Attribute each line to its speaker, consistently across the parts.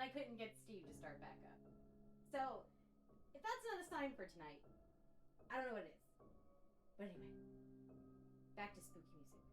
Speaker 1: I couldn't get Steve to start back up. So, if that's not a sign for tonight, I don't know what it is. But anyway, back to spooky music.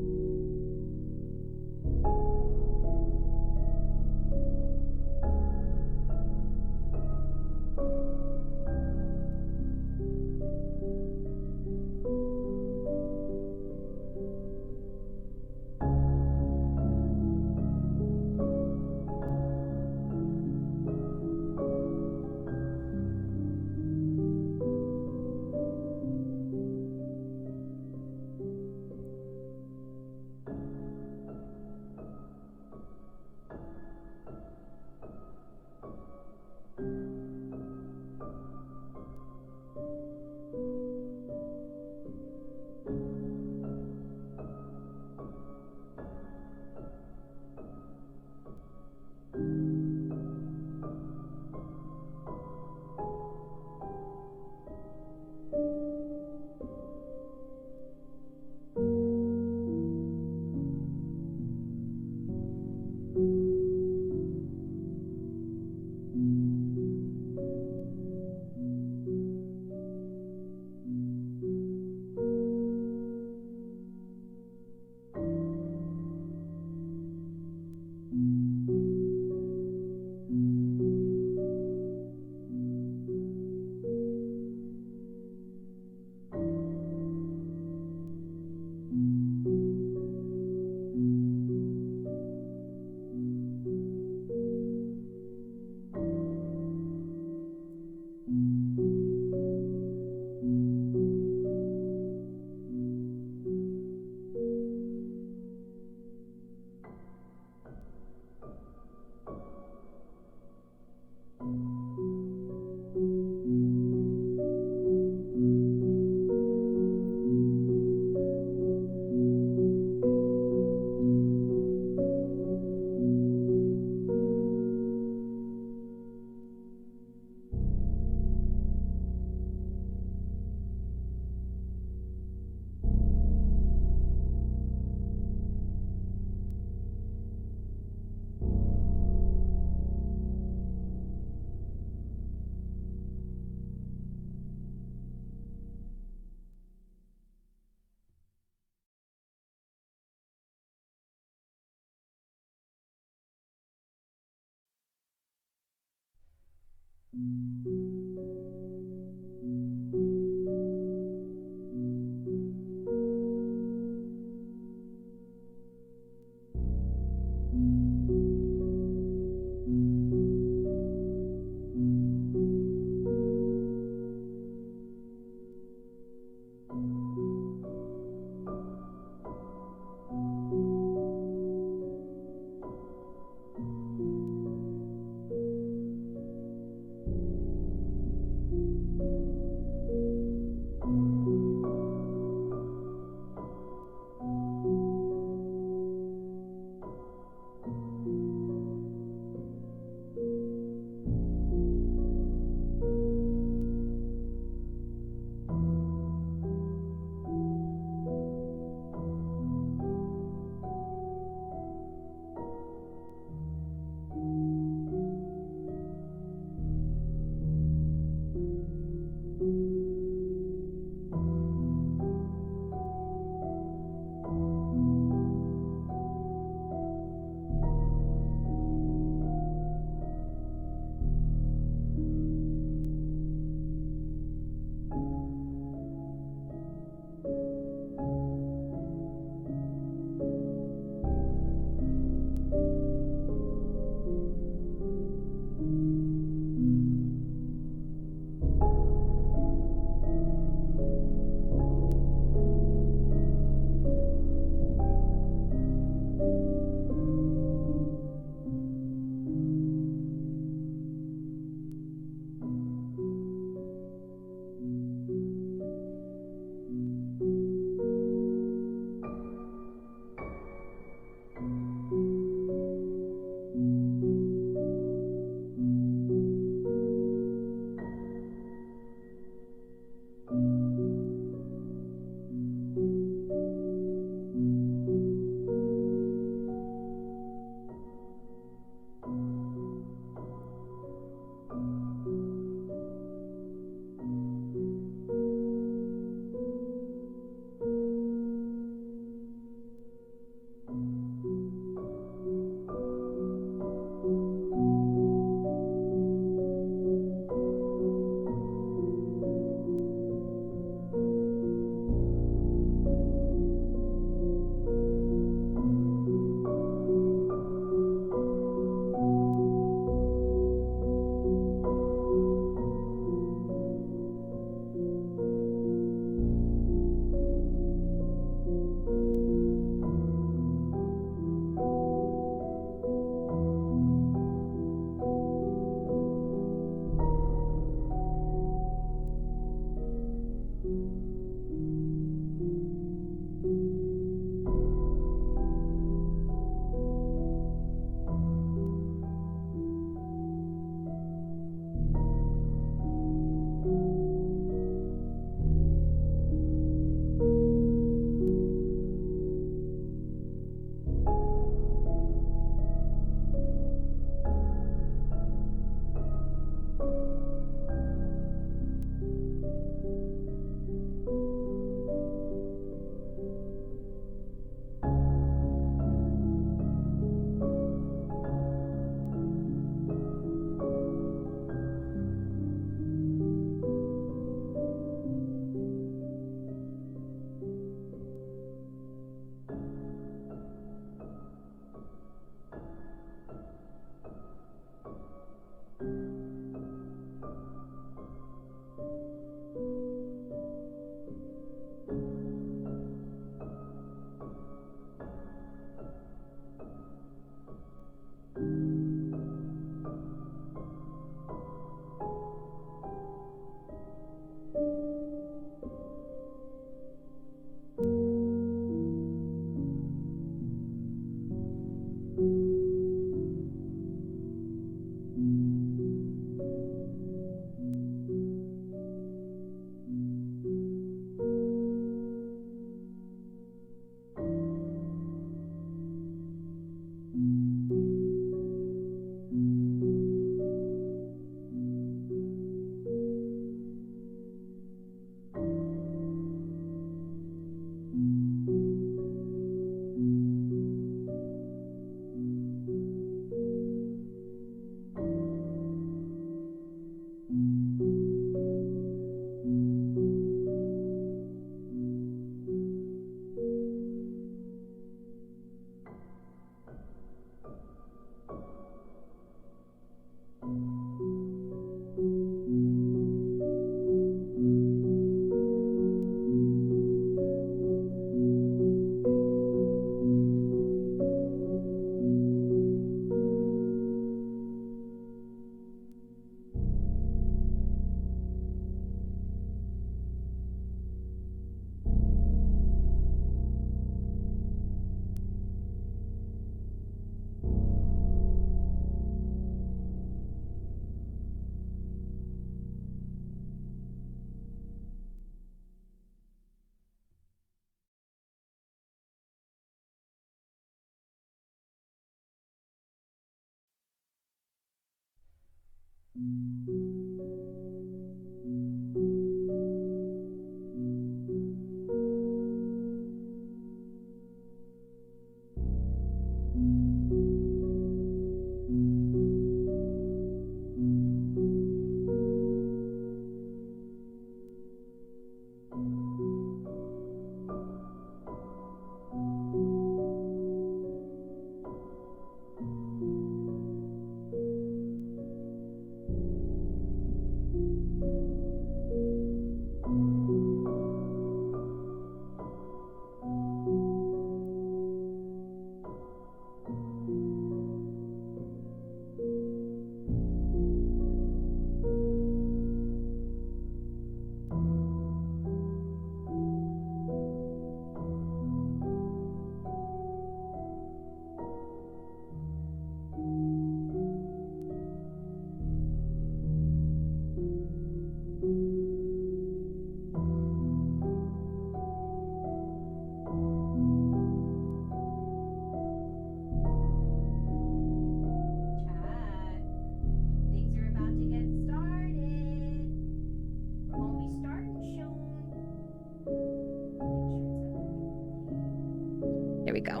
Speaker 1: There we go.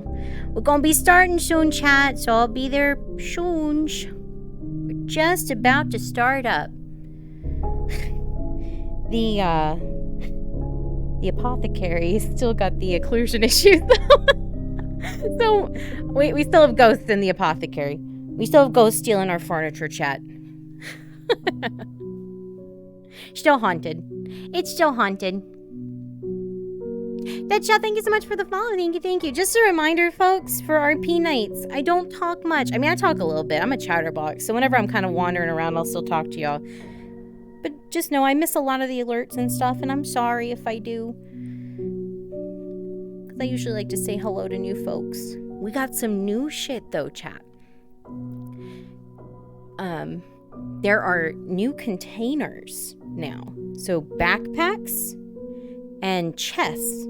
Speaker 1: We're gonna be starting soon, chat, so I'll be there soon. We're just about to start up. The apothecary still got the occlusion issues, though. So, we still have ghosts in the apothecary. We still have ghosts stealing our furniture, chat. Still haunted. It's still haunted. Deadshot, thank you so much for the follow. Thank you. Just a reminder, folks, for RP nights, I don't talk much. I mean, I talk a little bit. I'm a chatterbox, so whenever I'm kind of wandering around, I'll still talk to y'all. But just know I miss a lot of the alerts and stuff, and I'm sorry if I do. Because I usually like to say hello to new folks. We got some new shit, though, chat. There are new containers now. So backpacks and chests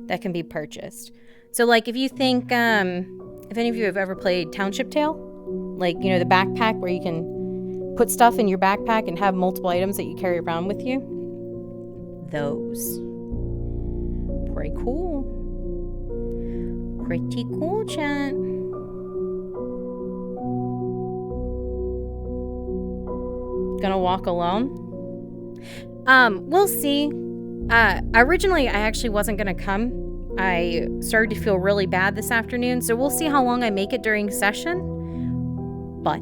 Speaker 1: that can be purchased. So, like, if you think, if any of you have ever played Township Tale, like, you know, the backpack where you can put stuff in your backpack and have multiple items that you carry around with you. Those. Pretty cool. Pretty cool, chat. Gonna walk alone? We'll see. Originally, I actually wasn't gonna come. I started to feel really bad this afternoon, so we'll see how long I make it during session. But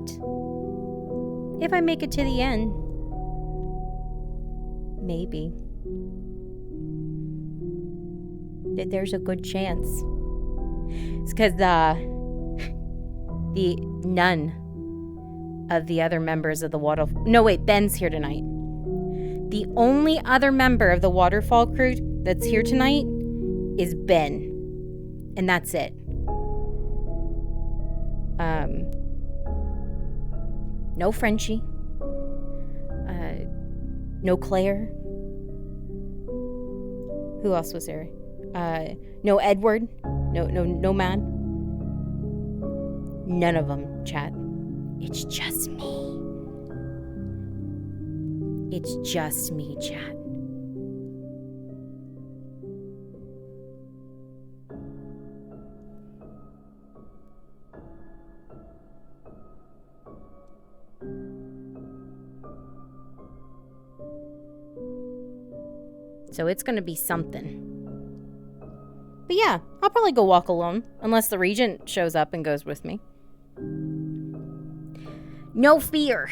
Speaker 1: if I make it to the end, maybe that there's a good chance. It's because the none of the other members of the waterfall. No, wait, Ben's here tonight. The only other member of the waterfall crew that's here tonight is Ben. And that's it. No Frenchie. No Claire. Who else was there? No Edward. No man. None of them, chat. It's just me. It's just me, chat. So it's gonna be something. But yeah, I'll probably go walk alone, unless the Regent shows up and goes with me. No fear.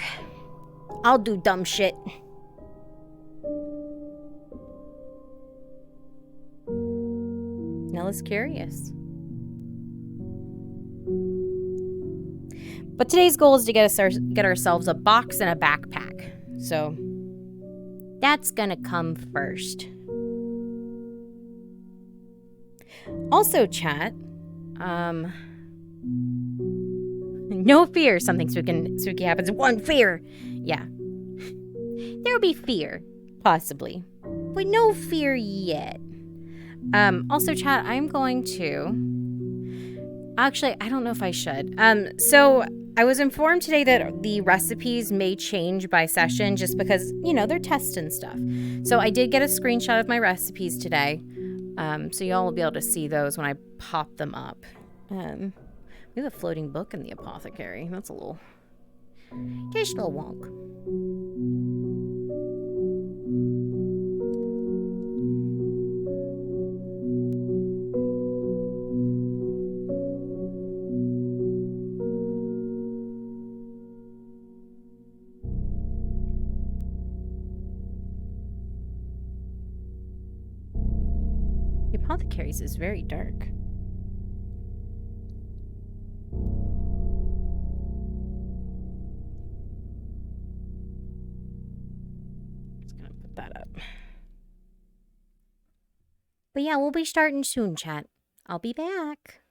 Speaker 1: I'll do dumb shit. Nella's curious. But today's goal is to get ourselves a box and a backpack. So that's gonna come first. Also, chat, no fear something spooky happens. One fear. Yeah. There'll be fear, possibly. But no fear yet. Also, chat, I'm going to... Actually, I don't know if I should. So, I was informed today that the recipes may change by session just because, you know, they're testing stuff. So I did get a screenshot of my recipes today. So y'all will be able to see those when I pop them up. We have a floating book in the apothecary. That's a little... just a little wonk. The apothecary's is very dark. Just gonna put that up. But yeah, we'll be starting soon, chat. I'll be back.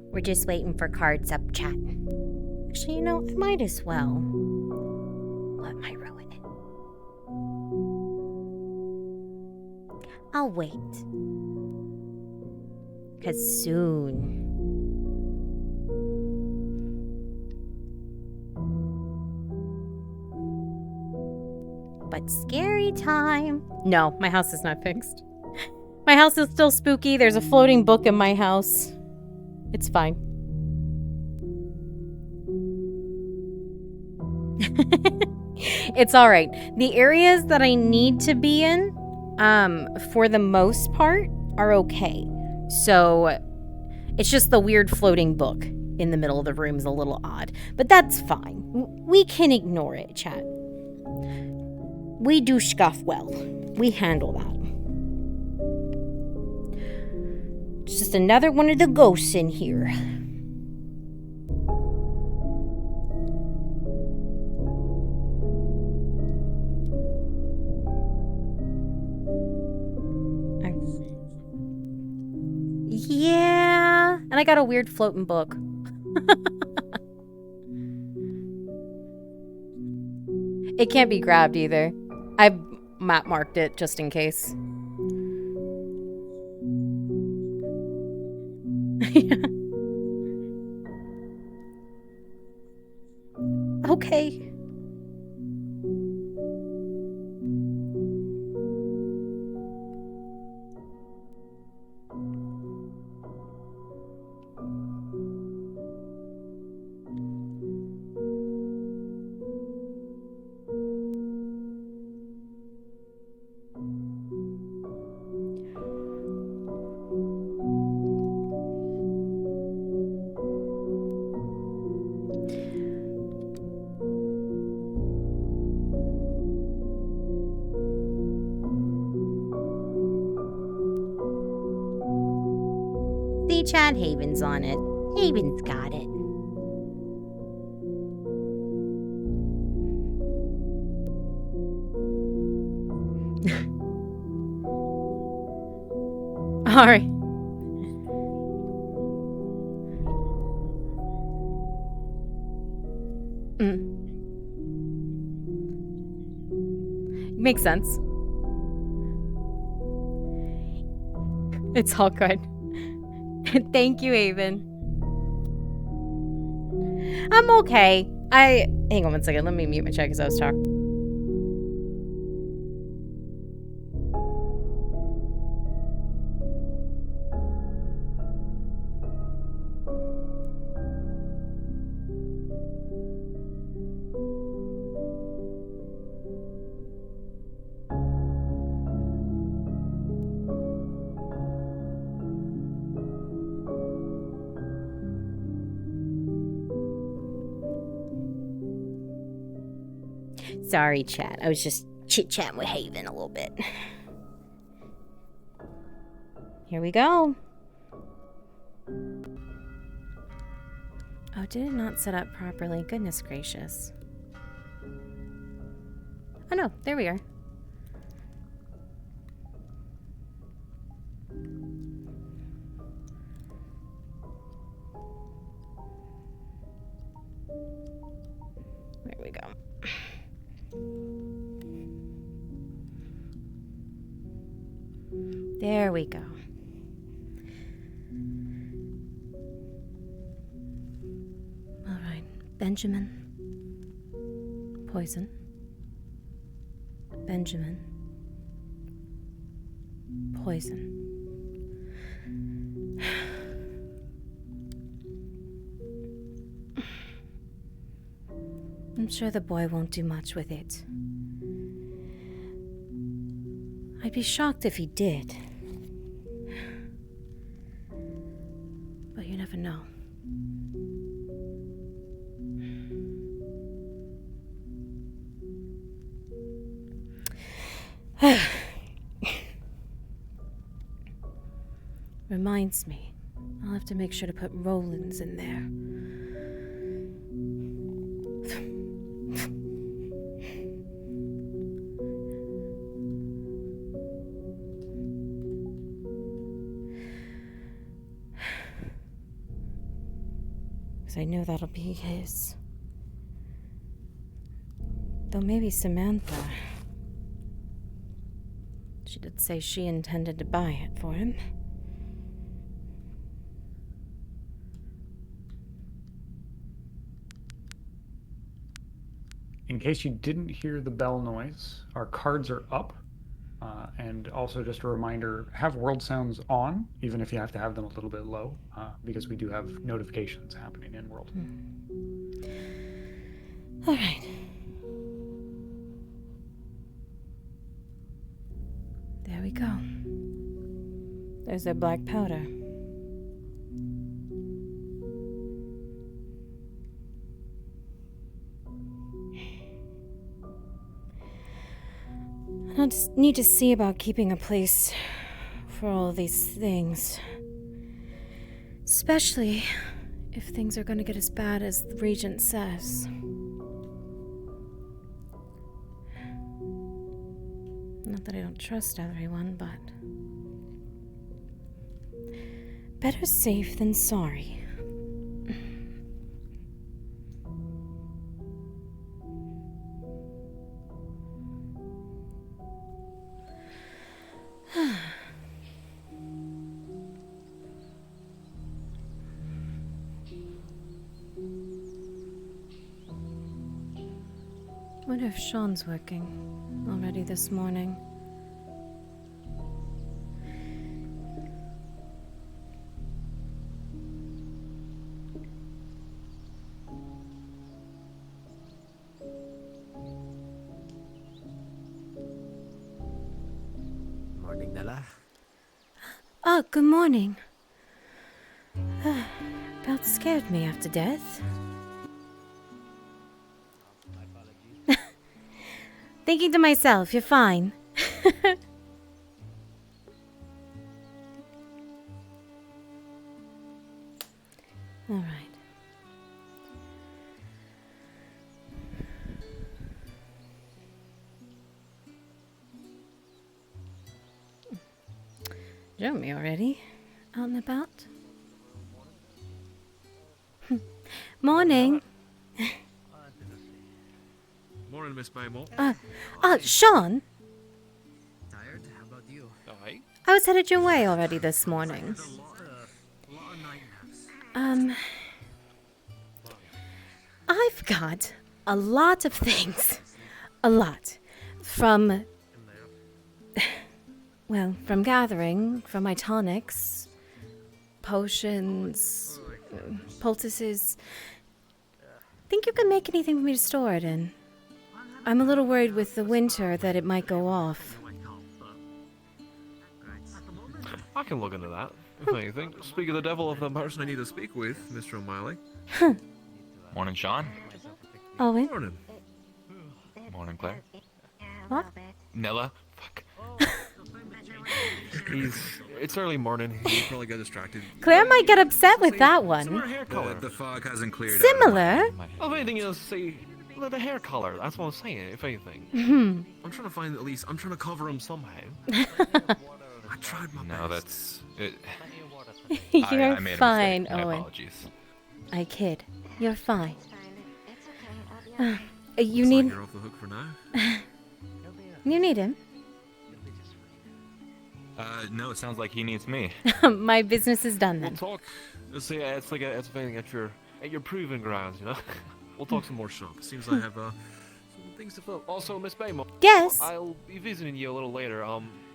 Speaker 1: We're just waiting for cards up, chat. Actually, you know, I might as well. What might ruin it? I'll wait. Because soon. But scary time. No, my house is not fixed. My house is still spooky. There's a floating book in my house. It's fine. It's all right. The areas that I need to be in, for the most part, are okay. So it's just the weird floating book in the middle of the room is a little odd. But that's fine. We can ignore it, chat. We do scuff well. We handle that. It's just another one of the ghosts in here. Yeah, and I got a weird floating book. It can't be grabbed either. I've map marked it just in case. Okay. See, Chad, Haven's on it. Haven's got it. All right. Makes sense. It's all good. Thank you, Haven. I'm okay. Hang on one second. Let me mute my chat because I was talking. Sorry, chat. I was just chit-chatting with Haven a little bit. Here we go. Oh, did it not set up properly? Goodness gracious. Oh no, there we are. There we go. There we go. All right, Benjamin. Poison. Benjamin. Poison. I'm sure the boy won't do much with it. I'd be shocked if he did. But you never know. Reminds me, I'll have to make sure to put Roland's in there. Because I know that'll be his. Though maybe Samantha. She did say she intended to buy it for him.
Speaker 2: In case you didn't hear the bell noise, our cards are up. And also just a reminder, have world sounds on, even if you have to have them a little bit low, because we do have notifications happening in world.
Speaker 1: All right. There we go. There's their black powder. I just need to see about keeping a place for all these things. Especially if things are going to get as bad as the Regent says. Not that I don't trust everyone, but better safe than sorry. Wonder if Sean's working already this morning.
Speaker 3: Morning, Nella.
Speaker 1: Oh, good morning. About scared me after death. Thinking to myself, you're fine. All right. Jeremy already? Out and about? Morning.
Speaker 4: Morning, Miss Baymont.
Speaker 1: Sean?
Speaker 3: Tired? How about you?
Speaker 4: Oh, hey.
Speaker 1: I was headed your way already this morning.
Speaker 3: A lot of night naps.
Speaker 1: I've got a lot of things. A lot. From gathering, from my tonics, potions, poultices. Think you can make anything for me to store it in? I'm a little worried with the winter that it might go off.
Speaker 4: I can look into that, if anything. Speak of the devil of the person I need to speak with, Mr. O'Malley.
Speaker 5: Morning, Sean.
Speaker 1: Owen?
Speaker 4: Morning.
Speaker 5: Morning, Claire.
Speaker 1: What?
Speaker 5: Nella. Fuck.
Speaker 4: It's early morning. He probably got distracted.
Speaker 1: Claire might get upset with that
Speaker 4: Similar
Speaker 1: one.
Speaker 4: hair color.
Speaker 3: The fog hasn't cleared
Speaker 1: Similar?
Speaker 4: Well, if anything, see, the hair color. That's what I'm saying, if anything. I'm trying to find at least, I'm trying to cover him somehow. I tried my best.
Speaker 5: No, that's it.
Speaker 1: You're
Speaker 5: I made a
Speaker 1: fine,
Speaker 5: mistake. My
Speaker 1: Owen.
Speaker 5: apologies.
Speaker 1: I kid. You're fine. You
Speaker 4: Looks
Speaker 1: need...
Speaker 4: like you're off the hook for now.
Speaker 1: You need him.
Speaker 5: No, it sounds like he needs me.
Speaker 1: My business is done
Speaker 4: We'll
Speaker 1: then.
Speaker 4: talk. See, it's like it's anything at your proving grounds, you know. We'll talk some more shop. Seems I have some things to fill. Also, Miss Baymont.
Speaker 1: Yes.
Speaker 4: I'll be visiting you a little later.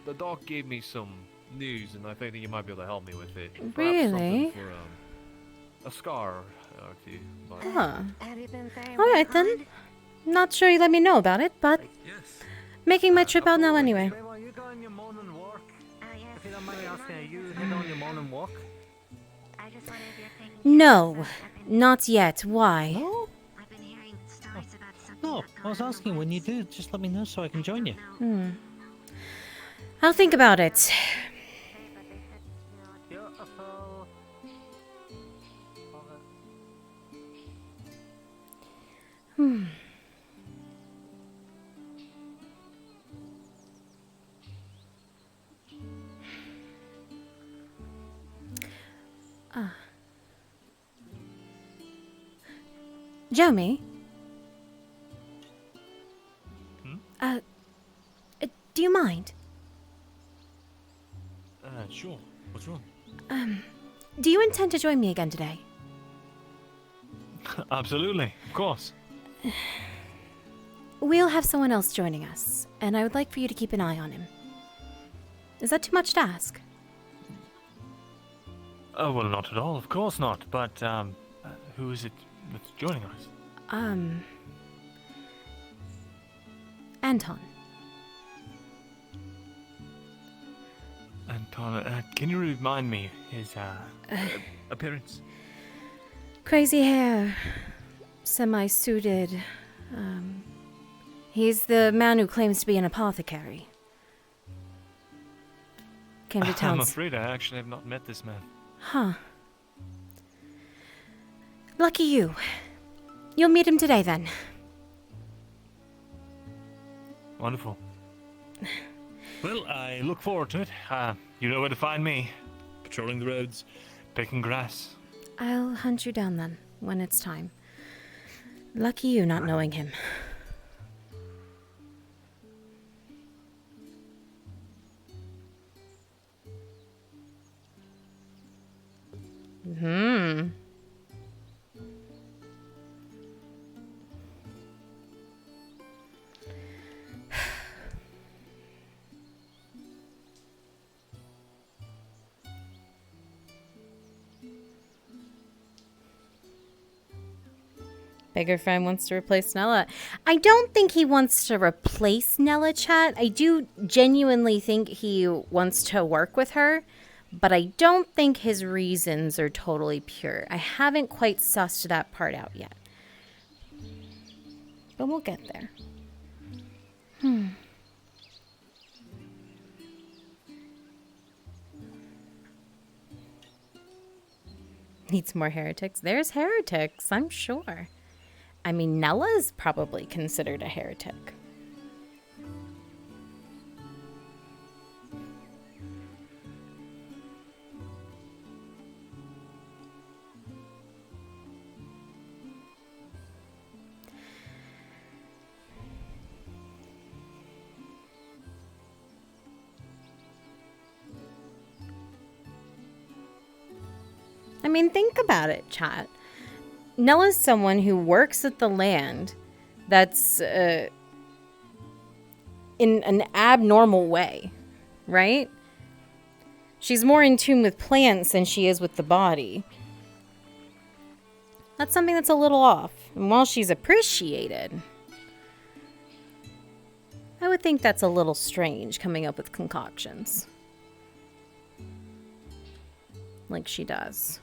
Speaker 4: The doc gave me some news, and I think you might be able to help me with it. Perhaps
Speaker 1: Really?
Speaker 4: something for a scar or two. But
Speaker 1: Huh. Alright then. Not sure you let me know about it, but
Speaker 4: yes.
Speaker 1: making my trip out now anyway.
Speaker 6: Are you going your morning walk? If you don't mind me asking, are you heading on your morning walk?
Speaker 1: No, not yet. Why?
Speaker 6: No? No, I was asking when you do, just let me know so I can join you.
Speaker 1: I'll think about it. Jomi? Do you mind?
Speaker 6: Sure. What's wrong?
Speaker 1: Do you intend to join me again today?
Speaker 6: Absolutely, of course.
Speaker 1: We'll have someone else joining us, and I would like for you to keep an eye on him. Is that too much to ask?
Speaker 6: Oh, well, not at all, of course not. But, who is it that's joining us?
Speaker 1: Anton.
Speaker 6: Anton, can you remind me his, appearance?
Speaker 1: Crazy hair. Semi-suited. He's the man who claims to be an apothecary. Came to town.
Speaker 6: I'm afraid I actually have not met this man.
Speaker 1: Huh. Lucky you. You'll meet him today, then.
Speaker 6: Wonderful. Well, I look forward to it. You know where to find me. Patrolling the roads, picking grass.
Speaker 1: I'll hunt you down, then, when it's time. Lucky you not knowing him. Bigger friend wants to replace Nella. I don't think he wants to replace Nella, chat. I do genuinely think he wants to work with her, but I don't think his reasons are totally pure. I haven't quite sussed that part out yet. But we'll get there. Needs more heretics. There's heretics, I'm sure. I mean, Nella's probably considered a heretic. I mean, think about it, chat. Nella's someone who works at the land that's in an abnormal way, right? She's more in tune with plants than she is with the body. That's something that's a little off. And while she's appreciated, I would think that's a little strange coming up with concoctions. Like she does.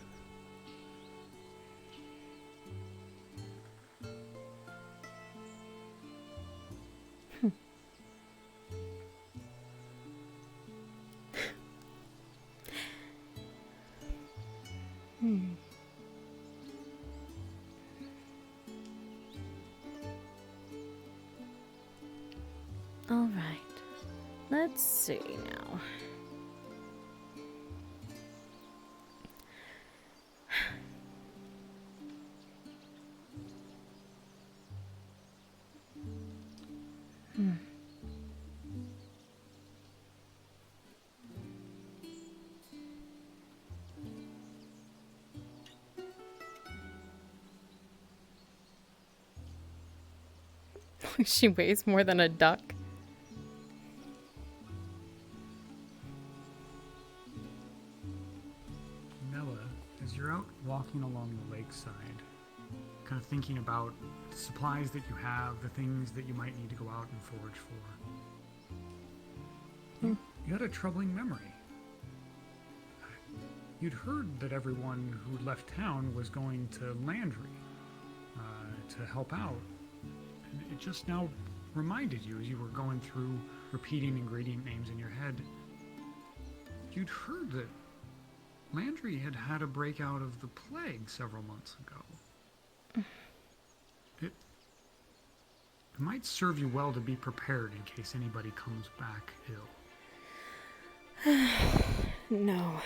Speaker 1: All right. Let's see now. She weighs more than a duck.
Speaker 2: Nella, as you're out walking along the lakeside, kind of thinking about the supplies that you have, the things that you might need to go out and forage for, you had a troubling memory. you'd heard that everyone who left town was going to Landry to help out. And it just now reminded you as you were going through repeating ingredient names in your head. You'd heard that Landry had had a breakout of the plague several months ago. It might serve you well to be prepared in case anybody comes back ill.
Speaker 1: No.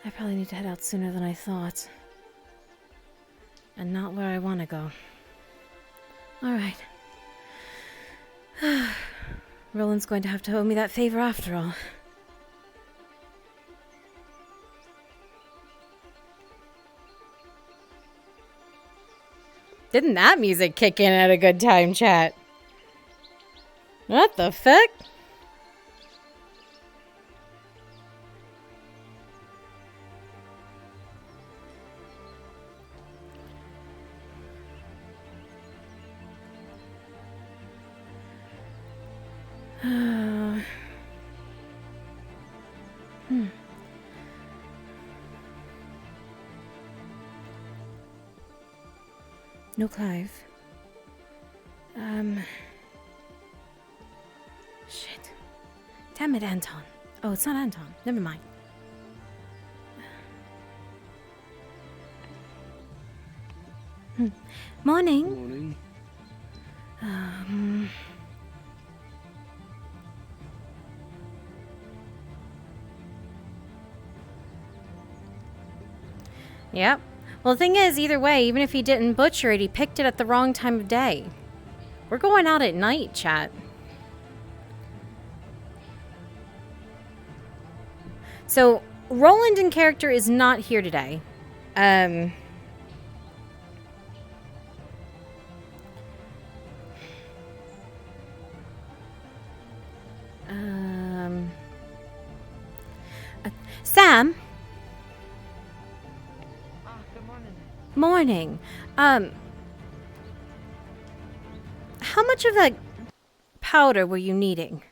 Speaker 1: I probably need to head out sooner than I thought. And not where I want to go. Alright. Roland's going to have to owe me that favor after all. Didn't that music kick in at a good time, chat? What the fuck? No Clive. Shit. Damn it, Anton. Oh, it's not Anton. Never mind. Morning.
Speaker 7: Morning.
Speaker 1: Yep. Well, the thing is, either way, even if he didn't butcher it, he picked it at the wrong time of day. We're going out at night, chat. So, Roland in character is not here today. Sam? Morning. How much of that powder were you needing?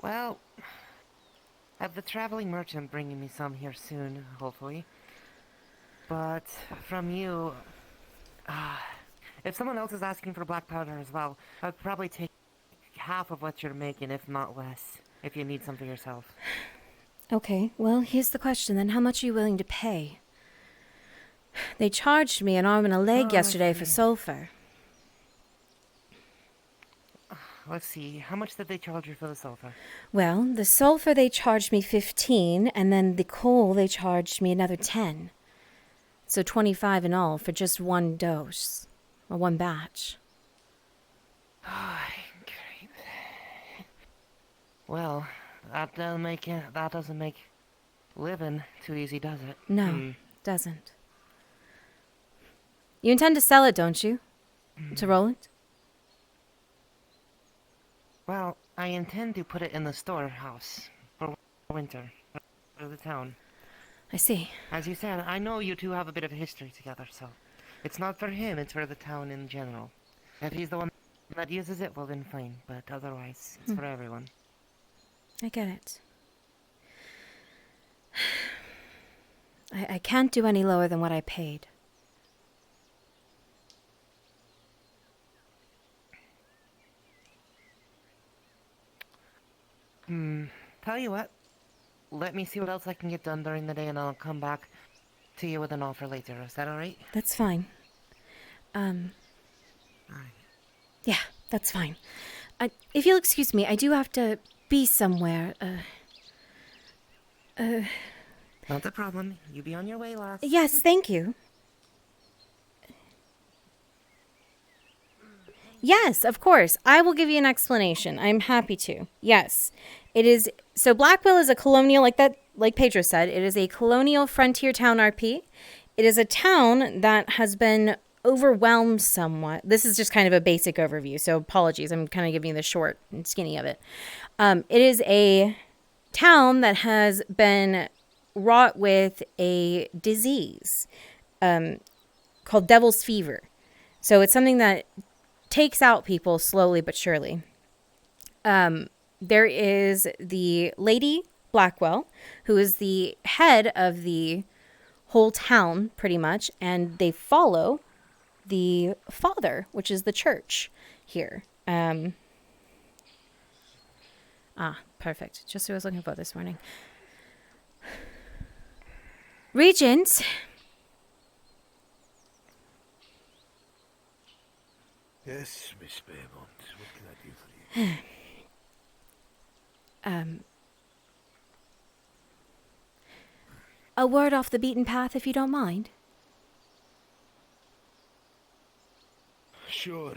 Speaker 8: Well, I have the traveling merchant bringing me some here soon, hopefully. But from you, if someone else is asking for black powder as well, I'd probably take half of what you're making, if not less, if you need some for yourself.
Speaker 1: Okay, well, here's the question then. How much are you willing to pay? They charged me an arm and a leg yesterday for sulfur.
Speaker 8: Let's see, how much did they charge you for the sulfur?
Speaker 1: Well, the sulfur they charged me 15, and then the coal they charged me another 10. So 25 in all for just one dose, or one batch.
Speaker 8: Great. Well, that doesn't make living too easy, does it?
Speaker 1: No, doesn't. You intend to sell it, don't you? To Roland?
Speaker 8: Well, I intend to put it in the storehouse for winter, for the town.
Speaker 1: I see.
Speaker 8: As you said, I know you two have a bit of history together, so it's not for him, it's for the town in general. If he's the one that uses it, well then fine, but otherwise, it's for everyone.
Speaker 1: I get it. I can't do any lower than what I paid.
Speaker 8: Tell you what, let me see what else I can get done during the day and I'll come back to you with an offer later. Is that alright?
Speaker 1: That's fine. Yeah, that's fine. If you'll excuse me, I do have to be somewhere.
Speaker 8: Not a problem. You be on your way, lass.
Speaker 1: Yes, thank you. Yes, of course. I will give you an explanation. I'm happy to. Yes. It is so Blackwell is a colonial like Pedro said, it is a colonial frontier town RP. It is a town that has been overwhelmed somewhat. This is just kind of a basic overview, so apologies. I'm kind of giving you the short and skinny of it. It is a town that has been wrought with a disease called Devil's Fever. So it's something that takes out people slowly but surely. There is the Lady Blackwell, who is the head of the whole town, pretty much, and they follow the father, which is the church here. Perfect. Just what I was looking for this morning. Regent.
Speaker 7: Yes, Miss Baymont. What can I do for you?
Speaker 1: A word off the beaten path, if you don't mind.
Speaker 7: Sure.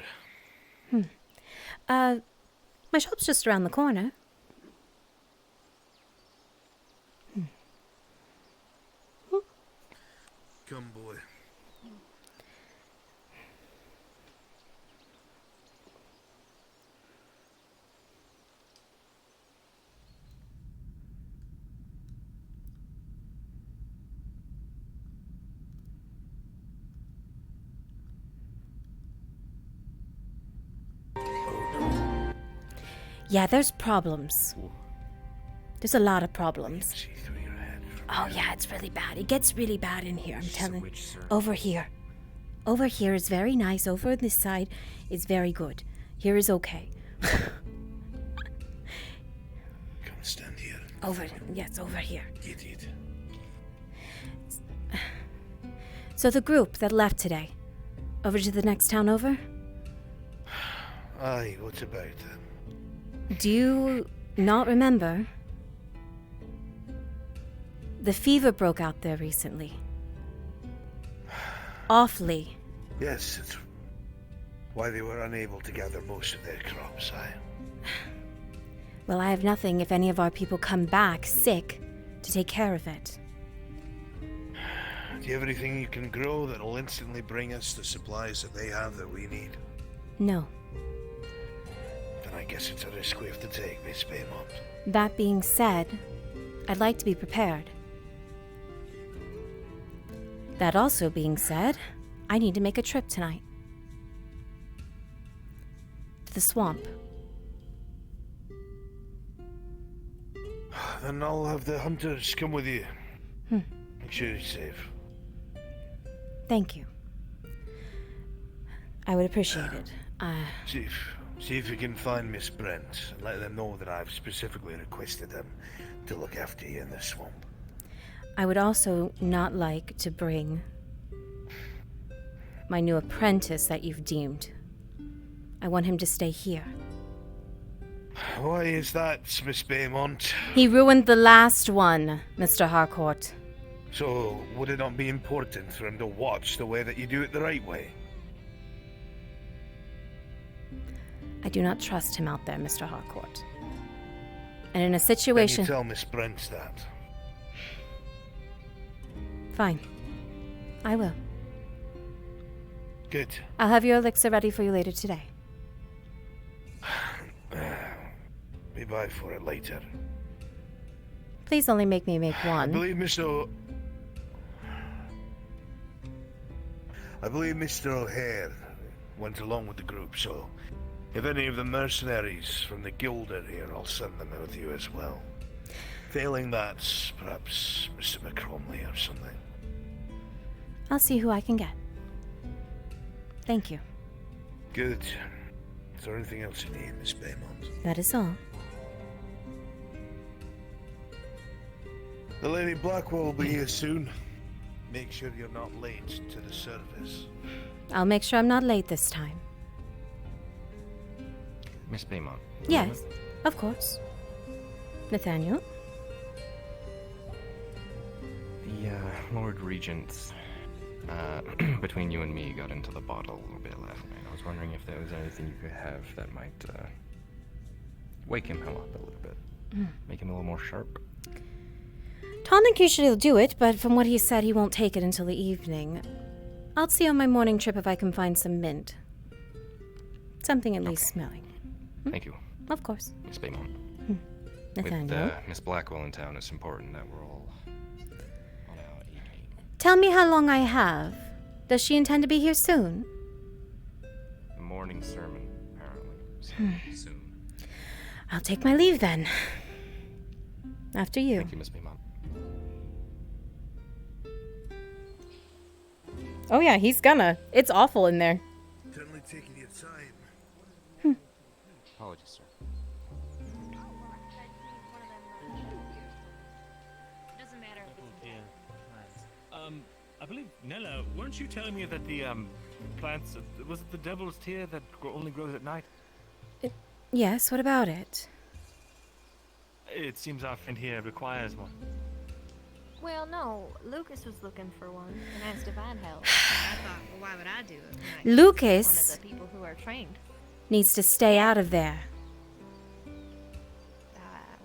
Speaker 1: My shop's just around the corner.
Speaker 7: Come, boy.
Speaker 1: Yeah, there's problems. There's a lot of problems.
Speaker 7: See through your head.
Speaker 1: Oh, yeah, it's really bad. It gets really bad in here, I'm telling you.
Speaker 3: Switch, sir.
Speaker 1: Over here. Over here is very nice. Over on this side is very good. Here is okay.
Speaker 7: Come stand here.
Speaker 1: Yes, over here.
Speaker 7: Idiot.
Speaker 1: So the group that left today, over to the next town over?
Speaker 7: Aye, what's about then?
Speaker 1: Do you not remember? The fever broke out there recently. Awfully.
Speaker 7: Yes, it's why they were unable to gather most of their crops, aye.
Speaker 1: Well, I have nothing if any of our people come back sick to take care of it.
Speaker 7: Do you have anything you can grow that'll instantly bring us the supplies that they have that we need?
Speaker 1: No.
Speaker 7: Then I guess it's a risk we have to take, Miss Baymont.
Speaker 1: That being said, I'd like to be prepared. That also being said, I need to make a trip tonight. To the swamp.
Speaker 7: Then I'll have the hunters come with you. Make sure you're safe.
Speaker 1: Thank you. I would appreciate it.
Speaker 7: See if you can find Miss Brent and let them know that I've specifically requested them to look after you in the swamp.
Speaker 1: I would also not like to bring my new apprentice that you've deemed. I want him to stay here.
Speaker 7: Why is that, Miss Baymont?
Speaker 1: He ruined the last one, Mr. Harcourt.
Speaker 7: So, would it not be important for him to watch the way that you do it the right way?
Speaker 1: I do not trust him out there, Mr. Harcourt. And in a
Speaker 7: Then you
Speaker 1: situation...
Speaker 7: tell Miss Brent that.
Speaker 1: Fine. I will.
Speaker 7: Good.
Speaker 1: I'll have your elixir ready for you later today.
Speaker 7: Be by for it later.
Speaker 1: Please only make me make
Speaker 7: I
Speaker 1: one.
Speaker 7: believe Mr. O'Hare went along with the group, so if any of the mercenaries from the guild are here, I'll send them with you as well. Failing that, perhaps Mr. McCromley or something.
Speaker 1: I'll see who I can get. Thank you.
Speaker 7: Good. Is there anything else you need, Miss Baymont?
Speaker 1: That is all.
Speaker 7: The Lady Blackwell will be here soon. Make sure you're not late to the service.
Speaker 1: I'll make sure I'm not late this time.
Speaker 5: Miss Baymont.
Speaker 1: Yes, of course. Nathaniel?
Speaker 5: The Lord Regent, between you and me, got into the bottle a little bit last night. I was wondering if there was anything you could have that might wake him up a little bit. Make him a little more sharp.
Speaker 1: Tonic usually will do it, but from what he said, he won't take it until the evening. I'll see on my morning trip if I can find some mint. Something at least smelling.
Speaker 5: Thank you,
Speaker 1: Of course.
Speaker 5: Miss Baymont.
Speaker 1: Nathaniel?
Speaker 5: With Miss Blackwell in town, it's important that we're all on out eating.
Speaker 1: Tell me how long I have. Does she intend to be here soon?
Speaker 5: morning sermon, apparently. So, soon.
Speaker 1: I'll take my leave then. After you.
Speaker 5: Thank you, Miss Baymont.
Speaker 1: Oh yeah, he's gonna. It's awful in there.
Speaker 7: Certainly taking your time.
Speaker 5: Apologies, sir.
Speaker 9: Doesn't matter.
Speaker 6: I believe, Nella, weren't you telling me that the, plants, was it the devil's tear that only grows at night?
Speaker 1: Yes, what about it?
Speaker 6: It seems our friend here requires one.
Speaker 9: Well, no. Lucas was looking for one and asked if I'd help. I thought, well, why would I do it? when I could
Speaker 1: Lucas
Speaker 9: use one of the people who are trained.
Speaker 1: needs to stay out of there.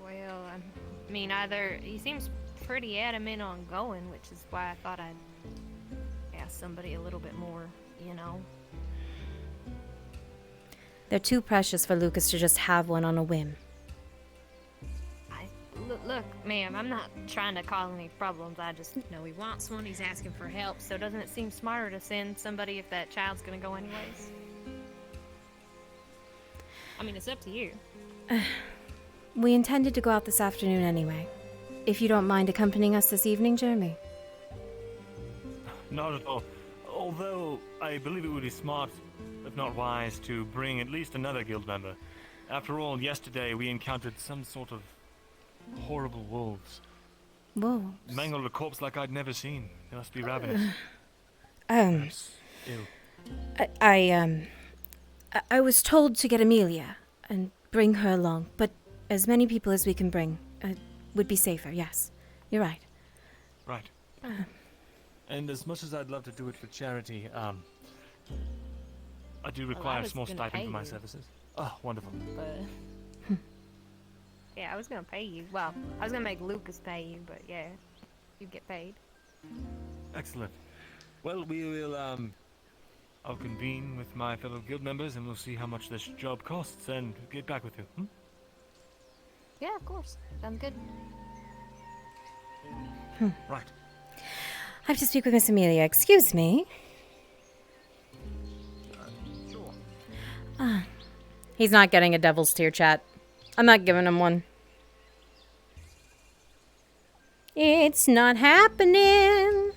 Speaker 9: Well, I mean, either he seems pretty adamant on going, which is why I thought I'd ask somebody a little bit more, you know.
Speaker 1: They're too precious for Lucas to just have one on a whim.
Speaker 9: Look, ma'am, I'm not trying to cause any problems. I just know he wants one. He's asking for help. So doesn't it seem smarter to send somebody if that child's gonna go anyways? I mean, it's up to you.
Speaker 1: We intended to go out this afternoon anyway. If you don't mind accompanying us this evening, Jeremy.
Speaker 6: Not at all. Although, I believe it would be smart, if not wise, to bring at least another guild member. After all, yesterday we encountered some sort of horrible wolves.
Speaker 1: Whoa.
Speaker 6: Mangled a corpse like I'd never seen. They must be ravenous.
Speaker 1: I was told to get Amelia and bring her along, but as many people as we can bring would be safer, yes. You're right.
Speaker 6: Right. And as much as I'd love to do it for charity, I do require a
Speaker 9: was
Speaker 6: small
Speaker 9: gonna
Speaker 6: stipend
Speaker 9: pay
Speaker 6: for my
Speaker 9: you.
Speaker 6: services. Oh, wonderful.
Speaker 9: But yeah, I was gonna pay you. Well, I was gonna make Lucas pay you, but yeah, you get paid.
Speaker 6: Excellent. Well, we will, I'll convene with my fellow guild members and we'll see how much this job costs and get back with you.
Speaker 9: Yeah, of course. Sounds good.
Speaker 6: Right.
Speaker 1: I have to speak with Miss Amelia. Excuse me.
Speaker 4: Sure.
Speaker 1: He's not getting a devil's tear, chat. I'm not giving him one. It's not happening.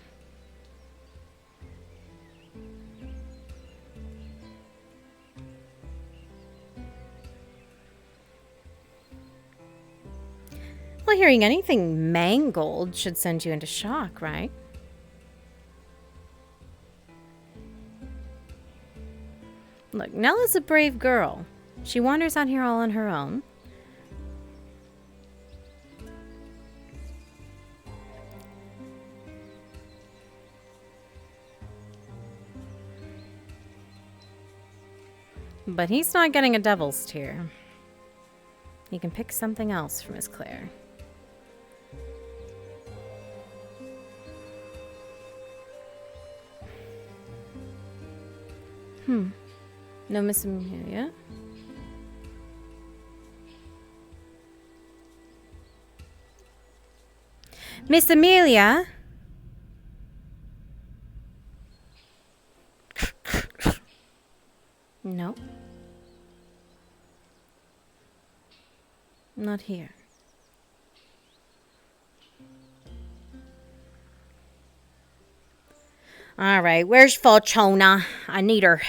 Speaker 1: Well, hearing anything mangled should send you into shock, right? Look, Nella's a brave girl. She wanders out here all on her own. But he's not getting a devil's tear. He can pick something else from his Claire. No Miss Amelia? Miss Amelia? No. Not here. All right, where's Fortuna? I need her.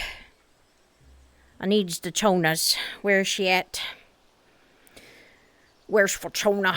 Speaker 1: I needs the Chonas. Where's she at? Where's Fortuna?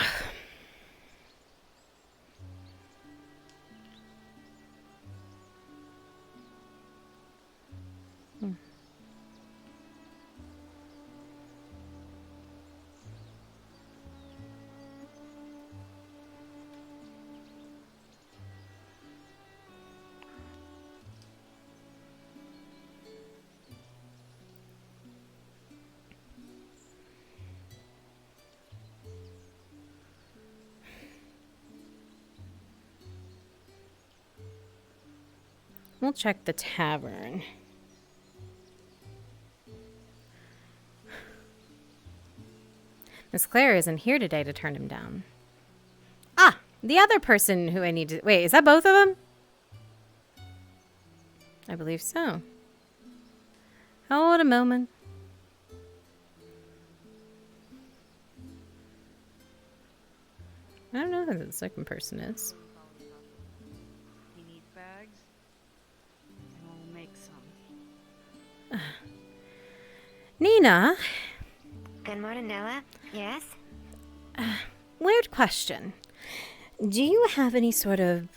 Speaker 1: We'll check the tavern. Miss Claire isn't here today to turn him down. Ah, the other person who I need to... Wait, is that both of them? I believe so. Hold a moment. I don't know who the second person is.
Speaker 10: He needs bags, and we'll make some.
Speaker 1: Nina,
Speaker 11: Good morning, Nella. Yes?
Speaker 1: weird question. Do you have any sort of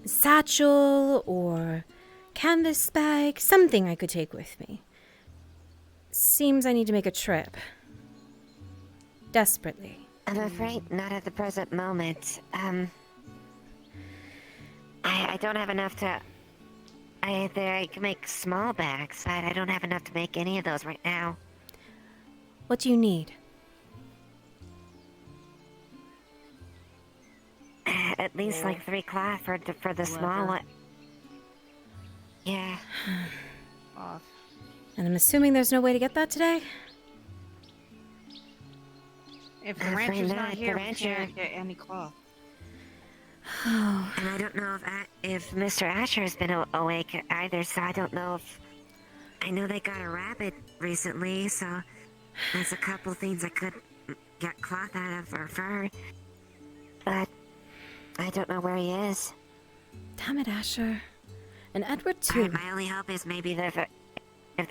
Speaker 1: satchel or canvas bag? Something I could take with me. Seems I need to make a trip. Desperately.
Speaker 11: I'm afraid not at the present moment. I don't have enough to... I can make small bags, but I don't have enough to make any of those right now.
Speaker 1: What do you need?
Speaker 11: At least like 3 cloth for the small one. Yeah.
Speaker 10: Off.
Speaker 1: And I'm assuming there's no way to get that today?
Speaker 10: If the
Speaker 11: I'm afraid
Speaker 10: rancher's
Speaker 11: not.
Speaker 10: not
Speaker 11: The
Speaker 10: here, we
Speaker 11: rancher-
Speaker 10: can't get any cloth.
Speaker 11: And I don't know if Mr. Asher has been awake either, so I don't know if... I know they got a rabbit recently, so there's a couple things I could get cloth out of or fur. But I don't know where he is.
Speaker 1: Damn it, Asher. And Edward too.
Speaker 11: My only hope is maybe that if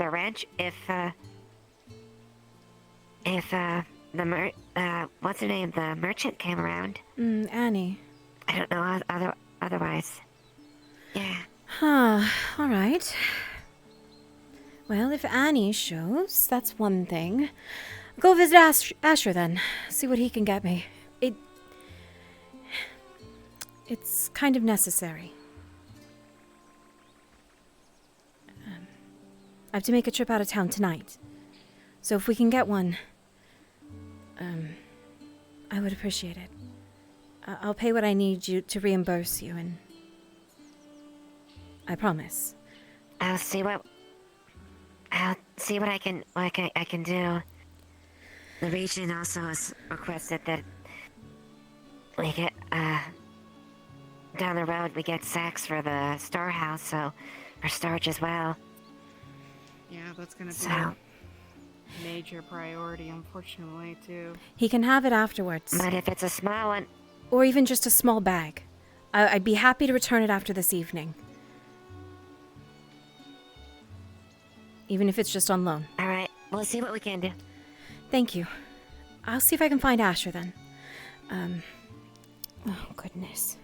Speaker 11: what's her name? The merchant came around.
Speaker 1: Annie.
Speaker 11: I don't know otherwise. Yeah.
Speaker 1: Huh. All right. Well, if Annie shows, that's one thing. Go visit Asher then. See what he can get me. It's kind of necessary. I have to make a trip out of town tonight. So if we can get one, I would appreciate it. I'll pay what I need you to reimburse you, and I promise.
Speaker 11: I'll see what I can do. The region also has requested that we get down the road we get sacks for the storehouse, so for storage as well.
Speaker 10: Yeah, that's gonna be
Speaker 11: So
Speaker 10: a major priority, unfortunately, too.
Speaker 1: He can have it afterwards.
Speaker 11: but if it's a small one,
Speaker 1: Or even just a small bag. I'd be happy to return it after this evening. Even if it's just on loan.
Speaker 11: all right, we'll see what we can do.
Speaker 1: Thank you. I'll see if I can find Asher then. Oh, goodness.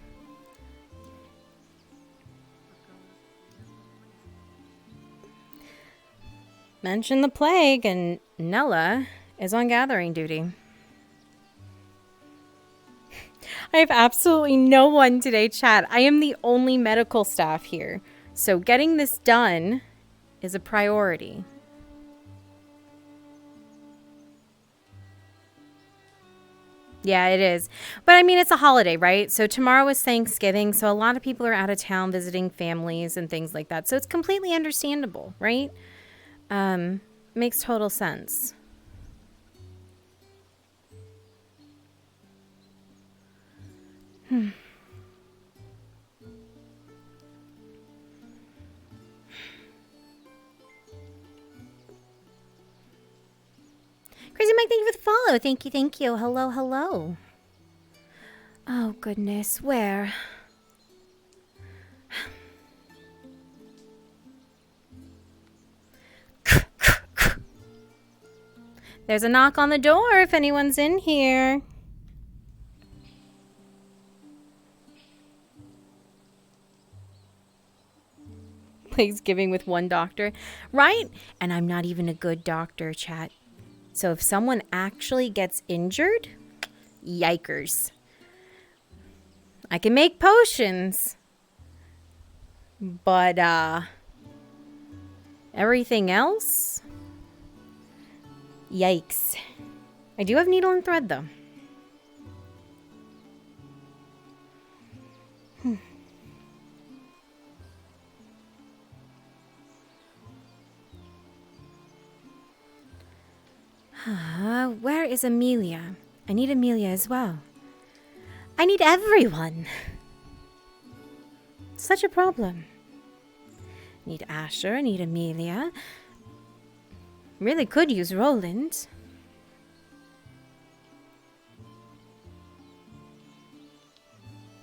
Speaker 1: Mention the plague, and Nella is on gathering duty. I have absolutely no one today, chat. I am the only medical staff here. So getting this done is a priority. Yeah, it is. But I mean, it's a holiday, right? So tomorrow is Thanksgiving. So a lot of people are out of town visiting families and things like that. So it's completely understandable, right? Makes total sense. Crazy Mike, thank you for the follow. Thank you, thank you. Hello, hello. Oh, goodness. Where? There's a knock on the door if anyone's in here. Plague's giving with one doctor. Right? And I'm not even a good doctor, chat. So if someone actually gets injured, yikers. I can make potions. But, everything else? Yikes. I do have needle and thread, though. Where is Amelia? I need Amelia as well. I need everyone. Such a problem. Need Asher, need Amelia. Really could use Roland.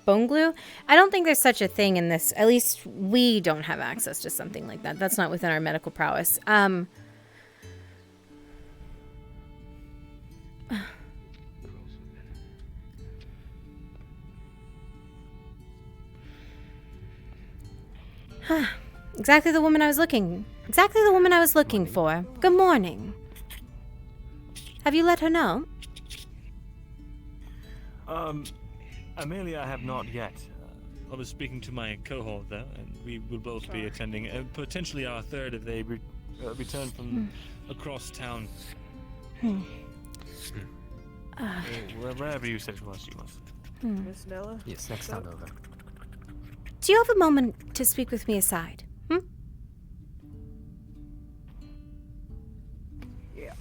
Speaker 1: Bone glue? I don't think there's such a thing in this. At least we don't have access to something like that. That's not within our medical prowess. Exactly the woman I was looking for. Good morning. Have you let her know?
Speaker 6: Amelia, I have not yet. I was speaking to my cohort though, and we will both be attending, potentially our third if they return from across town. Wherever you said she was.
Speaker 10: Miss Nella?
Speaker 3: Yes, next time over.
Speaker 1: Do you have a moment to speak with me aside?
Speaker 10: Yeah.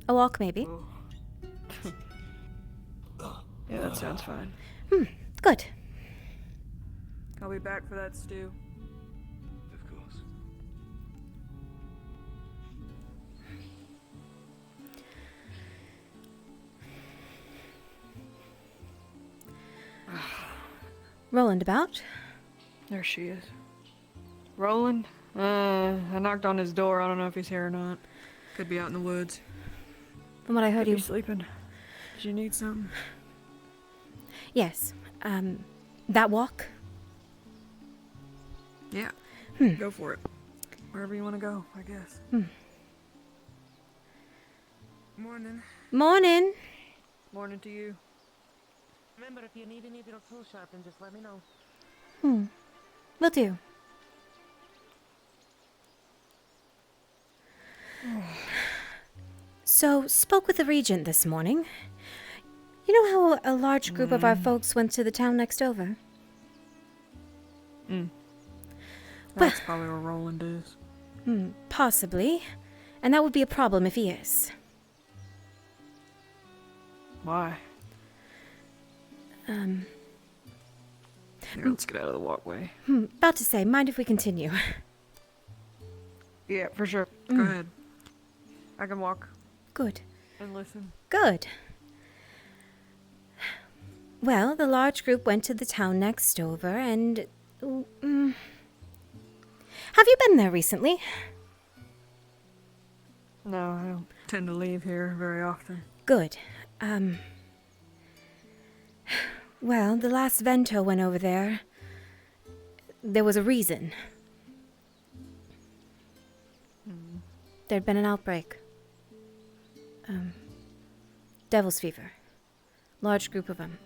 Speaker 1: A walk, maybe.
Speaker 10: Yeah, that sounds fine.
Speaker 1: Good.
Speaker 10: I'll be back for that stew.
Speaker 7: Of course.
Speaker 1: Roland about?
Speaker 10: There she is. Roland? I knocked on his door. I don't know if he's here or not. Could be out in the woods.
Speaker 1: From what I heard,
Speaker 10: Could
Speaker 1: you
Speaker 10: be sleeping. Did you need something?
Speaker 1: Yes. That walk?
Speaker 10: Yeah. Go for it. Wherever you want to go, I guess. Morning.
Speaker 1: Morning.
Speaker 10: Morning to you.
Speaker 8: Remember, if you need any of your tools sharpened, just let me know.
Speaker 1: Will do. So, spoke with the regent this morning. You know how a large group of our folks went to the town next over?
Speaker 10: That's probably where Roland is.
Speaker 1: Possibly. And that would be a problem if he is.
Speaker 10: Why? Here, let's get out of the walkway.
Speaker 1: About to say, mind if we continue?
Speaker 10: Yeah, for sure. Go ahead. I can walk
Speaker 1: Good.
Speaker 10: and listen.
Speaker 1: Good. Well, the large group went to the town next over and... Have you been there recently?
Speaker 10: No, I don't tend to leave here very often.
Speaker 1: Good. Well, the last Vento went over there. There was a reason. There'd been an outbreak. Devil's fever. Large group of them.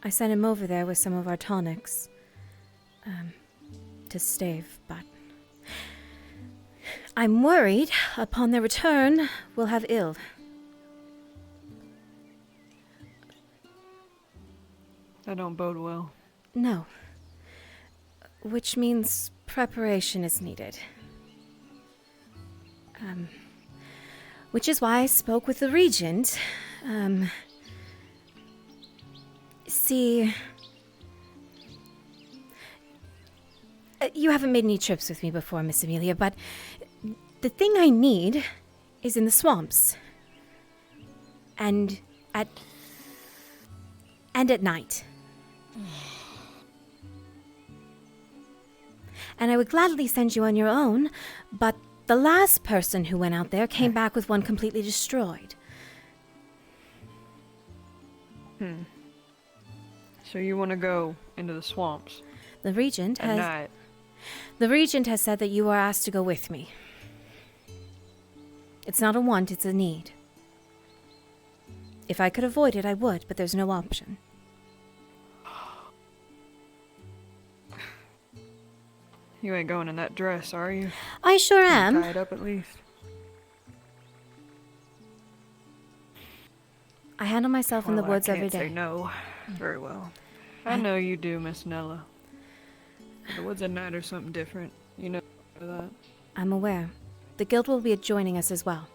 Speaker 1: I sent him over there with some of our tonics. To stave, but... I'm worried, upon their return, we'll have ill.
Speaker 10: That don't bode well.
Speaker 1: No. Which means preparation is needed. Which is why I spoke with the regent. See... You haven't made any trips with me before, Miss Amelia, but the thing I need is in the swamps. And at night. And I would gladly send you on your own, but the last person who went out there came back with one completely destroyed.
Speaker 10: So you want to go into the swamps?
Speaker 1: The regent
Speaker 10: At night?
Speaker 1: The regent has said that you are asked to go with me. It's not a want, it's a need. If I could avoid it, I would, but there's no option.
Speaker 10: You ain't going in that dress, are you?
Speaker 1: I sure am.
Speaker 10: Tie it up at least.
Speaker 1: I handle myself in the woods
Speaker 10: I
Speaker 1: every
Speaker 10: can't
Speaker 1: day.
Speaker 10: say no. Very well. I know you do, Miss Nella. The woods at night are something different. You know that.
Speaker 1: I'm aware. The guild will be joining us as well.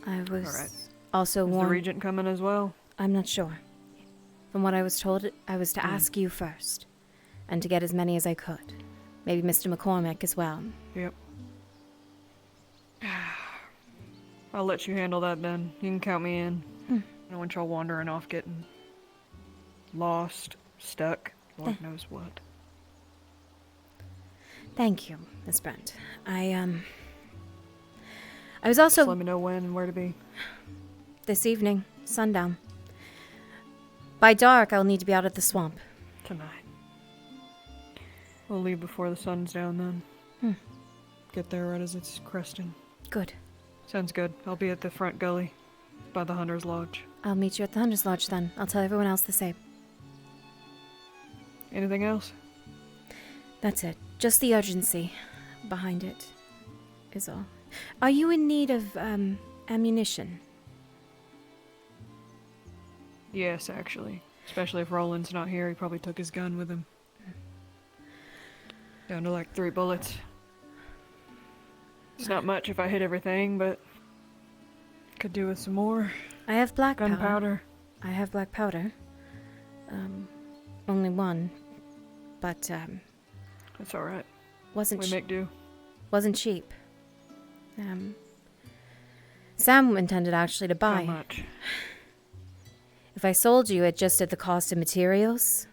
Speaker 1: I was
Speaker 10: All right.
Speaker 1: also
Speaker 10: Is the
Speaker 1: warned...
Speaker 10: regent coming as well?
Speaker 1: I'm not sure. From what I was told, I was to ask you first, and to get as many as I could. Maybe Mr. McCormick as well.
Speaker 10: Yep. I'll let you handle that then. You can count me in. I don't want y'all wandering off getting lost, stuck, Lord knows what.
Speaker 1: Thank you, Miss Brent. I was also...
Speaker 10: Just let me know when and where to be.
Speaker 1: This evening, sundown. By dark, I'll need to be out at the swamp.
Speaker 10: Tonight. We'll leave before the sun's down then. Get there right as it's cresting.
Speaker 1: Good.
Speaker 10: Sounds good. I'll be at the front gully by the Hunter's Lodge.
Speaker 1: I'll meet you at the Hunter's Lodge then. I'll tell everyone else the same.
Speaker 10: Anything else?
Speaker 1: That's it. Just the urgency behind it is all. Are you in need of, ammunition?
Speaker 10: Yes, actually. Especially if Roland's not here. He probably took his gun with him. Down to like 3 bullets. It's not much if I hit everything, but could do with some more.
Speaker 1: I have black
Speaker 10: gunpowder.
Speaker 1: I have black powder. Only one. But,
Speaker 10: That's alright.
Speaker 1: Wasn't
Speaker 10: we make do.
Speaker 1: Wasn't cheap. Sam intended actually to buy.
Speaker 10: How much?
Speaker 1: If I sold you it just at the cost of materials,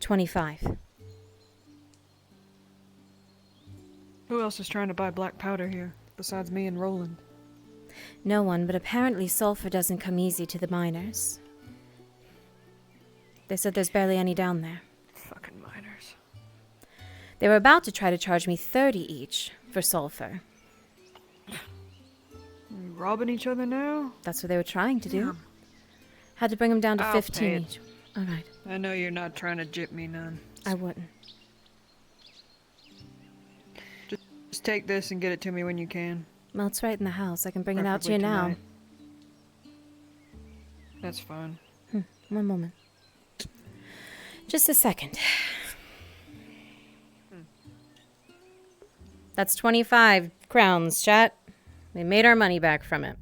Speaker 1: 25.
Speaker 10: Who else is trying to buy black powder here, besides me and Roland?
Speaker 1: No one, but apparently sulfur doesn't come easy to the miners. They said there's barely any down there.
Speaker 10: Fucking miners.
Speaker 1: They were about to try to charge me 30 each for sulfur.
Speaker 10: You robbing each other now?
Speaker 1: That's what they were trying to do. Had to bring them down to
Speaker 10: I'll
Speaker 1: 15
Speaker 10: pay it.
Speaker 1: each. All right.
Speaker 10: I know you're not trying to jip me none.
Speaker 1: I wouldn't.
Speaker 10: Just take this and get it to me when you can.
Speaker 1: Well, it's right in the house. I can bring it out to you
Speaker 10: Preferably
Speaker 1: now.
Speaker 10: tonight. That's fine.
Speaker 1: One moment. Just a second. That's 25 crowns, chat. We made our money back from it.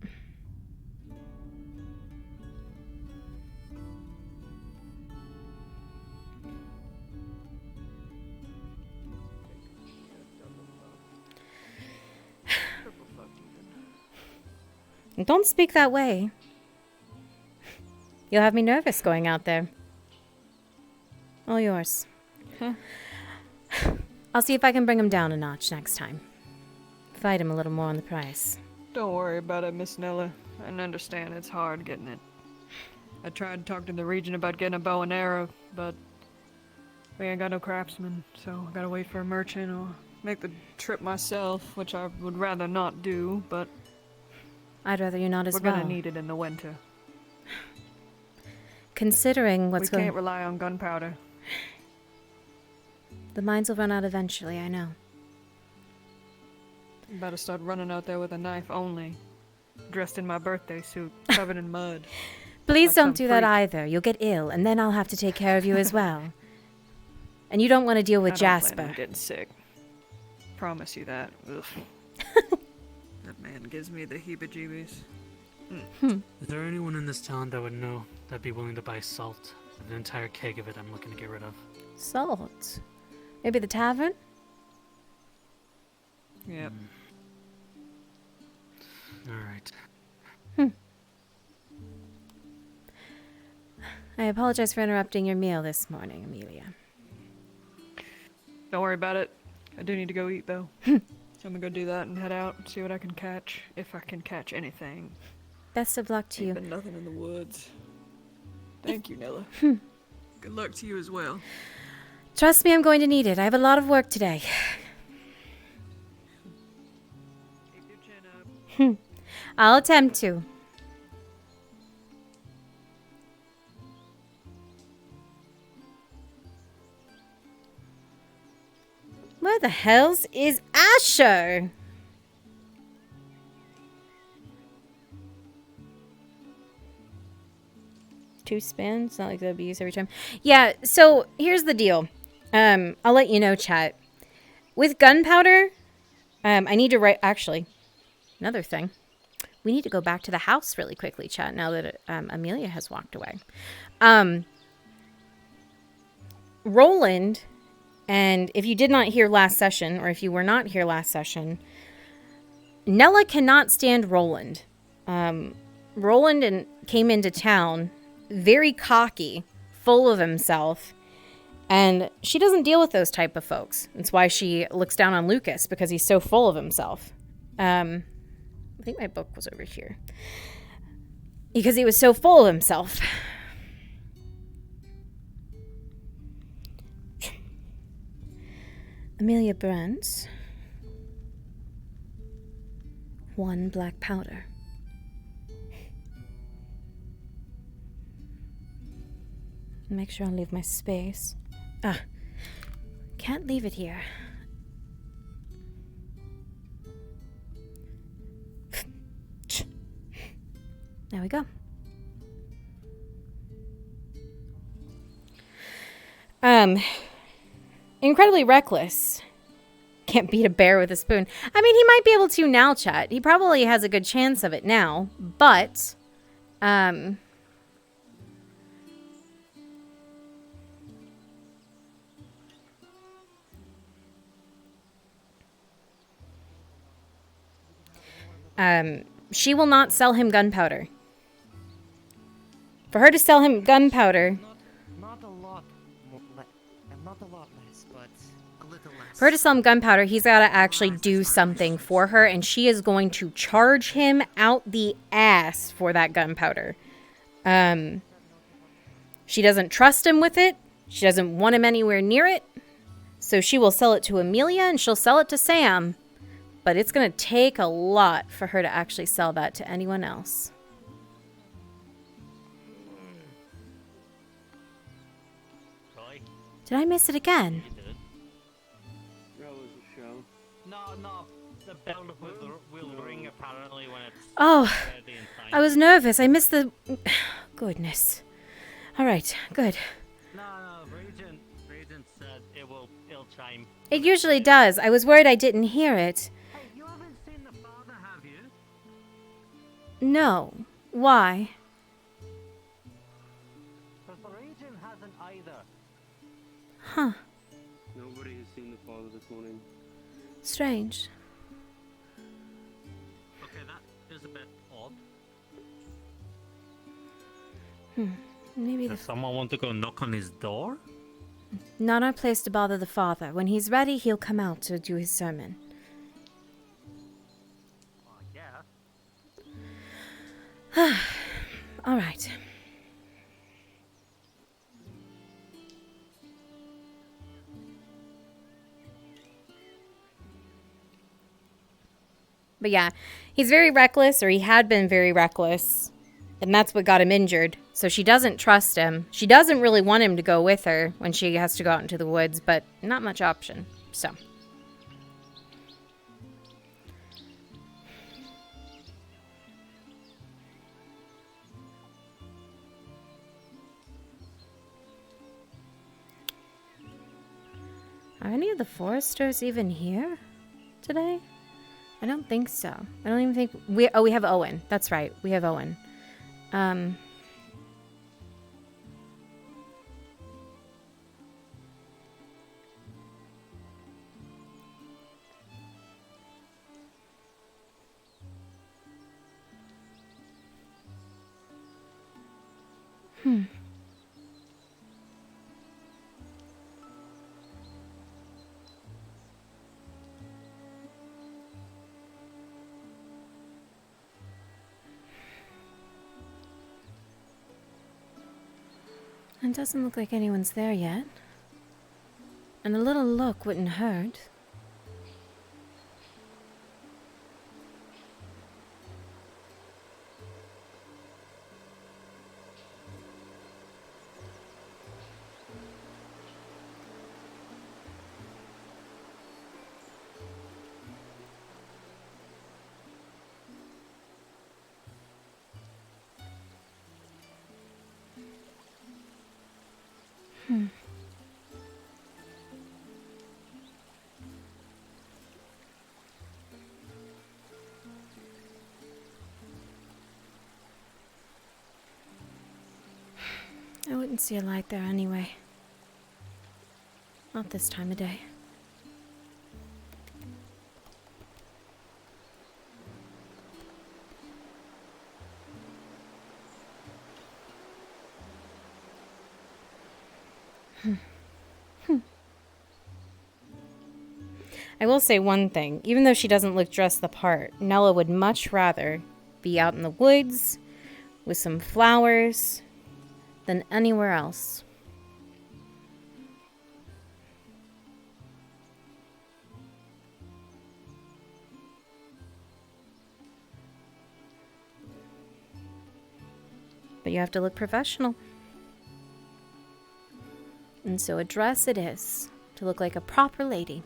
Speaker 1: Don't speak that way. You'll have me nervous going out there. All yours. I'll see if I can bring him down a notch next time. Fight him a little more on the price.
Speaker 10: Don't worry about it, Miss Nella. I understand it's hard getting it. I tried to talk to the Regent about getting a bow and arrow, but we ain't got no craftsman, so I gotta wait for a merchant or make the trip myself, which I would rather not do, but
Speaker 1: I'd rather you not as
Speaker 10: we're
Speaker 1: well.
Speaker 10: gonna need it in the winter.
Speaker 1: Considering what's
Speaker 10: we
Speaker 1: going...
Speaker 10: can't rely on gunpowder.
Speaker 1: The mines will run out eventually, I know.
Speaker 10: I'm about to start running out there with a knife only. Dressed in my birthday suit, covered in mud.
Speaker 1: Please
Speaker 10: Like
Speaker 1: don't
Speaker 10: some
Speaker 1: do that
Speaker 10: freak.
Speaker 1: either. You'll get ill, and then I'll have to take care of you as well. And you don't want to deal with
Speaker 10: I don't plan
Speaker 1: Jasper.
Speaker 10: on getting sick. Promise you that. Ugh. That man gives me the heebie-jeebies.
Speaker 12: Is there anyone in this town that would know that'd be willing to buy salt? An entire keg of it I'm looking to get rid of.
Speaker 1: Salt? Maybe the tavern?
Speaker 10: Yep.
Speaker 12: Alright.
Speaker 1: I apologize for interrupting your meal this morning, Amelia.
Speaker 10: Don't worry about it. I do need to go eat, though. So I'm gonna go do that and head out and see what I can catch. If I can catch anything.
Speaker 1: Best of luck to you.
Speaker 10: Ain't been nothing in the woods. Thank you, Nella. Good luck to you as well.
Speaker 1: Trust me, I'm going to need it. I have a lot of work today.
Speaker 10: Keep your chin up.
Speaker 1: I'll attempt to. Where the hells is Asher? Two spins, not like that'd be used every time. Yeah, so here's the deal. I'll let you know, chat. With gunpowder, I need to write, actually, another thing. we need to go back to the house really quickly, chat, now that Amelia has walked away. Roland, and if you did not hear last session, or if you were not here last session, Nella cannot stand Roland. Roland came into town very cocky, full of himself, and she doesn't deal with those type of folks. That's why she looks down on Lucas, because he's so full of himself. I think my book was over here. Because he was so full of himself. Amelia Burns. 1 black powder. Make sure I leave my space. Can't leave it here. There we go. Incredibly reckless. Can't beat a bear with a spoon. I mean, he might be able to now, chat. He probably has a good chance of it now, but she will not sell him gunpowder. For her to sell him gunpowder,
Speaker 8: Not a lot, not a lot less, but a little less.
Speaker 1: for her to sell him gunpowder, he's got to actually do something for her, and she is going to charge him out the ass for that gunpowder. She doesn't trust him with it. She doesn't want him anywhere near it. So she will sell it to Amelia, and she'll sell it to Sam. But it's going to take a lot for her to actually sell that to anyone else.
Speaker 6: Roy?
Speaker 1: Did I miss it again?
Speaker 6: You did.
Speaker 13: That was a show.
Speaker 6: No. The bell will ring apparently when it's
Speaker 1: Oh,
Speaker 6: ready and time.
Speaker 1: I was nervous. I missed the... Goodness. All right, good.
Speaker 6: No, Regent said it'll chime.
Speaker 1: It usually does. I was worried I didn't hear it.
Speaker 6: Hey, you haven't seen the father, have you?
Speaker 1: No. Why?
Speaker 6: Because the Regent hasn't either.
Speaker 1: Huh.
Speaker 13: Nobody has seen the father this morning.
Speaker 1: Strange.
Speaker 6: Okay, that is a bit odd.
Speaker 1: Maybe
Speaker 6: Does someone want to go knock on his door?
Speaker 1: Not our place to bother the father. When he's ready, he'll come out to do his sermon.
Speaker 6: Yeah.
Speaker 1: All right. But yeah, he's very reckless, or he had been very reckless, and that's what got him injured. So she doesn't trust him. She doesn't really want him to go with her when she has to go out into the woods, but not much option. So. Are any of the foresters even here today? I don't think so. I don't even think we have Owen. That's right. We have Owen. It doesn't look like anyone's there yet. And a little look wouldn't hurt. couldn't see a light there anyway. Not this time of day. I will say one thing. Even though she doesn't look dressed the part, Nella would much rather be out in the woods with some flowers than anywhere else. But you have to look professional. And so a dress it is, to look like a proper lady.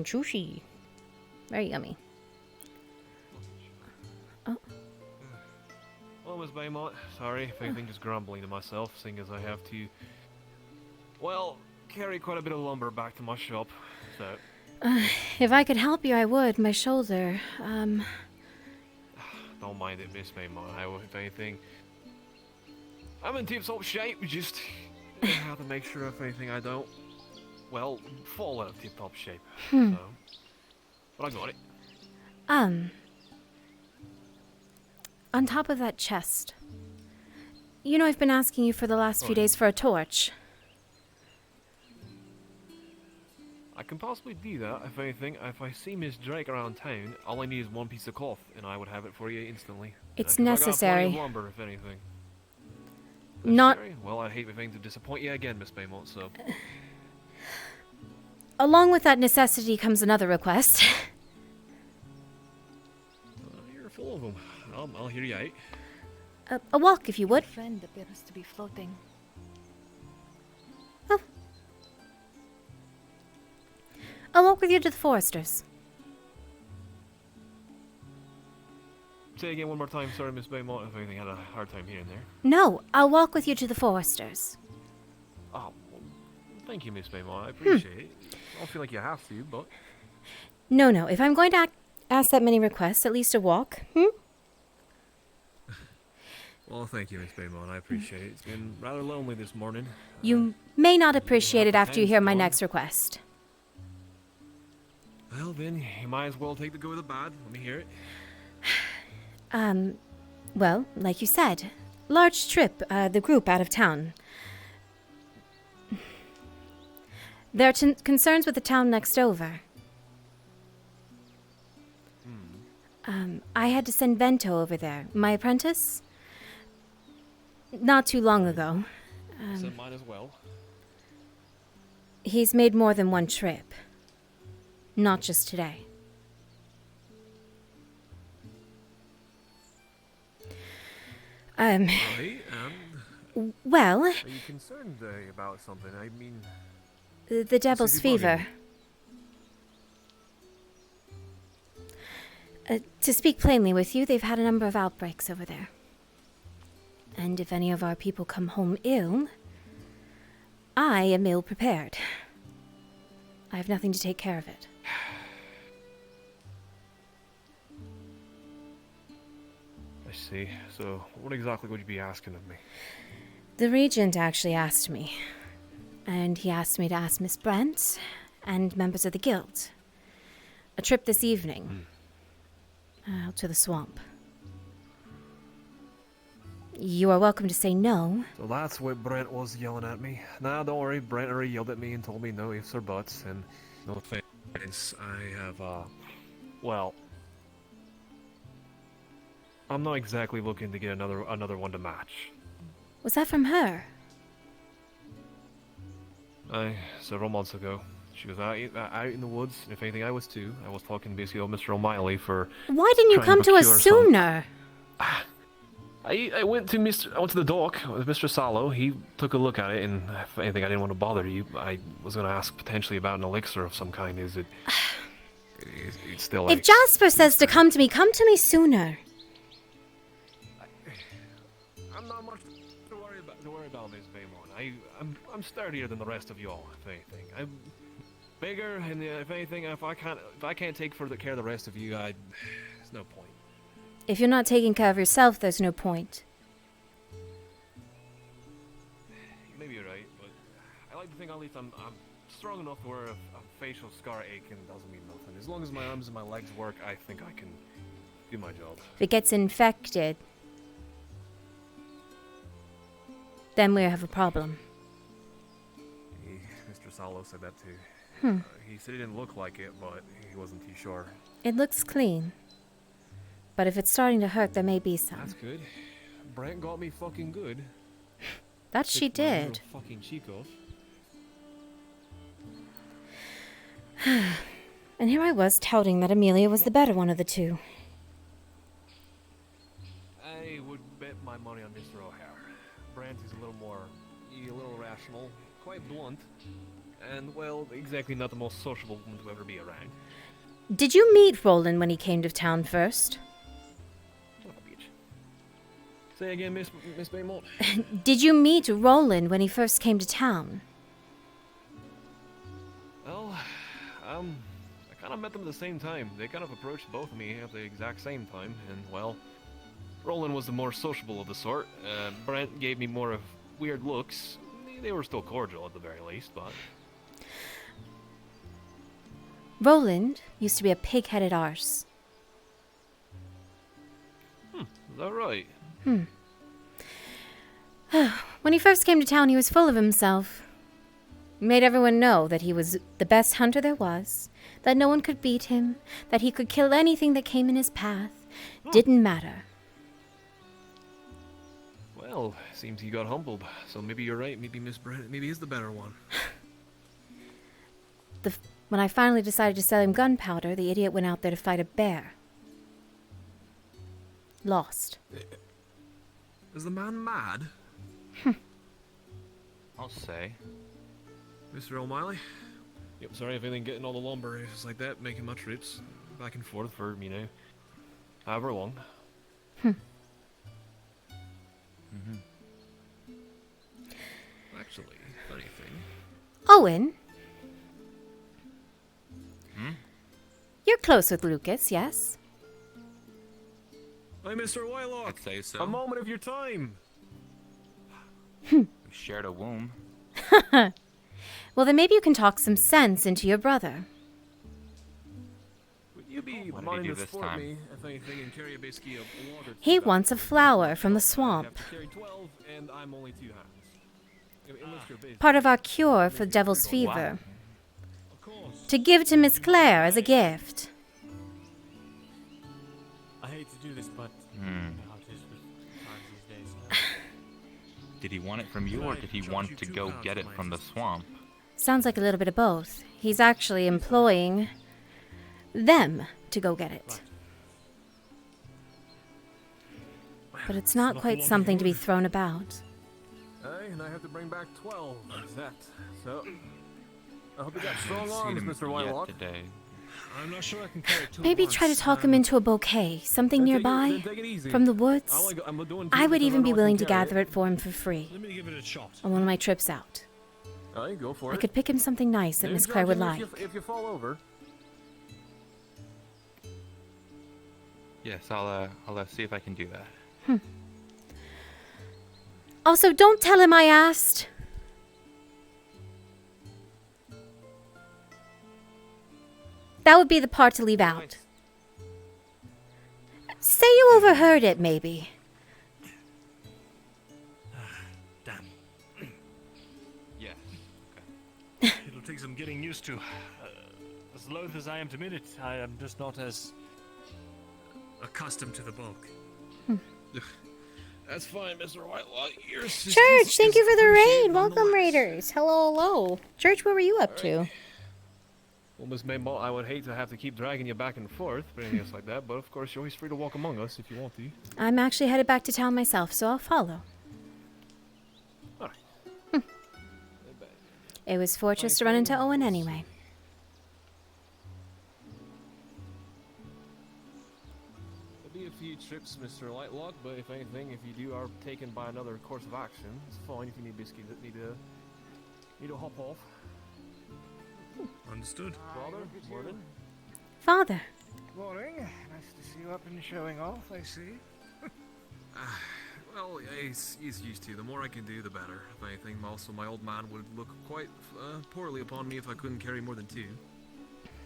Speaker 1: Sushi. Very yummy. Oh.
Speaker 4: Well, Miss Baymont, sorry if anything just grumbling to myself, seeing as I have to, well, carry quite a bit of lumber back to my shop, so...
Speaker 1: If I could help you, I would. My shoulder,
Speaker 4: Don't mind it, Miss Baymont. If anything, I'm in tip-top shape, just have to make sure if anything I don't, well, fall out of tip-top shape. So, but I got it.
Speaker 1: On top of that chest. You know I've been asking you for the last few days for a torch.
Speaker 4: I can possibly do that, if anything. If I see Miss Drake around town, all I need is one piece of cloth, and I would have it for you instantly.
Speaker 1: It's
Speaker 4: 'Cause I got
Speaker 1: necessary.
Speaker 4: plenty of lumber, if anything.
Speaker 1: Not...
Speaker 4: Necessary? Well, I'd hate anything to disappoint you again, Miss Baymont, so...
Speaker 1: Along with that necessity comes another request.
Speaker 4: You're full of them. I'll hear you out.
Speaker 1: A walk, if you would.
Speaker 9: Friend appears to be floating.
Speaker 1: Oh. I'll walk with you to the Foresters.
Speaker 4: Say again one more time, sorry, Miss Baymont, if anything had a hard time hearing there.
Speaker 1: No, I'll walk with you to the Foresters.
Speaker 4: Oh, well, thank you, Miss Baymont. I appreciate it. I don't feel like you have to, but...
Speaker 1: No. If I'm going to ask that many requests, at least a walk.
Speaker 4: Well, thank you, Miss Baymont. I appreciate it. It's been rather lonely this morning.
Speaker 1: You may not appreciate it after you hear my next request.
Speaker 4: Well, then, you might as well take the good with the bad. Let me hear it.
Speaker 1: Well, like you said, large trip, the group out of town. There are concerns with the town next over. I had to send Bento over there, my apprentice, not too long ago.
Speaker 4: So mine as well.
Speaker 1: He's made more than one trip. Not just today.
Speaker 4: Right,
Speaker 1: Well...
Speaker 4: Are you concerned about something? I mean...
Speaker 1: The devil's fever. To speak plainly with you, they've had a number of outbreaks over there. And if any of our people come home ill, I am ill prepared. I have nothing to take care of it.
Speaker 4: I see. So, what exactly would you be asking of me?
Speaker 1: The Regent actually asked me. And he asked me to ask Miss Brent and members of the guild. A trip this evening. Out to the swamp. You are welcome to say no.
Speaker 4: So that's what Brent was yelling at me. Nah, don't worry. Brent already yelled at me and told me no ifs or buts. And no offense, I have, well... I'm not exactly looking to get another one to match.
Speaker 1: Was that from her?
Speaker 4: Several months ago. She was out in the woods, and if anything I was too. I was talking basically to Mr. O'Malley for...
Speaker 1: Why didn't you come to us sooner?
Speaker 4: I went to the dock with Mr. Salo. He took a look at it, and if anything I didn't want to bother you. I was going to ask potentially about an elixir of some kind. Is it... it's still.
Speaker 1: If Jasper says to come to me sooner.
Speaker 4: I'm not much to worry about, Miss Baymont. I'm sturdier than the rest of y'all, if anything. I'm bigger, and if anything, if I can't take care of the rest of you, there's no point.
Speaker 1: If you're not taking care of yourself, there's no point.
Speaker 4: Maybe you're right, but I like to think at least I'm strong enough to where a facial scar aching doesn't mean nothing. As long as my arms and my legs work, I think I can do my job.
Speaker 1: If it gets infected, then we have a problem.
Speaker 4: Mr. Salo said that too. He said he didn't look like it, but he wasn't too sure.
Speaker 1: It looks clean. But if it's starting to hurt, there may be some.
Speaker 4: That's good. Brent got me fucking good.
Speaker 1: That she
Speaker 4: Picked my little
Speaker 1: did.
Speaker 4: fucking cheek off.
Speaker 1: And here I was touting that Amelia was the better one of the two.
Speaker 4: I would bet my money on Mr. O'Hare. Brent is a little rational, quite blunt, and, well, exactly not the most sociable woman to ever be around.
Speaker 1: Did you meet Roland when he came to town first?
Speaker 4: Son of a bitch. Say again, Miss Baymont.
Speaker 1: Did you meet Roland when he first came to town?
Speaker 4: Well, I kind of met them at the same time. They kind of approached both of me at the exact same time, and, well, Roland was the more sociable of the sort. Brent gave me more of weird looks. They were still cordial at the very least, but...
Speaker 1: Roland used to be a pig-headed arse.
Speaker 4: Is that right?
Speaker 1: When he first came to town, he was full of himself. He made everyone know that he was the best hunter there was, that no one could beat him, that he could kill anything that came in his path. Didn't matter.
Speaker 4: Well, seems he got humbled. So maybe you're right. Maybe Miss Brent, maybe he's the better one.
Speaker 1: When I finally decided to sell him gunpowder, the idiot went out there to fight a bear. Lost.
Speaker 4: Is the man mad?
Speaker 5: I'll say.
Speaker 4: Mr. O'Malley? Yep, sorry if anything getting all the lumber and just like that, making my trips back and forth for, however long. Actually, funny thing.
Speaker 1: Owen? You're close with Lucas, yes?
Speaker 4: Hey, Mr. Whitelock!
Speaker 5: I'd say so.
Speaker 4: A moment of your time!
Speaker 5: We shared a womb.
Speaker 1: Well, then maybe you can talk some sense into your brother.
Speaker 4: Would you be
Speaker 5: What did he
Speaker 4: minding
Speaker 5: do
Speaker 4: to
Speaker 5: this
Speaker 4: support
Speaker 5: time?
Speaker 4: me, if anything, and carry basically a log or
Speaker 1: He
Speaker 4: two
Speaker 1: wants a
Speaker 4: back?
Speaker 1: flower from the
Speaker 4: I
Speaker 1: swamp.
Speaker 4: have to carry 12, and I'm only 2 hands. Unless you're busy.
Speaker 1: Part of our cure for devil's fever.
Speaker 4: Of course.
Speaker 1: To give to Miss Claire as a gift.
Speaker 6: I hate to do this, but you know how it is with times these days.
Speaker 5: Did he want it from you, or did he want to go get it from the swamp?
Speaker 1: Sounds like a little bit of both. He's actually employing them to go get it. But it's not quite something to be thrown about.
Speaker 4: Hey, and I have to bring back 12. Exact. So, I hope you got strong arms, Mr. Whitelock.
Speaker 5: Today.
Speaker 6: I'm not sure I can carry 2
Speaker 1: Maybe try to talk him into a bouquet, something nearby,
Speaker 4: Take it easy.
Speaker 1: from the woods.
Speaker 4: I'm doing
Speaker 1: I would
Speaker 4: because
Speaker 1: even
Speaker 4: know
Speaker 1: be
Speaker 4: I can
Speaker 1: willing to
Speaker 4: carry
Speaker 1: gather it for him for free
Speaker 6: Let me give it a shot.
Speaker 1: on one of my trips out.
Speaker 4: Alright, go for
Speaker 1: I
Speaker 4: it.
Speaker 1: could pick him something nice that Miss Claire would like.
Speaker 4: If you fall over.
Speaker 5: Yes, I'll see if I can do that.
Speaker 1: Also, don't tell him I asked. That would be the part to leave out. Say you overheard it, maybe.
Speaker 6: Damn.
Speaker 5: Yes.
Speaker 6: It'll take some getting used to. As loath as I am to admit it, I am just not as accustomed to the bulk.
Speaker 4: That's fine, Mr. Whitelock. Your
Speaker 1: Church, thank you for the raid. Welcome, raiders. Hello, hello. Church, what were you up to?
Speaker 4: Well, Miss Baymont, I would hate to have to keep dragging you back and forth for anything else like that, but of course you're always free to walk among us if you want to.
Speaker 1: I'm actually headed back to town myself, so I'll follow.
Speaker 4: Alright.
Speaker 1: It was fortuitous to run into Owen anyway.
Speaker 4: few trips, Mr. Lightlock, but if anything, if you are taken by another course of action, it's fine if you need biscuits that need to hop off.
Speaker 6: Understood.
Speaker 4: Father, morning.
Speaker 1: Father.
Speaker 7: Morning. Nice to see you up and showing off, I see.
Speaker 4: Well, he's used to. The more I can do, the better. If anything, also my old man would look quite poorly upon me if I couldn't carry more than 2.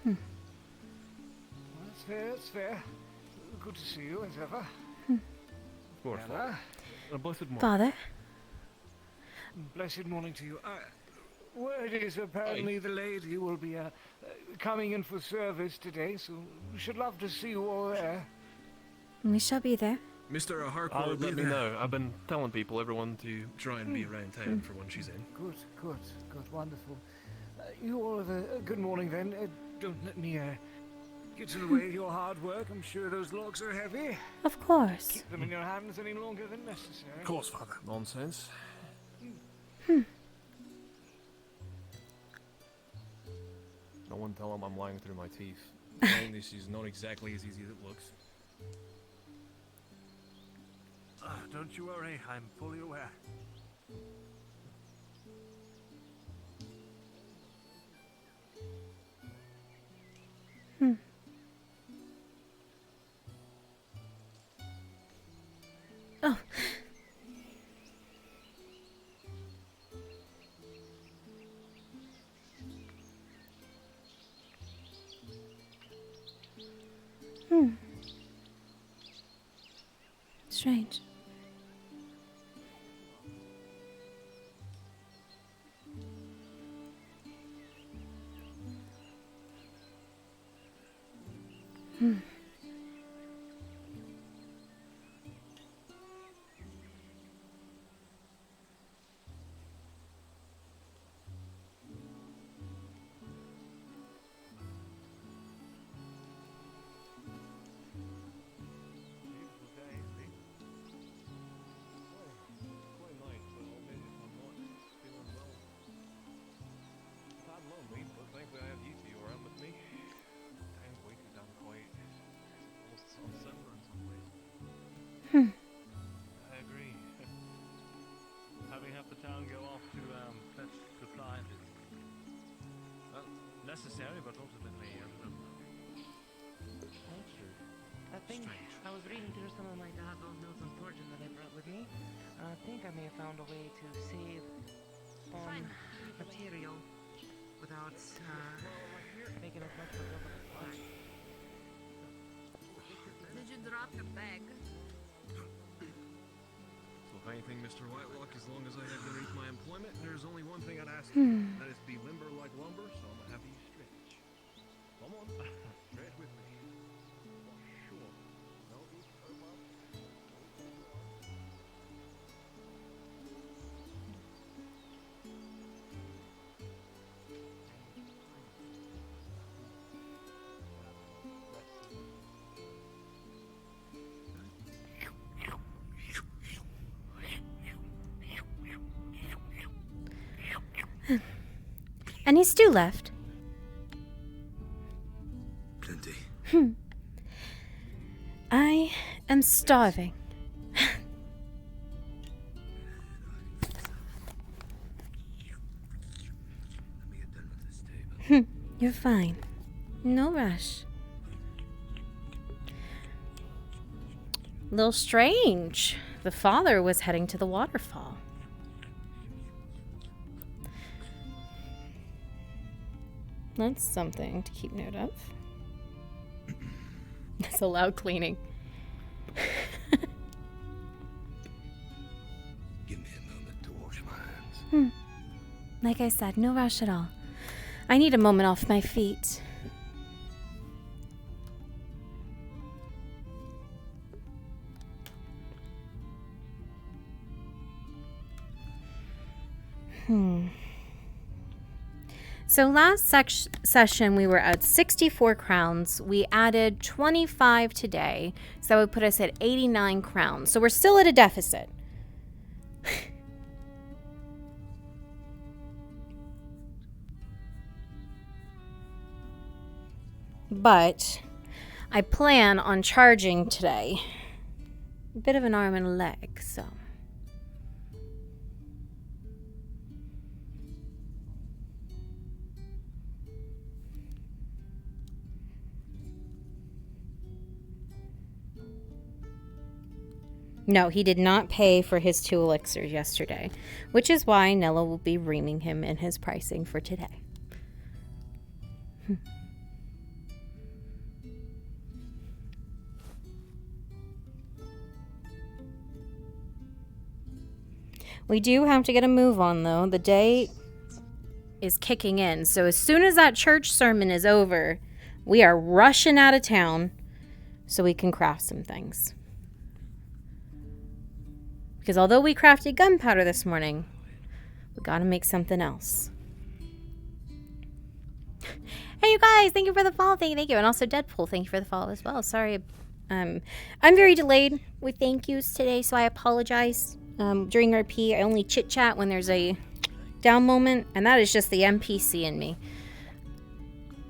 Speaker 7: Well, that's fair, that's fair. Good to see you, as ever.
Speaker 4: Of course,
Speaker 7: Nella.
Speaker 4: A blessed morning.
Speaker 1: Father.
Speaker 7: Blessed morning to you. Word is apparently the lady will be coming in for service today, so we should love to see you all there.
Speaker 1: We shall be there.
Speaker 4: Mr. Harcourt, let me know. I've been telling everyone to try and be around town for when she's in.
Speaker 7: Good, wonderful. You all have a good morning then. Don't let me get in the way of your hard work. I'm sure those logs are heavy.
Speaker 1: Of course.
Speaker 7: Keep them in your hands any longer than necessary.
Speaker 6: Of course, Father.
Speaker 4: Nonsense. No one tell him I'm lying through my teeth. This is not exactly as easy as it looks.
Speaker 6: Don't you worry, I'm fully aware.
Speaker 1: Oh. Strange.
Speaker 6: I agree. Having half the town go off to fetch supplies is necessary, but ultimately
Speaker 8: I think I was reading through some of my dad's old notes on fortune that I brought with me. I think I may have found a way to save on material without making as much of a supply.
Speaker 9: Did you drop your bag?
Speaker 4: So if anything, Mr. Whitelock, as long as I have to reach my employment, there's only one thing I'd ask you. That is to be limber like lumber, so I'm gonna have you stretch. Come on, stretch with me. Sure. No,
Speaker 1: Any stew left?
Speaker 3: Plenty.
Speaker 1: I am starving.
Speaker 3: Let me get done with this table.
Speaker 1: You're fine. No rush. Little strange. The father was heading to the waterfall. That's something to keep note of. That's a loud cleaning.
Speaker 3: Give me a moment to wash my hands.
Speaker 1: Like I said, no rush at all. I need a moment off my feet. So last session we were at 64 crowns. We added 25 today, so that would put us at 89 crowns. So we're still at a deficit. But I plan on charging today a bit of an arm and a leg, so. No, he did not pay for his 2 elixirs yesterday, which is why Nella will be reaming him in his pricing for today. We do have to get a move on, though. The day is kicking in, so as soon as that church sermon is over, we are rushing out of town so we can craft some things. Because although we crafted gunpowder this morning, we gotta make something else. Hey, you guys! Thank you for the follow. Thank you. And also Deadpool, thank you for the follow as well. Sorry. I'm very delayed with thank yous today, so I apologize. During RP, I only chit-chat when there's a down moment, and that is just the NPC in me.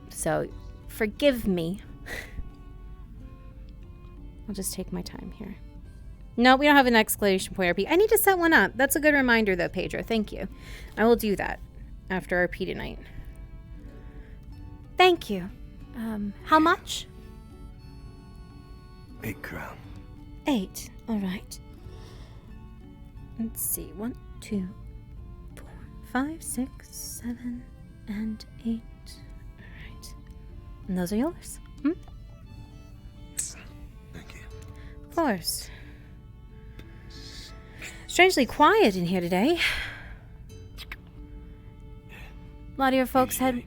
Speaker 1: So, forgive me. I'll just take my time here. No, we don't have an exclamation point RP. I need to set one up. That's a good reminder, though, Pedro. Thank you. I will do that after RP tonight. Thank you. How much?
Speaker 3: 8 crown.
Speaker 1: 8. All right. Let's see. 1, 2, 4, 5, 6, 7, and 8. All right. And those are yours.
Speaker 3: Thank you.
Speaker 1: Of course. Strangely quiet in here today. A lot of your folks head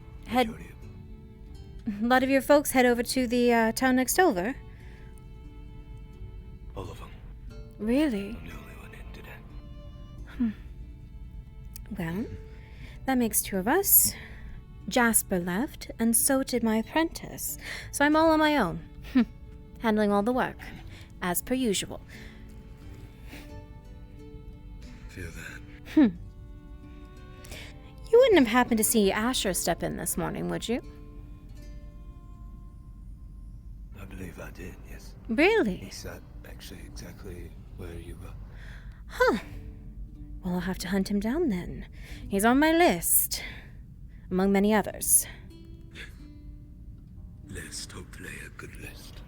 Speaker 1: over to the town next over.
Speaker 3: All of them.
Speaker 1: Really?
Speaker 3: I'm the only one in today.
Speaker 1: Well, that makes 2 of us. Jasper left, and so did my apprentice. So I'm all on my own, handling all the work, as per usual.
Speaker 3: Feel that.
Speaker 1: You wouldn't have happened to see Asher step in this morning, would you?
Speaker 3: I believe I did, yes.
Speaker 1: Really?
Speaker 3: He sat actually exactly where you were.
Speaker 1: Huh. Well, I'll have to hunt him down then. He's on my list, among many others.
Speaker 3: List, hopefully a good list.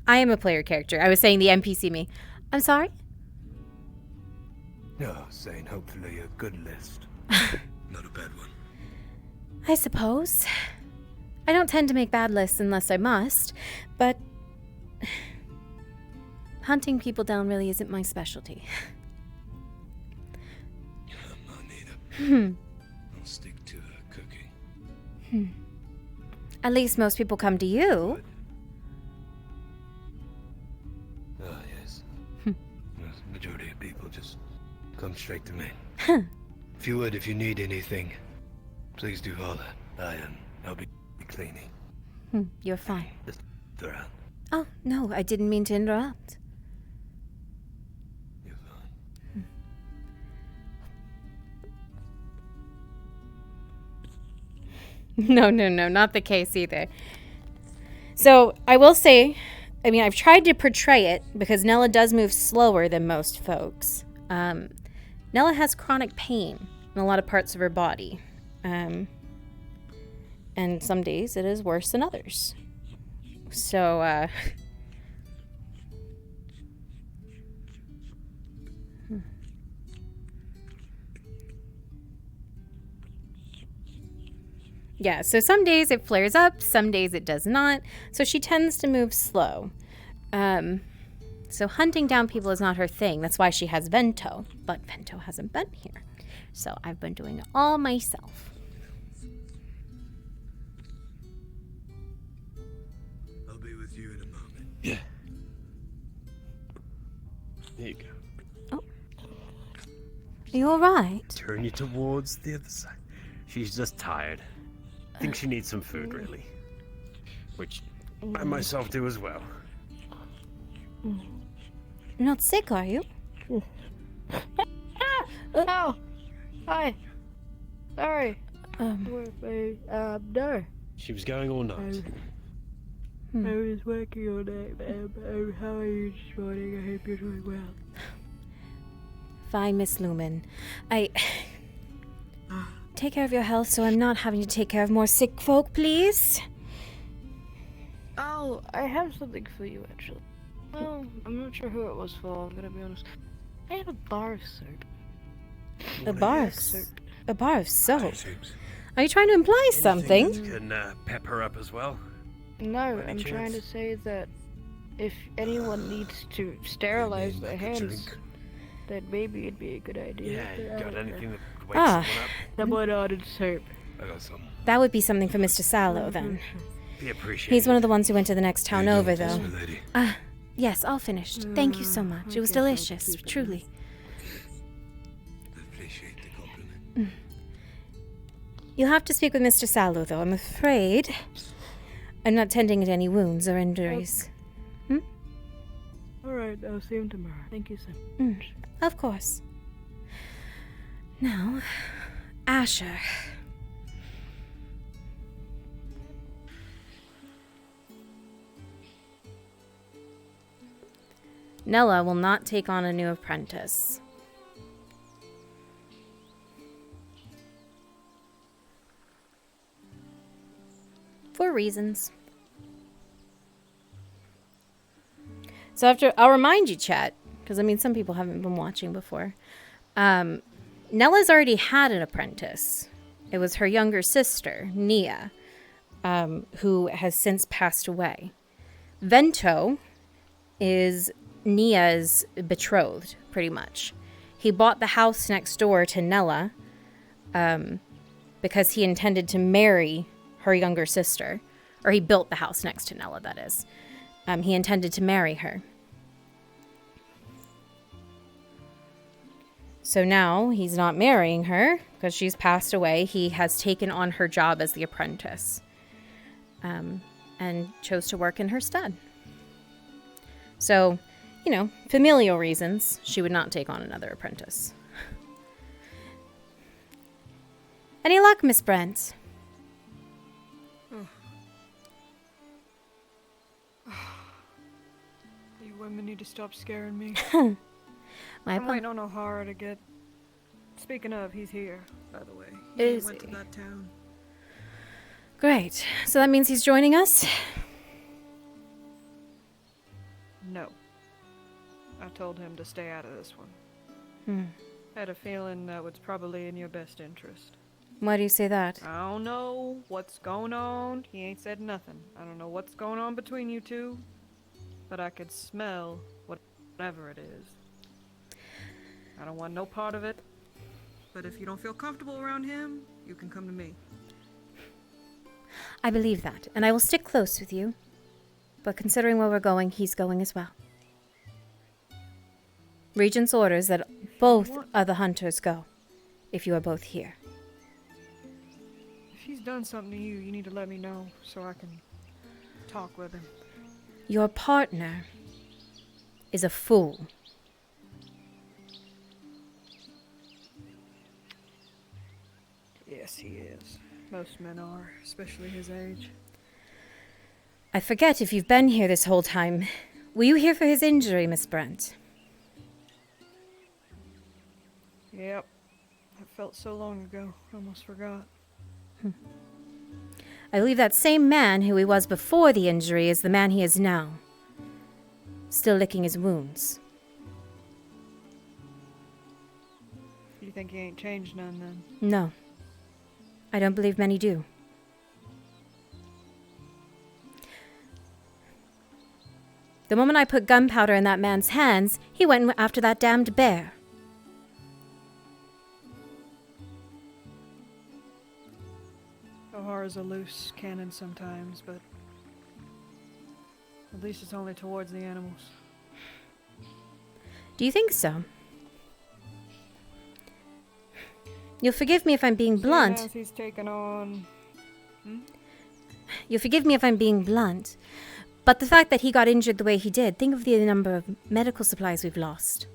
Speaker 1: I am a player character. I was saying the NPC me. I'm sorry?
Speaker 3: No, I was saying hopefully a good list. Not a bad one.
Speaker 1: I suppose. I don't tend to make bad lists unless I must, but hunting people down really isn't my specialty.
Speaker 3: I'm not neither. I'll stick to cooking.
Speaker 1: At least most people come to you.
Speaker 3: Ah, yes. The majority of people just come straight to me. If you need anything, please do holler. I'll be cleaning.
Speaker 1: You're fine.
Speaker 3: Just around.
Speaker 1: Oh, no, I didn't mean to interrupt.
Speaker 3: You're fine.
Speaker 1: No, not the case either. So, I will say, I've tried to portray it because Nella does move slower than most folks. Nella has chronic pain in a lot of parts of her body. And some days it is worse than others. So, yeah, so some days it flares up, some days it does not. So she tends to move slow. So hunting down people is not her thing. That's why she has Vento. But Vento hasn't been here. So I've been doing it all myself.
Speaker 3: I'll be with you in a moment.
Speaker 13: Yeah. There you go.
Speaker 1: Oh. Are you alright?
Speaker 13: Turn you towards the other side. She's just tired. I think she needs some food, really. Which I myself do as well.
Speaker 1: You're not sick, are you?
Speaker 10: Oh, hi. Sorry. No.
Speaker 13: She was going all night.
Speaker 10: I was working all night, ma'am. How are you this morning? I hope you're doing well.
Speaker 1: Fine, Miss Lumen. Take care of your health so I'm not having to take care of more sick folk, please.
Speaker 10: Oh, I have something for you, actually. Well, I'm not sure who it was for, I'm gonna be honest. I have a bar of soap.
Speaker 1: A bar of
Speaker 10: soap.
Speaker 1: A bar of soap?
Speaker 3: Seems.
Speaker 1: Are you trying to imply something?
Speaker 13: Can pep her up as well.
Speaker 10: No,
Speaker 13: Any
Speaker 10: I'm trying to
Speaker 13: chance?
Speaker 10: say that if anyone needs to sterilize their
Speaker 3: like a
Speaker 10: hands,
Speaker 3: drink?
Speaker 10: then maybe it'd be a good idea.
Speaker 13: Yeah, you
Speaker 10: but I
Speaker 13: got
Speaker 10: don't know.
Speaker 13: anything that wakes
Speaker 1: Ah.
Speaker 13: someone up?
Speaker 10: Someone ordered soap.
Speaker 3: I got some.
Speaker 1: That would be something for Mr. Sallow, then.
Speaker 13: Be appreciated.
Speaker 1: He's one of the ones who went to the next town
Speaker 3: How you
Speaker 1: over,
Speaker 3: doing,
Speaker 1: though.
Speaker 3: my lady?
Speaker 1: Yes, all finished. Thank you so much. It was
Speaker 10: I guess I'll
Speaker 1: delicious,
Speaker 10: keep it
Speaker 1: truly.
Speaker 3: I appreciate the compliment.
Speaker 1: You'll have to speak with Mr. Sallow, though. I'm afraid I'm not tending to any wounds or injuries.
Speaker 10: Alright, I'll see him tomorrow. Thank you so
Speaker 1: Mm,
Speaker 10: much.
Speaker 1: of course. Now, Asher. Nella will not take on a new apprentice. For reasons. So I'll remind you, chat, because I mean some people haven't been watching before. Nella's already had an apprentice. It was her younger sister, Nia, who has since passed away. Vento is Nia's betrothed, pretty much. He bought the house next door to Nella because he intended to marry her younger sister. Or he built the house next to Nella, that is. He intended to marry her. So now he's not marrying her because she's passed away. He has taken on her job as the apprentice and chose to work in her stead. So, you know, familial reasons, she would not take on another apprentice. Any luck, Miss Brent?
Speaker 10: You women need to stop scaring me.
Speaker 1: My
Speaker 10: I'm waiting on O'Hara to get... Speaking of, he's here, by the way.
Speaker 1: Is
Speaker 10: went to
Speaker 1: he?
Speaker 10: that town.
Speaker 1: Great. So that means he's joining us?
Speaker 10: No. I told him to stay out of this one.
Speaker 1: Hmm.
Speaker 10: Had a feeling that was probably in your best interest.
Speaker 1: Why do you say that?
Speaker 10: I don't know what's going on. He ain't said nothing. I don't know what's going on between you two. But I could smell whatever it is. I don't want no part of it. But if you don't feel comfortable around him, you can come to me.
Speaker 1: I believe that, and I will stick close with you. But considering where we're going, he's going as well. Regent's orders that both of the hunters go, if you are both here.
Speaker 10: If he's done something to you, you need to let me know so I can talk with him.
Speaker 1: Your partner is a fool.
Speaker 10: Yes, he is. Most men are, especially his age.
Speaker 1: I forget if you've been here this whole time. Were you here for his injury, Miss Brent?
Speaker 10: Yep. That felt so long ago. I almost forgot.
Speaker 1: I believe that same man who he was before the injury is the man he is now. Still licking his wounds.
Speaker 10: You think he ain't changed none then?
Speaker 1: No. I don't believe many do. The moment I put gunpowder in that man's hands, he went after that damned bear.
Speaker 10: O'Hara's a loose cannon sometimes, but at least it's only towards the animals.
Speaker 1: Do you think so? You'll forgive me if I'm being blunt.
Speaker 10: As he's taken on...
Speaker 1: You'll forgive me if I'm being blunt. But the fact that he got injured the way he did, think of the number of medical supplies we've lost.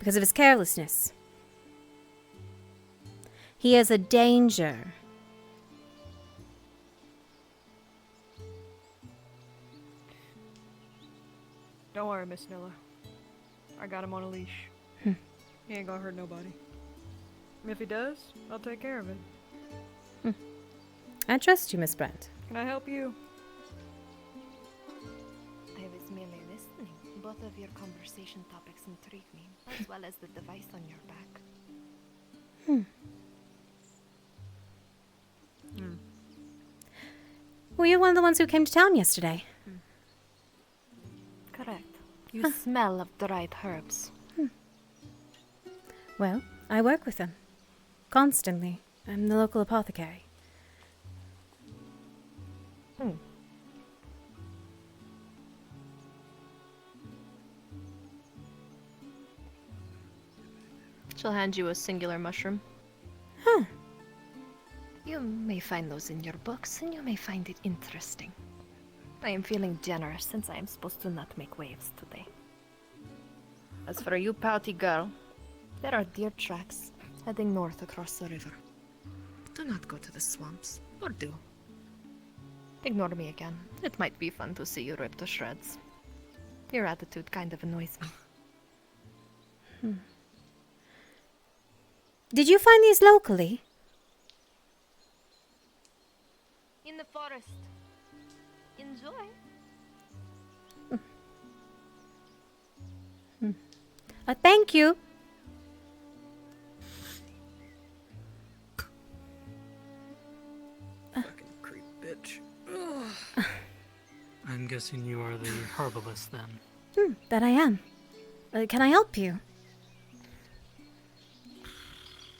Speaker 1: Because of his carelessness. He is a danger.
Speaker 10: Don't worry, Miss Nella. I got him on a leash.
Speaker 1: Hmm.
Speaker 10: He ain't gonna hurt nobody. If he does, I'll take care of it.
Speaker 1: I trust you, Miss Brent.
Speaker 10: Can I help you?
Speaker 9: I was merely listening. Both of your conversation topics intrigue me, as well as the device on your back.
Speaker 1: Were you one of the ones who came to town yesterday?
Speaker 9: Correct. You smell of dried herbs.
Speaker 1: Well, I work with them. Constantly. I'm the local apothecary.
Speaker 9: She'll hand you a singular mushroom.
Speaker 1: Huh.
Speaker 9: You may find those in your books, and you may find it interesting. I am feeling generous since I am supposed to not make waves today. As for you, pouty girl, there are deer tracks heading north across the river. Do not go to the swamps, or do. Ignore me again. It might be fun to see you ripped to shreds. Your attitude kind of annoys me.
Speaker 1: Did you find these locally?
Speaker 9: In the forest. Enjoy.
Speaker 1: Thank you.
Speaker 12: Fucking creep bitch. I'm guessing you are the herbalist then.
Speaker 1: That I am. Can I help you?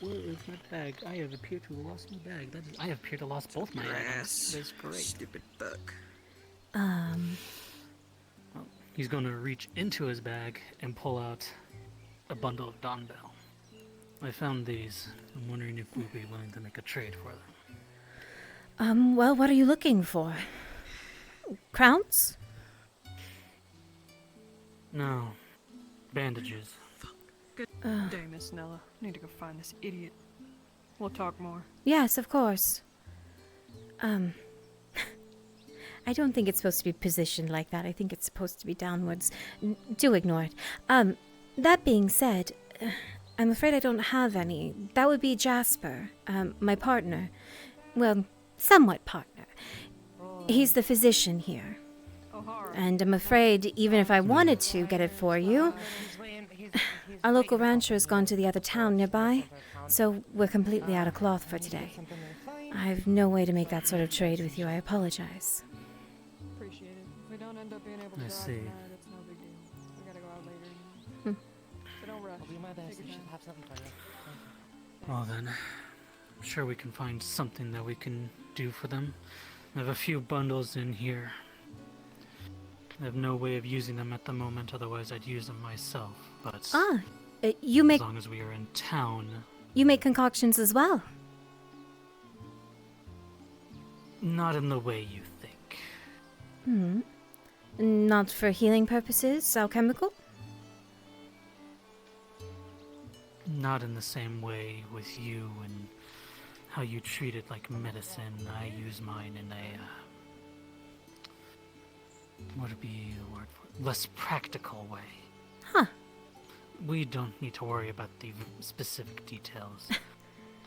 Speaker 12: Where is my bag? I have appeared to have lost my bag. I have appeared to have lost both my items. That's great.
Speaker 13: Stupid bug.
Speaker 12: Well, he's going to reach into his bag and pull out a bundle of Dawn Bell. I found these. I'm wondering if we'd be willing to make a trade for them.
Speaker 1: Well, what are you looking for? Crowns?
Speaker 12: No. Bandages.
Speaker 10: Good day, Miss Nella. Need to go find this idiot. We'll talk more.
Speaker 1: Yes, of course. I don't think it's supposed to be positioned like that. I think it's supposed to be downwards. Do ignore it. That being said, I'm afraid I don't have any. That would be Jasper, my partner. Well, somewhat partner. He's the physician here. And I'm afraid, even if I wanted to get it for you, our local rancher has gone to the other town nearby, so we're completely out of cloth for today. I have no way to make that sort of trade with you. I apologize.
Speaker 10: Appreciate it. If we don't end up being able to
Speaker 12: I
Speaker 10: drive
Speaker 12: see.
Speaker 10: tonight, it's no big deal. We gotta go out later. So don't rush. Take your time.
Speaker 12: Well then, I'm sure we can find something that we can do for them. I have a few bundles in here. I have no way of using them at the moment, otherwise I'd use them myself, but
Speaker 1: You make
Speaker 12: as long as we are in town.
Speaker 1: you make concoctions as well.
Speaker 12: Not in the way you think.
Speaker 1: Not for healing purposes, alchemical?
Speaker 12: Not in the same way with you and how you treat it like medicine. I use mine in a, what would be the word for it? Less practical way.
Speaker 1: Huh.
Speaker 12: We don't need to worry about the specific details.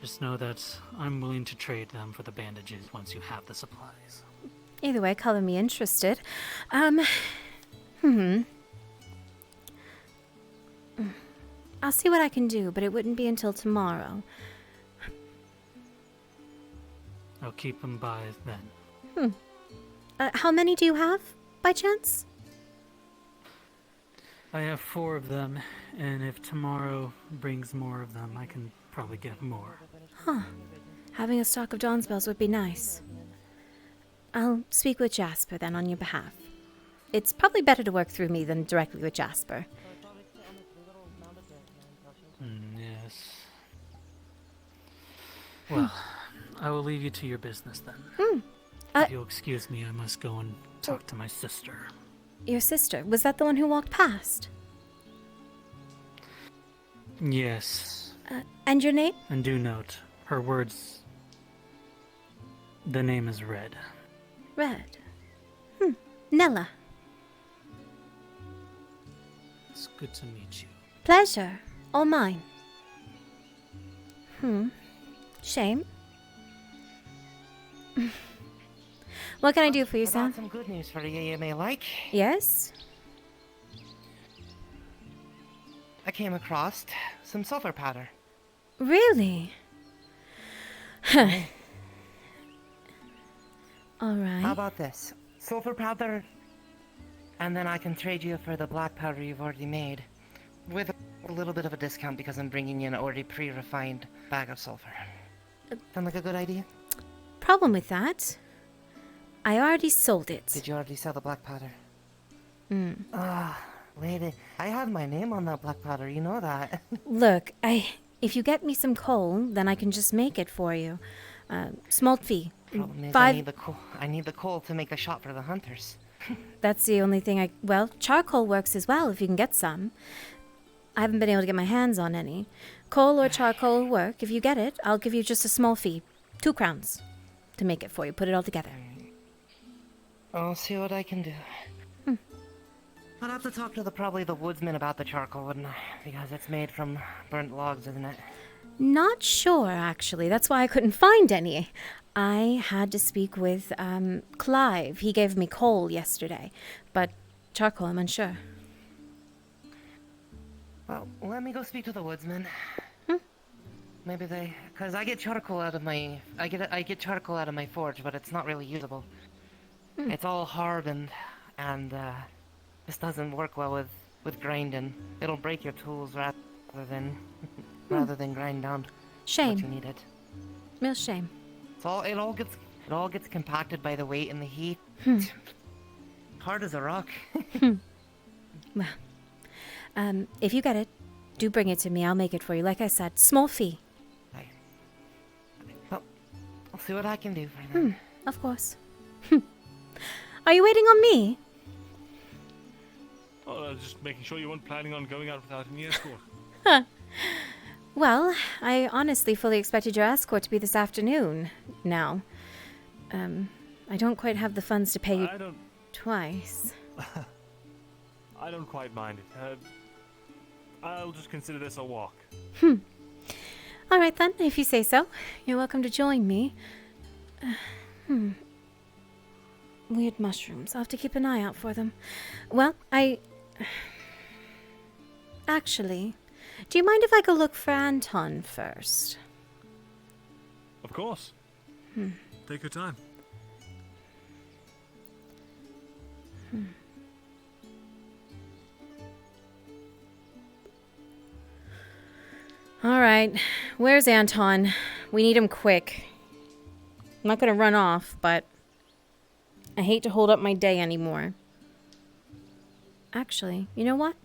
Speaker 12: Just know that I'm willing to trade them for the bandages once you have the supplies.
Speaker 1: Either way, color me interested. I'll see what I can do, but it wouldn't be until tomorrow.
Speaker 12: I'll keep them by then.
Speaker 1: How many do you have, by chance?
Speaker 12: I have 4 of them, and if tomorrow brings more of them, I can probably get more.
Speaker 1: Huh. Having a stock of Dawn spells would be nice. I'll speak with Jasper then on your behalf. It's probably better to work through me than directly with Jasper.
Speaker 12: Yes. Well, I will leave you to your business then. If you'll excuse me, I must go and talk to my sister.
Speaker 1: Your sister, was that the one who walked past?
Speaker 12: Yes.
Speaker 1: And your name?
Speaker 12: And do note, her words... The name is Red.
Speaker 1: Red. Nella.
Speaker 12: It's good to meet you.
Speaker 1: Pleasure. All mine. Shame. What can I do for you,
Speaker 8: I
Speaker 1: Sam?
Speaker 8: got some good news for you may like.
Speaker 1: Yes?
Speaker 8: I came across some sulfur powder.
Speaker 1: Really? Alright.
Speaker 8: How about this? Sulfur powder, and then I can trade you for the black powder you've already made. With a little bit of a discount because I'm bringing you an already pre-refined bag of sulfur. Sound like a good idea?
Speaker 1: Problem with that? I already sold it.
Speaker 8: Did you already sell the black powder?
Speaker 1: Mm.
Speaker 8: Lady, I have my name on that black powder, you know that.
Speaker 1: Look, if you get me some coal, then I can just make it for you. Small fee.
Speaker 8: Problem is,
Speaker 1: 5.
Speaker 8: I need the coal to make the shot for the hunters.
Speaker 1: That's the only thing well, charcoal works as well if you can get some. I haven't been able to get my hands on any. Coal or charcoal will work. If you get it, I'll give you just a small fee. 2 crowns to make it for you. Put it all together.
Speaker 8: I'll see what I can do. I'll have to talk to probably the woodsman about the charcoal, wouldn't I? Because it's made from burnt logs, isn't it?
Speaker 1: Not sure, actually. That's why I couldn't find any. I had to speak with Clive. He gave me coal yesterday. But charcoal, I'm unsure.
Speaker 8: Well, let me go speak to the woodsman. Maybe because I get charcoal out of my, I get charcoal out of my forge, but it's not really usable. It's all hard and this doesn't work well with grinding. It'll break your tools rather than grind down.
Speaker 1: Shame.
Speaker 8: What you needed.
Speaker 1: Real shame.
Speaker 8: It all gets compacted by the weight and the heat. Hard as a rock.
Speaker 1: Well, if you get it, do bring it to me. I'll make it for you. Like I said, small fee.
Speaker 8: Well, I'll see what I can do for you.
Speaker 1: Of course. Are you waiting on me?
Speaker 6: Oh, just making sure you weren't planning on going out without any escort.
Speaker 1: Well, I honestly fully expected your escort to be this afternoon. Now, I don't quite have the funds to pay you twice.
Speaker 6: I don't quite mind it. I'll just consider this a walk.
Speaker 1: All right then, if you say so. You're welcome to join me. Weird mushrooms. I'll have to keep an eye out for them. Well, Actually, do you mind if I go look for Anton first?
Speaker 6: Of course. Take your time.
Speaker 1: All right. Where's Anton? We need him quick. I'm not going to run off, but I hate to hold up my day anymore. Actually, you know what?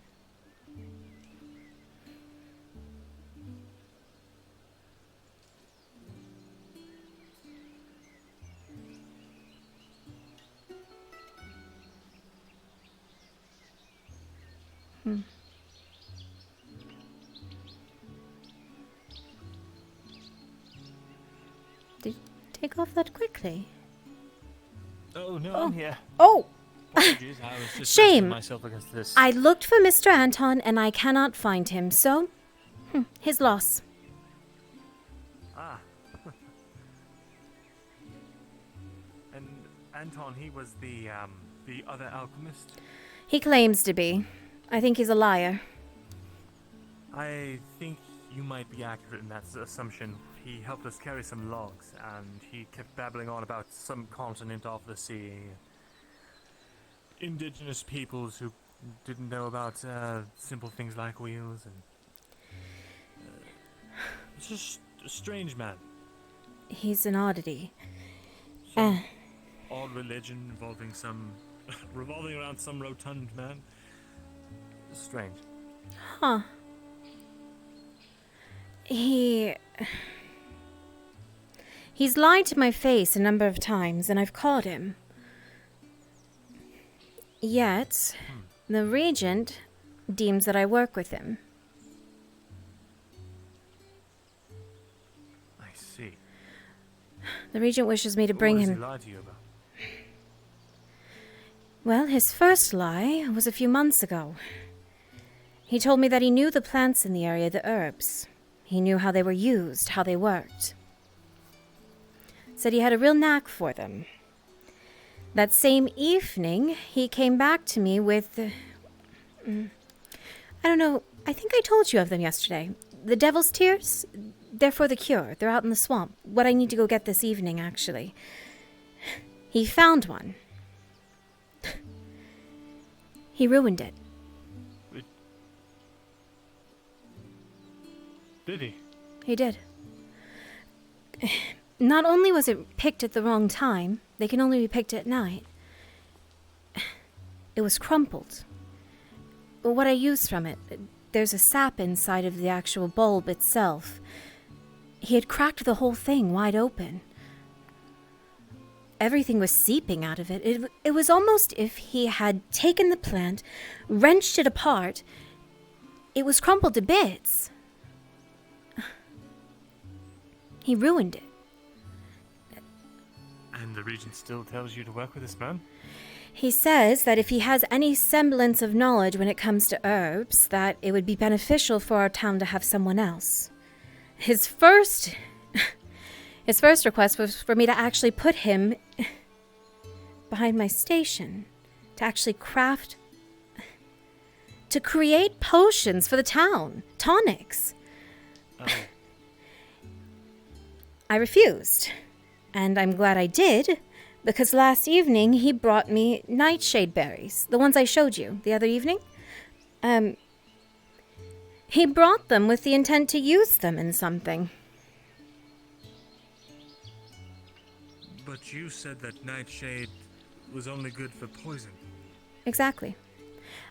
Speaker 1: Did you take off that quickly?
Speaker 6: Oh, no, I'm here.
Speaker 1: Oh!
Speaker 6: Apologies, I was just
Speaker 1: Shame.
Speaker 6: resting myself against this.
Speaker 1: I looked for Mr. Anton and I cannot find him, so his loss.
Speaker 6: Ah. And Anton, he was the other alchemist?
Speaker 1: He claims to be. I think he's a liar.
Speaker 6: I think you might be accurate in that assumption. He helped us carry some logs, and he kept babbling on about some continent off the sea. Indigenous peoples who didn't know about simple things like wheels, and it's just a strange man.
Speaker 1: He's an oddity.
Speaker 6: Some odd religion revolving around some rotund man. Strange.
Speaker 1: Huh. He's lied to my face a number of times, and I've caught him. Yet, the Regent deems that I work with him.
Speaker 6: I see.
Speaker 1: The Regent wishes me to bring
Speaker 6: What does
Speaker 1: him...
Speaker 6: he lie to you about?
Speaker 1: Well, his first lie was a few months ago. He told me that he knew the plants in the area, the herbs. He knew how they were used, how they worked. Said he had a real knack for them. That same evening, he came back to me with... I don't know, I think I told you of them yesterday. The Devil's Tears? They're for the cure. They're out in the swamp. What I need to go get this evening, actually. He found one. He ruined it.
Speaker 6: Did he?
Speaker 1: He did. Not only was it picked at the wrong time, they can only be picked at night. It was crumpled. What I used from it, there's a sap inside of the actual bulb itself. He had cracked the whole thing wide open. Everything was seeping out of it. It was almost if he had taken the plant, wrenched it apart. It was crumpled to bits. He ruined it.
Speaker 6: And the Regent still tells you to work with this man?
Speaker 1: He says that if he has any semblance of knowledge when it comes to herbs, that it would be beneficial for our town to have someone else. His first request was for me to actually put him behind my station, to actually to create potions for the town, tonics.
Speaker 6: Oh.
Speaker 1: I refused, and I'm glad I did, because last evening he brought me nightshade berries, the ones I showed you the other evening. He brought them with the intent to use them in something.
Speaker 6: But you said that nightshade was only good for poison.
Speaker 1: Exactly.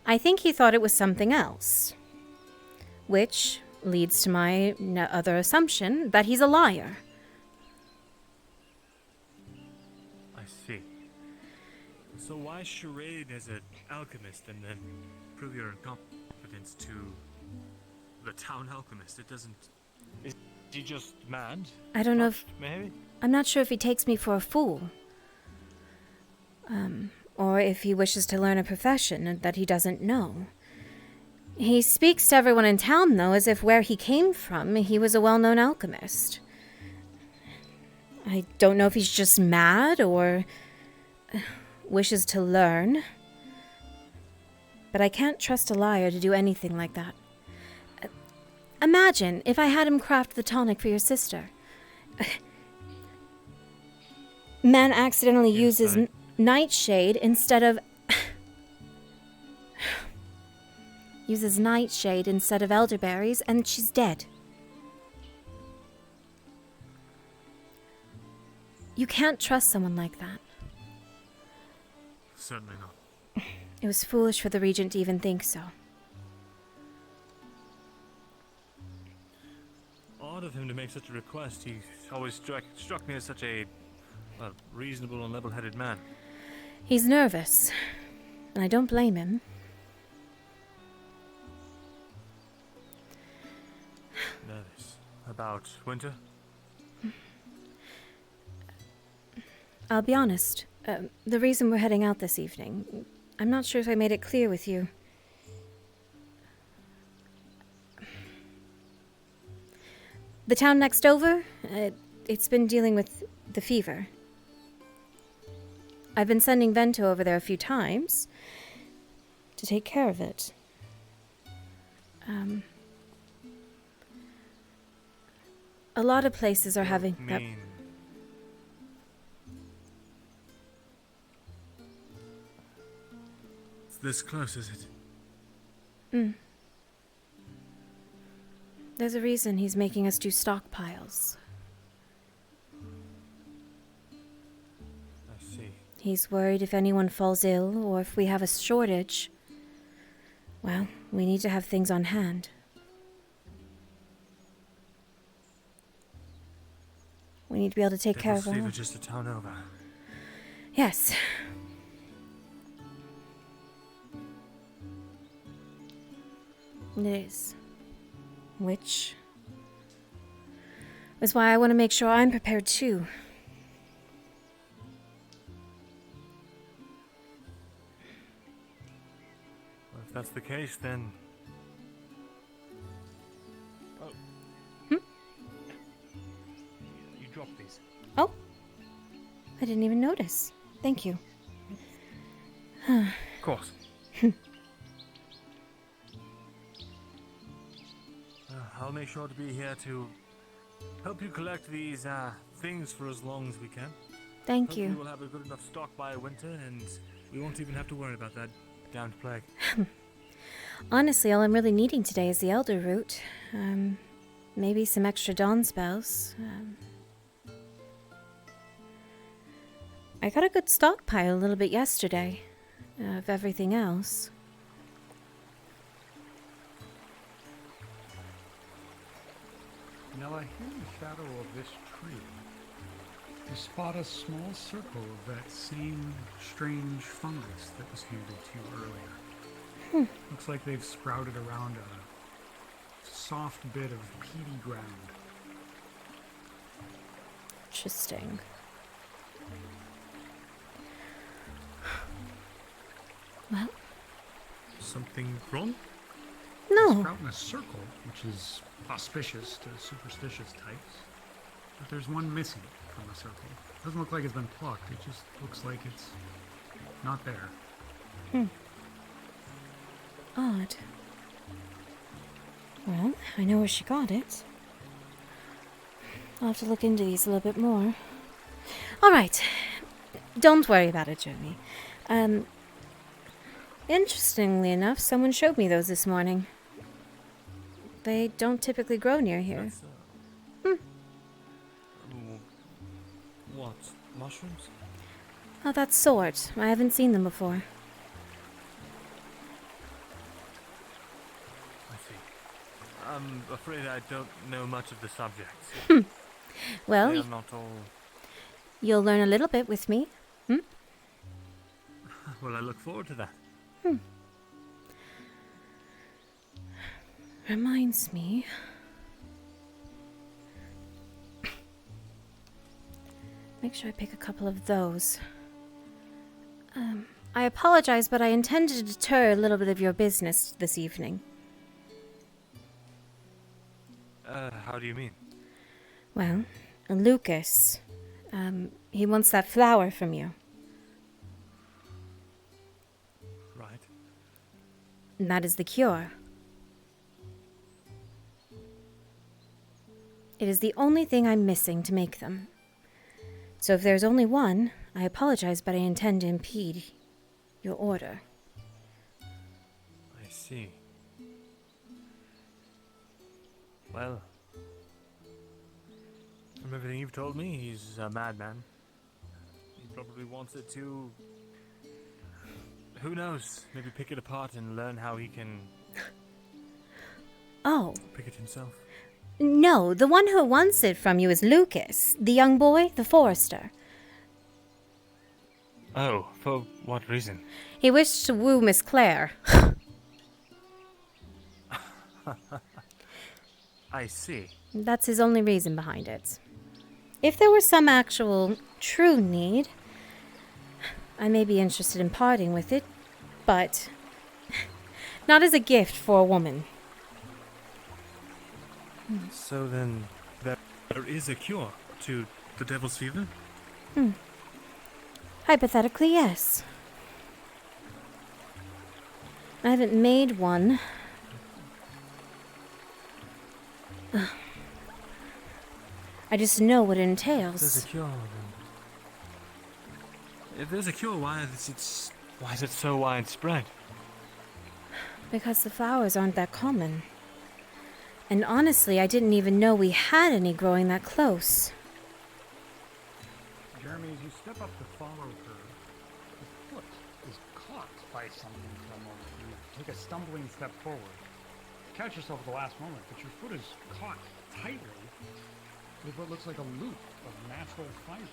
Speaker 1: I think he thought it was something else. Which leads to my other assumption that he's a liar.
Speaker 6: I see. So why charade as an alchemist and then prove your incompetence to the town alchemist? It doesn't... Is he just mad?
Speaker 1: I don't know if...
Speaker 6: Maybe?
Speaker 1: I'm not sure if he takes me for a fool. Or if he wishes to learn a profession that he doesn't know. He speaks to everyone in town, though, as if where he came from, he was a well-known alchemist. I don't know if he's just mad or wishes to learn. But I can't trust a liar to do anything like that. Imagine if I had him craft the tonic for your sister. Man accidentally uses nightshade instead of... uses nightshade instead of elderberries, and she's dead. You can't trust someone like that.
Speaker 6: Certainly not.
Speaker 1: It was foolish for the Regent to even think so.
Speaker 6: Odd of him to make such a request. He always struck me as such a reasonable and level-headed man.
Speaker 1: He's nervous, and I don't blame him.
Speaker 6: Nervous. About winter?
Speaker 1: I'll be honest. The reason we're heading out this evening, I'm not sure if I made it clear with you. The town next over, it's been dealing with the fever. I've been sending Vento over there a few times to take care of it. A lot of places are having...
Speaker 6: It's this close, is it?
Speaker 1: There's a reason he's making us do stockpiles.
Speaker 6: I see.
Speaker 1: He's worried if anyone falls ill or if we have a shortage. Well, we need to have things on hand. We need to be able to take care of
Speaker 6: all. Just a town over.
Speaker 1: Yes. It is. Which is why I want to make sure I'm prepared too.
Speaker 6: Well, if that's the case, then
Speaker 1: I didn't even notice. Thank you.
Speaker 6: Of course. I'll make sure to be here to help you collect these things for as long as we can.
Speaker 1: Thank
Speaker 6: Hopefully
Speaker 1: you.
Speaker 6: we'll have a good enough stock by winter, and we won't even have to worry about that damned plague.
Speaker 1: Honestly, all I'm really needing today is the Elder Root. Maybe some extra dawn spells. I got a good stockpile a little bit yesterday of everything else.
Speaker 2: Nella, here in the shadow of this tree, you spot a small circle of that same strange fungus that was handed to you earlier. Looks like they've sprouted around a soft bit of peaty ground.
Speaker 1: Interesting. Well,
Speaker 6: Something wrong?
Speaker 2: They
Speaker 1: no.
Speaker 2: sprout in a circle, which is auspicious to superstitious types. But there's one missing from the circle. Doesn't look like it's been plucked. It just looks like it's not there.
Speaker 1: Odd. Well, I know where she got it. I'll have to look into these a little bit more. Alright. Don't worry about it, Jeremy. Interestingly enough, someone showed me those this morning. They don't typically grow near here.
Speaker 6: That's, what? Mushrooms?
Speaker 1: Oh, that sort. I haven't seen them before.
Speaker 6: I see. I'm afraid I don't know much of the subject.
Speaker 1: Well,
Speaker 6: They are not all...
Speaker 1: you'll learn a little bit with me.
Speaker 6: Well, I look forward to that.
Speaker 1: Reminds me. Make sure I pick a couple of those. I apologize, but I intend to deter a little bit of your business this evening.
Speaker 6: How do you mean?
Speaker 1: Well, Lucas, he wants that flower from you.
Speaker 6: Right.
Speaker 1: And that is the cure. It is the only thing I'm missing to make them. So if there's only one, I apologize, but I intend to impede your order.
Speaker 6: I see. Well, from everything you've told me, he's a madman. He probably wants it to... Who knows? Maybe pick it apart and learn how he can...
Speaker 1: Oh.
Speaker 6: Pick it himself.
Speaker 1: No, the one who wants it from you is Lucas, the young boy, the forester.
Speaker 6: Oh, for what reason?
Speaker 1: He wished to woo Miss Claire.
Speaker 6: I see.
Speaker 1: That's his only reason behind it. If there were some actual, true need, I may be interested in parting with it, but not as a gift for a woman.
Speaker 6: So then, there is a cure to the devil's fever?
Speaker 1: Hypothetically, yes. I haven't made one. I just know what it entails.
Speaker 6: There's a cure, then. If there's a cure, why is it so widespread?
Speaker 1: Because the flowers aren't that common. And honestly, I didn't even know we had any growing that close.
Speaker 2: Jeremy, as you step up to follow her, the foot is caught by something for a moment. You take a stumbling step forward. Catch yourself at the last moment, but your foot is caught tightly with what looks like a loop of natural fiber.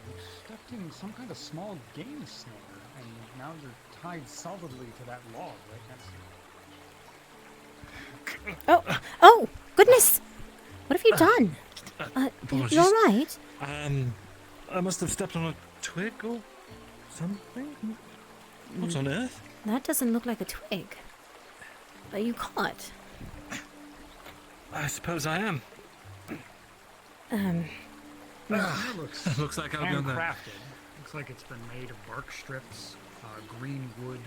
Speaker 2: You've stepped in some kind of small game snare, and now you're tied solidly to that log right next to you.
Speaker 1: Oh, goodness! What have you done? You alright?
Speaker 6: I must have stepped on a twig or something? What on earth?
Speaker 1: That doesn't look like a twig. Are you caught?
Speaker 6: I suppose I am.
Speaker 2: That looks
Speaker 6: Looks like I'll be on that.
Speaker 2: handcrafted. Looks like it's been made of bark strips, green wood,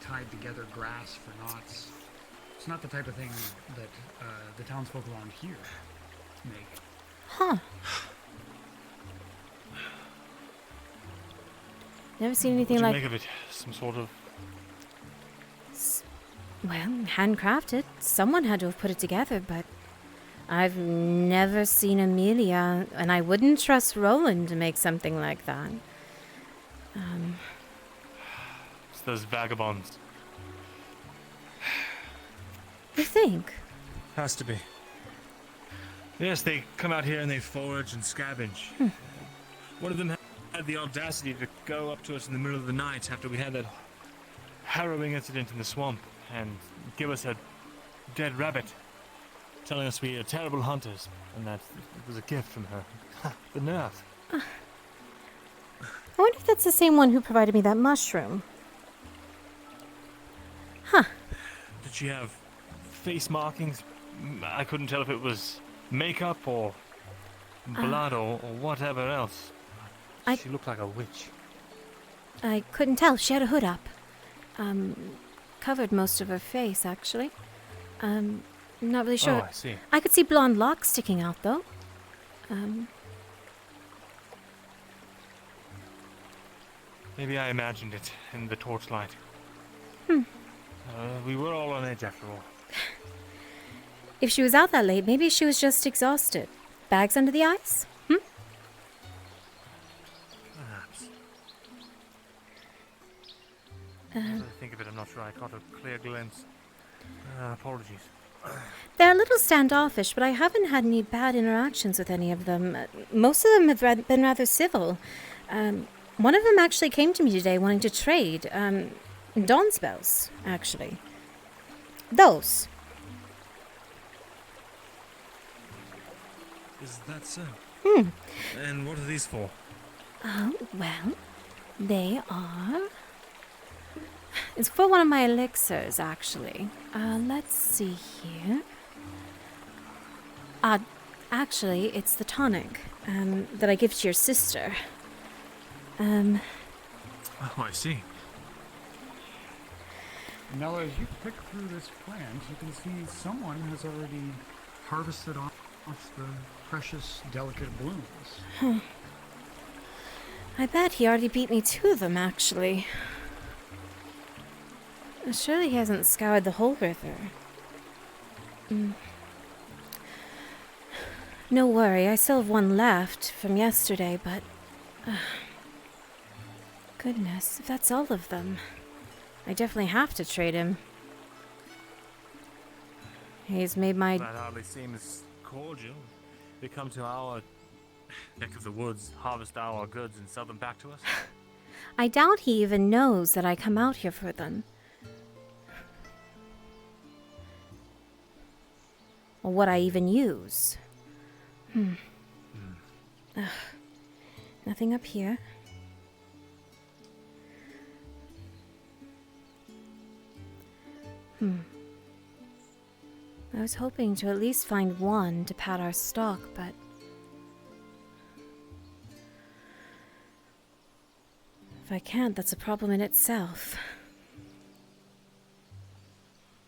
Speaker 2: tied together grass for knots. It's not the type of thing that the townsfolk around here make.
Speaker 1: Huh. Never seen anything
Speaker 6: What do
Speaker 1: like...
Speaker 6: you make of it? Some sort of...
Speaker 1: Well, handcrafted. Someone had to have put it together, but I've never seen Amelia, and I wouldn't trust Roland to make something like that.
Speaker 6: It's those vagabonds.
Speaker 1: You think?
Speaker 6: Has to be. Yes, they come out here and they forage and scavenge. One of them had the audacity to go up to us in the middle of the night after we had that harrowing incident in the swamp and give us a dead rabbit, telling us we are terrible hunters and that it was a gift from her. The nerve.
Speaker 1: I wonder if that's the same one who provided me that mushroom. Huh.
Speaker 6: Did she have face markings? I couldn't tell if it was makeup or blood or whatever else. She looked like a witch.
Speaker 1: I couldn't tell. She had a hood up. Covered most of her face, actually. I'm not really sure.
Speaker 6: Oh, I see.
Speaker 1: I could see blonde locks sticking out, though.
Speaker 6: Maybe I imagined it in the torchlight. We were all on edge after all.
Speaker 1: If she was out that late, maybe she was just exhausted. Bags under the eyes?
Speaker 6: Perhaps. As I think of it, I'm not sure I caught a clear glimpse. Apologies.
Speaker 1: They're a little standoffish, but I haven't had any bad interactions with any of them. Most of them have been rather civil. One of them actually came to me today wanting to trade. Dawn spells, actually. Those.
Speaker 6: Is that so? And what are these for?
Speaker 1: Oh, well, they are... It's for one of my elixirs, actually. Let's see here. Actually, it's the tonic that I give to your sister.
Speaker 6: Oh, I see.
Speaker 2: Nella, as you pick through this plant, you can see someone has already harvested off the precious, delicate blooms.
Speaker 1: I bet he already beat me to them, actually. Surely he hasn't scoured the whole river. No worry, I still have one left from yesterday, but... goodness, if that's all of them, I definitely have to trade him. He's made my...
Speaker 6: That hardly seems cordial. They come to our neck of the woods, harvest our goods, and sell them back to us?
Speaker 1: I doubt he even knows that I come out here for them. Or what I even use. Nothing up here. I was hoping to at least find one to pad our stock, but... if I can't, that's a problem in itself.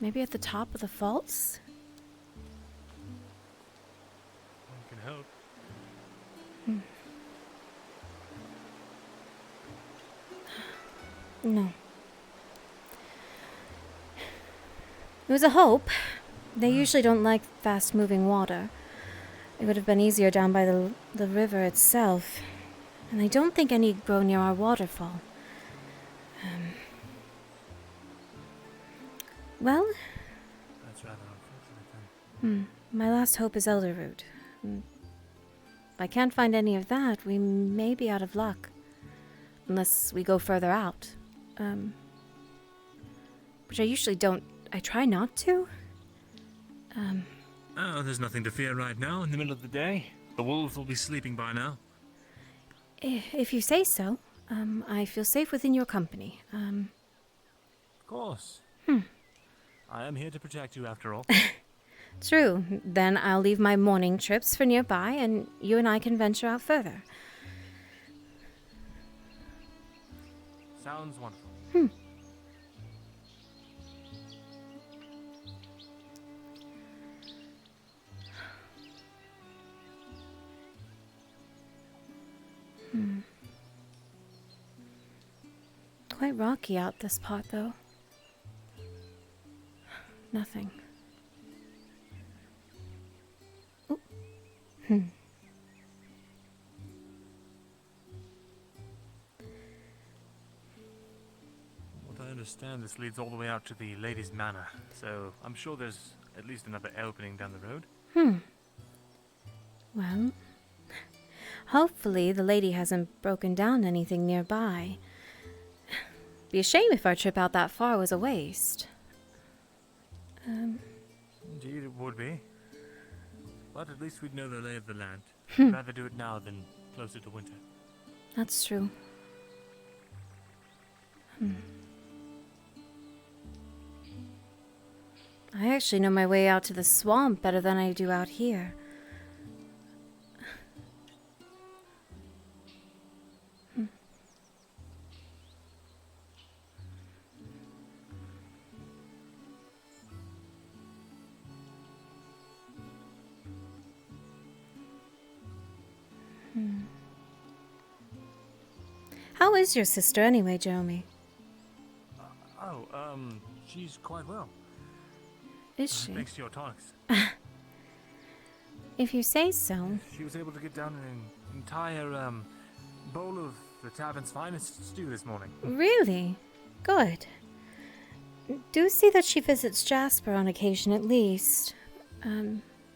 Speaker 1: Maybe at the top of the falls?
Speaker 6: One can hope.
Speaker 1: No. It was a hope. They usually don't like fast-moving water. It would have been easier down by the river itself. And I don't think any grow near our waterfall. Well...
Speaker 6: That's rather unfortunate then.
Speaker 1: my last hope is elderroot. If I can't find any of that, we may be out of luck. Unless we go further out. Which I usually don't... I try not to.
Speaker 6: Oh, there's nothing to fear right now in the middle of the day. The wolves will be sleeping by now.
Speaker 1: If you say so. I feel safe within your company.
Speaker 6: Of course. I am here to protect you after all.
Speaker 1: True. Then I'll leave my morning trips for nearby, and you and I can venture out further.
Speaker 6: Sounds wonderful.
Speaker 1: Quite rocky out this part, though. Nothing. Ooh.
Speaker 6: What I understand, this leads all the way out to the Lady's Manor, so I'm sure there's at least another opening down the road.
Speaker 1: Well, hopefully the lady hasn't broken down anything nearby. Be a shame if our trip out that far was a waste.
Speaker 6: Indeed, it would be. But at least we'd know the lay of the land. I'd rather do it now than closer to winter.
Speaker 1: That's true. I actually know my way out to the swamp better than I do out here. How is your sister anyway, Jeremy?
Speaker 6: She's quite well.
Speaker 1: Is she?
Speaker 6: Thanks to your tonics.
Speaker 1: If you say so.
Speaker 6: She was able to get down an entire bowl of the tavern's finest stew this morning.
Speaker 1: Really? Good. Do see that she visits Jasper on occasion at least.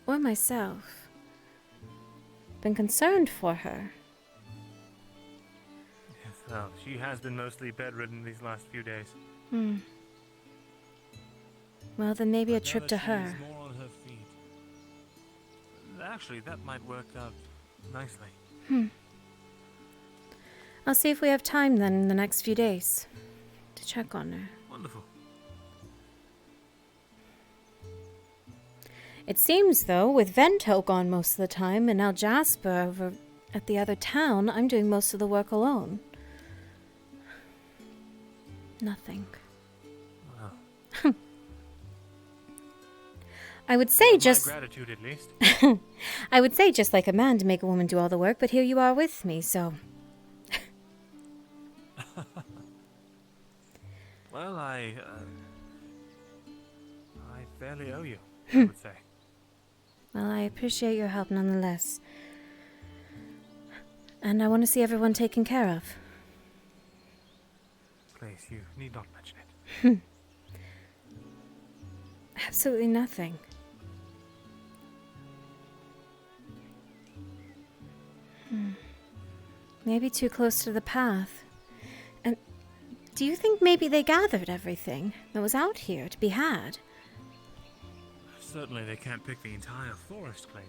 Speaker 1: Or myself. Been concerned for her.
Speaker 6: Yes, well, she has been mostly bedridden these last few days.
Speaker 1: Well, then maybe a trip to
Speaker 6: She
Speaker 1: her.
Speaker 6: is more on her feet. Actually, that might work out nicely.
Speaker 1: I'll see if we have time then in the next few days to check on her.
Speaker 6: Wonderful.
Speaker 1: It seems, though, with Vento gone most of the time and now Jasper over at the other town, I'm doing most of the work alone. Nothing.
Speaker 6: Wow.
Speaker 1: I would say just...
Speaker 6: My gratitude, at least.
Speaker 1: I would say just like a man to make a woman do all the work, but here you are with me, so...
Speaker 6: Well, I fairly owe you, I would say.
Speaker 1: Well, I appreciate your help nonetheless. And I want to see everyone taken care of.
Speaker 6: Please, you need not mention it.
Speaker 1: Absolutely nothing. Maybe too close to the path. And do you think maybe they gathered everything that was out here to be had?
Speaker 6: Certainly they can't pick the entire forest, Clay.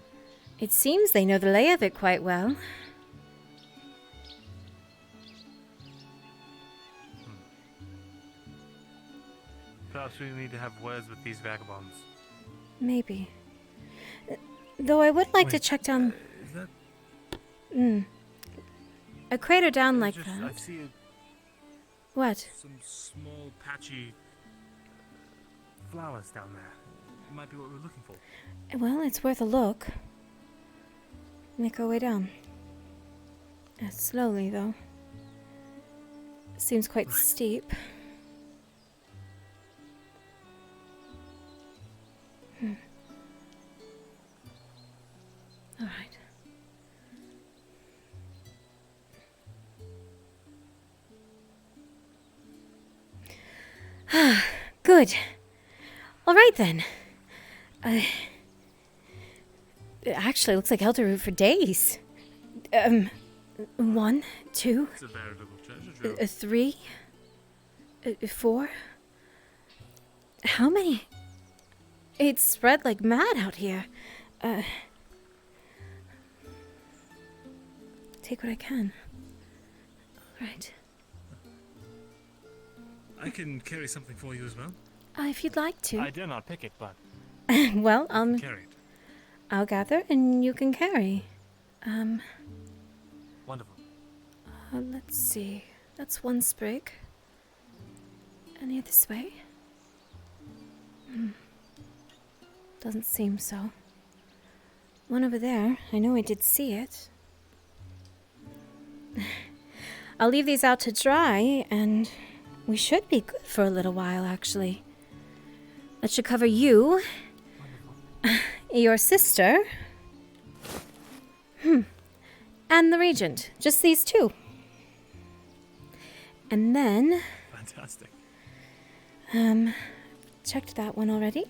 Speaker 1: It seems they know the lay of it quite well.
Speaker 6: Perhaps we need to have words with these vagabonds.
Speaker 1: Maybe. Though I would like to
Speaker 6: Wait,
Speaker 1: check down...
Speaker 6: Is that...
Speaker 1: A crater down like
Speaker 6: I
Speaker 1: that.
Speaker 6: see
Speaker 1: What?
Speaker 6: some small, patchy flowers down there. It might be what we're looking for.
Speaker 1: Well, it's worth a look. Make our way down. Slowly, though. Seems quite steep. All right. Good. All right, then. It actually looks like Elder Root for days. 1, 2,
Speaker 6: It's a veritable treasure trove.
Speaker 1: 3, 4. How many? It's spread like mad out here. Take what I can. All right.
Speaker 6: I can carry something for you as well.
Speaker 1: If you'd like to.
Speaker 6: I dare not pick it, but
Speaker 1: Well,
Speaker 6: Carry it.
Speaker 1: I'll gather and you can carry.
Speaker 6: Wonderful.
Speaker 1: Let's see. That's one sprig. Any this way? Doesn't seem so. One over there. I know I did see it. I'll leave these out to dry, and we should be good for a little while, actually. That should cover you, your sister, and the regent. Just these two. And then...
Speaker 6: Fantastic.
Speaker 1: Checked that one already.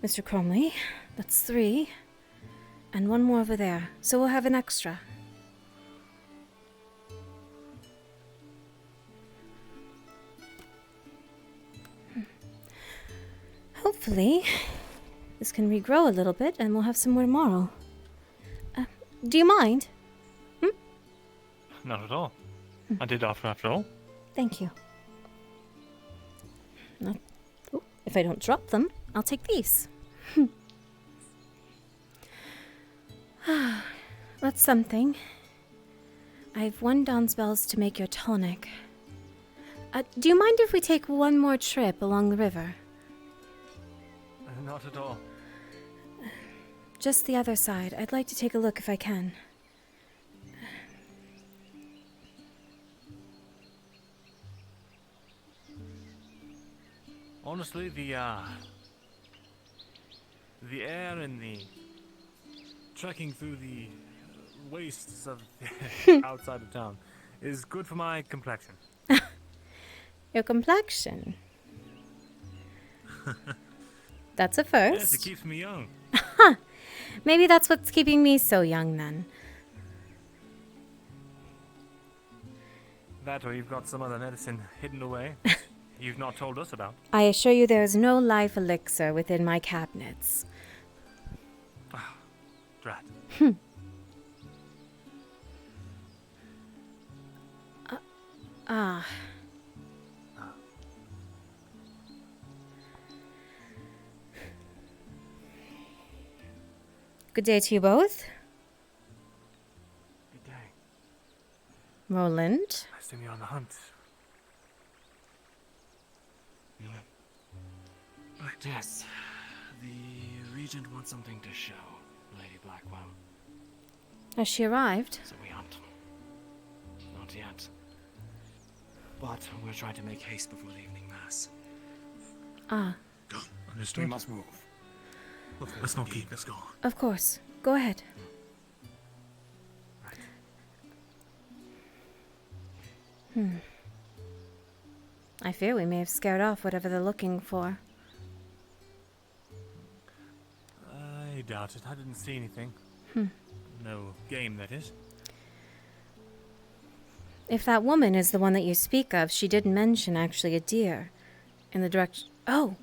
Speaker 1: Mr. Cromley, that's 3. And one more over there, so we'll have an extra. Hopefully, this can regrow a little bit and we'll have some more tomorrow. Do you mind?
Speaker 6: Not at all. I did offer after all.
Speaker 1: Thank you. If I don't drop them, I'll take these. That's something. I have 1 Dawn's Bells to make your tonic. Do you mind if we take one more trip along the river?
Speaker 6: Not at all.
Speaker 1: Just the other side. I'd like to take a look if I can.
Speaker 6: Honestly, the air and the trekking through the wastes of outside of town is good for my complexion.
Speaker 1: Your complexion? That's a first.
Speaker 6: Yes, it keeps me young.
Speaker 1: Maybe that's what's keeping me so young then.
Speaker 6: That or you've got some other medicine hidden away that you've not told us about.
Speaker 1: I assure you there is no life elixir within my cabinets.
Speaker 6: Drat.
Speaker 1: Good day to you both.
Speaker 6: Good day.
Speaker 1: Roland.
Speaker 6: I assume you're on the hunt.
Speaker 5: Right, yes. The regent wants something to show, Lady Blackwell.
Speaker 1: Has she arrived?
Speaker 5: So we aren't. Not yet. But we're trying to make haste before the evening mass.
Speaker 6: Understood.
Speaker 5: We must move.
Speaker 6: Let's not keep this going.
Speaker 1: Of course. Go ahead. I fear we may have scared off whatever they're looking for.
Speaker 6: I doubt it. I didn't see anything. No game, that is.
Speaker 1: If that woman is the one that you speak of, she did mention actually a deer in the direction... Oh!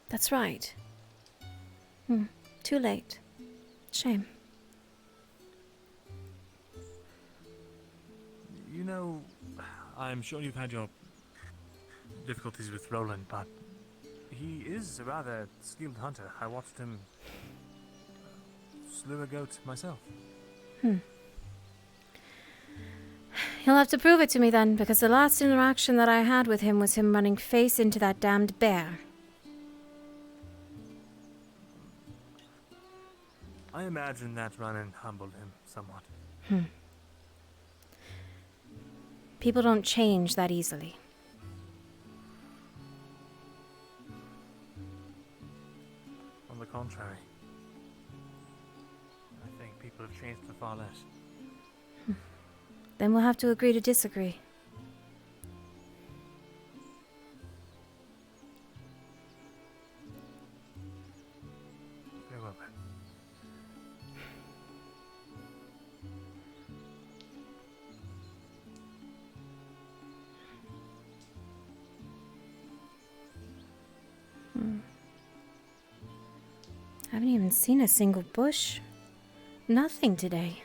Speaker 1: That's right. Too late. Shame.
Speaker 6: You know, I'm sure you've had your difficulties with Roland, but he is a rather skilled hunter. I watched him slew a goat myself.
Speaker 1: He'll have to prove it to me then, because the last interaction that I had with him was him running face into that damned bear.
Speaker 6: I imagine that run-in humbled him somewhat.
Speaker 1: People don't change that easily.
Speaker 6: On the contrary, I think people have changed for far less.
Speaker 1: Then we'll have to agree to disagree.
Speaker 6: Very well then.
Speaker 1: I haven't even seen a single bush Nothing today.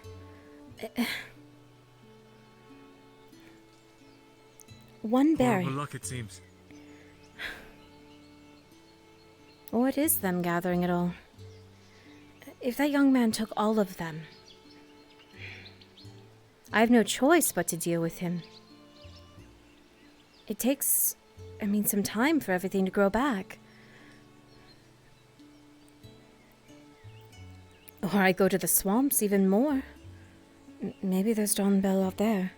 Speaker 1: One berry.
Speaker 6: Horrible luck, it seems.
Speaker 1: Or it is them gathering it all. If that young man took all of them, I have no choice but to deal with him. It takes, some time for everything to grow back. Or I go to the swamps even more. Maybe there's Don Bell out there.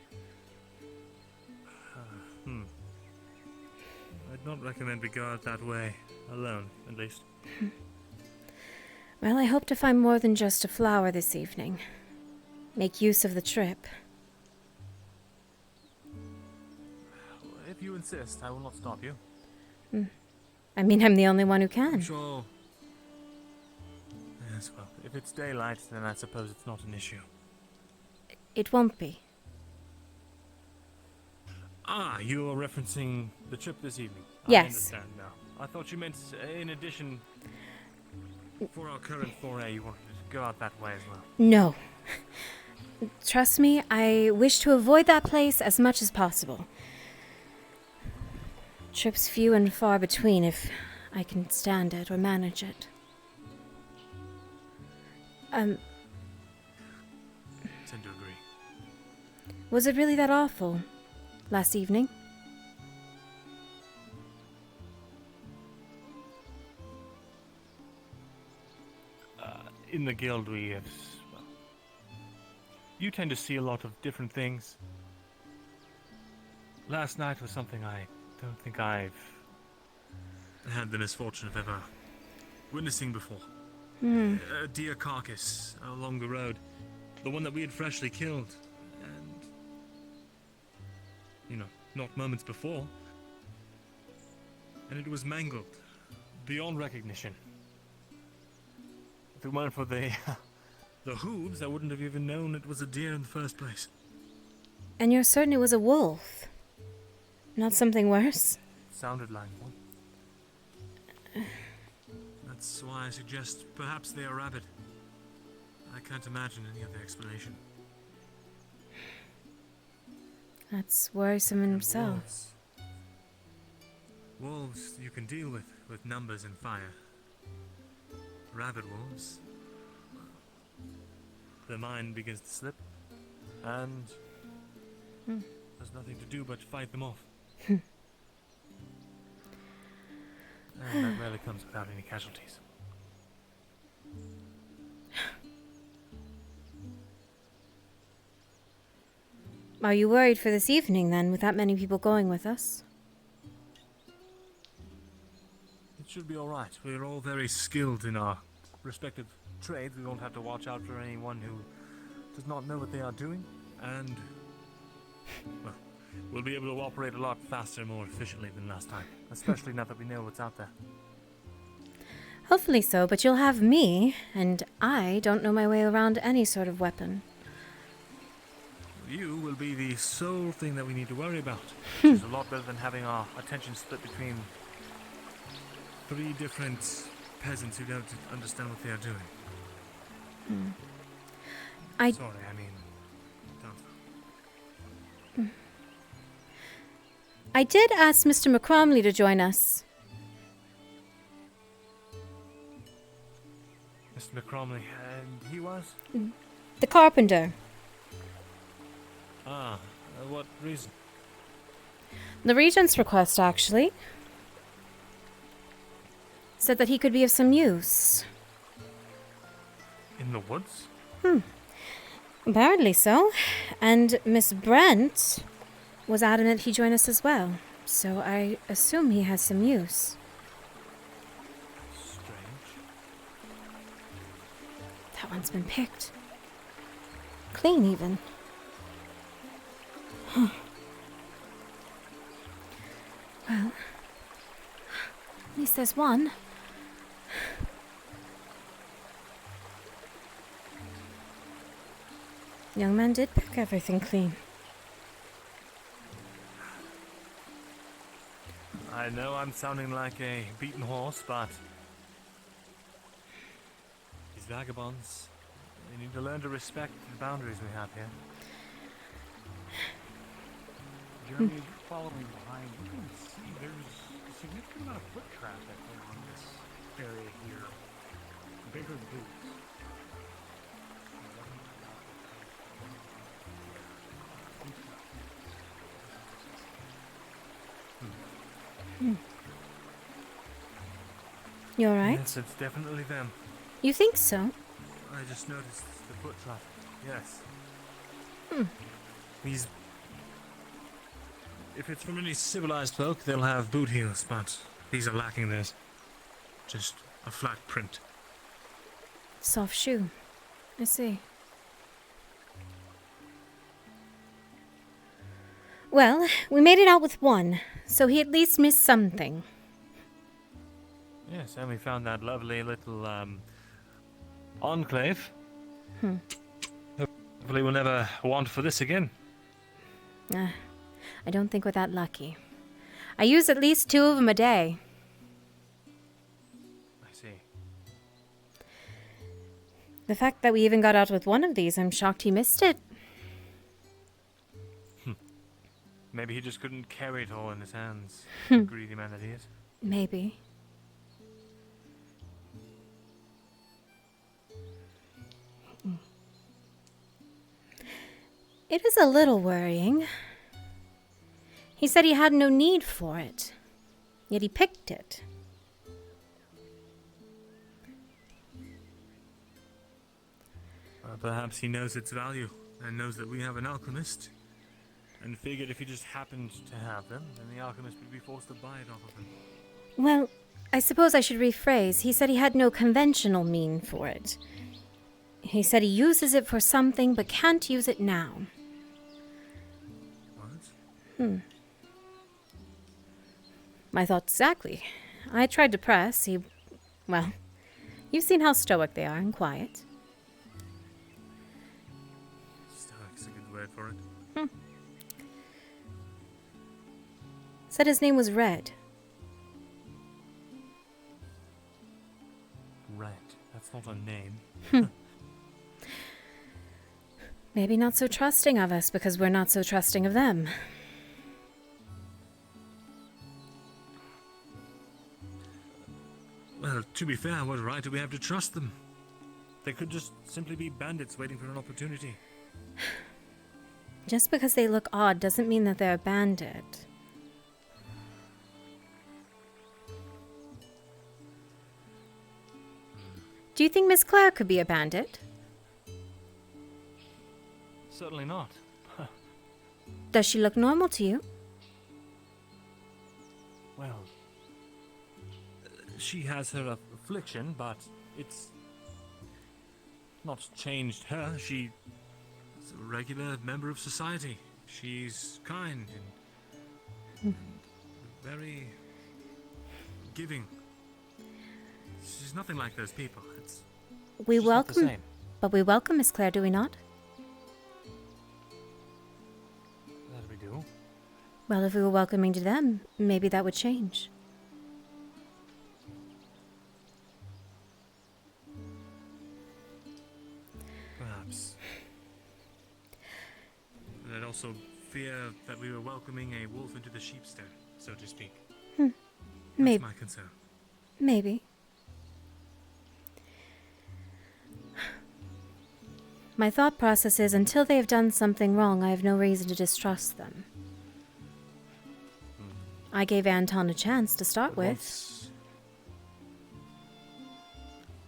Speaker 6: I'd not recommend we go out that way. Alone, at least.
Speaker 1: Well, I hope to find more than just a flower this evening. Make use of the trip.
Speaker 6: If you insist, I will not stop you.
Speaker 1: I'm the only one who can.
Speaker 6: Sure. Yes, well, if it's daylight, then I suppose it's not an issue.
Speaker 1: It won't be.
Speaker 6: Ah, you're referencing the trip this evening.
Speaker 1: Yes.
Speaker 6: I understand now. I thought you meant, in addition, for our current foray, you wanted to go out that way as well.
Speaker 1: No. Trust me, I wish to avoid that place as much as possible. Trips few and far between if I can stand it or manage it.
Speaker 6: Tend to agree.
Speaker 1: Was it really that awful last evening?
Speaker 6: In the guild, we have... Well, you tend to see a lot of different things. Last night was something I don't think I've had the misfortune of ever witnessing before. A deer carcass along the road. The one that we had freshly killed. And... not moments before. And it was mangled. Beyond recognition. If it weren't for the hooves, I wouldn't have even known it was a deer in the first place.
Speaker 1: And you're certain it was a wolf? Not something worse?
Speaker 6: Sounded like one. That's why I suggest perhaps they are rabid. I can't imagine any other explanation.
Speaker 1: That's worrisome in itself.
Speaker 6: Wolves you can deal with numbers and fire. Rabid wolves, their mind begins to slip, and there's nothing to do but fight them off. And that rarely comes without any casualties.
Speaker 1: Are you worried for this evening, then, with that many people going with us?
Speaker 6: It should be alright. We're all very skilled in our respective trades. We won't have to watch out for anyone who does not know what they are doing. And, well, we'll be able to operate a lot faster and more efficiently than last time. Especially now that we know what's out there.
Speaker 1: Hopefully so, but you'll have me, and I don't know my way around any sort of weapon.
Speaker 6: You will be the sole thing that we need to worry about. Which is a lot better than having our attention split between 3 different peasants who don't understand what they are doing. Sorry, don't.
Speaker 1: I did ask Mr. McCromley to join us.
Speaker 6: Mr. McCromley, and he was?
Speaker 1: The carpenter.
Speaker 6: What reason?
Speaker 1: The Regent's request, actually. Said that he could be of some use.
Speaker 6: In the woods?
Speaker 1: Apparently so. And Miss Brent was adamant he join us as well. So I assume he has some use.
Speaker 6: Strange.
Speaker 1: That one's been picked. Clean, even. Well, at least there's one. Young man did pick everything clean.
Speaker 6: I know I'm sounding like a beaten horse, but these vagabonds, You need to learn to respect the boundaries we have here.
Speaker 2: Jeremy, following behind, you can see there's a significant amount of foot traffic along this area here. Bigger boots.
Speaker 1: You alright?
Speaker 6: Yes, it's definitely them.
Speaker 1: You think so?
Speaker 6: I just noticed the foot traffic. Yes.
Speaker 1: Hmm.
Speaker 6: These... If it's from any civilized folk, they'll have boot heels, but these are lacking this. Just a flat print.
Speaker 1: Soft shoe. I see. Well, we made it out with one, so he at least missed something.
Speaker 6: Yes, and we found that lovely little, enclave.
Speaker 1: Hmm.
Speaker 6: Hopefully we'll never want for this again.
Speaker 1: I don't think we're that lucky. I use at least 2 of them a day.
Speaker 6: I see.
Speaker 1: The fact that we even got out with one of these, I'm shocked he missed it.
Speaker 6: Maybe he just couldn't carry it all in his hands. Greedy man that he is.
Speaker 1: Maybe. It is a little worrying. He said he had no need for it, yet he picked it.
Speaker 6: Perhaps he knows its value, and knows that we have an alchemist, and figured if he just happened to have them, then the alchemist would be forced to buy it off of him.
Speaker 1: Well, I suppose I should rephrase. He said he had no conventional mean for it. He said he uses it for something, but can't use it now.
Speaker 6: What?
Speaker 1: My thoughts exactly. I tried to press. Well, you've seen how stoic they are and quiet.
Speaker 6: Stoic's a good word for it.
Speaker 1: Said his name was Red.
Speaker 6: Red. That's not a name.
Speaker 1: Maybe not so trusting of us because we're not so trusting of them.
Speaker 6: Well, to be fair, what right do we have to trust them? They could just simply be bandits waiting for an opportunity.
Speaker 1: Just because they look odd doesn't mean that they're a bandit. Do you think Miss Claire could be a bandit?
Speaker 6: Certainly not.
Speaker 1: Does she look normal to you?
Speaker 6: Well, she has her affliction, but it's not changed her. She's a regular member of society. She's kind and very giving. She's nothing like those people.
Speaker 1: We
Speaker 6: just not the
Speaker 1: welcome,
Speaker 6: same.
Speaker 1: but we welcome Miss Claire, do we not?
Speaker 6: That we do.
Speaker 1: Well, if we were welcoming to them, maybe that would change.
Speaker 6: Perhaps. But I'd also fear that we were welcoming a wolf into the sheep's den, so to speak.
Speaker 1: Maybe.
Speaker 6: That's my concern.
Speaker 1: Maybe. My thought process is until they have done something wrong, I have no reason to distrust them. I gave Anton a chance to start with.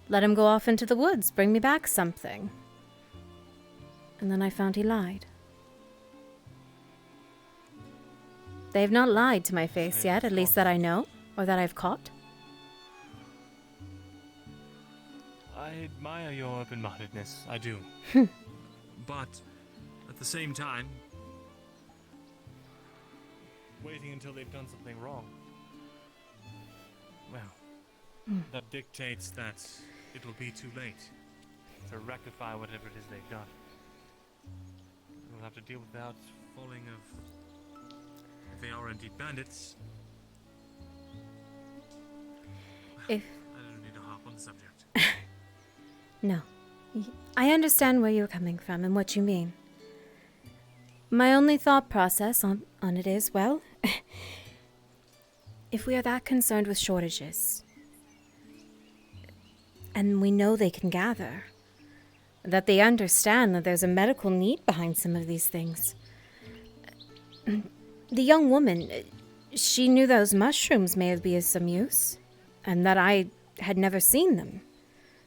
Speaker 1: Let him go off into the woods, bring me back something. And then I found he lied. They have not lied to my face yet, at least that I know, or that I've caught.
Speaker 6: I admire your open-mindedness, I do. But, at the same time, waiting until they've done something wrong, well, that dictates that it will be too late to rectify whatever it is they've done. We'll have to deal with that falling of, if they are indeed bandits.
Speaker 1: If
Speaker 6: I don't need to harp on the subject.
Speaker 1: No. I understand where you're coming from and what you mean. My only thought process on it is, well, if we are that concerned with shortages, and we know they can gather, that they understand that there's a medical need behind some of these things. The young woman, she knew those mushrooms may be of some use, and that I had never seen them,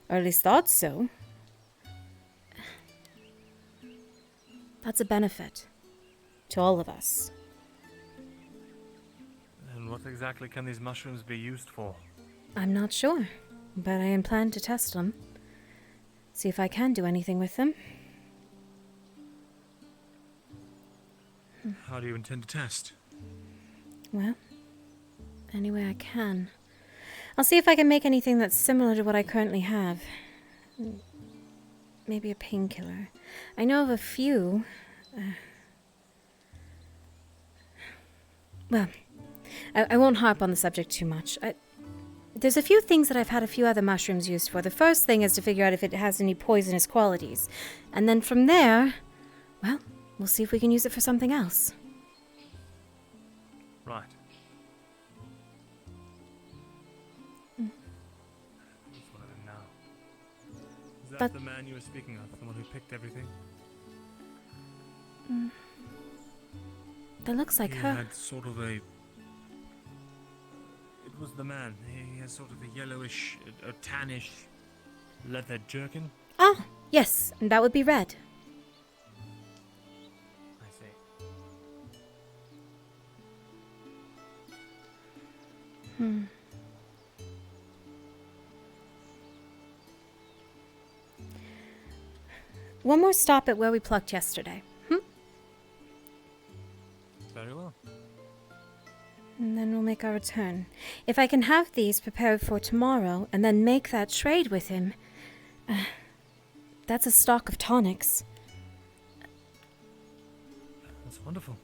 Speaker 1: or at least thought so. That's a benefit to all of us.
Speaker 6: And what exactly can these mushrooms be used for?
Speaker 1: I'm not sure, but I plan to test them. See if I can do anything with them.
Speaker 6: How do you intend to test?
Speaker 1: Well, any way I can. I'll see if I can make anything that's similar to what I currently have. Maybe a painkiller. I know of a few. Well, I won't harp on the subject too much. There's a few things that I've had a few other mushrooms used for. The first thing is to figure out if it has any poisonous qualities. And then from there, well, we'll see if we can use it for something else.
Speaker 6: Right. That's what I did now. Is that the man you were speaking of? The one who picked everything?
Speaker 1: That looks like her.
Speaker 6: He had sort of a... It was the man. He has sort of a yellowish, a tannish leather jerkin.
Speaker 1: Ah, yes, and that would be red.
Speaker 6: I see.
Speaker 1: One more stop at where we plucked yesterday.
Speaker 6: Very well.
Speaker 1: And then we'll make our return. If I can have these prepared for tomorrow and then make that trade with him, that's a stock of tonics.
Speaker 6: That's wonderful.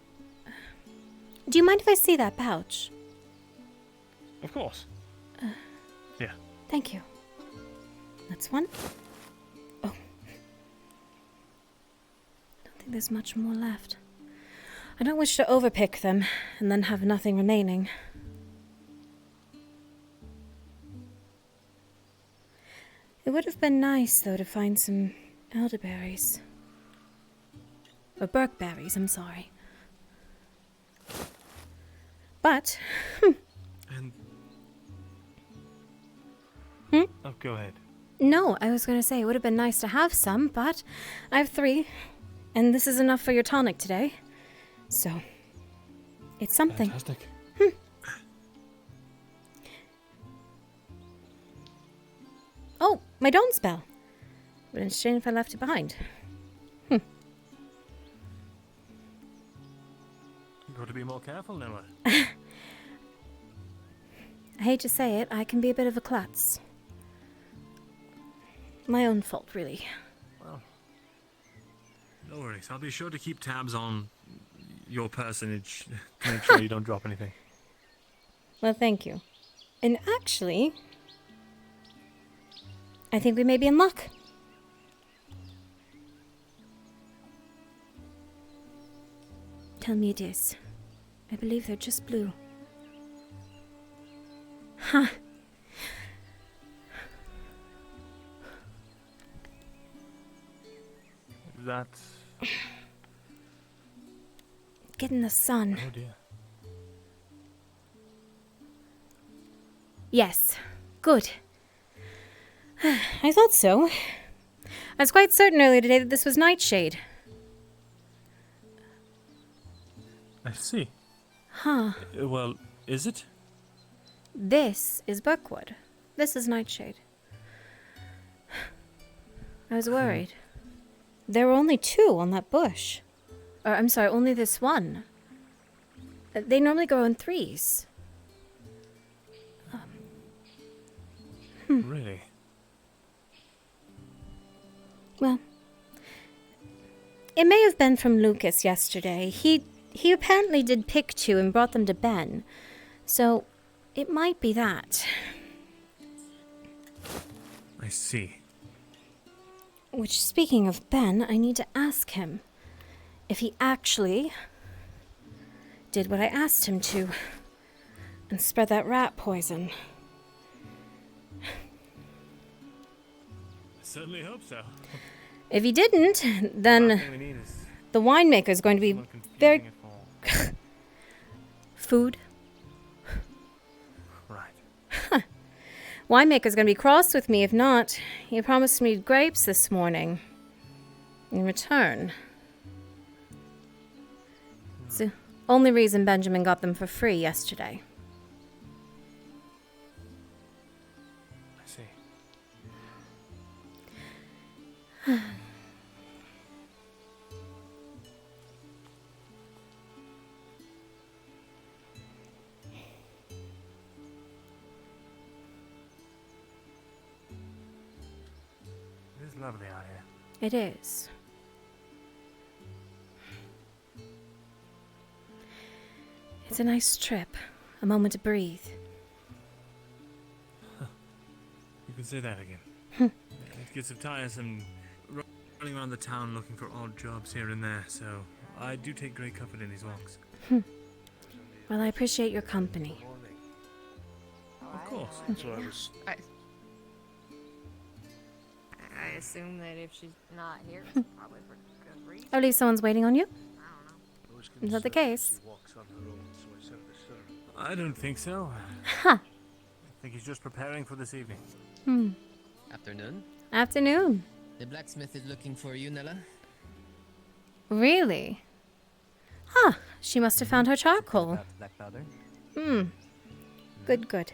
Speaker 1: Do you mind if I see that pouch?
Speaker 6: Of course. Yeah.
Speaker 1: Thank you. That's one. Oh. Don't think there's much more left. I don't wish to overpick them and then have nothing remaining. It would have been nice, though, to find some elderberries. Or berkberries, I'm sorry. But...
Speaker 6: And... Oh, go ahead.
Speaker 1: No, I was going to say it would have been nice to have some, but I have 3. And this is enough for your tonic today. So, it's something.
Speaker 6: Fantastic.
Speaker 1: Oh, my dawn spell. Would have been a shame if I left it behind.
Speaker 6: You've got to be more careful, Nella.
Speaker 1: I hate to say it, I can be a bit of a klutz. My own fault, really.
Speaker 6: Well, no worries. I'll be sure to keep tabs on your personage to make sure you don't drop anything.
Speaker 1: Well, thank you. And actually, I think we may be in luck. Tell me it is. I believe they're just blue. Huh.
Speaker 6: That's...
Speaker 1: Get in the sun.
Speaker 6: Oh dear.
Speaker 1: Yes. Good. I thought so. I was quite certain earlier today that this was Nightshade.
Speaker 6: I see.
Speaker 1: Huh.
Speaker 6: Well, is it?
Speaker 1: This is Buckwood. This is Nightshade. I was worried. There were only 2 on that bush. Or, I'm sorry, only this one. They normally grow in 3s.
Speaker 6: Really?
Speaker 1: Well, it may have been from Lucas yesterday. He apparently did pick 2 and brought them to Ben. So, it might be that.
Speaker 6: I see.
Speaker 1: Which, speaking of Ben, I need to ask him if he actually did what I asked him to and spread that rat poison.
Speaker 6: I certainly hope so.
Speaker 1: If he didn't,
Speaker 6: Last
Speaker 1: then
Speaker 6: thing we need is
Speaker 1: the winemaker is going to be
Speaker 6: someone confusing
Speaker 1: very...
Speaker 6: it for-
Speaker 1: Food?
Speaker 6: Right.
Speaker 1: Winemaker's going to be cross with me if not. He promised me grapes this morning. In return. It's the only reason Benjamin got them for free yesterday.
Speaker 6: I see. It is lovely out here.
Speaker 1: It is. It's a nice trip. A moment to breathe.
Speaker 6: You can say that again. It gets tiresome running around the town looking for odd jobs here and there, so I do take great comfort in these walks.
Speaker 1: Well, I appreciate your company.
Speaker 6: Of course.
Speaker 7: So I was.
Speaker 9: I assume that if she's not here, it's probably for good reason.
Speaker 1: Or at least someone's waiting on you?
Speaker 7: I was
Speaker 1: Is that the
Speaker 7: concerned
Speaker 1: case?
Speaker 7: she walks on her own, so I sent the servant.
Speaker 6: I don't think so.
Speaker 1: Huh.
Speaker 6: I think he's just preparing for this evening.
Speaker 14: Afternoon.
Speaker 1: Afternoon.
Speaker 14: The blacksmith is looking for you, Nella.
Speaker 1: Really? Huh. She must have found her charcoal.
Speaker 14: About black powder.
Speaker 1: Good, good.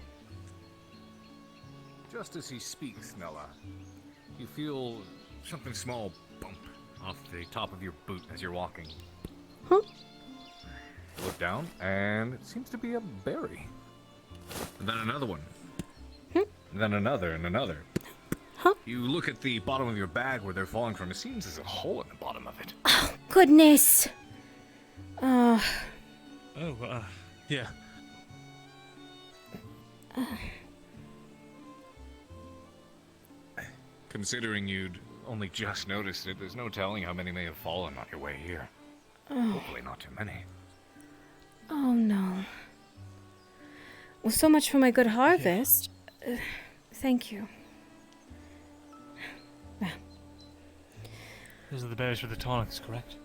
Speaker 15: Just as he speaks, Nella, you feel something small bump off the top of your boot as you're walking.
Speaker 1: Huh?
Speaker 15: You look down, and it seems to be a berry. And then another one. And then another and another.
Speaker 1: Huh?
Speaker 15: You look at the bottom of your bag where they're falling from. It seems there's a hole in the bottom of it.
Speaker 1: Oh, goodness.
Speaker 6: Yeah.
Speaker 15: Considering you'd only just noticed it, there's no telling how many may have fallen on your way here.
Speaker 1: Oh.
Speaker 15: Hopefully not too many.
Speaker 1: Oh, no. Well, so much for my good harvest. Thank you. Well,
Speaker 6: Those are the berries for the tonics, correct?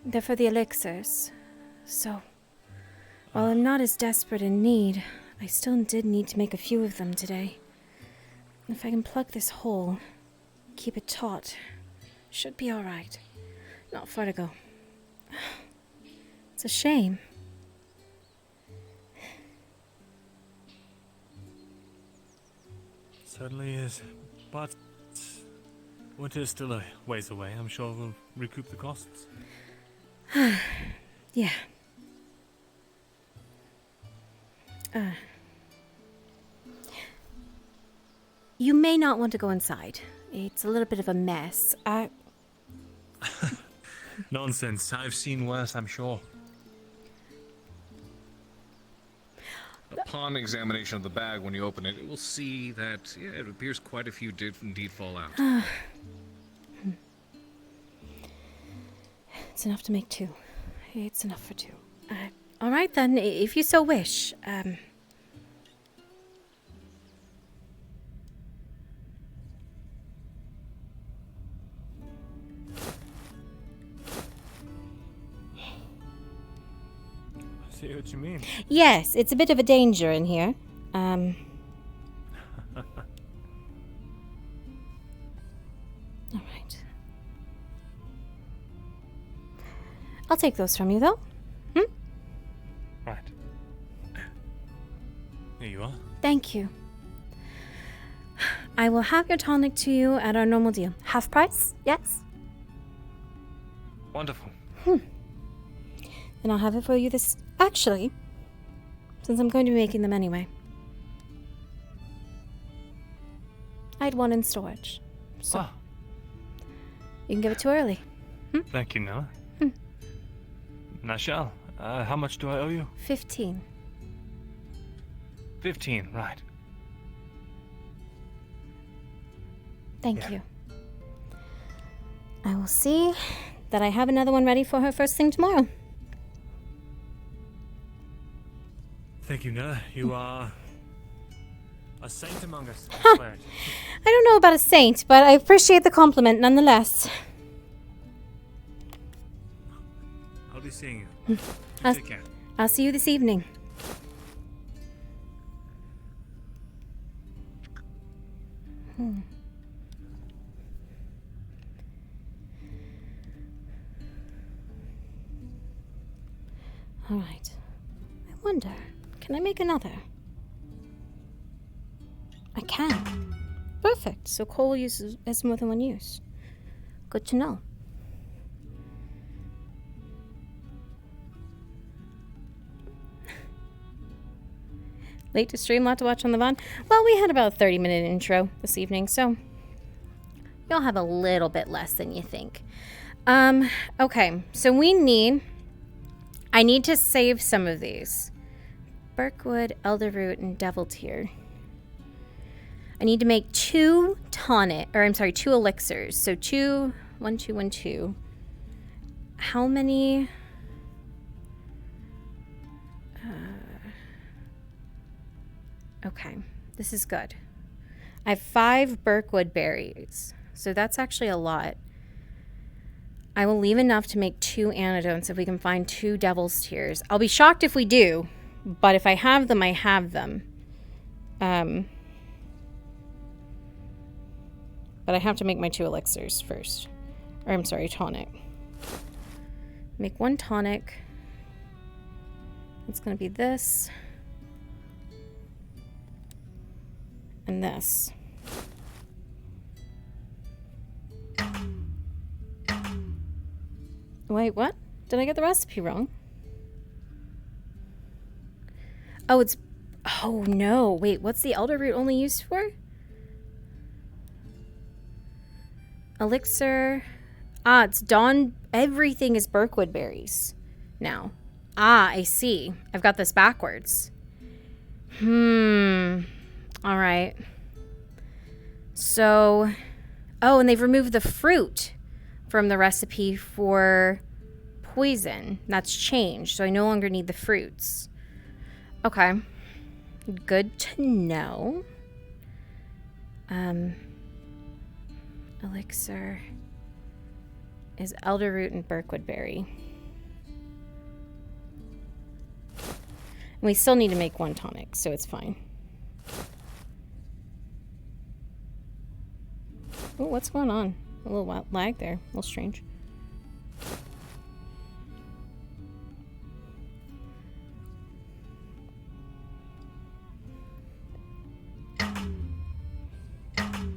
Speaker 1: they're for the elixirs. So, while I'm not as desperate in need, I still did need to make a few of them today. If I can plug this hole, keep it taut, should be alright. Not far to go. It's a shame.
Speaker 6: Certainly is. But winter's still a ways away. I'm sure we'll recoup the costs.
Speaker 1: Yeah. You may not want to go inside. It's a little bit of a mess.
Speaker 6: Nonsense. I've seen worse, I'm sure.
Speaker 15: Upon examination of the bag, when you open it, it will see that, yeah, it appears quite a few did indeed fall out.
Speaker 1: It's enough to make two. It's enough for two. All right then, if you so wish.
Speaker 6: I see what you mean.
Speaker 1: Yes, it's a bit of a danger in here. All right. I'll take those from you, though.
Speaker 6: Right. Here you are.
Speaker 1: Thank you. I will have your tonic to you at our normal deal. Half price? Yes?
Speaker 6: Wonderful.
Speaker 1: And I'll have it for you this... Actually, since I'm going to be making them anyway. I had one in storage. So, you can give it too early.
Speaker 6: Thank you, Nella. And I shall. How much do I owe you?
Speaker 1: 15.
Speaker 6: 15, right.
Speaker 1: Thank you. I will see that I have another one ready for her first thing tomorrow.
Speaker 6: Thank you, Nella. You are a saint among us. I
Speaker 1: Huh.
Speaker 6: swear it.
Speaker 1: I don't know about a saint, but I appreciate the compliment nonetheless.
Speaker 6: I'll be seeing you. You take care.
Speaker 1: I'll see you this evening. All right. I wonder, can I make another? I can. Perfect. So coal has more than one use. Good to know. Late to stream, lot to watch on the Vaughn. Well, we had about a 30-minute intro this evening, so you'll have a little bit less than you think. Okay, so I need to save some of these. Birkwood, Elderroot, and Devil Tear. I need to make 2 elixirs. So 2, 1, 2, 1, 2. How many? Okay, this is good. I have 5 Birkwood berries, so that's actually a lot. I will leave enough to make 2 antidotes if we can find 2 Devil's Tears. I'll be shocked if we do, but if I have them, I have them. But I have to make my 2 elixirs first. Or I'm sorry, tonic. Make 1 tonic. It's going to be this. And this. Wait, what? Did I get the recipe wrong? Oh, it's... Oh, no. Wait, what's the elderroot only used for? Elixir. Ah, it's Dawn. Everything is Birkwood berries now. Ah, I see. I've got this backwards. All right. So, oh, and they've removed the fruit from the recipe for poison. That's changed, so I no longer need the fruits. Okay. Good to know. Elixir is elderroot and Birkwood berry. And we still need to make 1 tonic, so it's fine. Oh, what's going on? A little lag there. A little strange.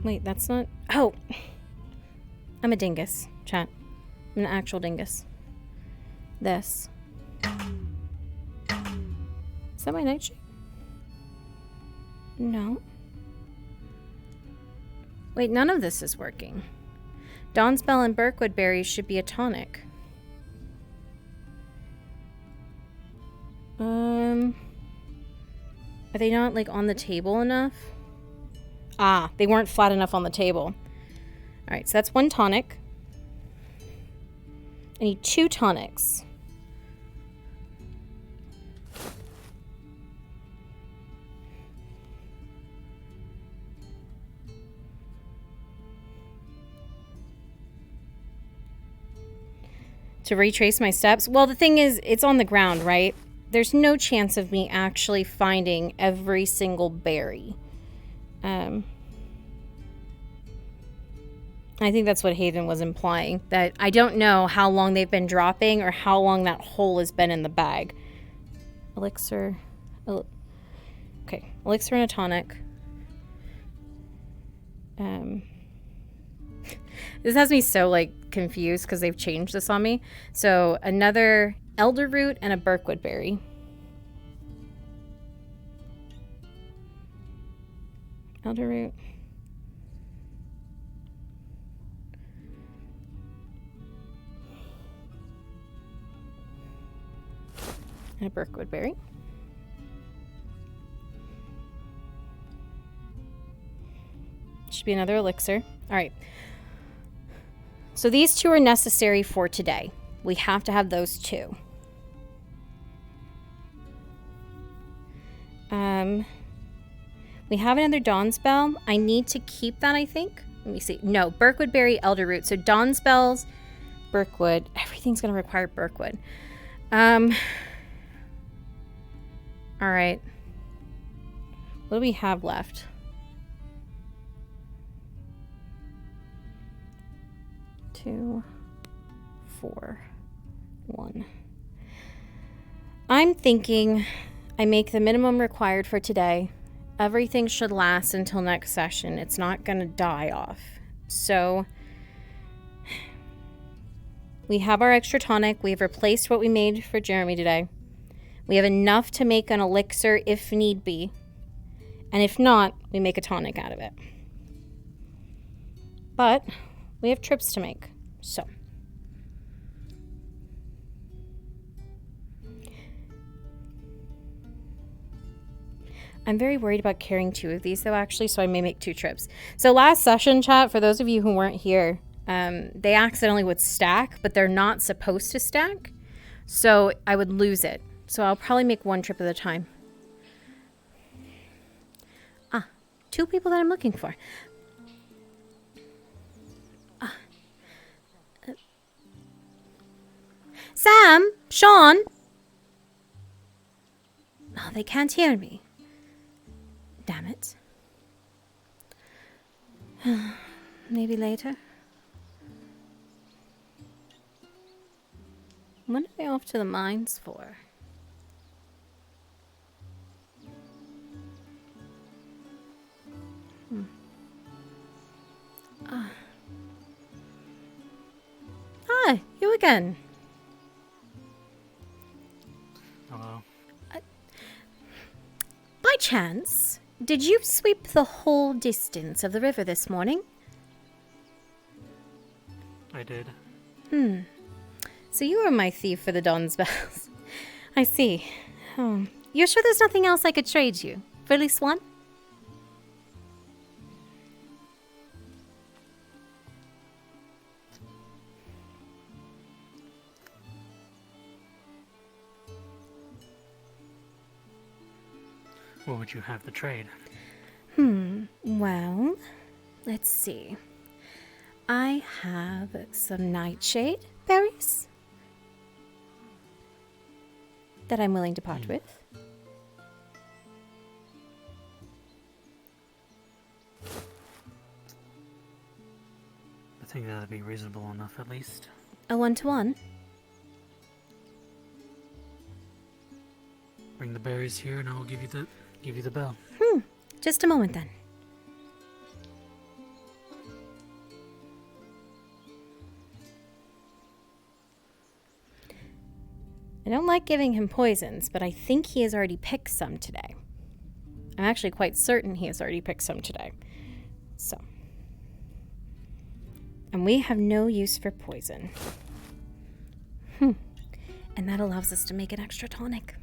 Speaker 1: Wait, that's not... Oh! I'm a dingus, chat. I'm an actual dingus. This. Is that my nightshade? No. Wait, none of this is working. Dawn's Bell and Birkwood berries should be a tonic. Are they not, like, on the table enough? Ah, they weren't flat enough on the table. Alright, so that's 1 tonic. I need 2 tonics. To retrace my steps? Well, the thing is, it's on the ground, right? There's no chance of me actually finding every single berry. I think that's what Hayden was implying. That I don't know how long they've been dropping or how long that hole has been in the bag. Elixir. Okay, elixir and a tonic. This has me so, like, confused because they've changed this on me. So, another elderroot and a Birkwood berry. Elderroot. And a Birkwood berry. Should be another elixir. All right. So these two are necessary for today. We have to have those two. We have another Dawn's Bell. I need to keep that, I think. Let me see. No, Birkwood Berry, Elder Root. So Dawn's Bells, Birkwood. Everything's going to require Birkwood. All right. What do we have left? Two, 4, 1. I'm thinking I make the minimum required for today. Everything should last until next session. It's not going to die off. So we have our extra tonic. We've replaced what we made for Jeremy today. We have enough to make an elixir if need be. And if not, we make a tonic out of it. But we have trips to make. So I'm very worried about carrying 2 of these, though, actually, so I may make 2 trips. So last session, chat, for those of you who weren't here, they accidentally would stack, but they're not supposed to stack, so I would lose it. So I'll probably make 1 trip at a time. 2 people that I'm looking for. Sam! Sean! Oh, they can't hear me. Damn it. Maybe later. When are they off to the mines for? Ah, you again.
Speaker 12: Hello.
Speaker 1: By chance, did you sweep the whole distance of the river this morning?
Speaker 12: I did.
Speaker 1: So you were my thief for the Dawn's Bells. I see. Oh. You're sure there's nothing else I could trade you? For at least one?
Speaker 12: What would you have to trade?
Speaker 1: Well, let's see. I have some nightshade berries that I'm willing to part with.
Speaker 12: I think that'd be reasonable enough, at least.
Speaker 1: A 1-to-1?
Speaker 12: Bring the berries here, and I'll give you the bell.
Speaker 1: Just a moment then. I don't like giving him poisons, but I think he has already picked some today. I'm actually quite certain he has already picked some today. So. And we have no use for poison. And that allows us to make an extra tonic.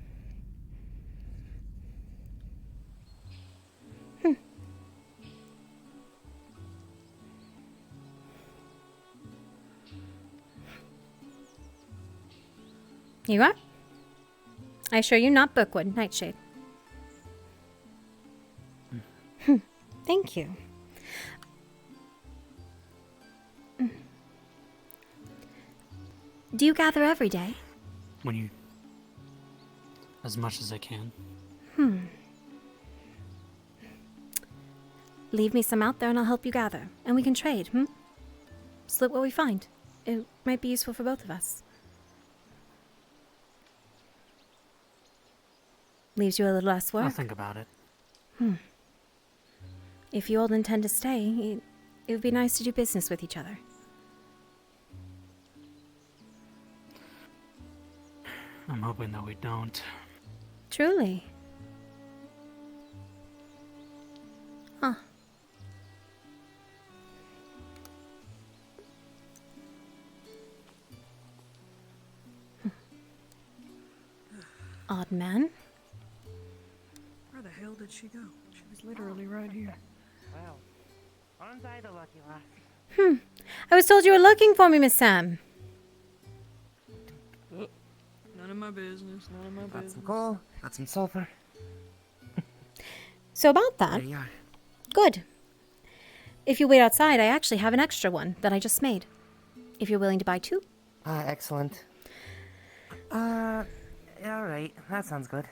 Speaker 1: You are? I assure you, not Bookwood, Nightshade. Thank you. Do you gather every day?
Speaker 12: As much as I can.
Speaker 1: Leave me some out there and I'll help you gather. And we can trade, Split what we find. It might be useful for both of us. Leaves you a little less work.
Speaker 12: I'll think about it.
Speaker 1: If you all intend to stay, it would be nice to do business with each other.
Speaker 12: I'm hoping that we don't.
Speaker 1: Truly. Huh. Odd man.
Speaker 10: Where the hell did she go? She was literally right here.
Speaker 8: Well, aren't I the lucky lass?
Speaker 1: I was told you were looking for me, Miss Sam.
Speaker 10: None of my business. None of my
Speaker 8: Got
Speaker 10: business.
Speaker 8: some coal. Got some sulfur.
Speaker 1: So about that,
Speaker 8: There you are.
Speaker 1: good. If you wait outside, I actually have an extra one that I just made. If you're willing to buy 2.
Speaker 8: Excellent. Alright. That sounds good.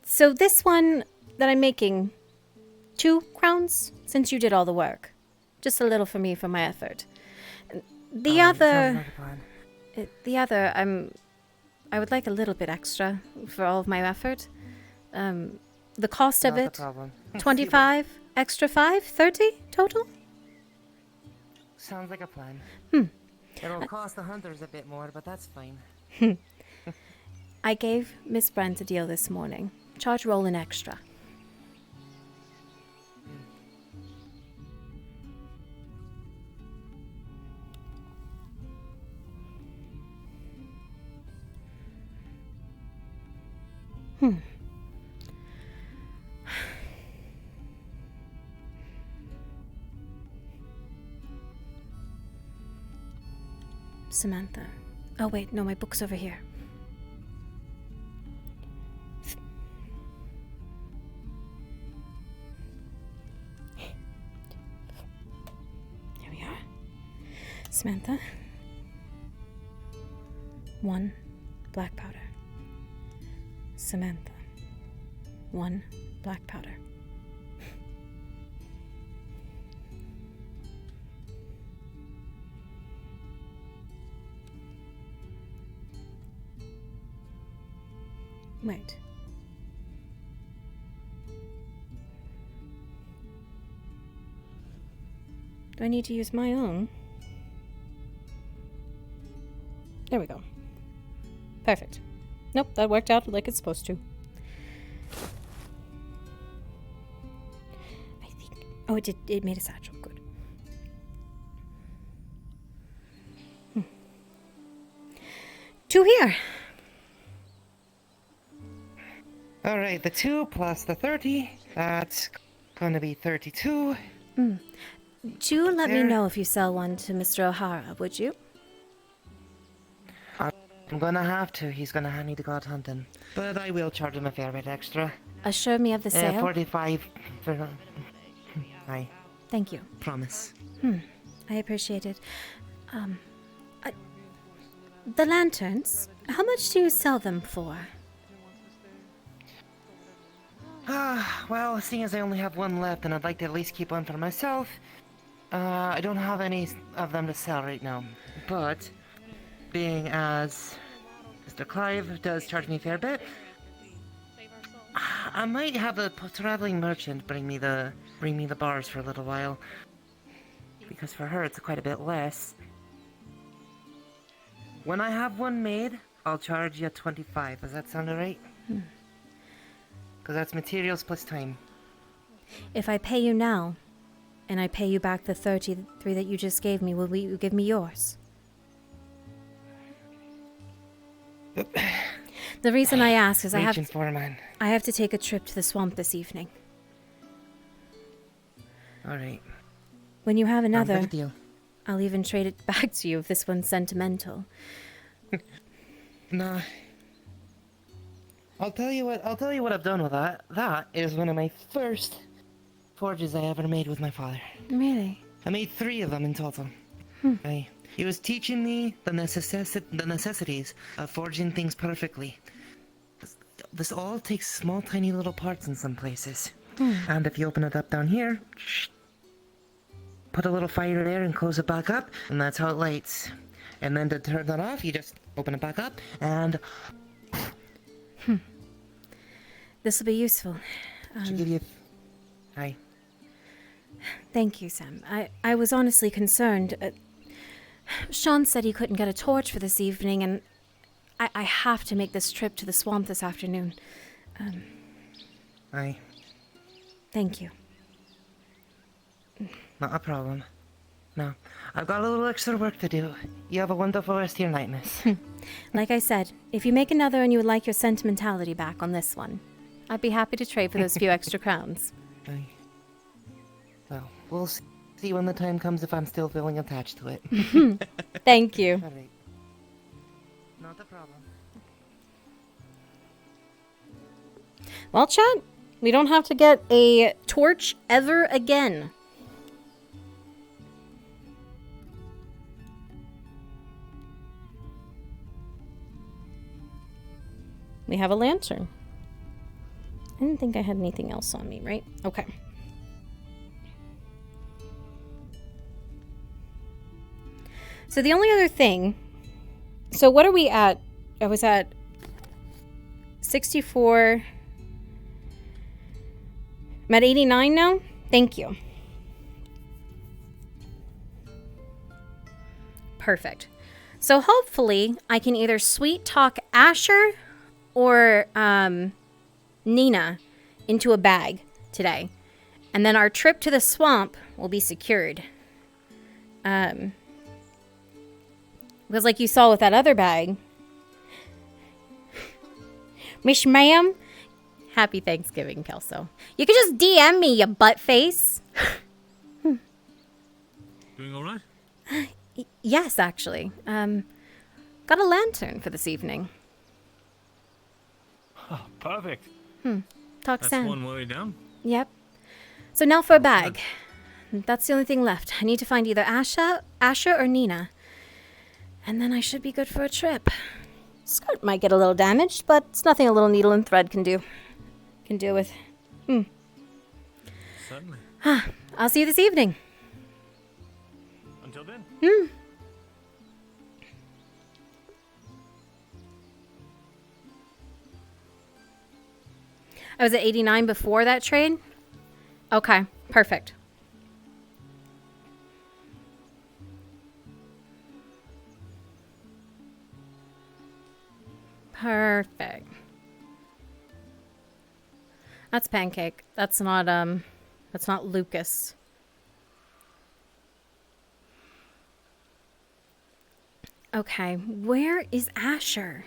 Speaker 1: So this one that I'm making, 2 crowns, since you did all the work. Just a little for me for my effort. The
Speaker 8: Sounds
Speaker 1: other,
Speaker 8: like a plan.
Speaker 1: I would like a little bit extra for all of my effort. The cost of
Speaker 8: Not a
Speaker 1: it,
Speaker 8: problem.
Speaker 1: 25, extra 5, 30 total?
Speaker 8: Sounds like a plan. It'll cost the hunters a bit more, but that's fine.
Speaker 1: I gave Miss Brent a deal this morning. Charge roll an extra. Samantha. Oh wait, no, my book's over here. Here we are. Samantha. 1 black powder. Samantha. 1 black powder. Wait. Do I need to use my own? There we go. Perfect. Nope, that worked out like it's supposed to. I think... Oh, it did. It made a satchel. Good. 2 here.
Speaker 8: Alright, the 2 plus the 30. That's gonna be 32.
Speaker 1: Do let me know if you sell one to Mr. O'Hara, would you?
Speaker 8: I'm gonna have to. He's gonna need to go out hunting. But I will charge him a fair bit extra.
Speaker 1: Assure me of the sale.
Speaker 8: 45 for... I
Speaker 1: Thank you.
Speaker 8: promise.
Speaker 1: I appreciate it. The lanterns, how much do you sell them for?
Speaker 8: Well, seeing as I only have 1 left and I'd like to at least keep one for myself, I don't have any of them to sell right now. But, being as Mr. Clive does charge me a fair bit, I might have a traveling merchant bring me the bars for a little while. Because for her it's quite a bit less. When I have one made, I'll charge you 25. Does that sound alright? Because that's materials plus time.
Speaker 1: If I pay you now, and I pay you back the 33 that you just gave me, will you give me yours? The reason I ask is I have to take a trip to the swamp this evening.
Speaker 8: Alright.
Speaker 1: When you have another,
Speaker 8: Sounds like a deal.
Speaker 1: I'll even trade it back to you if this one's sentimental.
Speaker 8: Nah. I'll tell you what I've done with that. That is one of my first forges I ever made with my father.
Speaker 1: Really?
Speaker 8: I made 3 of them in total. He was teaching me the necessities of forging things perfectly. This all takes small, tiny little parts in some places. And if you open it up down here, put a little fire there and close it back up, and that's how it lights. And then to turn that off, you just open it back up, and...
Speaker 1: This will be useful.
Speaker 8: Should give you... Hi.
Speaker 1: Thank you, Sam. I was honestly concerned. Sean said he couldn't get a torch for this evening, and I have to make this trip to the swamp this afternoon.
Speaker 8: Hi.
Speaker 1: Thank you.
Speaker 8: Not a problem. No, I've got a little extra work to do. You have a wonderful rest of your night, miss.
Speaker 1: Like I said, if you make another and you would like your sentimentality back on this one, I'd be happy to trade for those few extra crowns.
Speaker 8: Well, we'll see see when the time comes if I'm still feeling attached to it.
Speaker 1: Thank you.
Speaker 8: All right. Not a problem.
Speaker 1: Well, chat, we don't have to get a torch ever again. We have a lantern. I didn't think I had anything else on me, right? Okay. So the only other thing... So what are we at? I was at 64... I'm at 89 now? Thank you. Perfect. So hopefully I can either sweet talk Asher or Nina into a bag today. And then our trip to the swamp will be secured. Because like you saw with that other bag. Miss Ma'am, happy Thanksgiving, Kelso. You can just DM me, you butt face.
Speaker 6: Doing all right?
Speaker 1: Yes, actually. Got a lantern for this evening.
Speaker 6: Oh, perfect.
Speaker 1: Talk
Speaker 6: That's
Speaker 1: sound.
Speaker 6: one way down.
Speaker 1: Yep. So now for a bag. That's the only thing left. I need to find either Asher or Nina. And then I should be good for a trip. Skirt might get a little damaged, but it's nothing a little needle and thread can deal with.
Speaker 6: Certainly.
Speaker 1: I'll see you this evening.
Speaker 6: Until then.
Speaker 1: I was at 89 before that trade? Okay, perfect. Perfect. That's Pancake. That's not Lucas. Okay, where is Asher?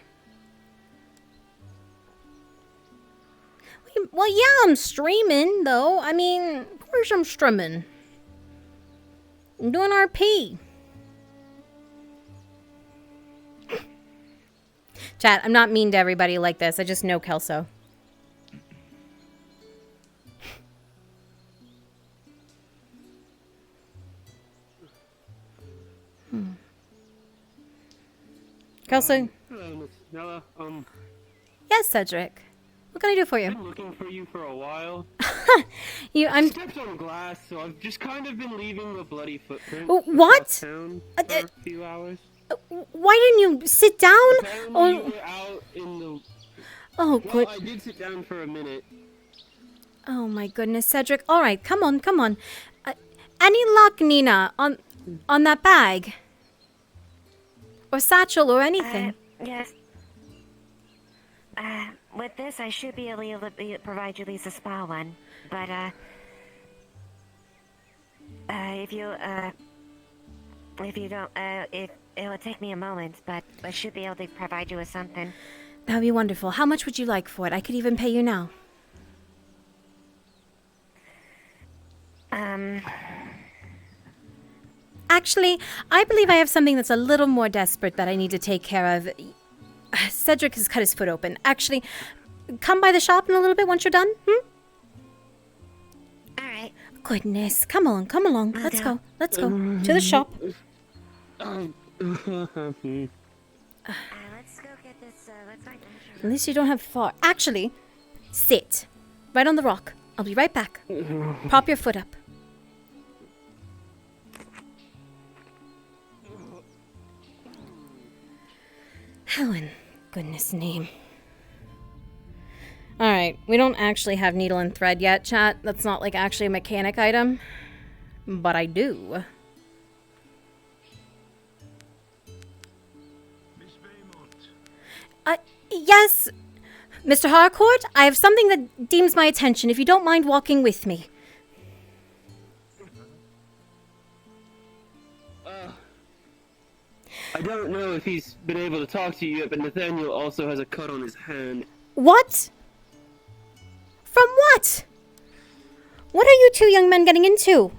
Speaker 1: Well, yeah, I'm streaming, though. I mean, of course I'm streaming. I'm doing RP. Chat, I'm not mean to everybody like this. I just know Kelso. Kelso?
Speaker 16: Hello, Miss Nella.
Speaker 1: Yes, Cedric. What can I do for you?
Speaker 16: I've been looking for you for a while.
Speaker 1: I'm
Speaker 16: stepped on glass, so I've just kind of been leaving a bloody footprint.
Speaker 1: What?
Speaker 16: Town for a few hours.
Speaker 1: Why didn't you sit down?
Speaker 16: Apparently you were out in the...
Speaker 1: Oh,
Speaker 16: well,
Speaker 1: good.
Speaker 16: I did sit down for a minute.
Speaker 1: Oh my goodness, Cedric. All right, come on. Any luck, Nina, on that bag? Or satchel or anything?
Speaker 11: Yes. With this, I should be able to provide you at least a small one. But, if you don't, it will take me a moment, but I should be able to provide you with something.
Speaker 1: That would be wonderful. How much would you like for it? I could even pay you now. Actually, I believe I have something that's a little more desperate that I need to take care of. Cedric has cut his foot open. Actually, come by the shop in a little bit once you're done.
Speaker 11: Alright.
Speaker 1: Goodness, come along. Let's go to the shop.
Speaker 11: Let's go get this, let's find
Speaker 1: At least you don't have far. Actually, sit. Right on the rock. I'll be right back. Prop your foot up. How in goodness name. Alright, we don't actually have needle and thread yet, chat. That's not like actually a mechanic item. But I do.
Speaker 7: Miss Baymont.
Speaker 1: Yes, Mr. Harcourt, I have something that deems my attention, if you don't mind walking with me.
Speaker 16: I don't know if he's been able to talk to you yet, but Nathaniel also has a cut on his hand.
Speaker 1: What? From what? What are you two young men getting into?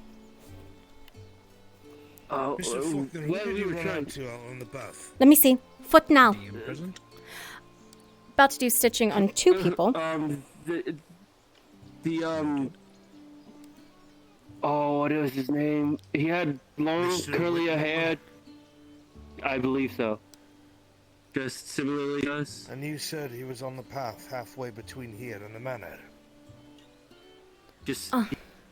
Speaker 16: Oh,
Speaker 7: Mr. Faulkner,
Speaker 16: where
Speaker 7: who did
Speaker 16: we
Speaker 7: you
Speaker 16: were
Speaker 7: run
Speaker 16: trying
Speaker 7: out to out on the path?
Speaker 1: Let me see. Foot now.
Speaker 15: The imprisoned?
Speaker 1: About to do stitching on 2 people.
Speaker 16: Oh, what was his name? He had long,
Speaker 7: Mr.
Speaker 16: curly
Speaker 7: Whitmore?
Speaker 16: hair. I believe so. Just similarly to us.
Speaker 7: And you said he was on the path halfway between here and the manor.
Speaker 16: Just,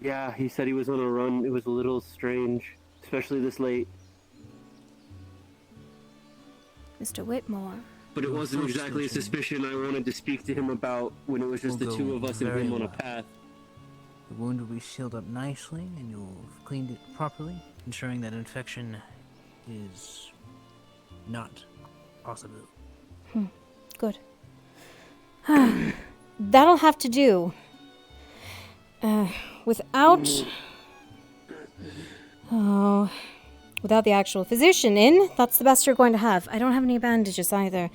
Speaker 16: yeah, he said he was on a run. It was a little strange, especially this late.
Speaker 1: Mr. Whitmore.
Speaker 16: But it wasn't exactly a suspicion I wanted to speak to him about when it was just the two of us and him on a path.
Speaker 17: The wound will be sealed up nicely, and you'll have cleaned it properly, ensuring that infection is not possible.
Speaker 1: Good. That'll have to do. Without the actual physician in, that's the best you're going to have. I don't have any bandages either.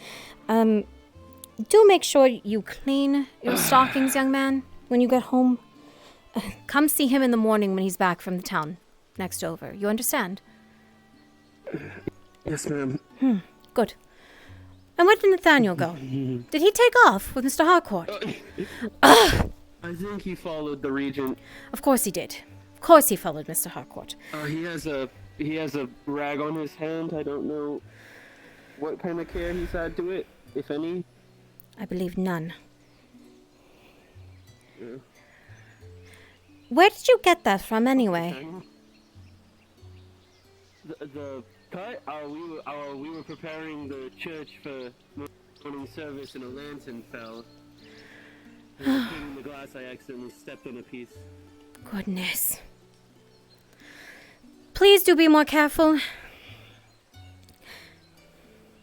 Speaker 1: Do make sure you clean your stockings, young man, when you get home. Come see him in the morning when he's back from the town next over. You understand?
Speaker 16: Yes, ma'am.
Speaker 1: Good. And where did Nathaniel go? Did he take off with Mr. Harcourt?
Speaker 16: I think he followed the regent.
Speaker 1: Of course he did. Of course he followed Mr. Harcourt.
Speaker 16: He has a rag on his hand. I don't know what kind of care he's had to it, if any.
Speaker 1: I believe none. Yeah. Where did you get that from, anyway?
Speaker 16: The cut? We were preparing the church for morning service, and a lantern fell. And in the glass, I accidentally stepped on a piece.
Speaker 1: Goodness. Please do be more careful.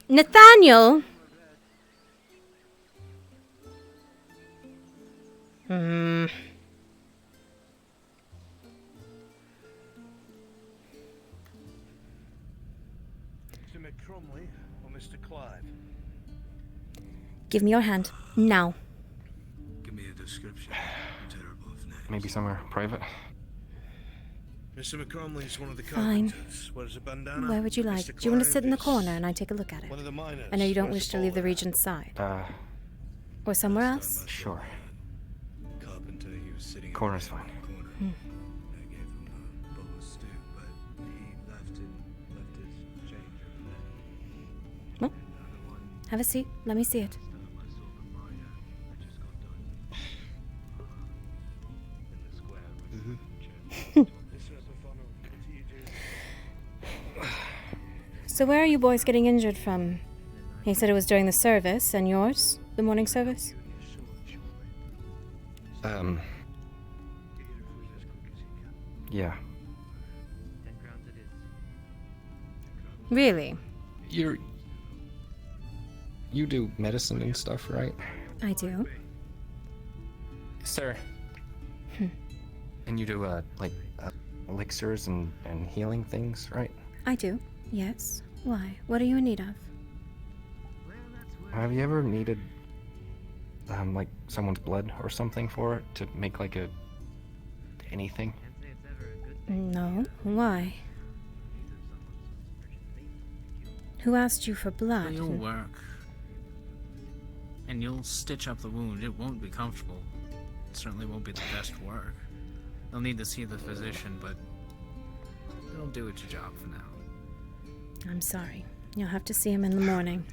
Speaker 1: Nathaniel!
Speaker 7: Mr. McCrumley or Mr. Clive?
Speaker 1: Give me your hand. Now.
Speaker 3: Give me a description. Terrible of names.
Speaker 5: Maybe somewhere private.
Speaker 7: Mr. McCrumley's one of the
Speaker 1: Fine.
Speaker 7: carpenters. Wears a bandana.
Speaker 1: Where would you like?
Speaker 7: Mr.
Speaker 1: Do you want to
Speaker 7: Clive
Speaker 1: sit in the
Speaker 7: is
Speaker 1: corner and I take a look at it?
Speaker 7: one of the miners.
Speaker 1: I know you don't
Speaker 7: Wears
Speaker 1: wish
Speaker 7: a
Speaker 1: to leave the
Speaker 7: bowler.
Speaker 1: regent's side. Or somewhere else?
Speaker 5: Sure.
Speaker 3: Carpenter, he was sitting
Speaker 5: Corner's fine.
Speaker 3: I gave him a bowl of stew, but he left his change over there.
Speaker 1: Well, have a seat. Let me see it. So where are you boys getting injured from? He said it was during the service, and yours? The morning service?
Speaker 5: Yeah.
Speaker 1: Really?
Speaker 5: You do medicine and stuff, right?
Speaker 1: I do.
Speaker 5: Sir. And you do, elixirs and healing things, right?
Speaker 1: I do. Yes. Why? What are you in need of?
Speaker 5: Have you ever needed, someone's blood or something for it to make, anything?
Speaker 1: No. Why? Who asked you for blood?
Speaker 17: It'll work. And you'll stitch up the wound. It won't be comfortable. It certainly won't be the best work. They'll need to see the physician, but it'll do its job for now.
Speaker 1: I'm sorry. You'll have to see him in the morning.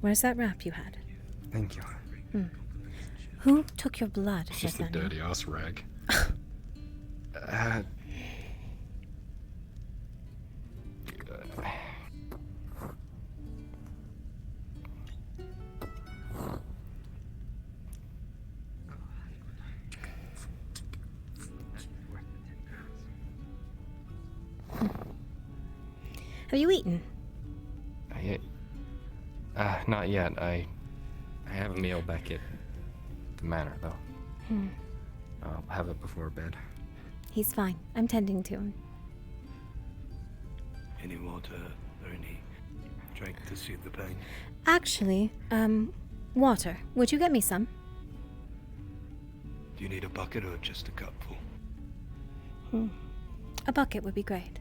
Speaker 1: Where's that wrap you had?
Speaker 5: Thank you.
Speaker 1: Who took your blood,
Speaker 5: It's just a
Speaker 1: Nathaniel?
Speaker 5: dirty ass rag.
Speaker 1: Have you eaten?
Speaker 5: Not yet. I have a meal back at the manor, though. I'll have it before bed.
Speaker 1: He's fine. I'm tending to him.
Speaker 3: Any water or any drink to soothe the pain?
Speaker 1: Actually, water. Would you get me some?
Speaker 3: Do you need a bucket or just a cupful?
Speaker 1: A bucket would be great.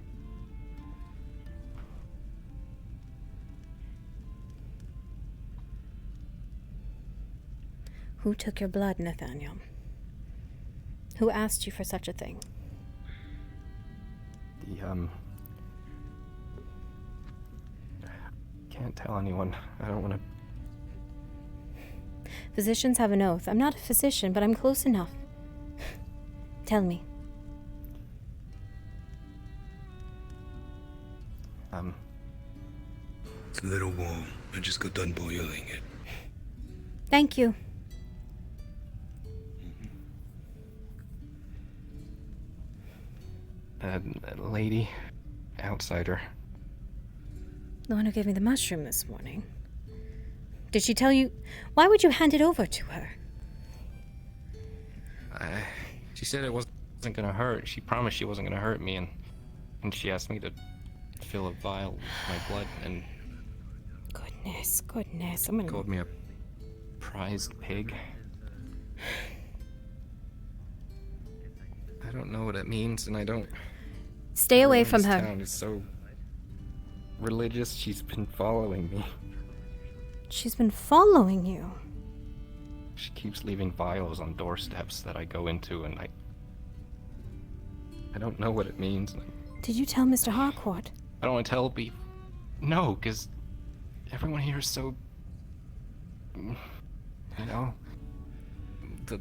Speaker 1: Who took your blood, Nathaniel? Who asked you for such a thing?
Speaker 5: Can't tell anyone. I don't want to.
Speaker 1: Physicians have an oath. I'm not a physician, but I'm close enough. Tell me.
Speaker 3: It's a little warm. I just got done boiling it.
Speaker 1: Thank you.
Speaker 5: A lady, outsider.
Speaker 1: The one who gave me the mushroom this morning. Did she tell you? Why would you hand it over to her?
Speaker 5: She said it wasn't gonna hurt. She promised she wasn't gonna hurt me, and she asked me to fill a vial with my blood, and
Speaker 1: Goodness, I'm gonna...
Speaker 5: called me a prized pig. I don't know what it means, and I don't...
Speaker 1: Stay away from her.
Speaker 5: This town is so religious. She's been following me.
Speaker 1: She's been following you?
Speaker 5: She keeps leaving vials on doorsteps that I go into, and I don't know what it means.
Speaker 1: Did you tell Mr. Harcourt?
Speaker 5: I don't want to tell people. No, because everyone here is so... You know... The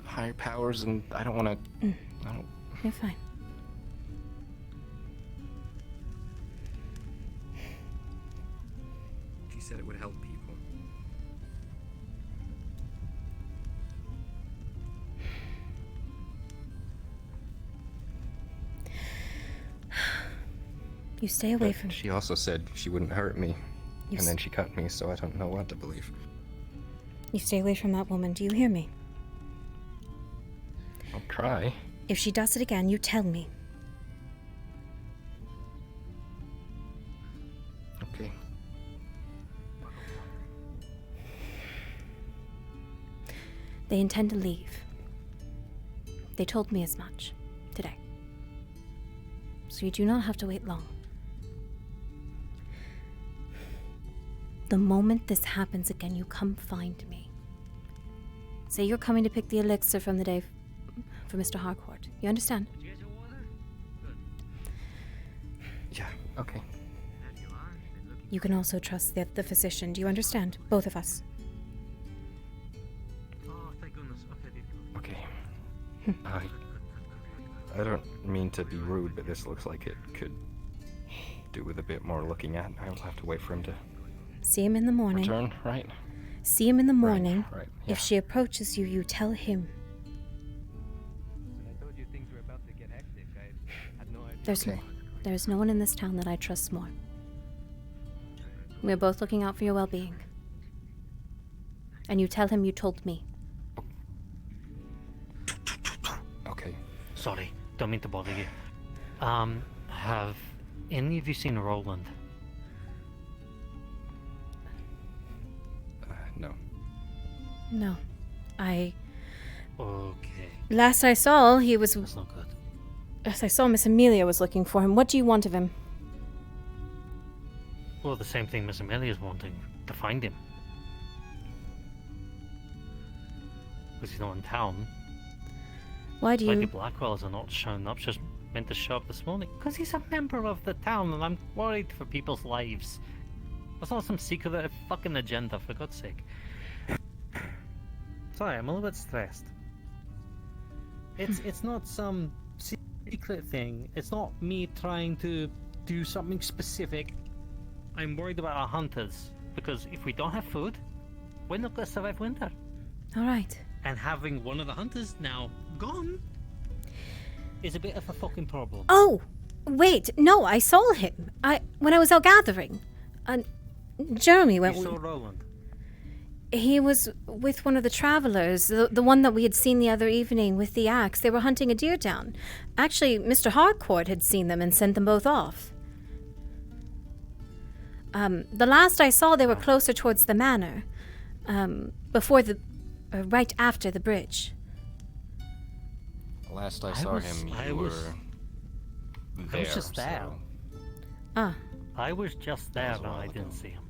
Speaker 5: higher powers, and I don't want to... I don't...
Speaker 1: You're fine.
Speaker 5: She said it would help people.
Speaker 1: You stay away
Speaker 5: But
Speaker 1: from...
Speaker 5: she also said she wouldn't hurt me,
Speaker 1: You
Speaker 5: and then she cut me, so I don't know what to believe.
Speaker 1: You stay away from that woman, do you hear me?
Speaker 5: I'll try.
Speaker 1: If she does it again, you tell me.
Speaker 5: Okay.
Speaker 1: They intend to leave. They told me as much today. So you do not have to wait long. The moment this happens again, you come find me. Say you're coming to pick the elixir from the day for Mr. Harcourt. You understand?
Speaker 5: Yeah, okay.
Speaker 1: You can also trust the physician. Do you understand? Both of us.
Speaker 5: Okay. I don't mean to be rude, but this looks like it could do with a bit more looking at. I'll have to wait for him to
Speaker 1: See him in the morning.
Speaker 5: return, right?
Speaker 1: See him in the morning.
Speaker 5: Right,
Speaker 1: If she approaches you, you tell him. There's no one in this town that I trust more. We're both looking out for your well-being. And you tell him you told me.
Speaker 5: Okay.
Speaker 12: Sorry, don't mean to bother you. Have any of you seen Roland?
Speaker 5: No.
Speaker 1: No.
Speaker 12: Okay.
Speaker 1: Last I saw, he was...
Speaker 12: That's not good.
Speaker 1: Last I saw, Miss Amelia was looking for him. What do you want of him?
Speaker 12: Well, the same thing Miss Amelia's wanting, to find him. Because he's not in town.
Speaker 1: Why do you...
Speaker 12: Lady Blackwell are not showing up. She's meant to show up this morning. Because he's a member of the town, and I'm worried for people's lives. That's not some secret fucking agenda, for God's sake. Sorry, I'm a little bit stressed. It's not some secret thing. It's not me trying to do something specific. I'm worried about our hunters. Because if we don't have food, we're not going to survive winter.
Speaker 1: Alright.
Speaker 12: And having one of the hunters now gone is a bit of a fucking problem.
Speaker 1: Oh! Wait, no, I saw him. When I was out gathering. Jeremy went...
Speaker 12: You saw Roland?
Speaker 1: He was with one of the travelers, the one that we had seen the other evening with the axe. They were hunting a deer down. Actually, Mr. Harcourt had seen them and sent them both off. The last I saw, they were closer towards the manor. Right after the bridge.
Speaker 5: Last I saw him, you were there.
Speaker 12: I was just there.
Speaker 1: Ah.
Speaker 12: I was just there, but I didn't see him.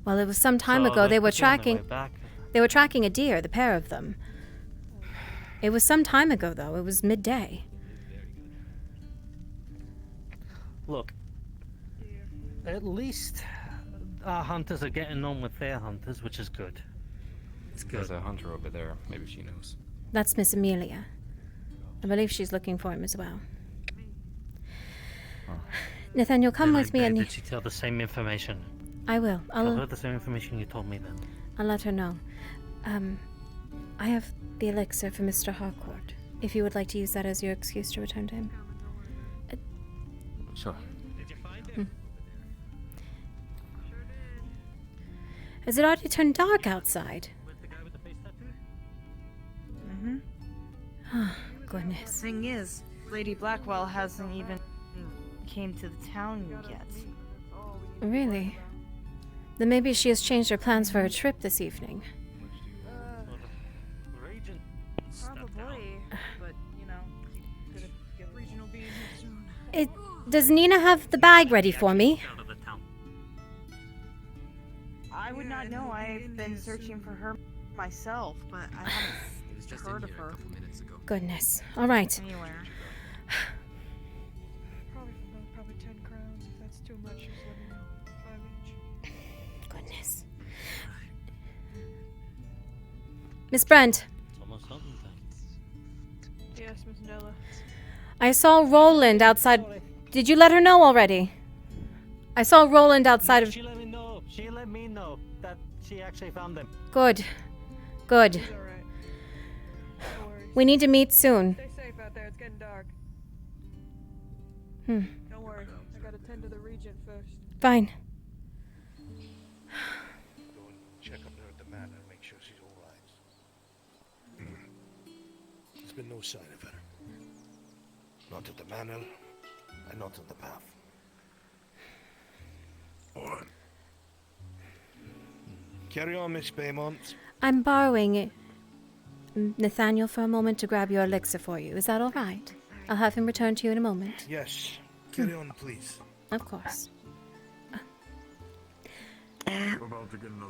Speaker 1: Well, it was some time
Speaker 12: So
Speaker 1: ago. They were
Speaker 12: quickly on my
Speaker 1: tracking...
Speaker 12: way back.
Speaker 1: They were tracking a deer, the pair of them. It was some time ago, though. It was midday.
Speaker 12: Look, at least our hunters are getting on with their hunters, which is good. It's good.
Speaker 5: There's a hunter over there. Maybe she knows.
Speaker 1: That's Miss Amelia. I believe she's looking for him as well.
Speaker 5: Oh.
Speaker 1: Nathaniel, come with me and...
Speaker 12: Did she tell the same information?
Speaker 1: I will.
Speaker 12: Tell her the same information you told me then.
Speaker 1: I'll let her know. I have the elixir for Mr. Harcourt. If you would like to use that as your excuse to return to him.
Speaker 5: Sure.
Speaker 1: Has it already turned dark outside?
Speaker 18: Mm-hmm.
Speaker 1: Oh, goodness.
Speaker 18: The thing is, Lady Blackwell hasn't even came to the town yet.
Speaker 1: Really? Then maybe she has changed her plans for her trip this evening.
Speaker 18: Probably, but you know, regional being soon.
Speaker 1: Does Nina have the bag ready for me?
Speaker 18: I would not know. I've been searching for her myself, but I haven't heard of her.
Speaker 1: Goodness. All right.
Speaker 18: Anywhere.
Speaker 10: Probably 10 crowns. If that's too much, just let me know. 5 each.
Speaker 1: Goodness. Miss Brent.
Speaker 10: Yes, Miss Nella.
Speaker 1: I saw Roland outside. Did you let her know already? I saw Roland outside of...
Speaker 12: She let me know. She let me know that she actually found them.
Speaker 1: Good. Good. We need to meet soon.
Speaker 10: Stay safe out there. It's getting dark.
Speaker 1: Hmm.
Speaker 10: Don't worry. I gotta tend to the regent first.
Speaker 1: Fine.
Speaker 7: Go and check up there at the manor and make sure she's all right. There's been no sign of her. Not at the manor, and not on the path. All right. Carry on, Miss Baymont.
Speaker 1: I'm borrowing Nathaniel for a moment to grab your elixir for you. Is that all right? I'll have him return to you in a moment.
Speaker 7: Yes. Carry on, please.
Speaker 1: Of course.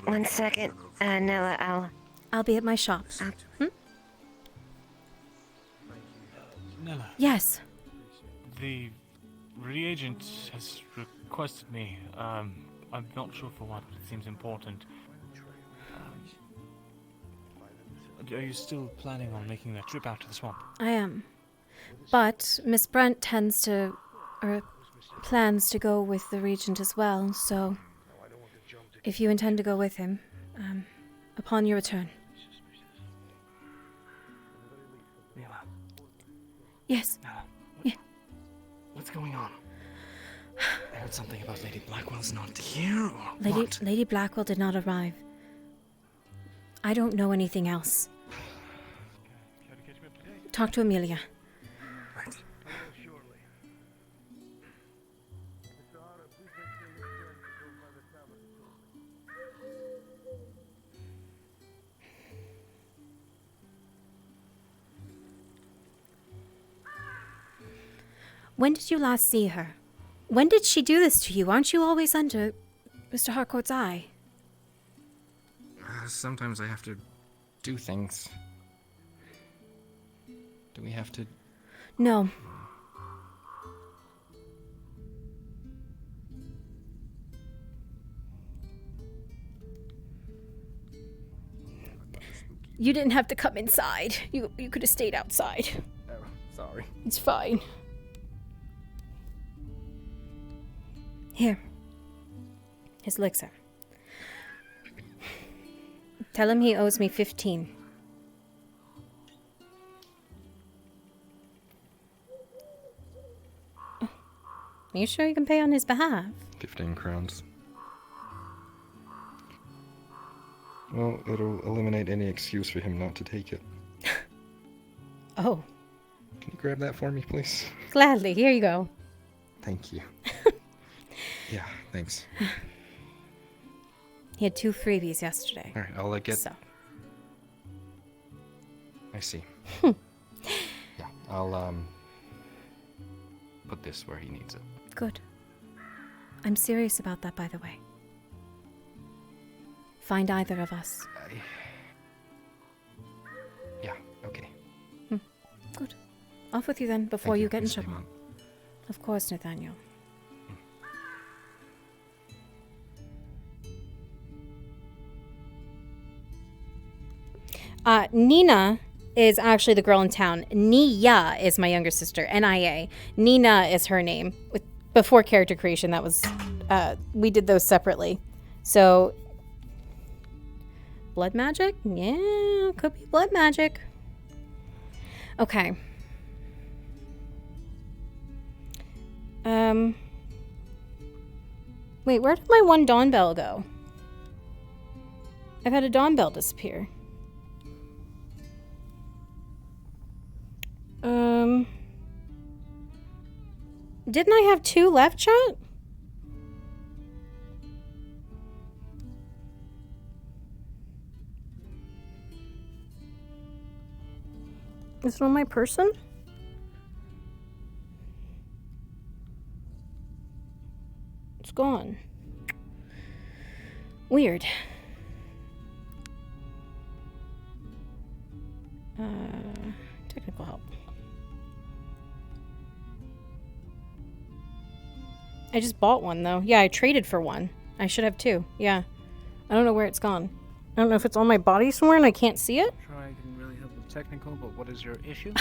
Speaker 11: One second, Nella,
Speaker 1: I'll be at my shop.
Speaker 6: Nella.
Speaker 1: Yes.
Speaker 6: The reagent has requested me. I'm not sure for what, but it seems important. Are you still planning on making that trip out to the swamp?
Speaker 1: I am. But Miss Brent plans to go with the regent as well, so if you intend to go with him, upon your return.
Speaker 12: Nella.
Speaker 1: Yes.
Speaker 12: Nella.
Speaker 1: Yeah.
Speaker 12: What's going on? I heard something about Lady Blackwell's not here, or what?
Speaker 1: Lady Blackwell did not arrive. I don't know anything else. Talk to Amelia.
Speaker 12: Right.
Speaker 1: When did you last see her? When did she do this to you? Aren't you always under Mr. Harcourt's eye?
Speaker 5: Sometimes I have to do things. Do we have to...
Speaker 1: No. You didn't have to come inside. You could have stayed outside.
Speaker 5: Oh, sorry.
Speaker 1: It's fine. Here. His elixir. Tell him he owes me 15. Are you sure you can pay on his behalf?
Speaker 5: 15 crowns. Well, it'll eliminate any excuse for him not to take it.
Speaker 1: Oh.
Speaker 5: Can you grab that for me, please?
Speaker 1: Gladly. Here you go.
Speaker 5: Thank you. Yeah, thanks.
Speaker 1: He had 2 freebies yesterday.
Speaker 5: Alright, I'll get...
Speaker 1: So.
Speaker 5: I see. Yeah, I'll, put this where he needs it.
Speaker 1: Good. I'm serious about that, by the way. Find either of us. Off with you then, before
Speaker 5: Thank
Speaker 1: you
Speaker 5: you,
Speaker 1: get in
Speaker 5: Miss
Speaker 1: trouble.
Speaker 5: Baymont.
Speaker 1: Of course, Nathaniel. Nina is actually the girl in town. Nia is my younger sister. Nia. Nina is her name. Before character creation, that was we did those separately. So blood magic? Yeah, could be blood magic. Okay. Wait, where did my one dawn bell go? I've had a dawn bell disappear. Didn't I have 2 left, chat? Is it on my person? It's gone. Weird. Technical help. I just bought one though. Yeah, I traded for one. I should have 2. Yeah. I don't know where it's gone. I don't know if it's on my body somewhere and I can't see it.
Speaker 17: Sure, I can really help with technical, but what is your issue?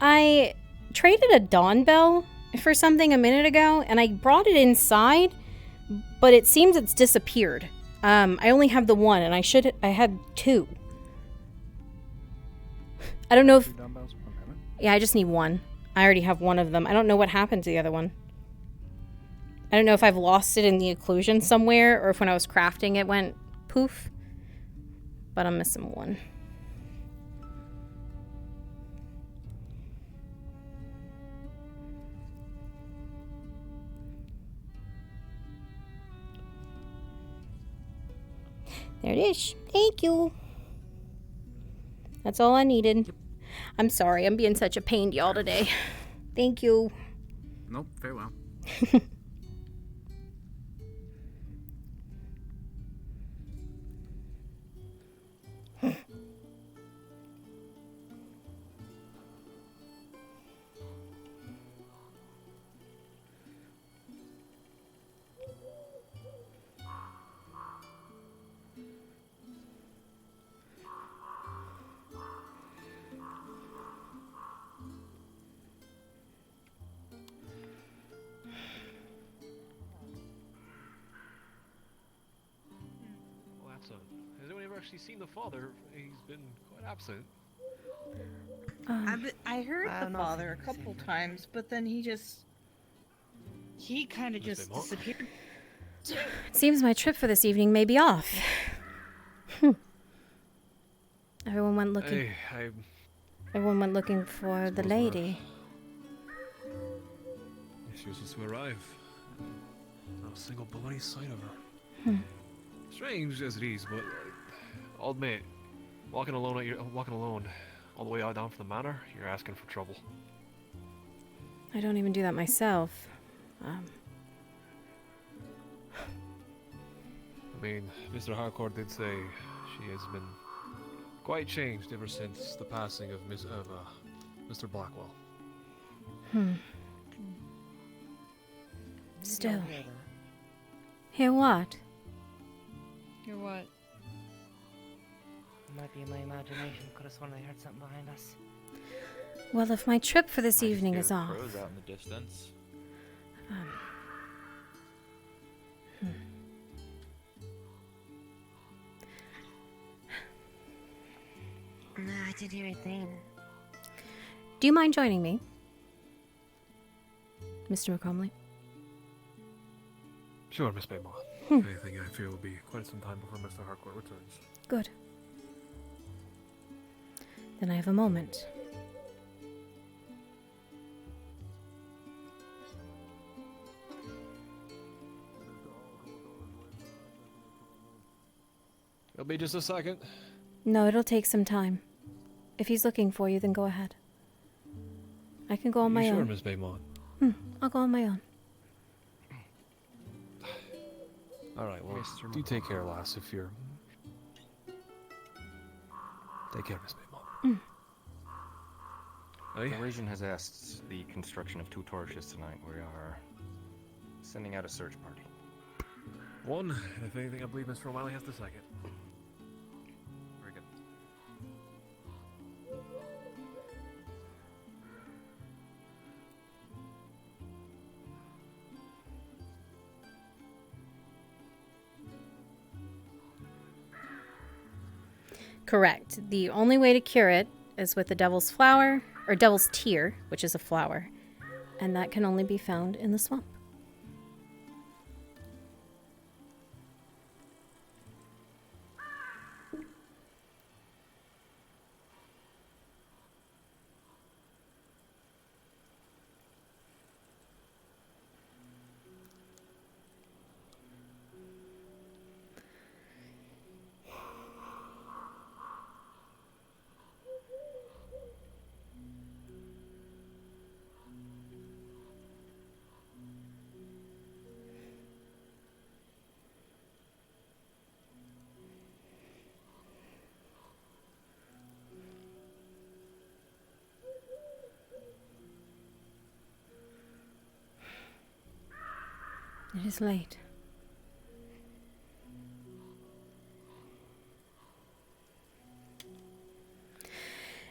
Speaker 1: I traded a dawn bell for something a minute ago and I brought it inside, but it seems it's disappeared. I only have the one and I had 2. I don't know if... Yeah, I just need one. I already have one of them. I don't know what happened to the other one. I don't know if I've lost it in the occlusion somewhere or if when I was crafting it went poof. But I'm missing one. There it is. Thank you. That's all I needed. I'm sorry. I'm being such a pain to y'all today. Thank you.
Speaker 17: Nope, very well.
Speaker 4: Has anyone ever actually seen the father? He's been quite absent.
Speaker 18: I heard the father a couple times, but then he kind of just disappeared.
Speaker 1: Seems my trip for this evening may be off. Everyone went looking.
Speaker 4: Hey,
Speaker 1: Everyone went looking for the lady.
Speaker 4: She was supposed to arrive. Not a single bloody sight of her. Strange as it is, but I'll admit, walking alone all the way out down from the manor, you're asking for trouble.
Speaker 1: I don't even do that myself.
Speaker 4: I mean, Mr. Harcourt did say she has been quite changed ever since the passing of Mr. Blackwell.
Speaker 1: Still. Hear what?
Speaker 10: Hear what?
Speaker 8: Might be my imagination. Could have sworn I heard something behind us.
Speaker 1: Well, if my trip for this evening is off.
Speaker 19: Crows out in the distance.
Speaker 11: No, I didn't hear a thing.
Speaker 1: Do you mind joining me, Mr. McComley?
Speaker 4: Sure, Miss Baymont. If anything, I fear will be quite some time before Mr. Harcourt returns.
Speaker 1: Good. Then I have a moment.
Speaker 4: It'll be just a second.
Speaker 1: No, it'll take some time. If he's looking for you, then go ahead. I can go on my
Speaker 4: sure,
Speaker 1: own.
Speaker 4: Miss Baymont?
Speaker 1: I'll go on my own.
Speaker 4: All right, well, do take care, lass, if you're... Take care, Miss Baymont.
Speaker 5: The Region has asked the construction of 2 torches tonight. We are sending out a search party.
Speaker 4: One, if anything, I believe Mr. O'Malley has the second.
Speaker 5: Very good.
Speaker 1: Correct. The only way to cure it is with the devil's flower, or devil's tear, which is a flower. And that can only be found in the swamp. It is late.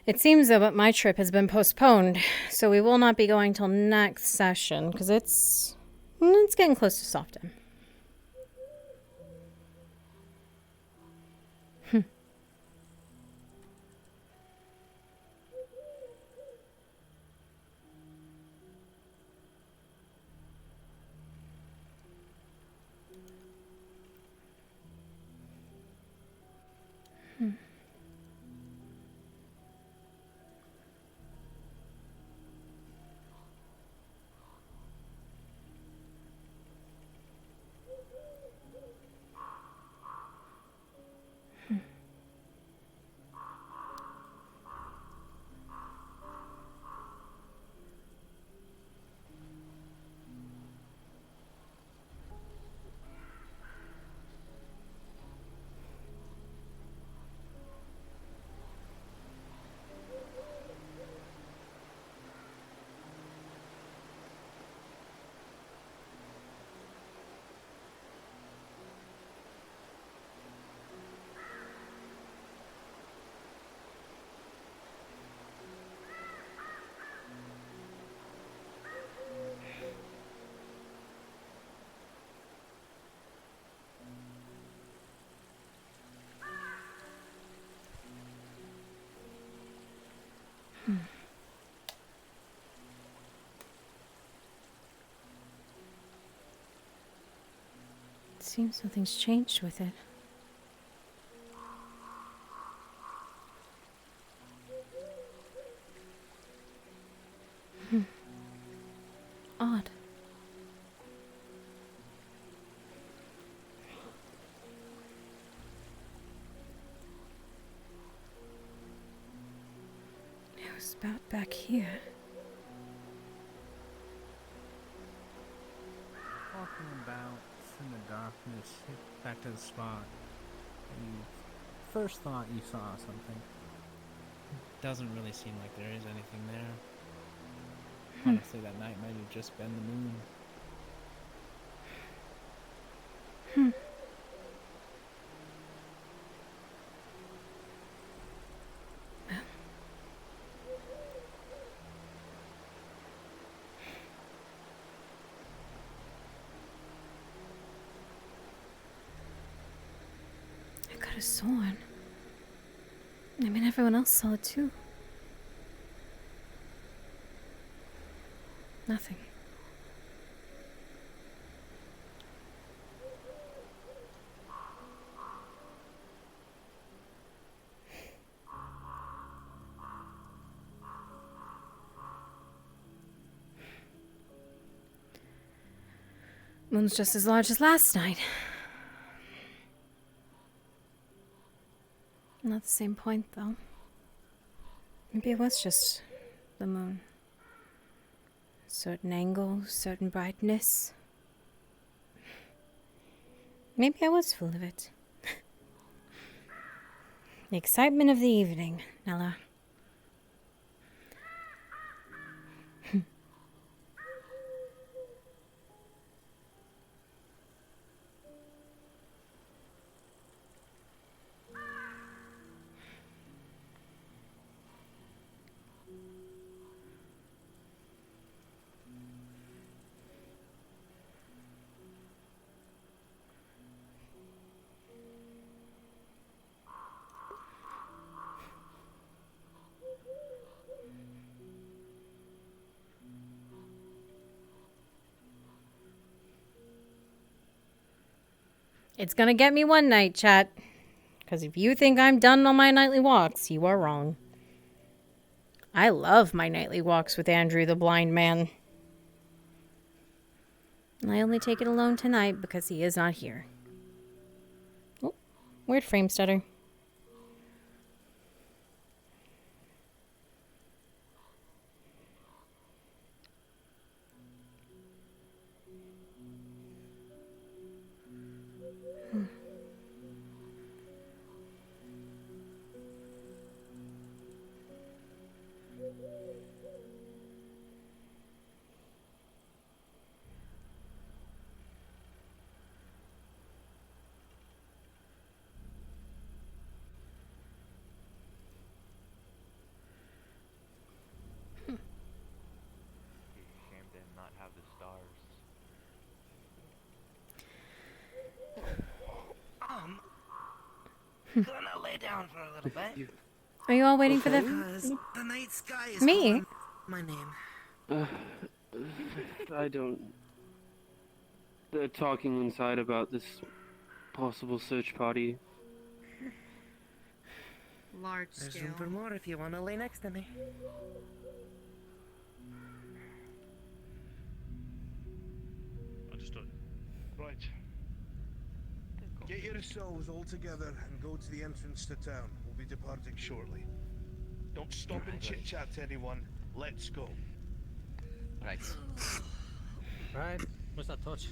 Speaker 1: It seems though that my trip has been postponed, so we will not be going till next session because it's getting close to soft time. Seems something's changed with it. Odd. It was about back here.
Speaker 17: Walking about in the darkness, hit back to the spot. You first thought you saw something. Doesn't really seem like there is anything there. Honestly, that night might have just been the moon.
Speaker 1: I could have sworn. I mean, everyone else saw it too. Nothing. Moon's just as large as last night. Not the same point, though. Maybe it was just the moon. Certain angle, certain brightness. Maybe I was full of it. The excitement of the evening, Nella. It's gonna get me one night, chat. Because if you think I'm done on my nightly walks, you are wrong. I love my nightly walks with Andrew the blind man. And I only take it alone tonight because he is not here. Oh, weird frame stutter.
Speaker 4: Shame to not have the stars.
Speaker 8: Gonna lay down for a little bit.
Speaker 1: Are you all waiting for the...
Speaker 8: Because the night sky is
Speaker 1: Me?
Speaker 8: calling my name.
Speaker 16: I don't. They're talking inside about this possible search party.
Speaker 9: Large
Speaker 8: There's
Speaker 9: scale.
Speaker 8: room for more if you want to lay next to me.
Speaker 6: Understood.
Speaker 7: Right. Get yourselves all together and go to the entrance to town. We'll be departing shortly. Don't stop and chit-chat to anyone. Let's go.
Speaker 14: Right.
Speaker 6: Right. What's that touch?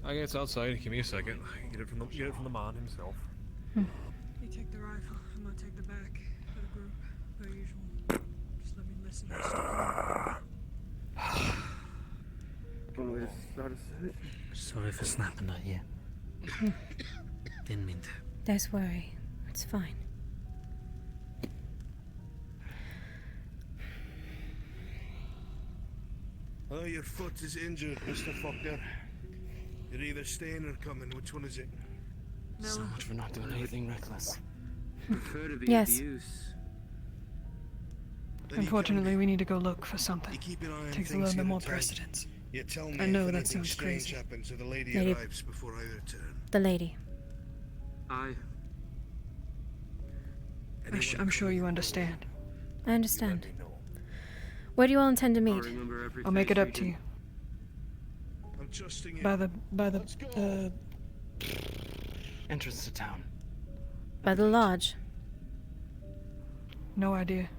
Speaker 4: I guess outside. Give me a second. Get it from the man himself.
Speaker 10: You take the rifle, I'm gonna take the back for the group, per usual. Just let me listen to stuff.
Speaker 16: Want me to start a search?
Speaker 12: Sorry for snapping at you. Didn't mean to.
Speaker 1: Don't worry. It's fine.
Speaker 7: Oh, your foot is injured, Mr. Faulkner. You're either staying or coming. Which one is it?
Speaker 12: So much for not doing anything reckless.
Speaker 16: Prefer to be
Speaker 1: Yes.
Speaker 16: of use.
Speaker 10: Unfortunately, we need to go look for something.
Speaker 7: Keep an eye on
Speaker 10: Takes a
Speaker 7: things
Speaker 10: little bit
Speaker 7: here
Speaker 10: more
Speaker 7: in town.
Speaker 10: precedence.
Speaker 7: You tell me
Speaker 10: I know
Speaker 7: if
Speaker 10: that
Speaker 7: anything
Speaker 10: sounds
Speaker 7: strange
Speaker 10: crazy.
Speaker 7: happens or the lady
Speaker 1: Lady.
Speaker 7: arrives before I return.
Speaker 1: The lady.
Speaker 10: I'm sure you understand.
Speaker 1: I understand. Where do you all intend to meet?
Speaker 10: I'll make it up to you.
Speaker 7: I'm trusting you.
Speaker 10: By the
Speaker 12: Entrance to town.
Speaker 1: By the lodge.
Speaker 10: no idea.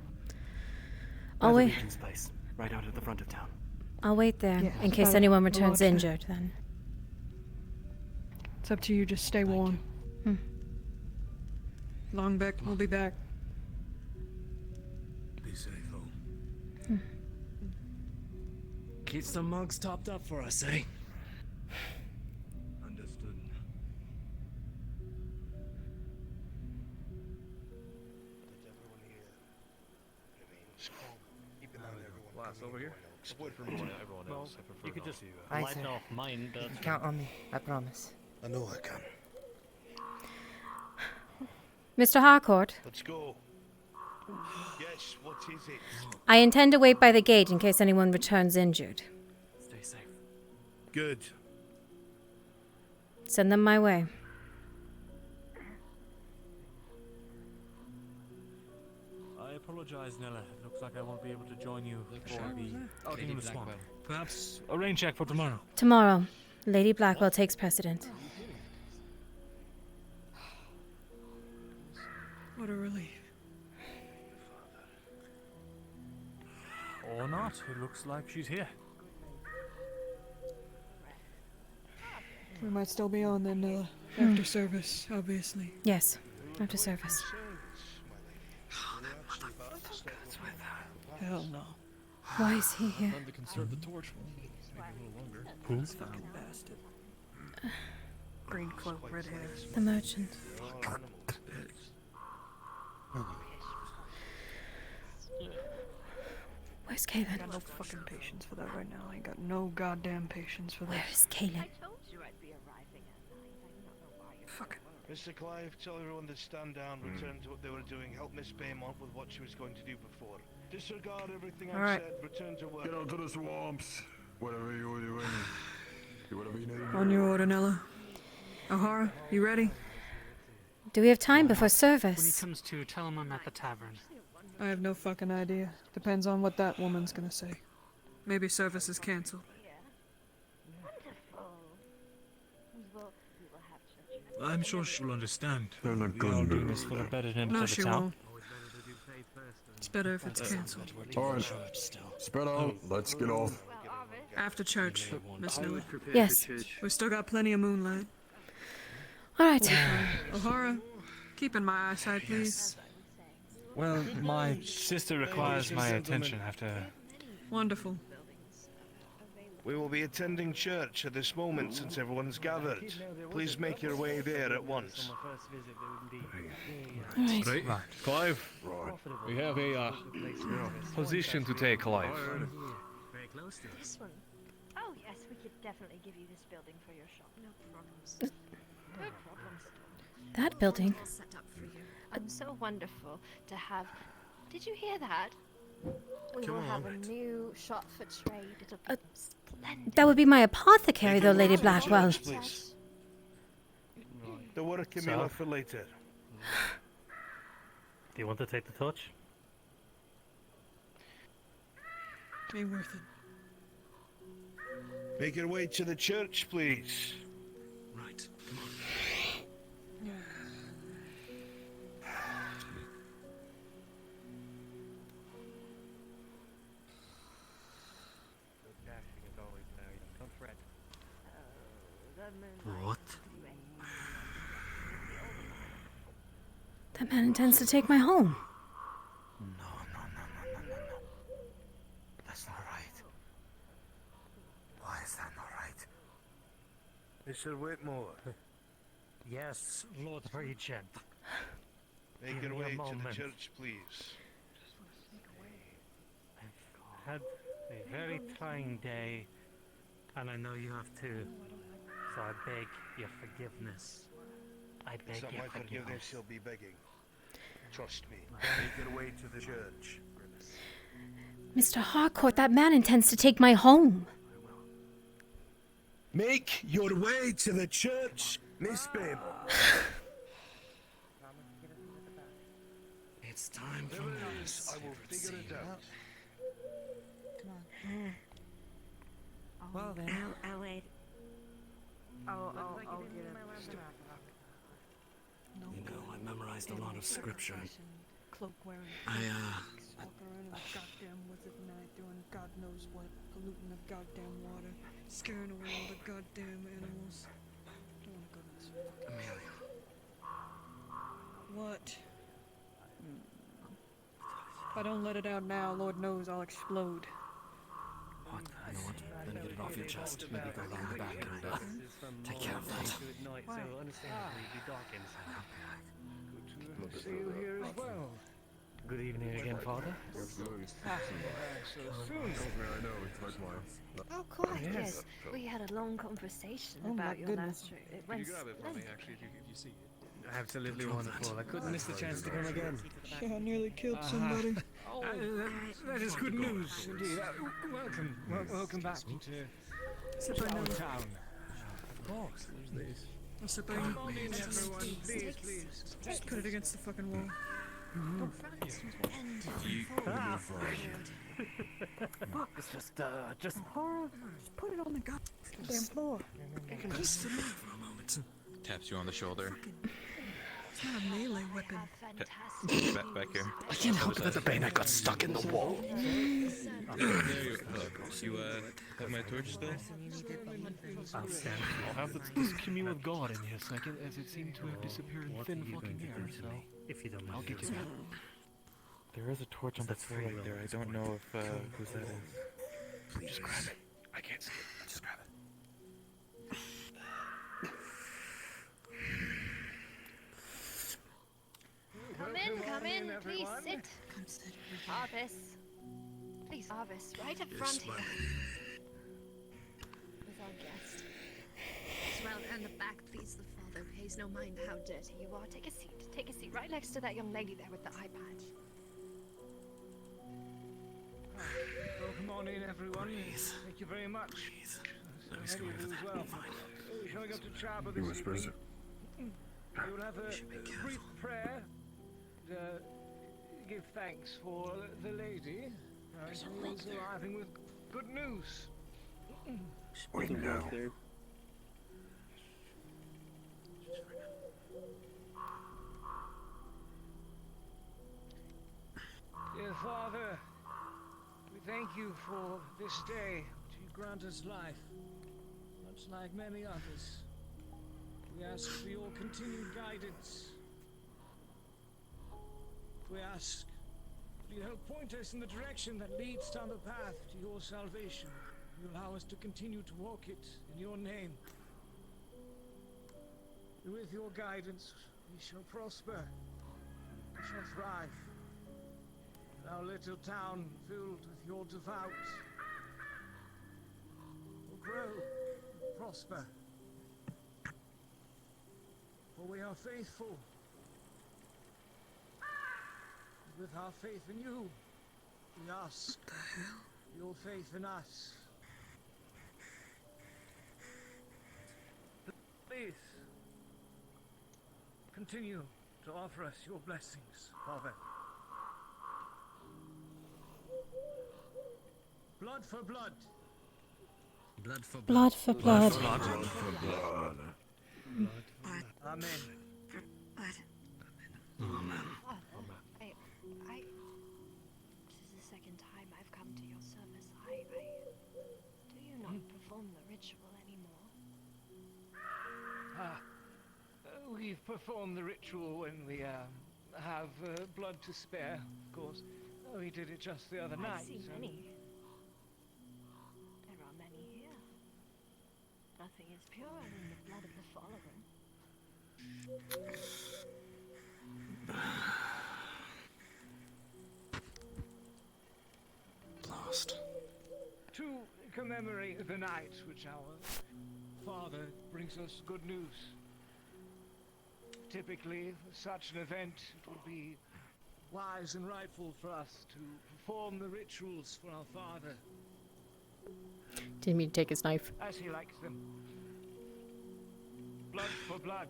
Speaker 1: I'll
Speaker 12: By the
Speaker 1: wait.
Speaker 12: Regent's place, right out at the front of town.
Speaker 1: I'll wait there
Speaker 10: Yeah,
Speaker 1: in case
Speaker 10: by
Speaker 1: anyone
Speaker 10: the
Speaker 1: returns
Speaker 10: lodge.
Speaker 1: injured then.
Speaker 10: It's up to you. Just stay warm. Longbeck, we'll be back.
Speaker 7: Be safe, home.
Speaker 12: Keep some mugs topped up for us, eh?
Speaker 7: Understood. Let everyone here remains calm. Keep an eye on everyone.
Speaker 4: Glass over here.
Speaker 7: Avoid from
Speaker 4: Everyone else. I prefer
Speaker 6: You could
Speaker 4: not
Speaker 6: just
Speaker 4: to.
Speaker 8: Aye,
Speaker 6: light
Speaker 8: sir.
Speaker 6: off mine.
Speaker 8: You
Speaker 6: That's
Speaker 8: can count on me. I promise.
Speaker 7: I know I can.
Speaker 1: Mr. Harcourt,
Speaker 7: Let's go. Yes, what is it?
Speaker 1: I intend to wait by the gate in case anyone returns injured.
Speaker 12: Stay safe.
Speaker 7: Good.
Speaker 1: Send them my way.
Speaker 6: I apologize, Nella. It looks like I won't be able to join you for the outing in the swamp.
Speaker 14: Blackwell.
Speaker 6: Perhaps a rain check for tomorrow.
Speaker 1: Tomorrow, Lady Blackwell takes precedent.
Speaker 10: What a relief.
Speaker 6: Or not. It looks like she's here.
Speaker 10: We might still be on then, Nella. After service, obviously.
Speaker 1: Yes, after service.
Speaker 10: Hell no.
Speaker 1: Why is he here?
Speaker 4: Time to conserve the torch. Maybe a little longer.
Speaker 10: Who's fucking bastard? Green cloak, red hair.
Speaker 1: The merchant. Where's
Speaker 10: I
Speaker 1: Kaylin?
Speaker 10: got no fucking patience for that right now. I ain't got no goddamn patience for that.
Speaker 1: Where is Kaylin?
Speaker 10: Fucking.
Speaker 7: Mr. Clive, tell everyone to stand down, return to what they were doing, help Miss Baymont with what she was going to do before. Disregard everything I've
Speaker 10: Alright.
Speaker 7: said, return to work.
Speaker 19: Get out to the swamps. Whatever you're doing. Do whatever you need.
Speaker 10: On your order, Nella. O'Hara, you ready?
Speaker 1: Do we have time before
Speaker 12: When he
Speaker 1: service?
Speaker 12: comes to, tell him I'm at the tavern.
Speaker 10: I have no fucking idea. Depends on what that woman's gonna say. Maybe service is cancelled.
Speaker 6: I'm sure she'll understand.
Speaker 13: They're not
Speaker 6: We
Speaker 13: good
Speaker 6: are doing
Speaker 13: news.
Speaker 6: this for the betterment
Speaker 10: No,
Speaker 6: of the
Speaker 10: she
Speaker 6: town.
Speaker 10: won't. It's better if it's cancelled.
Speaker 13: Alright, spread out. Let's get off.
Speaker 10: After church, Miss Nella.
Speaker 1: Yes.
Speaker 10: We still got plenty of moonlight.
Speaker 1: All right.
Speaker 10: O'Hara, keep in my eyesight, please.
Speaker 4: Well, my sister requires my attention after.
Speaker 10: Wonderful.
Speaker 7: We will be attending church at this moment since everyone's gathered. Please make your way there at once.
Speaker 1: Right.
Speaker 4: Clive. We have a position to take, Clive.
Speaker 9: This one. Oh yes, we could definitely give you this building for your shop. No problems. No problems.
Speaker 1: That building.
Speaker 9: All set up for you. So wonderful to have. Did you hear that? We will have a new shop for trade. It'll be splendid.
Speaker 1: That would be my apothecary, though, Lady Blackwell.
Speaker 7: Please. The work can be left for later.
Speaker 12: Do you want to take the torch?
Speaker 10: Ain't worth it.
Speaker 7: Make your way to the church, please.
Speaker 6: Right, come on.
Speaker 12: What?
Speaker 1: That man intends to take my home.
Speaker 3: No. That's not right. Why is that not right?
Speaker 7: Mr. Whitmore.
Speaker 12: Yes, Lord Regent.
Speaker 7: Make your way to the church, please.
Speaker 12: I've had a very trying day, and I know you have too. So I beg your forgiveness. I beg
Speaker 7: It's not
Speaker 12: your
Speaker 7: my forgiveness
Speaker 12: forgiveness.
Speaker 7: he'll be begging. Trust me. Make your way to the church.
Speaker 1: Mr. Harcourt, that man intends to take my home.
Speaker 7: Make your way to the church, Miss Baymont.
Speaker 6: It's time for this.
Speaker 7: I will figure it out.
Speaker 11: Well then. I'll wait.
Speaker 18: I'll get it.
Speaker 6: You know, I memorized a lot of scripture.
Speaker 10: Cloak wearing.
Speaker 6: I,
Speaker 10: Walk around in a goddamn wizard night doing God knows what, polluting the goddamn water, scaring away all the goddamn animals. I wanna go to this fucking.
Speaker 6: Amelia.
Speaker 10: What? If I don't let it out now, Lord knows I'll explode.
Speaker 6: What? You know what? Then get it off your chest. Maybe go around the back and take care of that.
Speaker 19: See you here as well. Good evening again, Father.
Speaker 9: Oh, quite, yes. We had a long conversation
Speaker 10: Oh, my
Speaker 9: about your
Speaker 10: goodness.
Speaker 9: last trip. It
Speaker 4: Can you
Speaker 9: went
Speaker 4: grab it for me,
Speaker 9: splendid.
Speaker 4: actually, if you see it?
Speaker 19: Absolutely wonderful. I couldn't miss the chance to come again.
Speaker 10: Yeah, I nearly killed somebody.
Speaker 19: That is good news, indeed. Welcome back to our town. Of course.
Speaker 10: I'll sit back.
Speaker 19: Everyone, please.
Speaker 10: Just put it against the fucking wall.
Speaker 19: It's just
Speaker 10: Horror. Just put it on the goddamn floor.
Speaker 6: You can just sit there for a moment.
Speaker 5: Taps you on the shoulder.
Speaker 10: It's not a melee weapon.
Speaker 5: Back here.
Speaker 6: I can't help it that the bayonet got stuck in the wall.
Speaker 5: You have my torch still?
Speaker 12: I'll stand.
Speaker 4: I'll have this commune with God in here a second, as it seemed to have disappeared in thin fucking air, so
Speaker 12: If you don't
Speaker 4: I'll
Speaker 12: mind.
Speaker 4: get to that.
Speaker 5: There is a torch on the floor right there. I don't know if whose that is.
Speaker 4: Please just grab it. I can't see it. Just grab it.
Speaker 9: Come in, please sit. Arvis. Please, Arvis, right up front here. With our guest. As well, and the back, please. The father pays no mind how dirty you are. Take a seat. Take a seat right next to that young lady there with the eye patch.
Speaker 19: Welcome on in, everyone. Thank you very much.
Speaker 6: Let me screw with that.
Speaker 19: well. we're coming up to chapel
Speaker 13: He
Speaker 19: this
Speaker 13: whispers.
Speaker 19: evening. We'll have a brief prayer. Give thanks for the lady. Who's arriving with good news.
Speaker 13: We know.
Speaker 19: Dear Father, we thank you for this day, which you grant us life, much like many others. We ask for your continued guidance. We ask you help point us in the direction that leads down the path to your salvation. You allow us to continue to walk it in your name. With your guidance, we shall prosper. We shall thrive. Our little town filled with your devout will grow, prosper. For we are faithful. With our faith in you, we ask your faith in us. Please, continue to offer us your blessings, Father. Blood for blood.
Speaker 17: Blood for blood.
Speaker 1: Blood for blood.
Speaker 13: Blood for blood.
Speaker 19: Amen.
Speaker 13: Amen.
Speaker 9: I this is the second time I've come to your service. Do you not perform the ritual anymore?
Speaker 19: We've performed the ritual when we have blood to spare, of course. We did it just the other night.
Speaker 9: I've seen many. There are many here. Nothing is purer than the blood of the fallen.
Speaker 12: Lost.
Speaker 19: To commemorate the night which our father brings us good news. Typically, for such an event, it would be wise and rightful for us to perform the rituals for our father
Speaker 1: Didn't mean to take his knife.
Speaker 19: as he likes them. Blood for blood.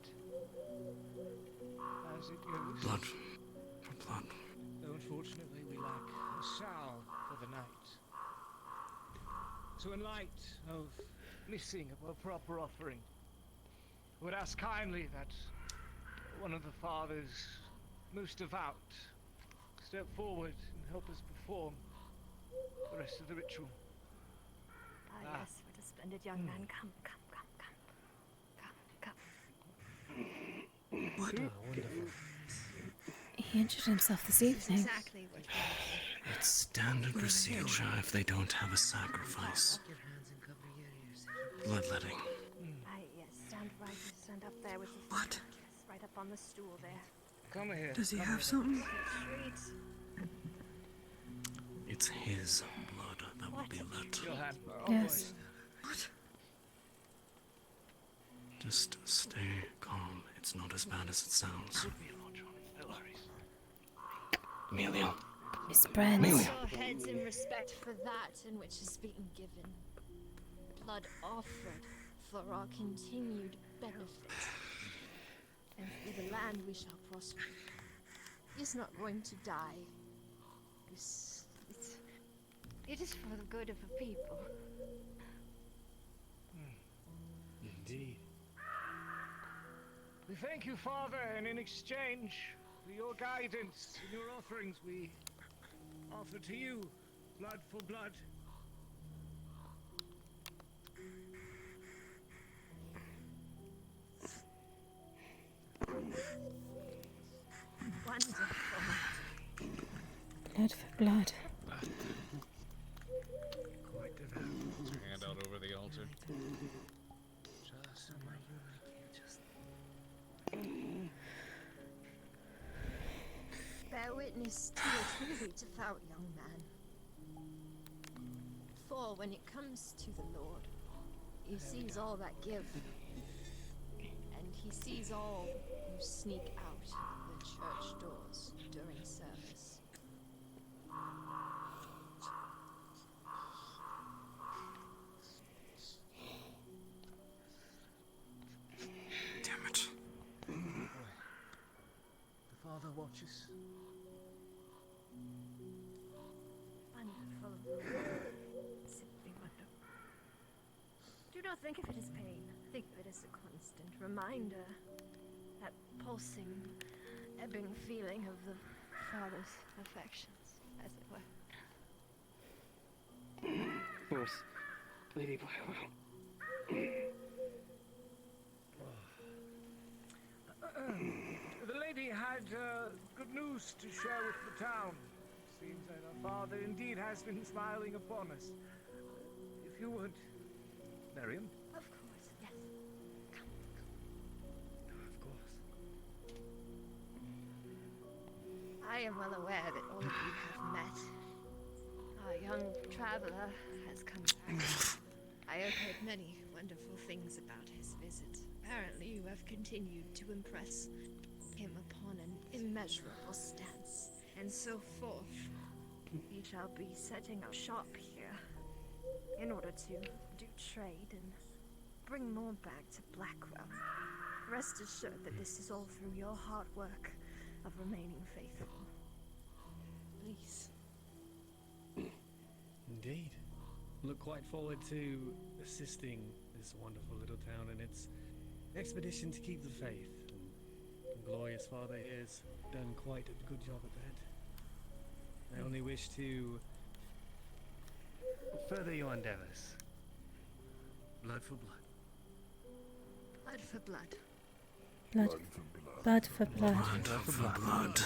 Speaker 19: As it goes.
Speaker 13: Blood for blood.
Speaker 19: Though unfortunately we lack a salve for the night. So in light of missing a proper offering, I would ask kindly that one of the fathers most devout step forward and help us perform the rest of the ritual.
Speaker 9: Yes, what a splendid young man. Come.
Speaker 12: What a wonderful.
Speaker 1: He injured himself this evening.
Speaker 9: Exactly what we
Speaker 13: It's standard procedure if they don't have a sacrifice. Bloodletting.
Speaker 9: Yes, stand up there with the
Speaker 13: What?
Speaker 9: Yes, right up on the stool there.
Speaker 19: Come here.
Speaker 13: Does he have something?
Speaker 9: Treat.
Speaker 13: It's his blood that will be let.
Speaker 1: Yes.
Speaker 13: What? Just stay calm. It's not as bad as it sounds. Amelia.
Speaker 1: His friends.
Speaker 13: Amelia.
Speaker 9: Your heads in respect for that in which is being given. Blood offered for our continued benefit. And through the land we shall prosper. He's not going to die. It is for the good of the people.
Speaker 19: Indeed. We thank you, Father, and in exchange for your guidance and your offerings, we offer to you blood for blood.
Speaker 9: Wonderful.
Speaker 1: Blood for blood.
Speaker 19: Quite devout.
Speaker 15: Hand out over the altar.
Speaker 19: Just on my
Speaker 9: Bear witness to a truly devout young man. For when it comes to the Lord, he sees all that give. And he sees all who sneak out the church doors during service.
Speaker 19: watches.
Speaker 9: Wonderful. Simply wonderful. Do not think of it as pain. Think of it as a constant reminder. That pulsing, ebbing feeling of the father's affections, as it were.
Speaker 16: Of course. Lady Blackwell.
Speaker 19: The lady had good news to share with the town. Seems that our father indeed has been smiling upon us. If you would, Miriam.
Speaker 9: Of course, yes.
Speaker 19: Of course.
Speaker 9: I am well aware that all of you have met. Our young traveler has come back. I have heard many wonderful things about his visit. Apparently you have continued to impress him upon an immeasurable stance, and so forth. We shall be setting up shop here in order to do trade and bring more back to Blackwell. Rest assured that this is all through your hard work of remaining faithful. Please.
Speaker 19: Indeed. Look quite forward to assisting this wonderful little town in its expedition to keep the faith. And glorious father here has done quite a good job at that. I only wish to further your endeavors. Blood for blood.
Speaker 9: Blood for blood.
Speaker 1: Blood for blood.
Speaker 9: Blood for blood.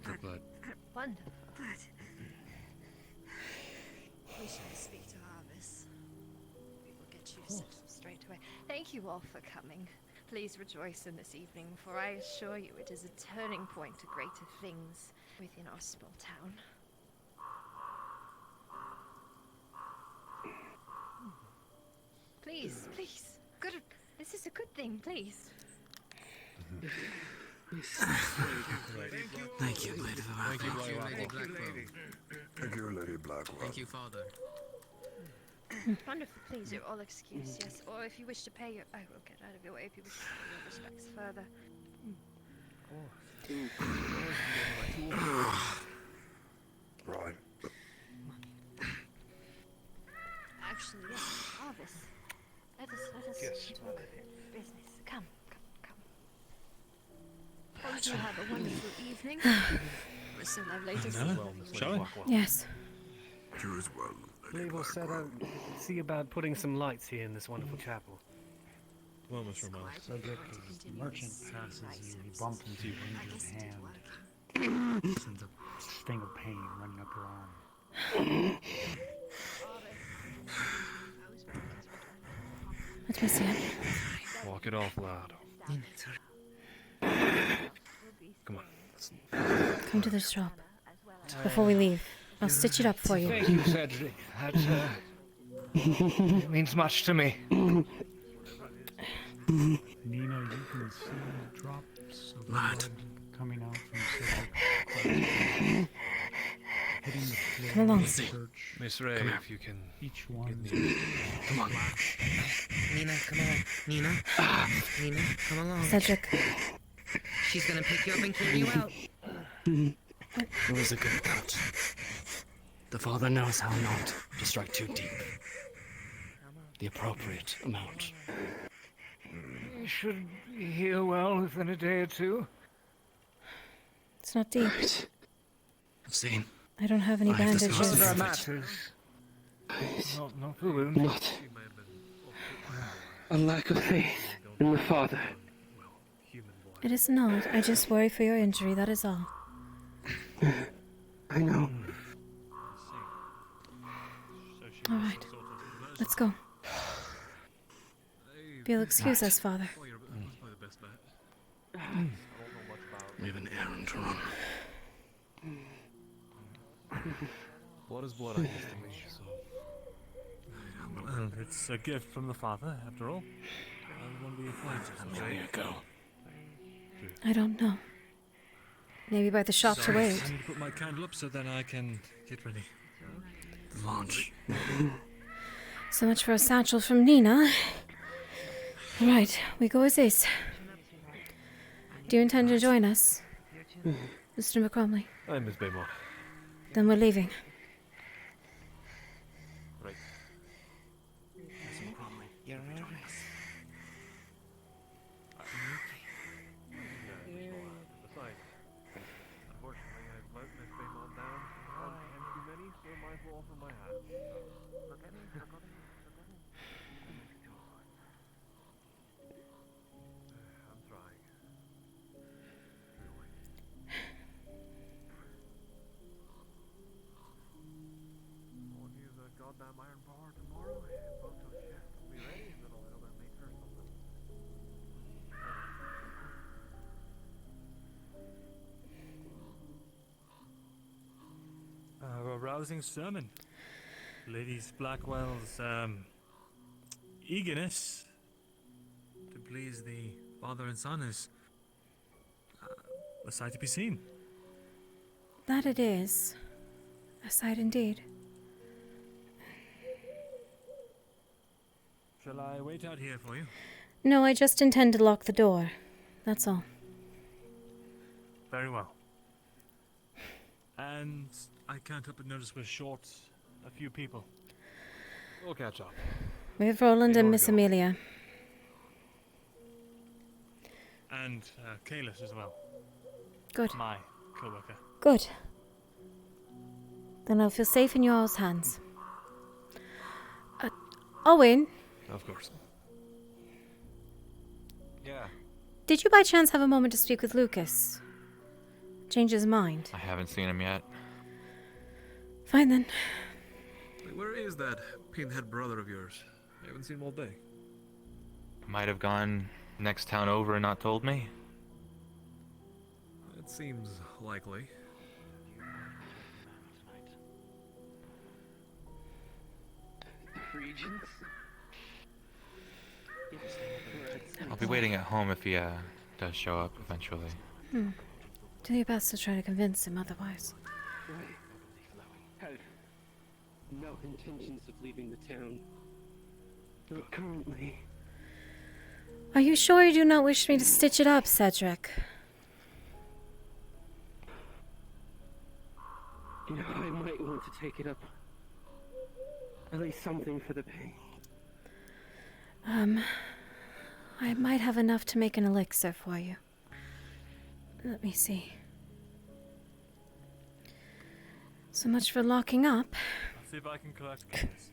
Speaker 19: For blood.
Speaker 9: Wonderful blood. We shall speak to Harvest. We will get you set straight away. Thank you all for coming. Please rejoice in this evening, for I assure you it is a turning point to greater things within our small town. Please, please. Good. This is a good thing, please.
Speaker 17: Thank you, Lady Blackwell.
Speaker 3: Thank you, Lady Blackwell.
Speaker 17: Thank you, Lady Blackwell. Thank you, Father.
Speaker 9: Wonderful. Please, you're all excused, yes. Or if you wish to pay your... I will get out of your way if you wish to pay your respects further.
Speaker 3: Right.
Speaker 9: Actually, yes, Harvest. Let us talk business. Come. Hope you have a wonderful evening. We're so lovely to see you.
Speaker 19: Shall we?
Speaker 1: Yes.
Speaker 3: You as well.
Speaker 19: Believe we'll see about putting some lights here in this wonderful chapel.
Speaker 2: Well, Mr. Miles. Subject is the merchant passes you, he bumps into your injured hand. Sends a sting of pain running up your arm.
Speaker 1: Let me see him.
Speaker 4: Walk it off loud.
Speaker 3: Come on.
Speaker 1: Come to the shop. Before we leave, I'll stitch it up for you.
Speaker 19: Thank you, Cedric. That it means much to me.
Speaker 2: Nina, you can see drops of blood coming out from Cedric. Hitting the floor.
Speaker 1: Come along.
Speaker 4: Miss Ray, if you can.
Speaker 2: Each one.
Speaker 17: Come on. Nina, come on. Nina, come along.
Speaker 1: Cedric.
Speaker 17: She's gonna pick you up and carry you out.
Speaker 13: It was a good cut. The father knows how not to strike too deep. The appropriate amount.
Speaker 19: You should heal well within a day or two.
Speaker 1: It's not deep.
Speaker 13: I've seen.
Speaker 1: I don't have any bandages.
Speaker 19: None of that matters. Not the wound.
Speaker 16: Not a lack of faith in the father.
Speaker 1: It is not. I just worry for your injury, that is all.
Speaker 16: I know.
Speaker 1: Alright. Let's go. If you'll excuse us, Father.
Speaker 13: We have an errand to run.
Speaker 4: Blood is blood, I guess, to me, so...
Speaker 6: Well, it's a gift from the father, after all. I want to be
Speaker 13: Amelia, go.
Speaker 1: I don't know. Maybe by the shop to wait.
Speaker 6: I need to put my candle up so then I can get ready.
Speaker 13: Launch.
Speaker 1: So much for a satchel from Nina. Right, we go as is. Do you intend to join us? Mr. McCromley.
Speaker 4: Hi, Miss Baymont.
Speaker 1: Then we're leaving.
Speaker 4: Right.
Speaker 13: Mr. McCromley,
Speaker 8: You're
Speaker 13: you'll be joining
Speaker 8: alright.
Speaker 13: us.
Speaker 4: Besides, unfortunately, I've let Miss Baymont down one time too many, so I might as well offer my hat. I'm trying. Really. I'll use a goddamn iron bar tomorrow, and Boto's chef will be ready, and then I'll help her make her something.
Speaker 6: A rousing sermon. Ladies Blackwell's eagerness to please the father and son is a sight to be seen.
Speaker 1: That it is. A sight indeed.
Speaker 6: Shall I wait out here for you?
Speaker 1: No, I just intend to lock the door. That's all.
Speaker 6: Very well. And I can't help but notice we're short a few people.
Speaker 4: We'll catch up.
Speaker 1: We have Roland and Miss
Speaker 6: go.
Speaker 1: Amelia.
Speaker 6: And Kalis as well.
Speaker 1: Good.
Speaker 6: My co-worker.
Speaker 1: Good. Then I'll feel safe in your all's hands. Owen,
Speaker 4: Of course. Yeah.
Speaker 1: did you by chance have a moment to speak with Lucas? Change his mind.
Speaker 5: I haven't seen him yet.
Speaker 1: Fine then.
Speaker 4: Wait, where is that pinhead brother of yours? I haven't seen him all day.
Speaker 5: Might have gone next town over and not told me.
Speaker 4: It seems likely.
Speaker 16: Regents?
Speaker 5: I'll be waiting at home if he does show up eventually.
Speaker 1: Do your best to try to convince him otherwise.
Speaker 16: I have no intentions of leaving the town. Not currently.
Speaker 1: Are you sure you do not wish me to stitch it up, Cedric?
Speaker 16: You know, I might want to take it up. At least something for the pain.
Speaker 1: I might have enough to make an elixir for you. Let me see. So much for locking up.
Speaker 6: I'll see if I can collect Kalis.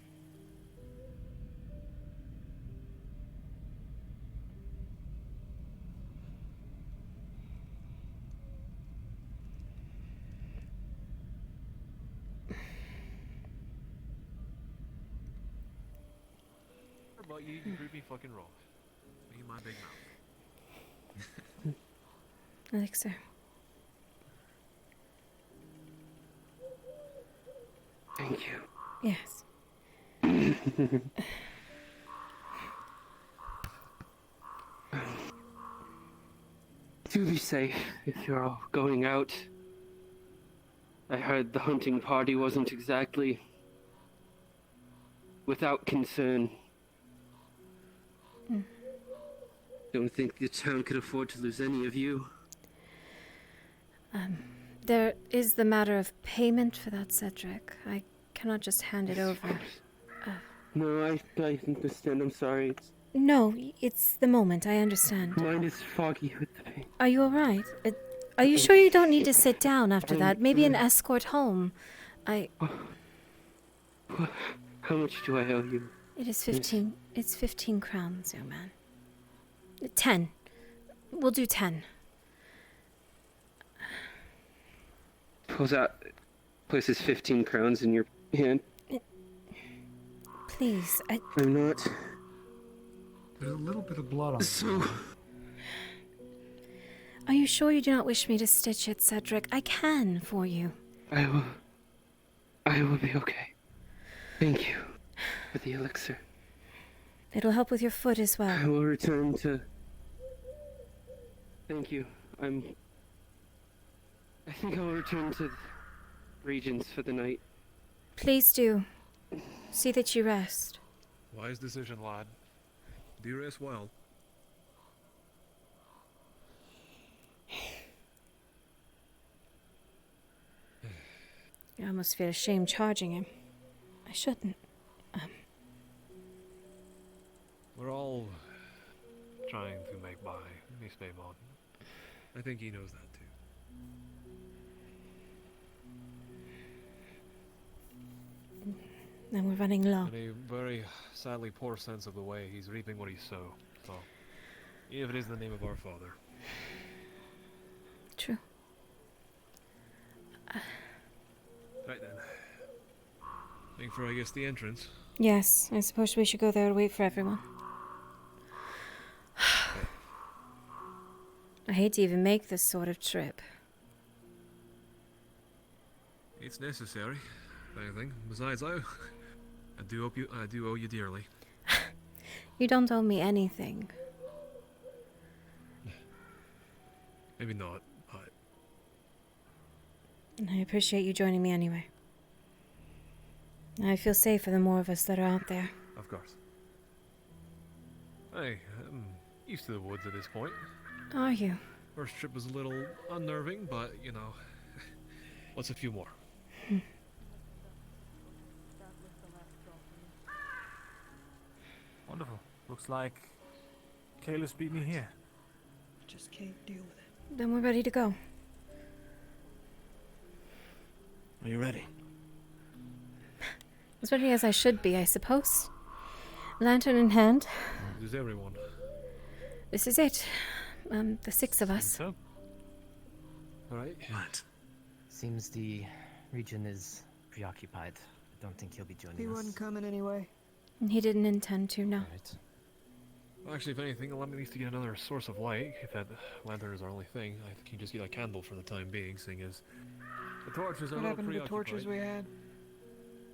Speaker 4: How about you prove me fucking wrong? Me and my big mouth.
Speaker 1: Elixir.
Speaker 16: Thank you.
Speaker 1: Yes.
Speaker 16: Do be safe if you're all going out. I heard the hunting party wasn't exactly without concern. Don't think the town could afford to lose any of you.
Speaker 1: There is the matter of payment for that, Cedric. I cannot just hand it over.
Speaker 16: No, I understand. I'm sorry.
Speaker 1: No, it's the moment. I understand.
Speaker 16: Mine is foggy with the pain.
Speaker 1: Are you alright? Are you sure you don't need to sit down after that? Maybe an escort home.
Speaker 16: How much do I owe you?
Speaker 1: It is 15. It's 15 crowns, young man. 10. We'll do 10.
Speaker 16: Pulls out, places 15 crowns in your hand.
Speaker 1: Please,
Speaker 16: I'm not.
Speaker 2: There's a little bit of blood on
Speaker 16: So.
Speaker 1: Are you sure you do not wish me to stitch it, Cedric? I can for you.
Speaker 16: I will be okay. Thank you for the elixir.
Speaker 1: It'll help with your foot as well.
Speaker 16: I will return to. Thank you. I think I will return to Regents for the night.
Speaker 1: Please do. See that you rest.
Speaker 4: Wise decision, lad. Do rest well.
Speaker 1: I almost feel ashamed charging him. I shouldn't.
Speaker 4: We're all trying to make by, Miss Baymont. I think he knows that too.
Speaker 1: And we're running low.
Speaker 4: In a very sadly poor sense of the way, he's reaping what he sowed. So, if it is in the name of our Father.
Speaker 1: True.
Speaker 4: Right then. Looking for, I guess, the entrance.
Speaker 1: Yes, I suppose we should go there to wait for everyone. I hate to even make this sort of trip.
Speaker 4: It's necessary, if anything. Besides, I do owe you dearly.
Speaker 1: You don't owe me anything.
Speaker 4: Maybe not, but
Speaker 1: And I appreciate you joining me anyway. I feel safer the more of us that are out there.
Speaker 4: of course. Hey, I'm used to the woods at this point.
Speaker 1: Are you?
Speaker 4: First trip was a little unnerving, but you know, what's a few more?
Speaker 6: Wonderful. Looks like Kayla's beat me here.
Speaker 10: Just can't deal with it.
Speaker 1: Then we're ready to go.
Speaker 13: Are you ready?
Speaker 1: As ready as I should be, I suppose. Lantern in hand.
Speaker 4: Is everyone?
Speaker 1: This is it. The 6 of us.
Speaker 4: So? Alright.
Speaker 20: Right. Seems the region is preoccupied. I don't think he'll be joining
Speaker 10: He
Speaker 20: us.
Speaker 10: wasn't coming anyway.
Speaker 1: And he didn't intend to, no.
Speaker 4: Well, actually, if anything, allow me at least to get another source of light. If that lantern is our only thing, I think you just get a candle for the time being, seeing as the torches are
Speaker 10: What
Speaker 4: a little
Speaker 10: happened to the torches we
Speaker 4: preoccupied.
Speaker 10: had?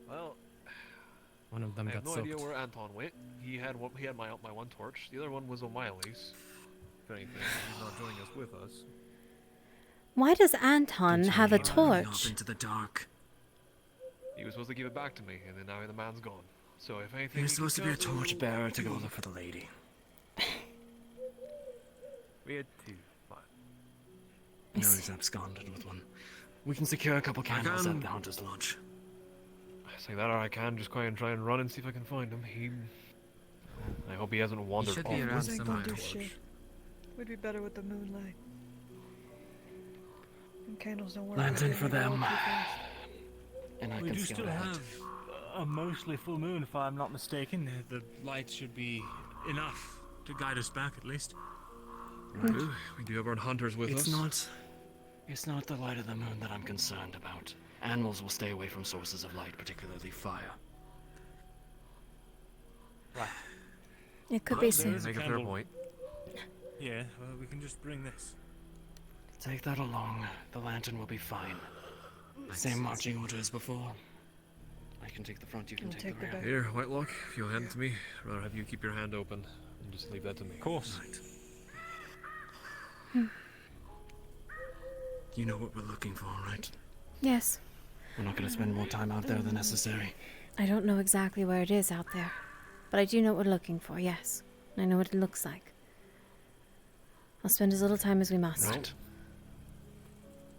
Speaker 4: Well,
Speaker 20: One of them
Speaker 4: I have
Speaker 20: got
Speaker 4: no
Speaker 20: soaked.
Speaker 4: idea where Anton went. He had my one torch. The other one was O'Malley's. If anything, he's not joining us with us.
Speaker 1: Why does Anton have a torch?
Speaker 13: Into the dark.
Speaker 4: He was supposed to give it back to me, and then now the man's gone. So if anything,
Speaker 13: You're
Speaker 4: he
Speaker 13: supposed to
Speaker 4: can
Speaker 13: be a
Speaker 4: tell-
Speaker 13: torch bearer to go look for the lady.
Speaker 4: We had two, but
Speaker 13: No, he's absconded with one. We can secure a couple candles at the Hunter's Lodge.
Speaker 4: I say that, or I can just try and run and see if I can find him. I hope he hasn't wandered
Speaker 17: should
Speaker 4: off.
Speaker 17: be around
Speaker 10: This ain't
Speaker 17: somewhere.
Speaker 10: gonna do shit. We'd be better with the moonlight. And candles don't work.
Speaker 13: Lantern
Speaker 10: They
Speaker 13: for
Speaker 10: go out
Speaker 13: them.
Speaker 10: too fast.
Speaker 13: And I
Speaker 6: We
Speaker 13: can
Speaker 6: do
Speaker 13: scout
Speaker 6: still
Speaker 13: ahead.
Speaker 6: have a mostly full moon, if I'm not mistaken. The light should be enough to guide us back, at least.
Speaker 4: We do have our hunters with
Speaker 13: It's
Speaker 4: us.
Speaker 13: It's not the light of the moon that I'm concerned about. Animals will stay away from sources of light, particularly fire.
Speaker 6: Right.
Speaker 1: It could
Speaker 6: Well,
Speaker 1: be
Speaker 6: there
Speaker 1: soon.
Speaker 6: is a
Speaker 4: Make a fair
Speaker 6: candle.
Speaker 4: point.
Speaker 6: Yeah, well, we can just bring this.
Speaker 13: Take that along. The lantern will be fine. Same marching order as before. I can take the front, you can
Speaker 10: I'll
Speaker 13: take
Speaker 10: take
Speaker 13: the
Speaker 10: the
Speaker 13: rear.
Speaker 10: back.
Speaker 4: Here, Whitelock, if you'll hand it to me, I'd rather have you keep your hand open and just leave that to me.
Speaker 6: Of course.
Speaker 13: You know what we're looking for, right?
Speaker 1: Yes.
Speaker 13: We're not going to spend more time out there than necessary.
Speaker 1: I don't know exactly where it is out there. But I do know what we're looking for, yes. I know what it looks like. I'll spend as little time as we must.
Speaker 4: Right.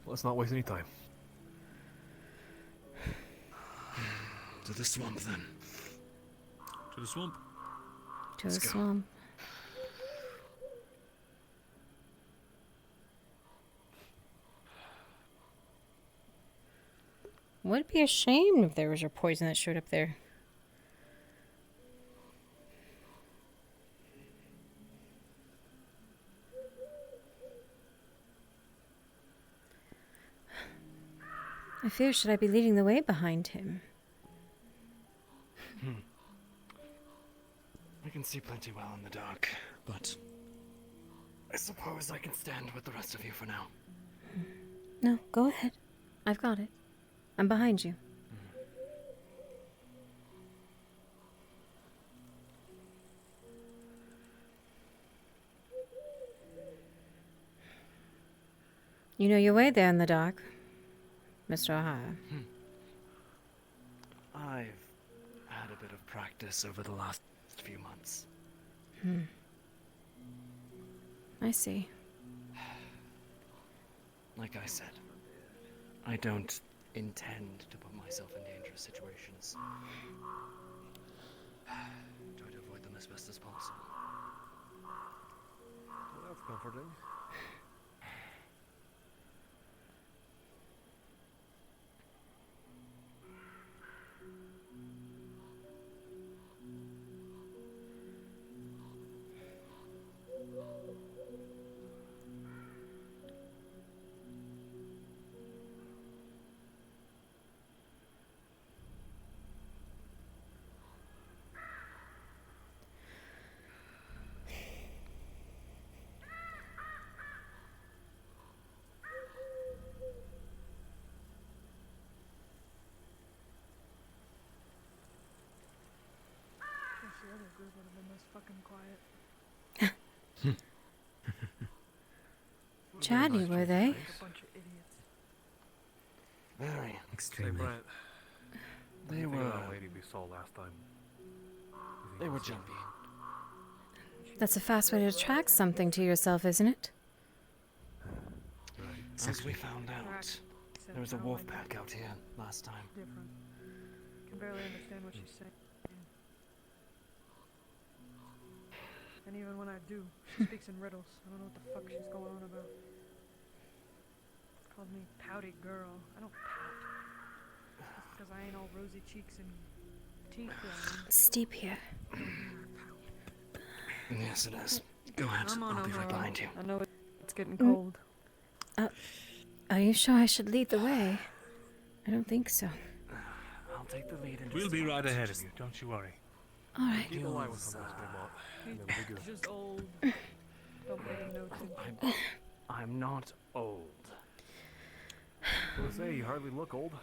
Speaker 4: Let's not waste any time.
Speaker 13: To the swamp, then.
Speaker 6: To the swamp.
Speaker 1: To the
Speaker 13: Let's go.
Speaker 1: swamp. Would be a shame if there was a poison that showed up there. I fear should I be leading the way behind him?
Speaker 13: I can see plenty well in the dark, but I suppose I can stand with the rest of you for now.
Speaker 1: No, go ahead. I've got it. I'm behind you. You know your way there in the dark, Mr. O'Hara.
Speaker 13: I've had a bit of practice over the last few months.
Speaker 1: I see.
Speaker 13: Like I said, I don't intend to put myself in dangerous situations. Try to avoid them as best as possible.
Speaker 4: Well, that's comforting.
Speaker 10: The other group would have been less fucking quiet.
Speaker 1: Chatty, were they?
Speaker 10: A bunch of idiots.
Speaker 13: Very.
Speaker 4: Extremely. Hey, Brent.
Speaker 13: They were.
Speaker 4: That lady we saw last time.
Speaker 13: They were jumpy.
Speaker 1: That's a fast way to attract something to yourself, isn't it?
Speaker 13: As we found out, there was a wolf pack out here last time.
Speaker 10: Different. Can barely understand what she's saying. And even when I do, she speaks in riddles. I don't know what the fuck she's going on about. Called me pouty girl. I don't pout. Just because I ain't all rosy cheeks and teeth.
Speaker 1: Steep here.
Speaker 13: Yes, it is. Go ahead. I'll be right behind you.
Speaker 10: I know it's getting cold.
Speaker 1: Are you sure I should lead the way? I don't think so.
Speaker 13: I'll take the lead.
Speaker 6: We'll be right ahead of you. Don't you worry.
Speaker 1: All right.
Speaker 4: Keep alive with some of this, Baymont. And then we'll be good.
Speaker 10: Just old. Don't let him know too.
Speaker 13: I'm not old.
Speaker 4: I was gonna say, you hardly look old.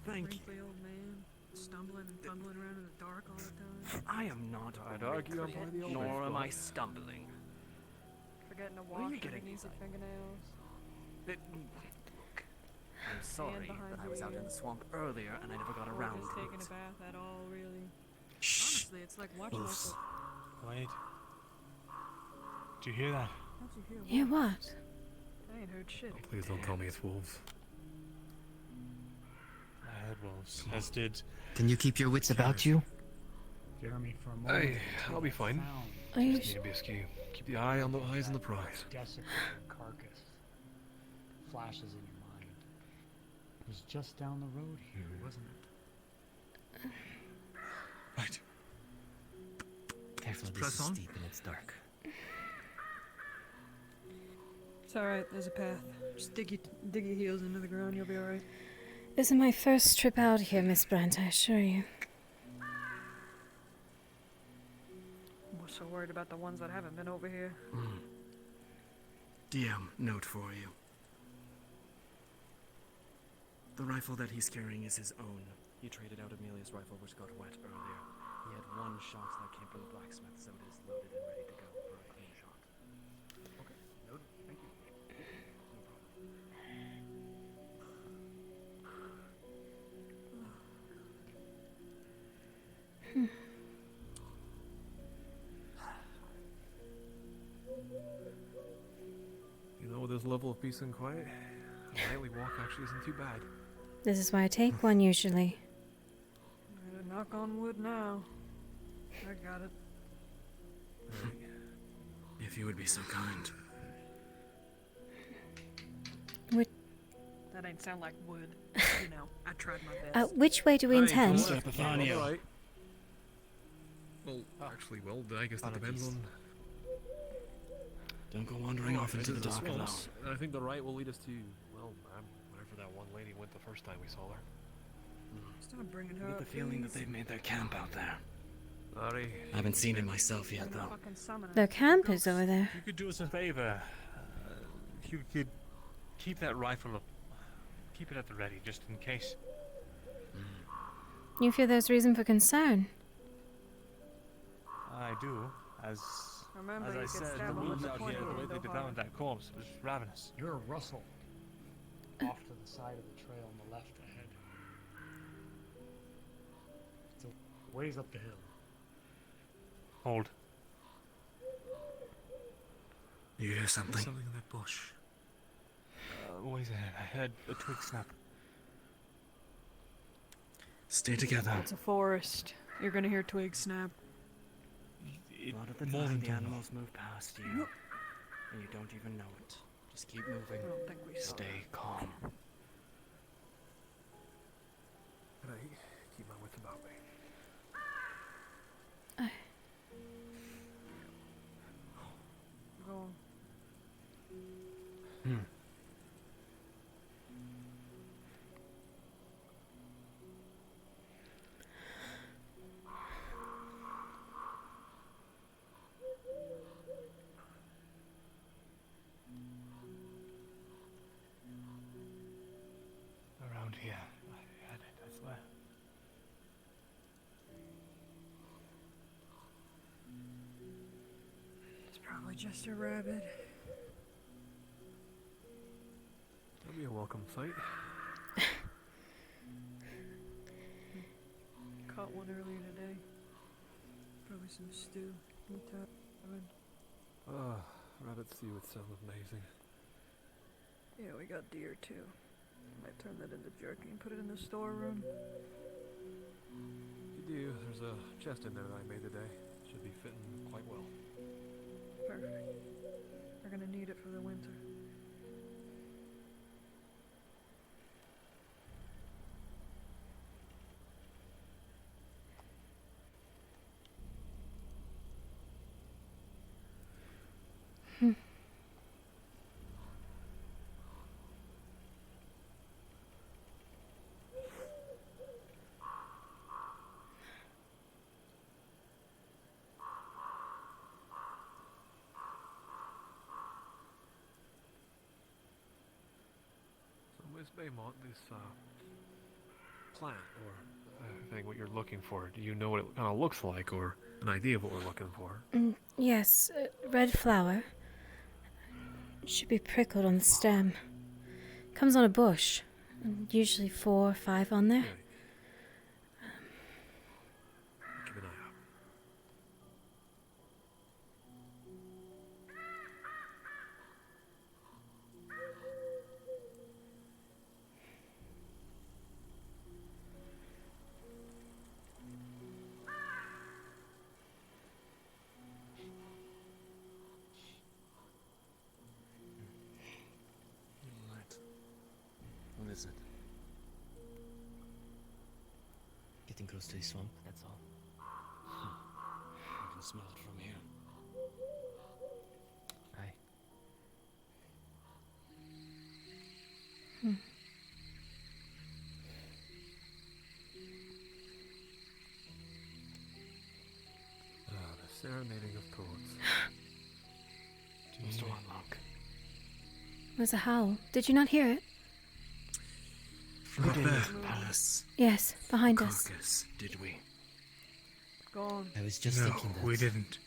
Speaker 13: Thank you.
Speaker 10: Wrinkly old man, stumbling and fumbling around in the dark all the time.
Speaker 13: I am not
Speaker 4: I'd argue I'm probably the oldest.
Speaker 13: nor am I stumbling.
Speaker 10: Forgetting to
Speaker 13: Where are
Speaker 10: wash
Speaker 13: you getting
Speaker 10: underneath
Speaker 13: these
Speaker 10: your fingernails.
Speaker 13: Look, I'm sorry
Speaker 10: behind
Speaker 13: that I was
Speaker 10: your
Speaker 13: out in
Speaker 10: ear.
Speaker 13: the swamp earlier and I never got
Speaker 10: Or
Speaker 13: around
Speaker 10: just
Speaker 13: to
Speaker 10: taking
Speaker 13: it.
Speaker 10: a bath at all, really.
Speaker 13: Shh.
Speaker 10: Honestly, it's like watching us.
Speaker 6: Quiet. Did you hear that?
Speaker 10: How'd you hear?
Speaker 1: Hear what?
Speaker 10: I ain't heard shit.
Speaker 4: Please don't tell me it's wolves.
Speaker 6: I heard wolves, as did.
Speaker 20: Can you keep your wits about you?
Speaker 2: Jeremy, for a moment.
Speaker 4: Hey, I'll be fine.
Speaker 1: Are you
Speaker 4: Just need to be askew. Keep the eye on the eyes on the prize.
Speaker 2: Desecrated carcass flashes in your mind. It was just down the road here, wasn't it?
Speaker 6: Right.
Speaker 20: Careful, this
Speaker 6: press
Speaker 20: is
Speaker 6: on.
Speaker 20: steep and it's dark.
Speaker 10: It's alright, there's a path. Just dig your heels into the ground, you'll be alright.
Speaker 1: This is my first trip out here, Miss Brent, I assure you.
Speaker 10: We're so worried about the ones that haven't been over here.
Speaker 13: DM, note for you. The rifle that he's carrying is his own. He traded out Amelia's rifle, which got wet earlier. He had one shot that came from the blacksmith, so it is loaded and ready to go for a clean shot.
Speaker 2: Okay, noted. Thank you.
Speaker 4: You know, with this level of peace and quiet, a nightly walk actually isn't too bad.
Speaker 1: This is why I take one usually.
Speaker 10: Better knock on wood now. I got it.
Speaker 13: If you would be so kind.
Speaker 10: That ain't sound like wood. You know, I tried my best.
Speaker 1: Which way do we intend?
Speaker 4: Mr. Epifanio. Well, actually, well, I guess that depends on...
Speaker 13: Don't go wandering off into the dark alone.
Speaker 4: I think the right will lead us to, well, wherever that one lady went the first time we saw her.
Speaker 10: Stop bringing her
Speaker 13: I get the
Speaker 10: up,
Speaker 13: feeling that
Speaker 10: please.
Speaker 13: they've made their camp out there.
Speaker 4: Sorry.
Speaker 13: I haven't seen it myself yet, though.
Speaker 10: Fucking summoner.
Speaker 1: The camp is over there.
Speaker 6: You could do us a favor. If you could keep that rifle up. Keep it at the ready, just in case.
Speaker 1: You feel there's reason for concern?
Speaker 6: I do. As
Speaker 10: Remember,
Speaker 6: I
Speaker 10: you could
Speaker 6: said, the
Speaker 10: stab him with
Speaker 6: wolves
Speaker 10: the
Speaker 6: out
Speaker 10: point
Speaker 6: here, the
Speaker 10: of
Speaker 6: way
Speaker 10: the
Speaker 6: they
Speaker 10: window
Speaker 6: devoured that corpse was ravenous.
Speaker 2: You're a Russell. Off to the side of the trail on the left ahead. It's a ways up the hill.
Speaker 6: Hold.
Speaker 13: You hear something?
Speaker 6: Something in that bush.
Speaker 13: What is it? I heard a twig snap. Stay together.
Speaker 10: It's a forest. You're gonna hear twigs snap.
Speaker 13: A lot of the
Speaker 12: more
Speaker 13: time,
Speaker 12: than
Speaker 13: the
Speaker 12: double.
Speaker 13: animals move past you, and you don't even know it. Just keep moving.
Speaker 10: I don't think we saw
Speaker 13: Stay calm.
Speaker 4: Can I keep my wits about me?
Speaker 10: Go on.
Speaker 13: Around here. I had it, I swear.
Speaker 10: It's probably just a rabbit.
Speaker 4: That'll be a welcome sight.
Speaker 10: Caught one earlier today. Probably some stew.
Speaker 4: Rabbit stew would sound amazing.
Speaker 10: Yeah, we got deer too. Might turn that into jerky and put it in the storeroom.
Speaker 4: If you do, there's a chest in there that I made today. Should be fitting quite well.
Speaker 10: Perfect. We're gonna need it for the winter.
Speaker 4: Miss Baymont, this plant or thing, what you're looking for, do you know what it kind of looks like, or an idea of what we're looking for?
Speaker 1: Yes, red flower. Should be prickled on the stem. Comes on a bush. Usually 4 or 5 on there.
Speaker 4: Keep an eye out.
Speaker 13: Alright. What is it? Getting close to the swamp, that's all. I can smell it from here. Aye.
Speaker 4: The serenading of poets.
Speaker 13: Mr. Warlock.
Speaker 1: There's a howl. Did you not hear it?
Speaker 13: We didn't pass
Speaker 1: Yes, behind us.
Speaker 13: carcass, did we?
Speaker 10: Gone.
Speaker 13: I was just thinking that.
Speaker 4: we didn't.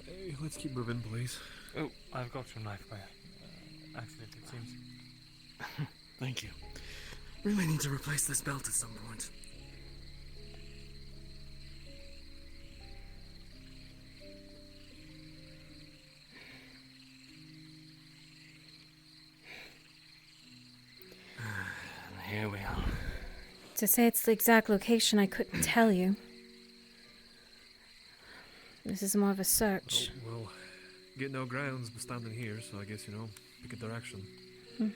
Speaker 4: Hey, let's keep moving, please.
Speaker 12: Oh, I've got your knife by accident, it seems.
Speaker 13: Thank you. We may need to replace this belt at some point. Here we are.
Speaker 1: To say it's the exact location, I couldn't tell you. This is more of a search.
Speaker 4: Oh, well, get no grounds but standing here, so I guess, pick a direction.
Speaker 13: Right.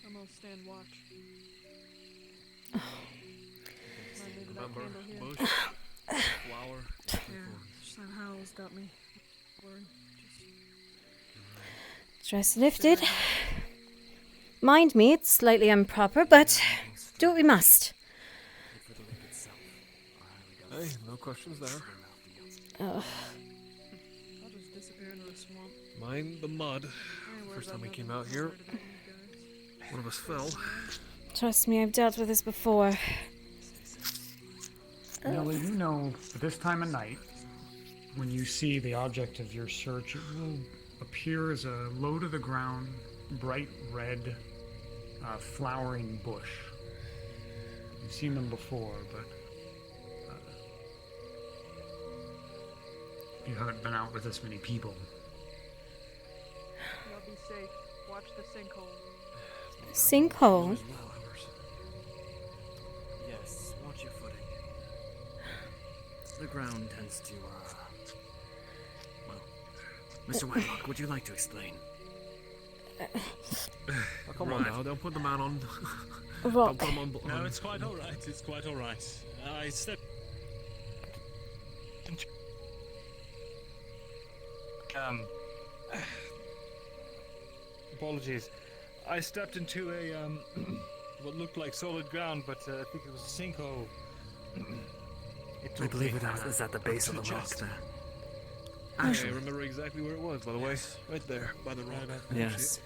Speaker 10: I'm gonna stand watch.
Speaker 4: Remember, bush, flower,
Speaker 10: Yeah, just that howl's got me worried.
Speaker 1: Dress lifted. Mind me, it's slightly improper, but do what we must.
Speaker 4: Hey, no questions there.
Speaker 1: Ugh.
Speaker 10: I'll just disappear into the swamp.
Speaker 4: Mind the mud. First time we came out here, one of us fell.
Speaker 1: Trust me, I've dealt with this before.
Speaker 2: Nella, you know, this time of night, when you see the object of your search, it will appear as a low-to-the-ground, bright red, flowering bush. You've seen them before, but you haven't been out with this many people.
Speaker 10: Y'all be safe. Watch the sinkhole.
Speaker 1: Sinkhole?
Speaker 13: Yes, watch your footing. The ground tends to, well, Mr. Whitelock, would you like to explain?
Speaker 4: Oh, come on now, don't put the man on.
Speaker 1: Rock.
Speaker 4: Don't put him on.
Speaker 6: No, it's quite alright. It's quite alright. I stepped. Apologies. I stepped into a what looked like solid ground, but I think it was a sinkhole.
Speaker 13: I believe it was at the base of the rock there.
Speaker 4: I remember exactly where it was, by the way. Right there, by the rock.
Speaker 13: Yes.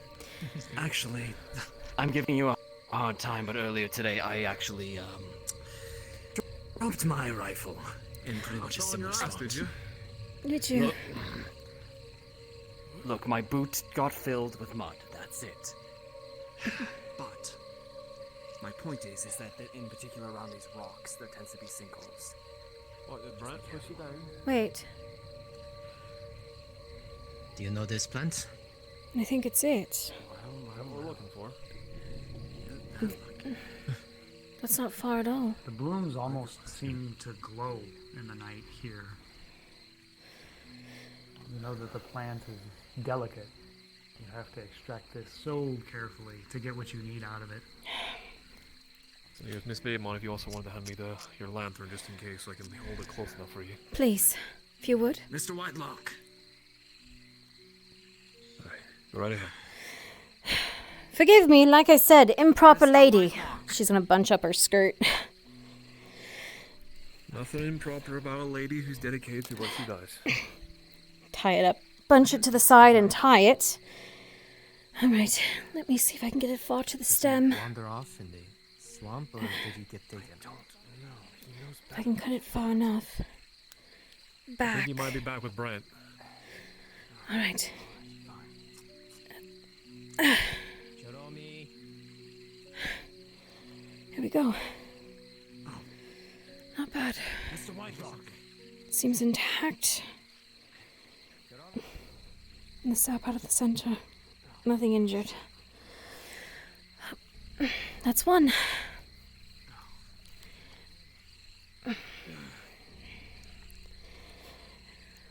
Speaker 13: Actually, I'm giving you a hard time, but earlier today I actually dropped my rifle in pretty much a similar spot.
Speaker 4: Did you?
Speaker 1: Did you?
Speaker 13: Look, my boot got filled with mud. That's it. But my point is that in particular around these rocks, there tends to be sinkholes.
Speaker 4: What, did Brent push you down?
Speaker 1: Wait,
Speaker 20: Do you know this plant?
Speaker 1: I think it's it.
Speaker 4: What we're looking for.
Speaker 1: That's not far at all.
Speaker 2: The blooms almost seem to glow in the night here. You know that the plant is delicate. You have to extract this so carefully to get what you need out of it.
Speaker 4: So yes, Miss Baymont, if you also wanted to hand me your lantern just in case so I can hold it close enough for you.
Speaker 1: Please, if you would.
Speaker 13: Mr. Whitelock.
Speaker 4: Go right ahead.
Speaker 1: Forgive me, like I said, improper lady. She's gonna bunch up her skirt.
Speaker 4: Nothing improper about a lady who's dedicated to what she does.
Speaker 1: Tie it up. Bunch it to the side and tie it. Alright, let me see if I can get it far to the stem.
Speaker 20: Wander off in the swamp, or did you get taken?
Speaker 1: If I can cut it far enough.
Speaker 4: I
Speaker 1: Back.
Speaker 4: think you might be back with Brent.
Speaker 1: Alright. Here we go. Not bad.
Speaker 13: Mr. Whitelock.
Speaker 1: Seems intact. In the south part of the center. Nothing injured. That's one.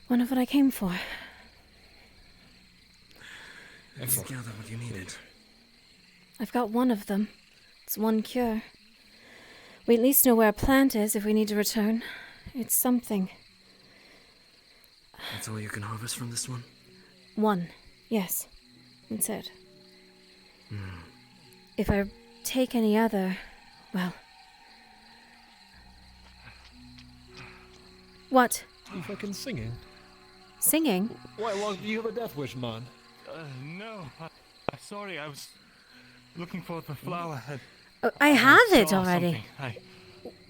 Speaker 1: One of what I came for.
Speaker 13: Let's gather what you needed.
Speaker 1: I've got one of them. It's one cure. We at least know where a plant is if we need to return. It's something.
Speaker 13: That's all you can harvest from this one?
Speaker 1: One. Yes. That's it.
Speaker 13: Hmm.
Speaker 1: If I take any other, well... What?
Speaker 4: You fucking singing?
Speaker 1: Singing?
Speaker 4: Why, well, do you have a death wish, man?
Speaker 6: No. Sorry, I was looking for the flower.
Speaker 1: Oh, I have it
Speaker 6: saw
Speaker 1: already.
Speaker 6: something.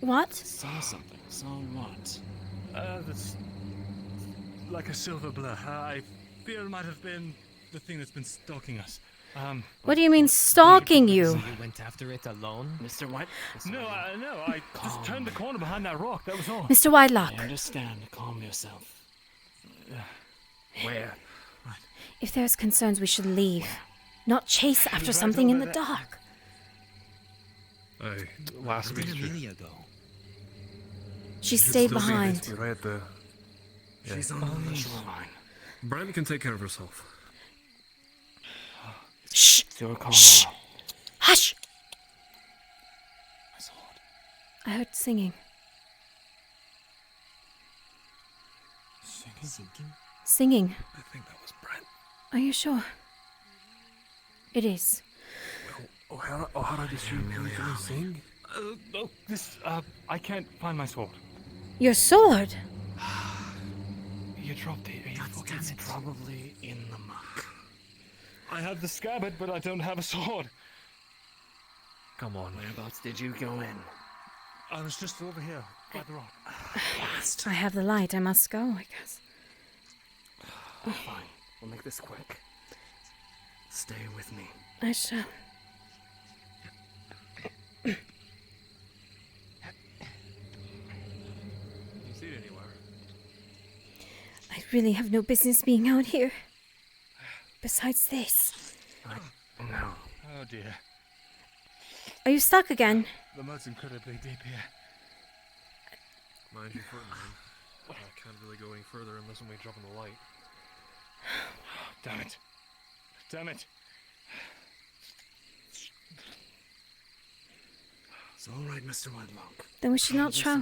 Speaker 1: What?
Speaker 13: Saw something. Saw what?
Speaker 6: That's like a silver blur. I fear it might have been the thing that's been stalking us.
Speaker 1: What do you mean stalking you?
Speaker 20: So you went after it alone?
Speaker 13: Mr. White?
Speaker 6: No, I just turned the corner behind that rock, that was all.
Speaker 1: Mr. Whitelock.
Speaker 13: I understand. Calm yourself. Where?
Speaker 1: If there's concerns, we should leave. Not chase after something in the dark.
Speaker 4: Last
Speaker 20: Where
Speaker 4: week.
Speaker 20: did Amelia go?
Speaker 1: She stayed behind.
Speaker 4: Right at the... Yeah.
Speaker 13: She's on the shoreline.
Speaker 4: Brent can take care of herself.
Speaker 1: Shh!
Speaker 13: You're calm
Speaker 1: Shh!
Speaker 13: now.
Speaker 1: Hush!
Speaker 13: My sword.
Speaker 1: I heard singing.
Speaker 20: Sinking?
Speaker 1: Singing.
Speaker 4: I think that was Brent.
Speaker 1: Are you sure? It is.
Speaker 4: Ohara, did you really sing?
Speaker 6: No, I can't find my sword.
Speaker 1: Your sword?
Speaker 6: You dropped it.
Speaker 13: That's probably in the muck.
Speaker 6: I have the scabbard, but I don't have a sword.
Speaker 4: Come on.
Speaker 13: Whereabouts did you go in?
Speaker 6: I was just over here, by the rock.
Speaker 1: I have the light. I must go, I guess.
Speaker 13: Fine. We'll make this quick. Stay with me.
Speaker 1: I shall.
Speaker 4: You see it anywhere?
Speaker 1: I really have no business being out here. Besides this.
Speaker 13: No.
Speaker 19: Oh dear.
Speaker 1: Are you stuck again?
Speaker 19: The mud's incredibly deep here.
Speaker 4: Mind your foot, man. I can't really go any further unless we drop in the light.
Speaker 19: Damn it. Damn it.
Speaker 13: It's all right, Mr. Whitelock.
Speaker 1: Then we should not try.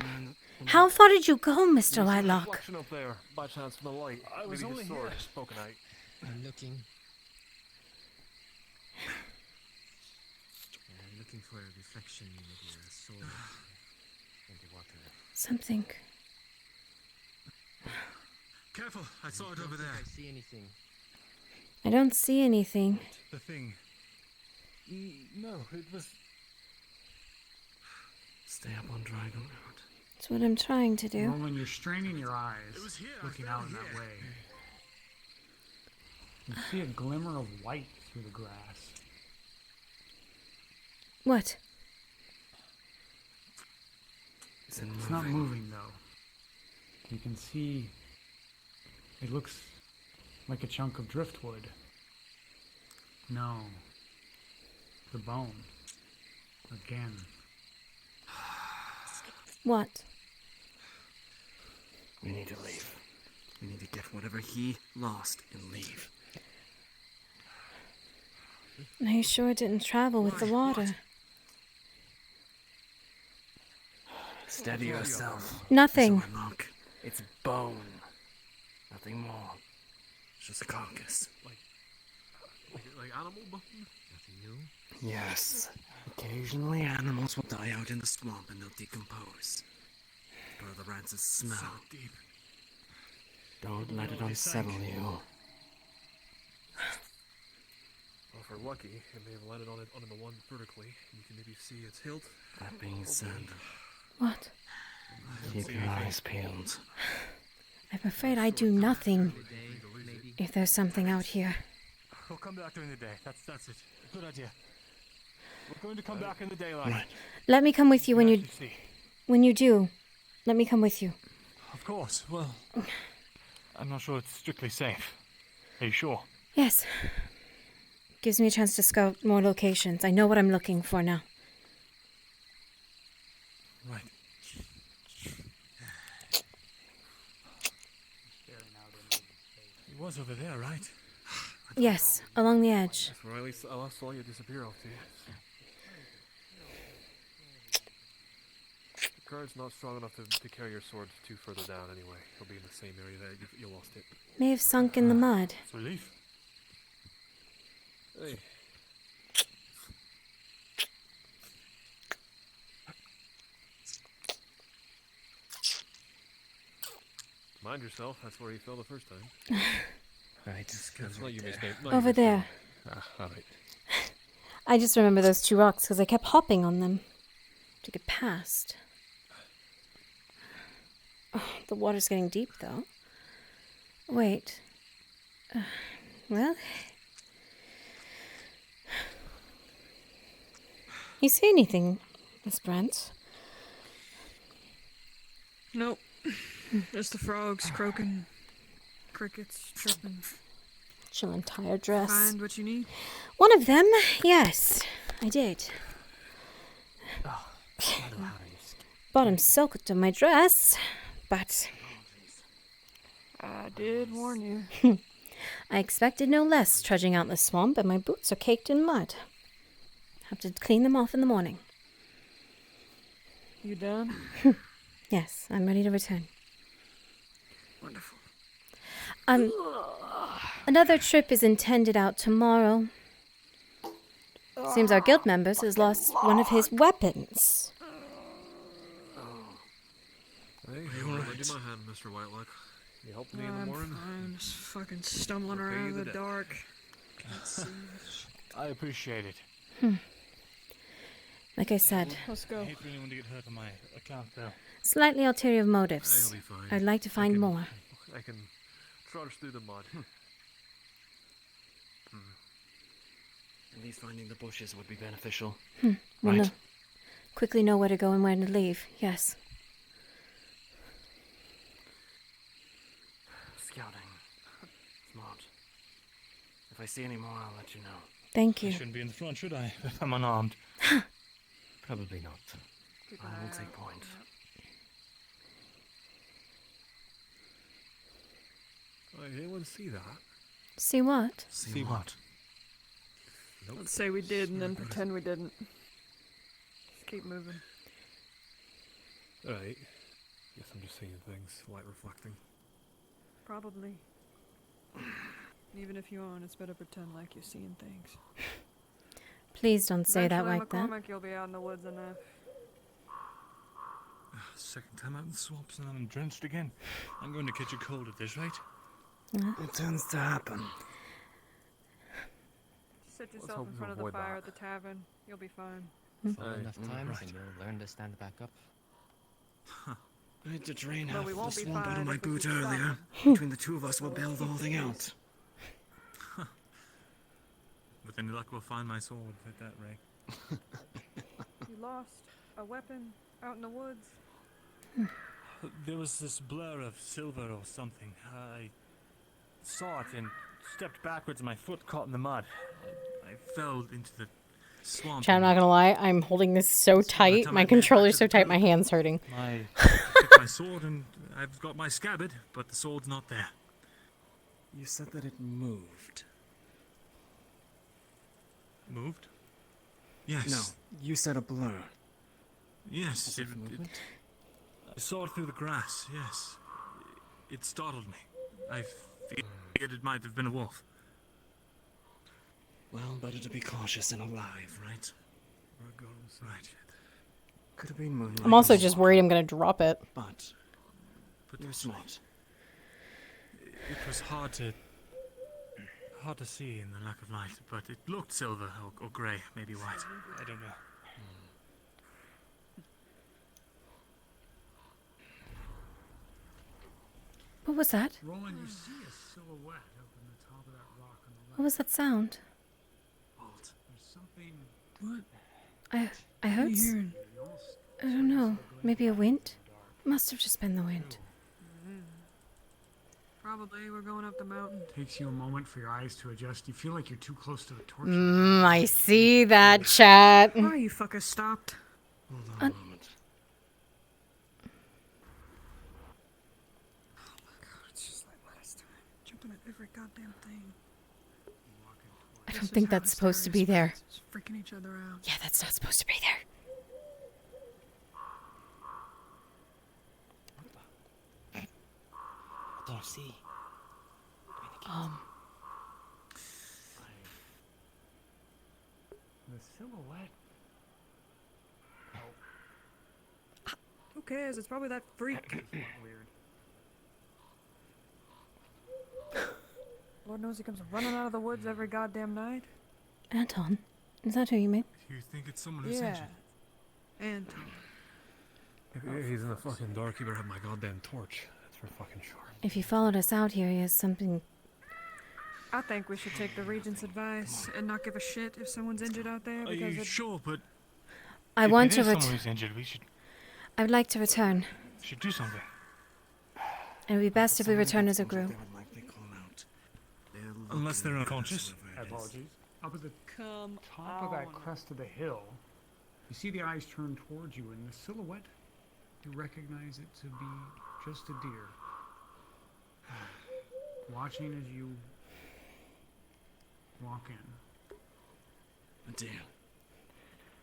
Speaker 1: How far did you go, Mr. Whitelock?
Speaker 4: Reflection up there, by chance from the light.
Speaker 19: I was
Speaker 4: Maybe
Speaker 19: only
Speaker 4: his sword
Speaker 19: here.
Speaker 4: spoken out.
Speaker 13: I'm looking. Looking for a reflection of your sword in the water.
Speaker 1: Something.
Speaker 6: Careful, I saw it over there.
Speaker 20: I see anything.
Speaker 1: I don't see anything.
Speaker 19: The thing. No, it was.
Speaker 13: Stay up on dry ground.
Speaker 1: That's what I'm trying to do.
Speaker 2: Well, when you're straining your eyes, looking out in that way, you see a glimmer of light through the grass.
Speaker 1: What?
Speaker 2: It's not moving though. You can see it looks like a chunk of driftwood. No. The bone. Again.
Speaker 1: What?
Speaker 13: We need to leave. We need to get whatever he lost and leave.
Speaker 1: Are you sure it didn't travel with the water?
Speaker 13: Steady yourself.
Speaker 1: Nothing.
Speaker 13: Mr. Whitelock. It's bone. Nothing more. It's just a carcass.
Speaker 4: Like animal bone?
Speaker 13: Nothing new? Yes. Occasionally animals will die out in the swamp and they'll decompose. Or the rats' smell.
Speaker 4: So deep.
Speaker 13: Don't let it unsettle you.
Speaker 4: Well, if we're lucky, it may have landed on the one vertically. You can maybe see its hilt.
Speaker 13: That being said,
Speaker 1: What?
Speaker 13: keep your eyes peeled.
Speaker 1: I'm afraid I do nothing. If there's something out here.
Speaker 19: We'll come back during the day. That's it. Good idea. We're going to come back in the daylight.
Speaker 13: Right.
Speaker 1: Let me come with you when you
Speaker 19: See.
Speaker 1: when you do. Let me come with you.
Speaker 19: Of course. Well, I'm not sure it's strictly safe. Are you sure?
Speaker 1: Yes. Gives me a chance to scout more locations. I know what I'm looking for now.
Speaker 19: Right. He was over there, right?
Speaker 1: Yes, along the edge.
Speaker 4: That's where I last saw you disappear off to. The guard's not strong enough to carry your sword too further down anyway. He'll be in the same area that you lost it.
Speaker 1: May have sunk in the mud.
Speaker 19: It's relief.
Speaker 4: Hey. Mind yourself, that's where you fell the first time.
Speaker 13: Right.
Speaker 4: That's not you, Miss May.
Speaker 1: Over there.
Speaker 4: Alright.
Speaker 1: I just remember those two rocks because I kept hopping on them to get past. Oh, the water's getting deep, though. Wait. Well... You see anything, Miss Brent?
Speaker 10: Nope. Just the frogs croaking, crickets chirping.
Speaker 1: She'll entire dress.
Speaker 10: Find what you need?
Speaker 1: One of them, yes, I did. Bottom soaked on my dress, but...
Speaker 10: I did warn you.
Speaker 1: I expected no less trudging out the swamp, and my boots are caked in mud. Have to clean them off in the morning.
Speaker 10: You done?
Speaker 1: Yes, I'm ready to return.
Speaker 10: Wonderful.
Speaker 1: Another trip is intended out tomorrow. Seems our guild members has lost one of his weapons.
Speaker 4: Hey, I'll lend you my hand, Mr. Whitelock. You helped me in the morning?
Speaker 10: I'm just fucking stumbling
Speaker 4: Repay
Speaker 10: around in
Speaker 4: the
Speaker 10: the
Speaker 4: debt.
Speaker 10: dark. Can't see.
Speaker 19: I appreciate it.
Speaker 1: Like I said,
Speaker 10: Let's go.
Speaker 19: I hate for anyone to get hurt on my account, though.
Speaker 1: slightly ulterior motives.
Speaker 4: I'll be fine.
Speaker 1: I'd like to find more.
Speaker 4: I can trudge through the mud.
Speaker 13: At least finding the bushes would be beneficial.
Speaker 1: We'll
Speaker 13: Right.
Speaker 1: quickly know where to go and where to leave. Yes.
Speaker 13: scouting. Smart. If I see any more, I'll let you know.
Speaker 1: Thank
Speaker 6: I
Speaker 1: you.
Speaker 6: shouldn't be in the front, should I? If I'm unarmed.
Speaker 13: Probably not. I will take point.
Speaker 4: Did anyone see that?
Speaker 1: See what?
Speaker 4: See what? Nope.
Speaker 10: Let's say we did and then pretend we didn't. Just keep moving.
Speaker 4: Alright. Guess I'm just seeing things, light reflecting.
Speaker 10: Probably. Even if you aren't, it's better pretend like you're seeing things.
Speaker 1: Please don't say that
Speaker 10: Eventually,
Speaker 1: like that.
Speaker 10: McCormick, you'll be out in the woods enough.
Speaker 6: Second time out in the swamps and I'm drenched again. I'm going to catch a cold at this rate.
Speaker 13: It tends to happen.
Speaker 10: Sit yourself in front of the fire at the tavern. You'll be fine.
Speaker 20: Follow enough times and you'll learn to stand back up.
Speaker 13: I had to drain
Speaker 10: But
Speaker 13: half
Speaker 10: we
Speaker 13: the
Speaker 10: won't be
Speaker 13: swamp out
Speaker 10: fine
Speaker 13: of my
Speaker 10: if we
Speaker 13: boot
Speaker 10: keep
Speaker 13: earlier.
Speaker 10: stopping.
Speaker 13: Between the two of us, we'll bail the whole thing out.
Speaker 6: With any luck, we'll find my sword at that rate.
Speaker 10: You lost a weapon out in the woods?
Speaker 6: There was this blur of silver or something. I saw it and stepped backwards. My foot caught in the mud. I fell into the swamp.
Speaker 1: Chad, I'm not gonna lie, I'm holding this so tight. My controller's so tight, my hand's hurting.
Speaker 6: I took my sword and I've got my scabbard, but the sword's not there.
Speaker 13: You said that it moved.
Speaker 6: Moved? Yes.
Speaker 13: No, you said a blur.
Speaker 6: Yes.
Speaker 13: As if movement?
Speaker 6: I saw it through the grass, yes. It startled me. I figured it might have been a wolf.
Speaker 13: Well, better to be cautious and alive, right?
Speaker 6: Right.
Speaker 13: Could have been moonlight.
Speaker 1: I'm also just worried I'm gonna drop it.
Speaker 13: But you're smart.
Speaker 6: It was hard to see in the lack of light, but it looked silver or grey, maybe white. I don't know.
Speaker 1: What was that?
Speaker 2: Roland, you see a silhouette up on the top of that rock on the left.
Speaker 1: What was that sound?
Speaker 2: There's something.
Speaker 6: What?
Speaker 1: I heard.
Speaker 6: What are you hearing?
Speaker 1: I don't know. Maybe a wind? Must have just been the wind.
Speaker 10: Probably. We're going up the mountain.
Speaker 2: Takes you a moment for your eyes to adjust. You feel like you're too close to the torch.
Speaker 1: I see that, chat.
Speaker 10: Oh, you fuckers stopped.
Speaker 13: Hold on a moment.
Speaker 10: It's just like last time. Jumping at every goddamn thing.
Speaker 1: I don't think that's supposed to be there.
Speaker 10: Just freaking each other out.
Speaker 1: Yeah, that's not supposed to be there.
Speaker 20: I don't see.
Speaker 2: The silhouette.
Speaker 10: Who cares? It's probably that freak.
Speaker 2: Weird.
Speaker 10: Lord knows he comes running out of the woods every goddamn night.
Speaker 1: Anton, is that who you mean?
Speaker 6: You think it's someone who's
Speaker 10: Yeah.
Speaker 6: injured?
Speaker 10: Anton.
Speaker 4: If he's in the fucking dark, he better have my goddamn torch. That's for fucking sure.
Speaker 1: If he followed us out here, he has something.
Speaker 10: I think we should take the Regent's advice and not give a shit if someone's injured out there.
Speaker 6: Are
Speaker 10: Because
Speaker 6: you sure? But
Speaker 1: I
Speaker 6: if
Speaker 1: want
Speaker 6: it
Speaker 1: to
Speaker 6: is
Speaker 1: return.
Speaker 6: someone who's injured, we should
Speaker 1: I would like to return.
Speaker 6: do something.
Speaker 1: It would be best if we return as a group.
Speaker 6: Unless they're unconscious.
Speaker 2: Apologies. Up at the
Speaker 10: Come
Speaker 2: top of that crest of the hill, you see the eyes turn towards you, and the silhouette, you recognize it to be just a deer. Watching as you walk in.
Speaker 13: A deer.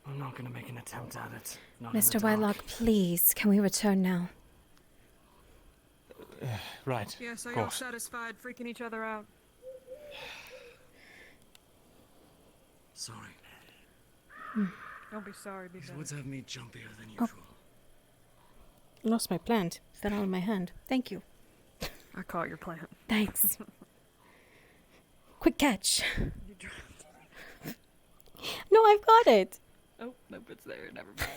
Speaker 13: I'm not gonna make an attempt at it. Not in the
Speaker 1: Mr.
Speaker 13: dark.
Speaker 1: Whitelock, please, can we return now?
Speaker 6: Right.
Speaker 10: Yes, are
Speaker 6: of
Speaker 10: you all
Speaker 6: course.
Speaker 10: satisfied freaking each other out?
Speaker 13: Sorry.
Speaker 10: Don't be sorry, be
Speaker 13: These
Speaker 10: better.
Speaker 13: woods have me jumpier than
Speaker 1: Oh.
Speaker 13: usual.
Speaker 1: Lost my plant. Fell out of my hand. Thank you.
Speaker 10: I caught your plant.
Speaker 1: Thanks. Quick catch.
Speaker 10: You dropped it.
Speaker 1: No, I've got it.
Speaker 10: Oh, nope, it's there. Never mind.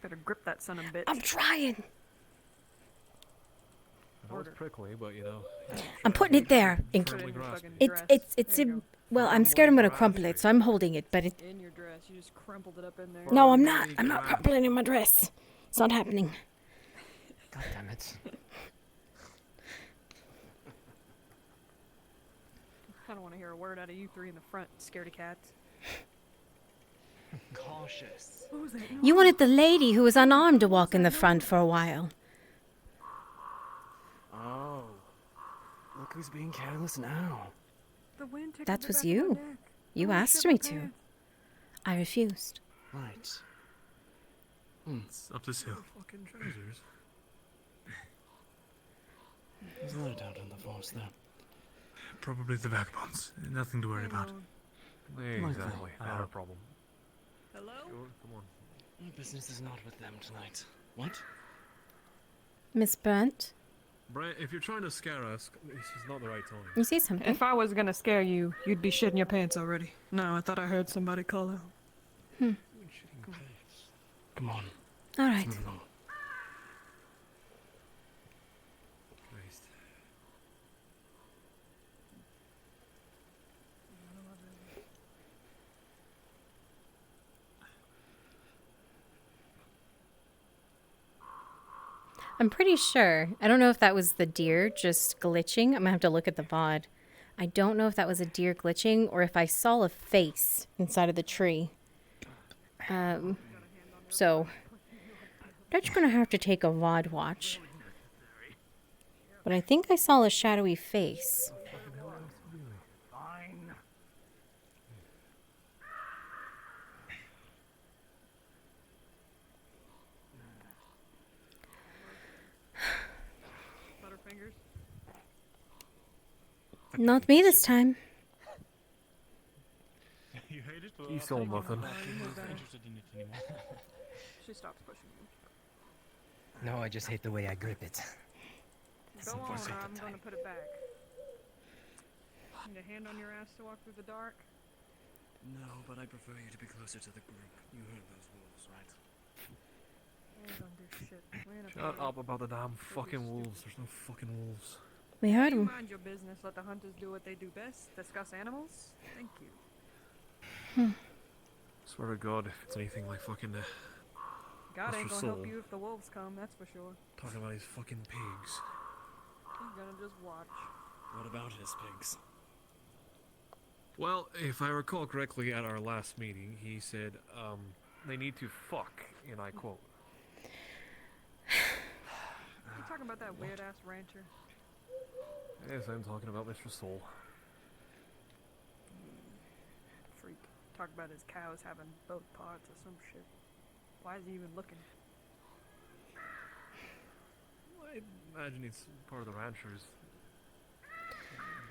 Speaker 10: Better grip that son of a bitch.
Speaker 1: I'm trying.
Speaker 4: I know it's prickly, but you know.
Speaker 1: I'm putting it there.
Speaker 4: Firmly grasp it.
Speaker 1: It's well, I'm scared I'm gonna crumple it, so I'm holding it, but it.
Speaker 10: In your dress. You just crumpled it up in there.
Speaker 1: No, I'm not. I'm not crumpling in my dress. It's not happening.
Speaker 20: God damn it.
Speaker 10: I don't want to hear a word out of you three in the front, scaredy cats.
Speaker 20: Cautious.
Speaker 10: What was that?
Speaker 1: You wanted the lady who was unarmed to walk in the front for a while.
Speaker 13: Oh. Look who's being careless now.
Speaker 10: The wind tickled
Speaker 1: That
Speaker 10: the
Speaker 1: was
Speaker 10: back of my
Speaker 1: you.
Speaker 10: neck.
Speaker 1: You
Speaker 10: I wanna
Speaker 1: asked
Speaker 10: shit
Speaker 1: me
Speaker 10: my
Speaker 1: to.
Speaker 10: pants.
Speaker 1: I refused.
Speaker 13: Right.
Speaker 6: It's up this hill.
Speaker 4: Fucking trousers.
Speaker 13: There's a lot out in the forest there.
Speaker 6: Probably the vagabonds. Nothing to worry about.
Speaker 4: Exactly. Not a problem.
Speaker 10: Hello?
Speaker 4: Sure, come on.
Speaker 13: My business is not with them tonight. What?
Speaker 1: Miss Brent,
Speaker 4: Brent, if you're trying to scare us, this is not the right time.
Speaker 1: you see something?
Speaker 10: If I was gonna scare you, you'd be shitting your pants already. No, I thought I heard somebody call out.
Speaker 13: Come on.
Speaker 1: All right.
Speaker 13: Let's move along.
Speaker 4: Christ.
Speaker 1: I'm pretty sure. I don't know if that was the deer just glitching. I'm gonna have to look at the VOD. I don't know if that was a deer glitching or if I saw a face inside of the tree. So that's gonna have to take a VOD watch. But I think I saw a shadowy face.
Speaker 19: Fine.
Speaker 10: Butterfingers.
Speaker 1: Not me this time.
Speaker 19: You hate it?
Speaker 4: You saw nothing.
Speaker 10: She stops pushing you.
Speaker 20: No, I just hate the way I grip it.
Speaker 10: Go on, or I'm gonna put it back. Need a hand on your ass to walk through the dark?
Speaker 13: No, but I prefer you to be closer to the group. You heard those wolves, right?
Speaker 10: We don't do shit. We ain't
Speaker 4: Shut up about the damn fucking wolves. There's no fucking wolves.
Speaker 1: We heard
Speaker 10: You
Speaker 1: him.
Speaker 10: mind your business. Let the hunters do what they do best. Discuss animals. Thank you.
Speaker 4: Swear to God, if it's anything like fucking
Speaker 10: God ain't
Speaker 4: Mr.
Speaker 10: gonna
Speaker 4: Soul
Speaker 10: help you if the wolves come. That's for sure.
Speaker 4: talking about his fucking pigs.
Speaker 10: He's gonna just watch.
Speaker 13: What about his pigs?
Speaker 4: Well, if I recall correctly at our last meeting, he said, they need to fuck, and I quote.
Speaker 10: You talking about that weird ass rancher?
Speaker 4: Yes, I'm talking about Mr. Soul.
Speaker 10: Freak. Talk about his cows having both parts or some shit. Why is he even looking?
Speaker 4: I imagine he's part of the ranchers.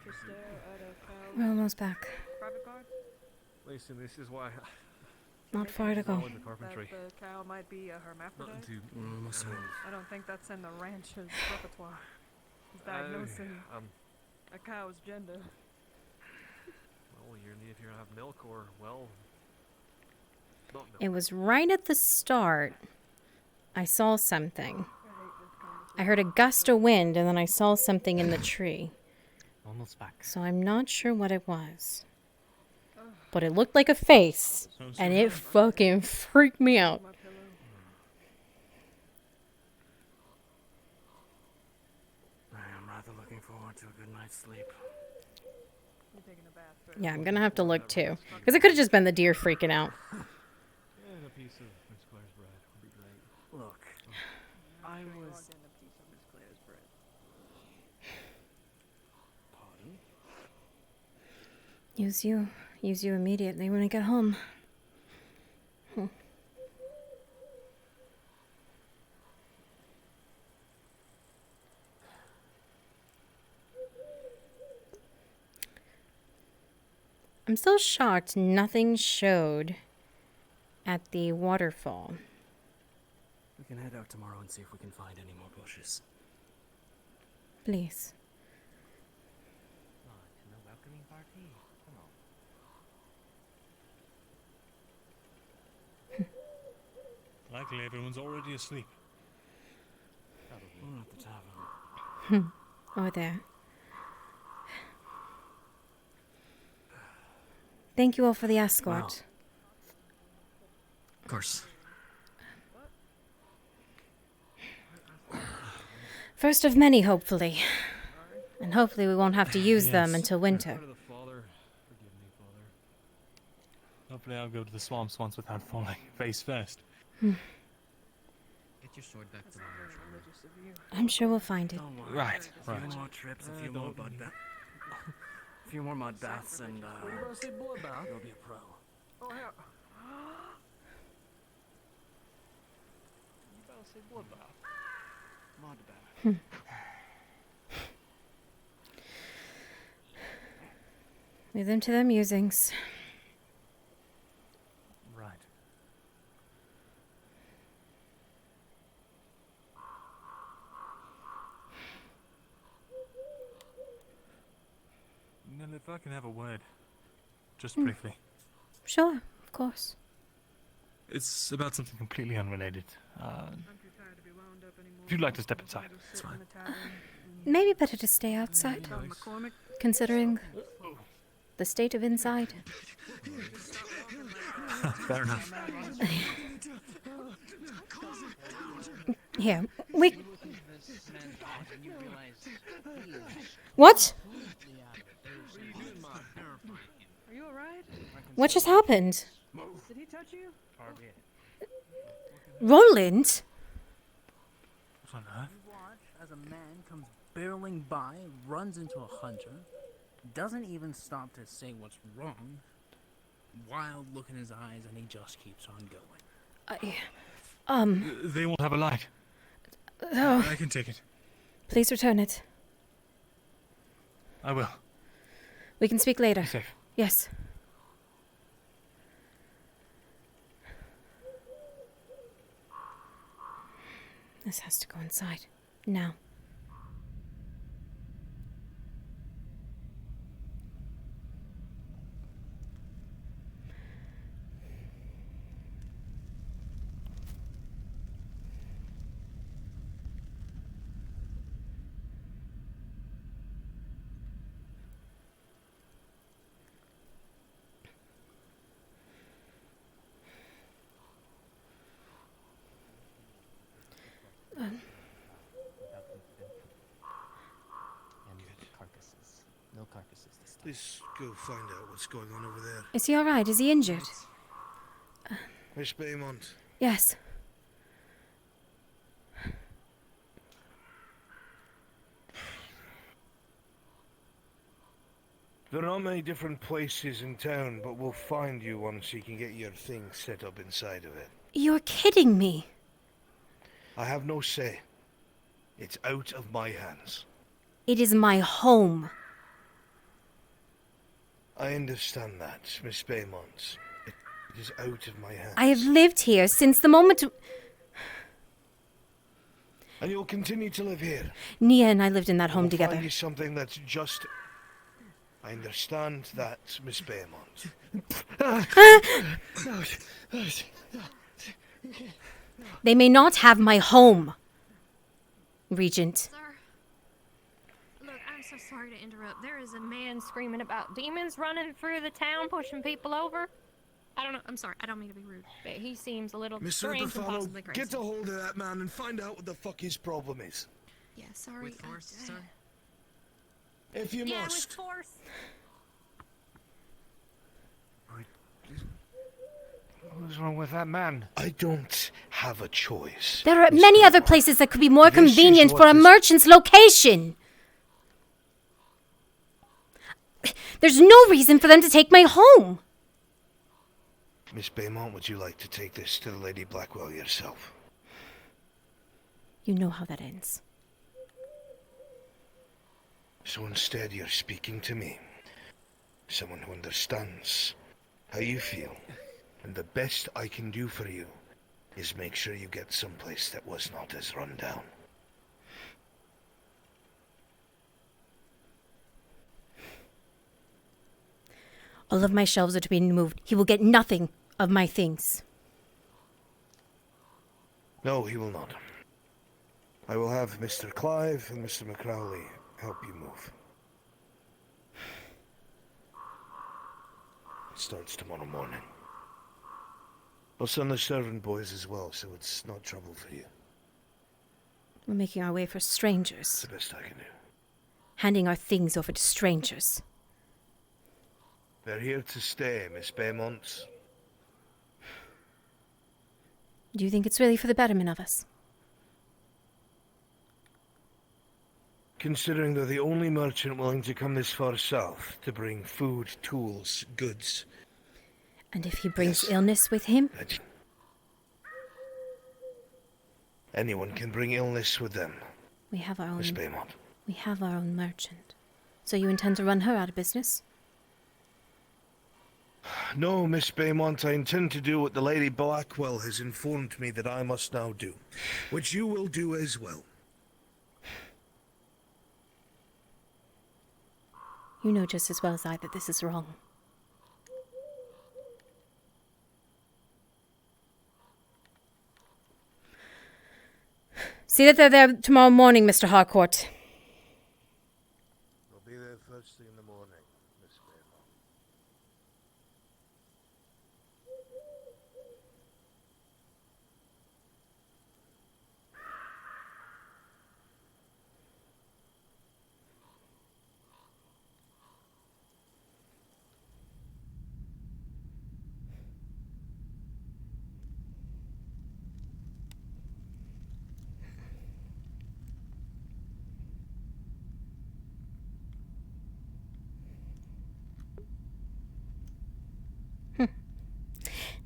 Speaker 10: Just stare at a cow.
Speaker 1: We're almost back.
Speaker 10: Private card?
Speaker 4: Listen, this is why.
Speaker 1: Not far to go.
Speaker 4: With the carpentry.
Speaker 10: That the cow might be a hermaphrodite?
Speaker 4: Nothing too.
Speaker 13: We're almost home.
Speaker 10: I don't think that's in the rancher's repertoire. He's diagnosing a cow's gender.
Speaker 4: Well, you're if you have milk or well. Not milk.
Speaker 1: It was right at the start. I saw something. I heard a gust of wind and then I saw something in the tree.
Speaker 20: Almost back.
Speaker 1: So I'm not sure what it was. But it looked like a face. And it fucking freaked me out.
Speaker 13: I am rather looking forward to a good night's sleep.
Speaker 10: You're taking a bath first.
Speaker 1: Yeah, I'm gonna have to look too. Because it could have just been the deer freaking out.
Speaker 4: And a piece of Miss Claire's bread would be great.
Speaker 13: Look, I was...
Speaker 10: Getting a piece of Miss Claire's bread.
Speaker 13: Pardon?
Speaker 1: Use you immediately when I get home. I'm still shocked nothing showed at the waterfall.
Speaker 13: We can head out tomorrow and see if we can find any more bushes.
Speaker 1: Please.
Speaker 20: No welcoming party? Come on.
Speaker 6: Likely everyone's already asleep.
Speaker 13: We're at the tavern.
Speaker 1: Oh, there. Thank you all for the escort.
Speaker 13: Of course.
Speaker 1: First of many, hopefully. And hopefully we won't have to use them until winter.
Speaker 4: The father
Speaker 6: hopefully I'll go to the swamps once without falling face first.
Speaker 13: Get your sword back to the merchant.
Speaker 1: I'm sure we'll find it.
Speaker 6: Right,
Speaker 13: A few more trips, a few more mud baths. A few more mud baths, and you'll be a pro.
Speaker 19: Oh, yeah. You better say blood bath.
Speaker 13: Mud bath.
Speaker 1: Leave them to their musings.
Speaker 6: Right. Nella, if I can have a word, just briefly.
Speaker 1: Sure, of course.
Speaker 6: It's about something completely unrelated. If you'd like to step inside, it's fine.
Speaker 1: Maybe better to stay outside, considering the state of inside.
Speaker 6: Fair enough.
Speaker 1: Here, we... What?
Speaker 10: Are you alright?
Speaker 1: What just happened?
Speaker 10: Did he touch you?
Speaker 1: Roland?
Speaker 6: What on earth?
Speaker 21: You watch as a man comes barreling by, runs into a hunter, doesn't even stop to say what's wrong, wild look in his eyes, and he just keeps on going.
Speaker 6: They won't have a light.
Speaker 1: Oh.
Speaker 6: I can take it.
Speaker 1: Please return it.
Speaker 6: I will.
Speaker 1: We can speak later.
Speaker 6: Be safe.
Speaker 1: Yes. This has to go inside. Now.
Speaker 20: Carcasses. No carcasses this time.
Speaker 7: Please go find out what's going on over there.
Speaker 1: Is he alright? Is he injured?
Speaker 7: Miss Baymont.
Speaker 1: Yes.
Speaker 7: There are not many different places in town, but we'll find you one so you can get your things set up inside of it.
Speaker 1: You're kidding me.
Speaker 7: I have no say. It's out of my hands.
Speaker 1: It is my home.
Speaker 7: I understand that, Miss Baymont. It is out of my hands.
Speaker 1: I have lived here since the moment...
Speaker 7: And you'll continue to live here.
Speaker 1: Nia and I lived in that home
Speaker 7: We'll
Speaker 1: together.
Speaker 7: Find you something that's just... I understand that, Miss Baymont.
Speaker 1: They may not have my home, Regent.
Speaker 22: Sir, look, I'm so sorry to interrupt. There is a man screaming about demons running through the town, pushing people over. I don't know. I'm sorry. I don't mean to be rude, but he seems a little
Speaker 7: Mr.
Speaker 22: strange and possibly crazy.
Speaker 7: Get a hold of that man and find out what the fuck his problem is.
Speaker 22: Yeah, sorry.
Speaker 13: With force, sir?
Speaker 7: If you
Speaker 22: yeah,
Speaker 7: must.
Speaker 22: with force.
Speaker 2: What's wrong with that man?
Speaker 7: I don't have a choice.
Speaker 1: There are many other places that could be more
Speaker 7: This is
Speaker 1: convenient
Speaker 7: what
Speaker 1: for a
Speaker 7: this-
Speaker 1: merchant's location. There's no reason for them to take my home.
Speaker 7: Miss Baymont, would you like to take this to the Lady Blackwell yourself?
Speaker 1: You know how that ends.
Speaker 7: So instead you're speaking to me. Someone who understands how you feel. And the best I can do for you is make sure you get someplace that was not as run down.
Speaker 1: All of my shelves are to be moved. He will get nothing of my things.
Speaker 7: No, he will not. I will have Mr. Clive and Mr. McCrowley help you move. It starts tomorrow morning. I'll send the servant boys as well, so it's not trouble for you.
Speaker 1: We're making our way for strangers.
Speaker 7: It's the best I can do.
Speaker 1: Handing our things over to strangers.
Speaker 7: They're here to stay, Miss Baymont.
Speaker 1: Do you think it's really for the betterment of us?
Speaker 7: Considering they're the only merchant willing to come this far south to bring food, tools, goods.
Speaker 1: And if he brings illness with him?
Speaker 7: Anyone can bring illness with them.
Speaker 1: We have our own...
Speaker 7: Miss Baymont.
Speaker 1: We have our own merchant. So you intend to run her out of business?
Speaker 7: No, Miss Baymont, I intend to do what the Lady Blackwell has informed me that I must now do, which you will do as well.
Speaker 1: You know just as well as I that this is wrong. See that they're there tomorrow morning, Mr. Harcourt.
Speaker 7: I'll be there first thing in the morning, Miss Baymont.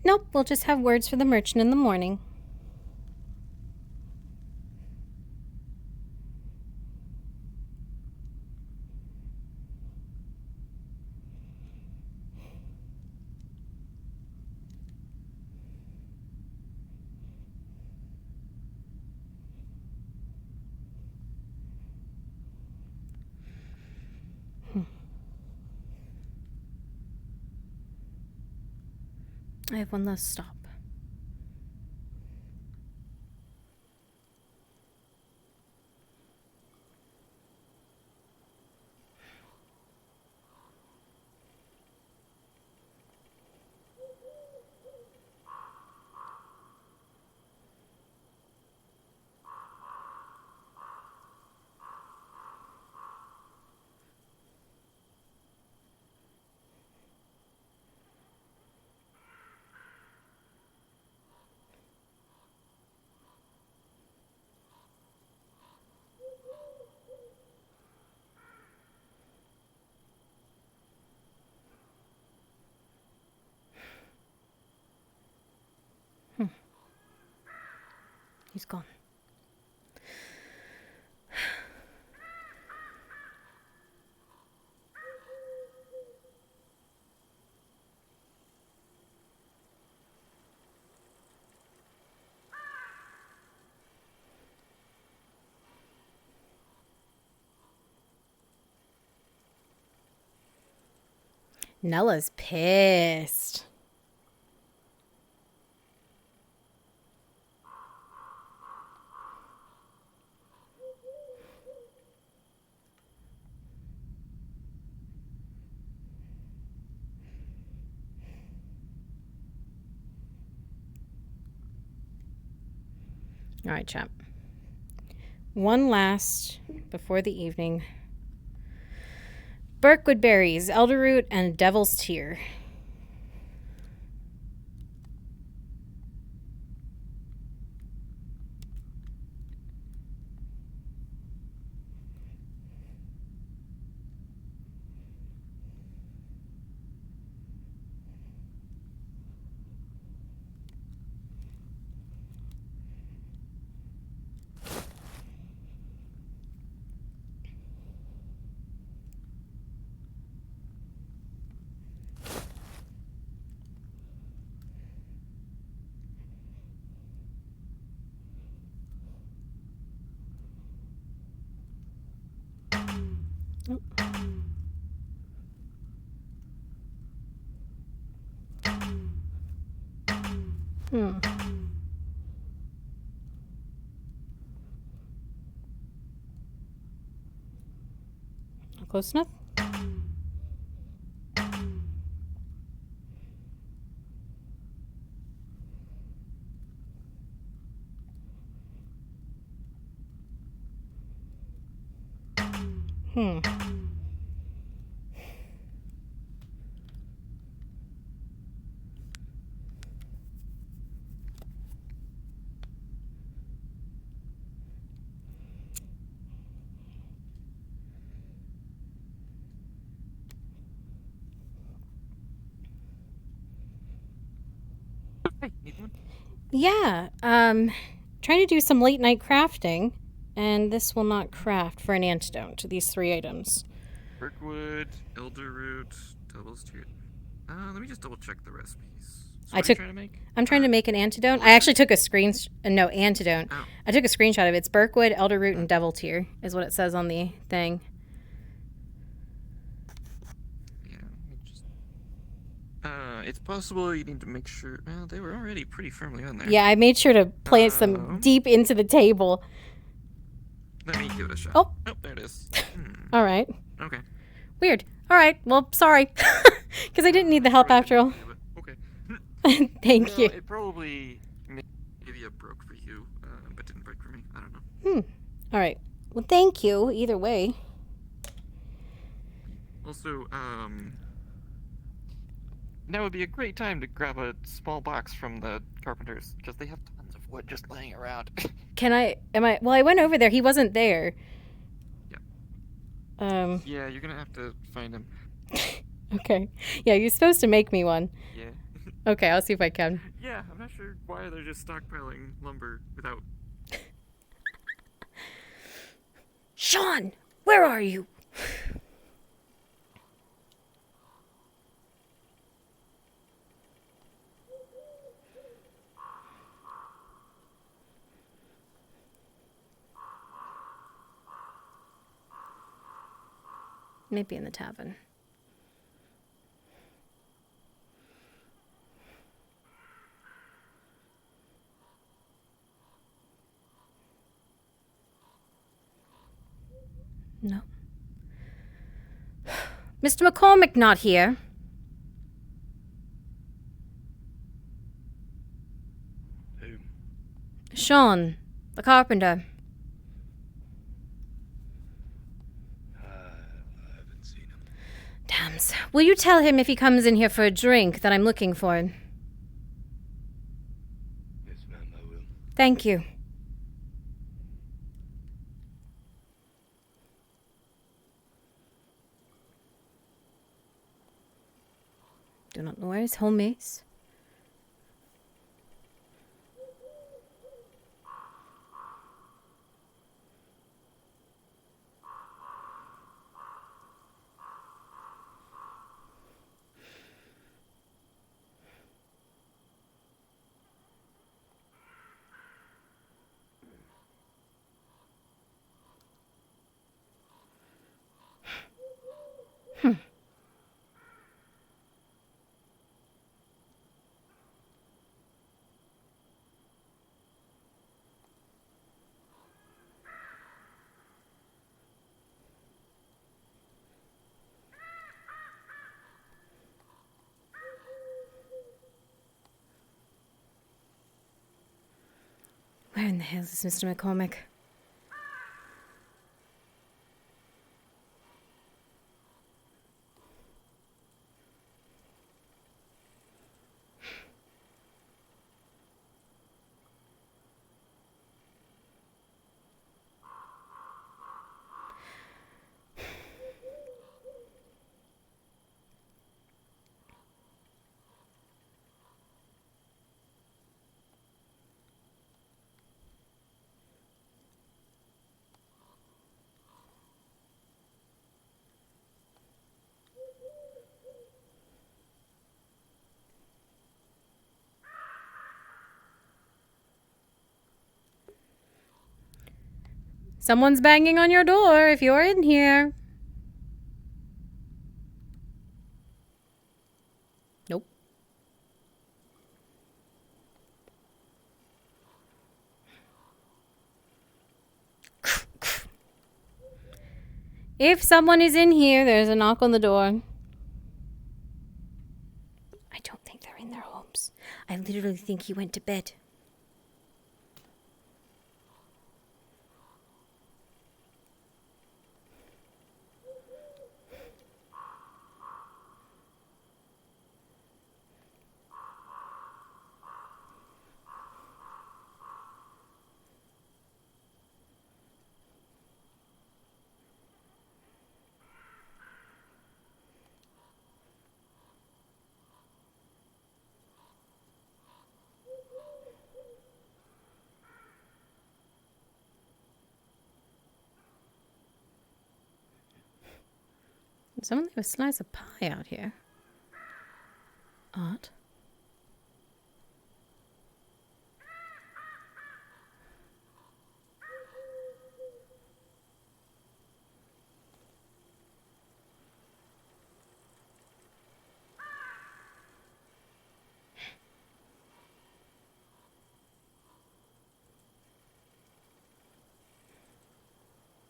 Speaker 1: Nope, we'll just have words for the merchant in the morning. I have one last stop. He's gone. Nella's pissed. All right, chap. One last before the evening. Birkwood berries, elderroot, and devil's tear. Close enough?
Speaker 5: Hey, need one?
Speaker 1: Yeah, trying to do some late night crafting, and this will not craft for an antidote, these 3 items.
Speaker 5: Brickwood, elderroot, doubles to. Let me just double check the recipes. So what are you trying to make?
Speaker 1: I'm trying to make an antidote. I actually took a antidote.
Speaker 5: Oh.
Speaker 1: I took a screenshot of it. It's Birkwood, elderroot, and devil tear is what it says on the thing.
Speaker 5: It's possible you need to make sure. Well, they were already pretty firmly on there.
Speaker 1: Yeah, I made sure to plant them deep into the table.
Speaker 5: Let me give it a shot.
Speaker 1: Oh,
Speaker 5: there it is.
Speaker 1: All right.
Speaker 5: Okay.
Speaker 1: Weird. All right. Well, sorry, because I didn't need the help after all.
Speaker 5: Okay.
Speaker 1: Thank you.
Speaker 5: It probably maybe it broke for you, but didn't break for me. I don't know.
Speaker 1: All right. Well, thank you. Either way.
Speaker 5: Also, now would be a great time to grab a small box from the carpenters because they have tons of wood just laying around.
Speaker 1: Well, I went over there. He wasn't there.
Speaker 5: Yeah. Yeah, you're gonna have to find him.
Speaker 1: Okay. Yeah, you're supposed to make me one.
Speaker 5: Yeah.
Speaker 1: Okay, I'll see if I can.
Speaker 5: Yeah, I'm not sure why they're just stockpiling lumber without.
Speaker 1: Sean, where are you? Maybe in the tavern. No. Mr. McCormick not here.
Speaker 3: Who?
Speaker 1: Sean, the carpenter.
Speaker 3: I haven't seen him.
Speaker 1: Dams. Will you tell him if he comes in here for a drink that I'm looking for him?
Speaker 3: Yes, ma'am, I will.
Speaker 1: Thank you. Do not know where his home is. Where in the hell is Mr. McCormick? Someone's banging on your door if you're in here. Nope. If someone is in here, there's a knock on the door. I don't think they're in their homes. I literally think he went to bed. Someone leave a slice of pie out here. Odd.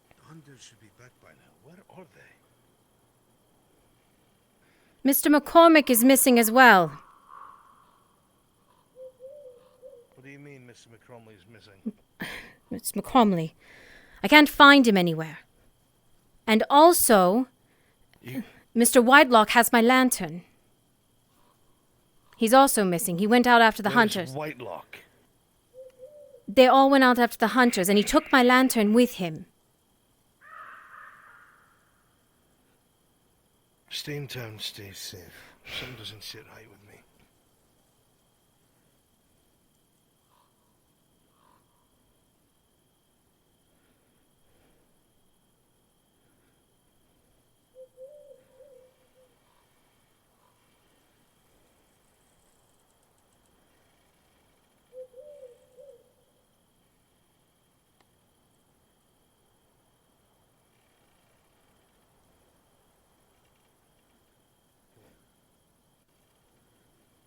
Speaker 7: The hunters should be back by now. Where are they?
Speaker 1: Mr. McCormick is missing as well.
Speaker 7: What do you mean Mr. McCromley is missing?
Speaker 1: It's McCromley. I can't find him anywhere. And also, Mr. Whitelock has my lantern. He's also missing. He went out after the hunters.
Speaker 7: Whitelock.
Speaker 1: They all went out after the hunters, and he took my lantern with him.
Speaker 7: Stay in town, stay safe. Something doesn't sit right with me.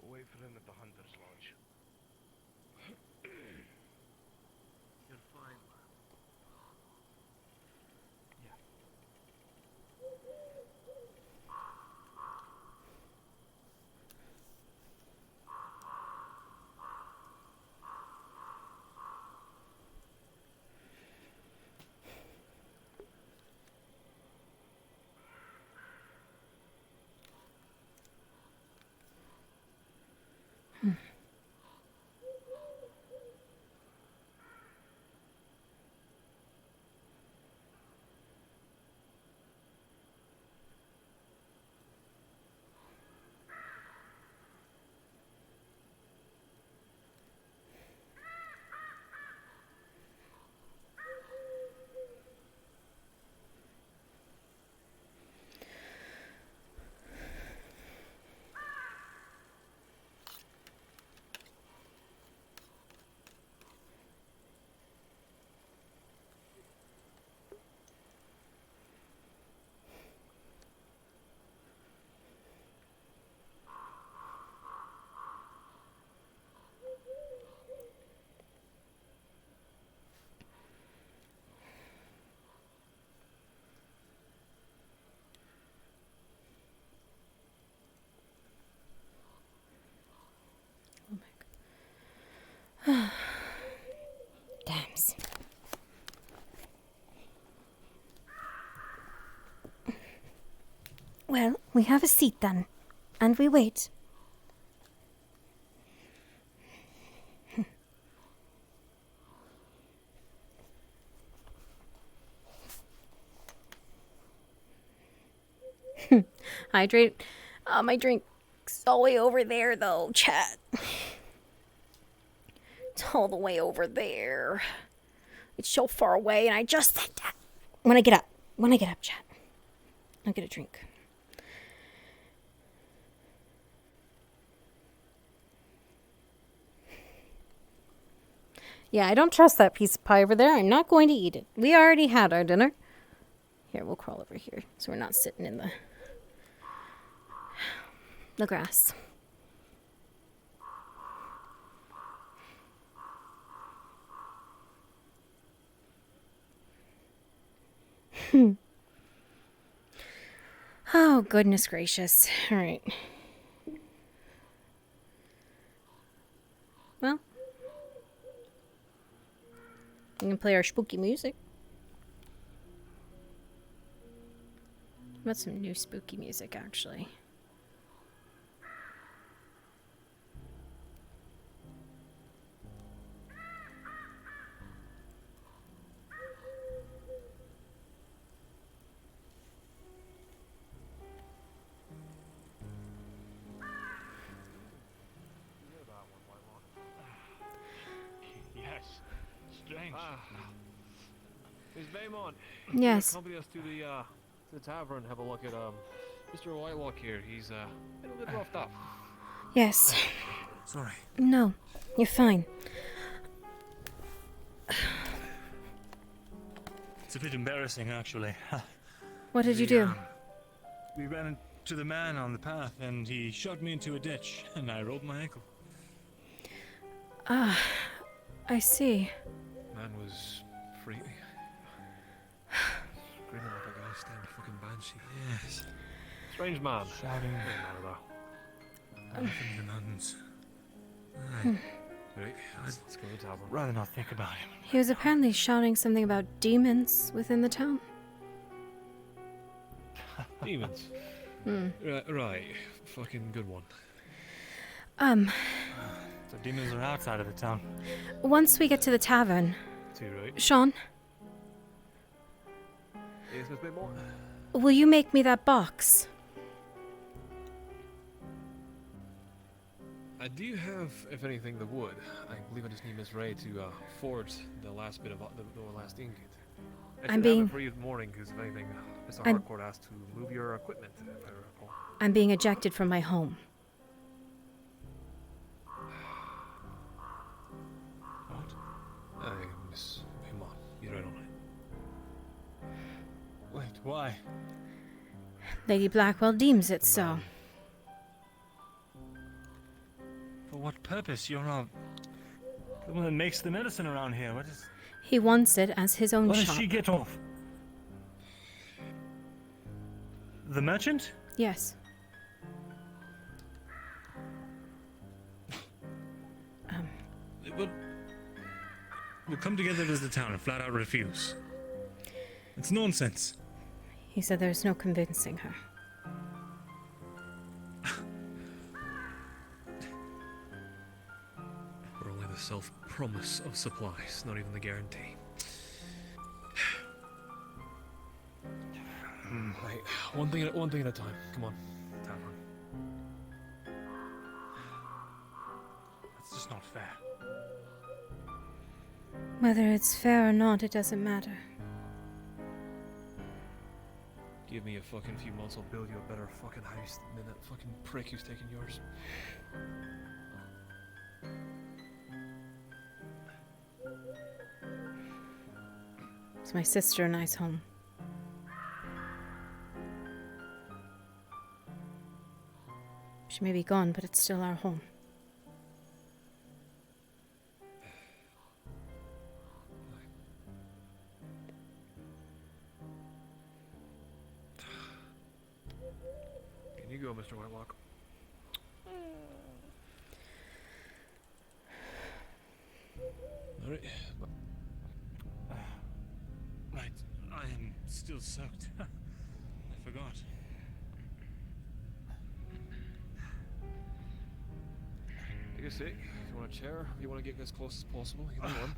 Speaker 7: We'll wait for him at the hunter's lodge.
Speaker 4: You're fine, lad.
Speaker 1: Damns. Well, we have a seat then, and we wait. Hydrate. My drink's all the way over there, though, chat. It's all the way over there. It's so far away, and I just said that. When I get up, chat, I'll get a drink. Yeah, I don't trust that piece of pie over there. I'm not going to eat it. We already had our dinner. Here, we'll crawl over here so we're not sitting in the grass. Oh, goodness gracious. All right. Well, we can play our spooky music. What about some new spooky music, actually?
Speaker 19: Yes. Strange.
Speaker 4: Miss Baymont.
Speaker 1: Yes.
Speaker 4: Accompany us to the tavern. Have a look at Mr. Whitelock here, he's been a bit roughed up.
Speaker 1: Yes.
Speaker 6: Sorry.
Speaker 1: No, you're fine.
Speaker 6: It's a bit embarrassing, actually.
Speaker 1: What did you do?
Speaker 6: We ran into the man on the path, and he shoved me into a ditch, and I rolled my ankle.
Speaker 1: Ah, I see.
Speaker 4: Man was free. Screaming like a goddamn fucking banshee.
Speaker 6: Yes.
Speaker 4: Strange man.
Speaker 6: Shouting.
Speaker 4: No,
Speaker 6: Up in the mountains.
Speaker 4: Right, let's go to the tavern.
Speaker 6: Rather not think about him.
Speaker 1: He was apparently shouting something about demons within the town.
Speaker 4: Demons.
Speaker 1: Hmm.
Speaker 4: Right. Fucking good one.
Speaker 6: The demons are outside of the town.
Speaker 1: Once we get to the tavern,
Speaker 4: Too right.
Speaker 1: Sean,
Speaker 4: Yes, Miss Baymont?
Speaker 1: will you make me that box?
Speaker 4: I do have, if anything, the wood. I believe I just need Miss Ray to forge the last bit of the last ingot. I
Speaker 1: I'm
Speaker 4: should
Speaker 1: being-
Speaker 4: have it for you in the morning, because if anything, Mr.
Speaker 1: I'm-
Speaker 4: Harcourt asked to move your equipment, if I recall.
Speaker 1: I'm being ejected from my home.
Speaker 4: Aye, Miss Baymont, you're right on it.
Speaker 6: Wait, why?
Speaker 1: Lady Blackwell deems it so.
Speaker 6: For what purpose? You're not the one that makes the medicine around here. What is...
Speaker 1: He wants it as his own
Speaker 6: What
Speaker 1: shop.
Speaker 6: does she get off? The merchant?
Speaker 1: Yes.
Speaker 6: But we'll come together as the town and flat out refuse. It's nonsense.
Speaker 1: He said there's no convincing her.
Speaker 4: We're only the self-promise of supplies, not even the guarantee. Right, one thing at a time. Come on, tavern.
Speaker 6: That's just not fair.
Speaker 1: Whether it's fair or not, it doesn't matter.
Speaker 4: Give me a fucking few months, I'll build you a better fucking house than that fucking prick who's taking yours.
Speaker 1: It's my sister and I's home. She may be gone, but it's still our home.
Speaker 4: Can you go, Mr. Whitelock? Alright.
Speaker 6: Right, I am still soaked. I forgot.
Speaker 4: Take a seat. If you want a chair, if you want to get as close as possible, either one.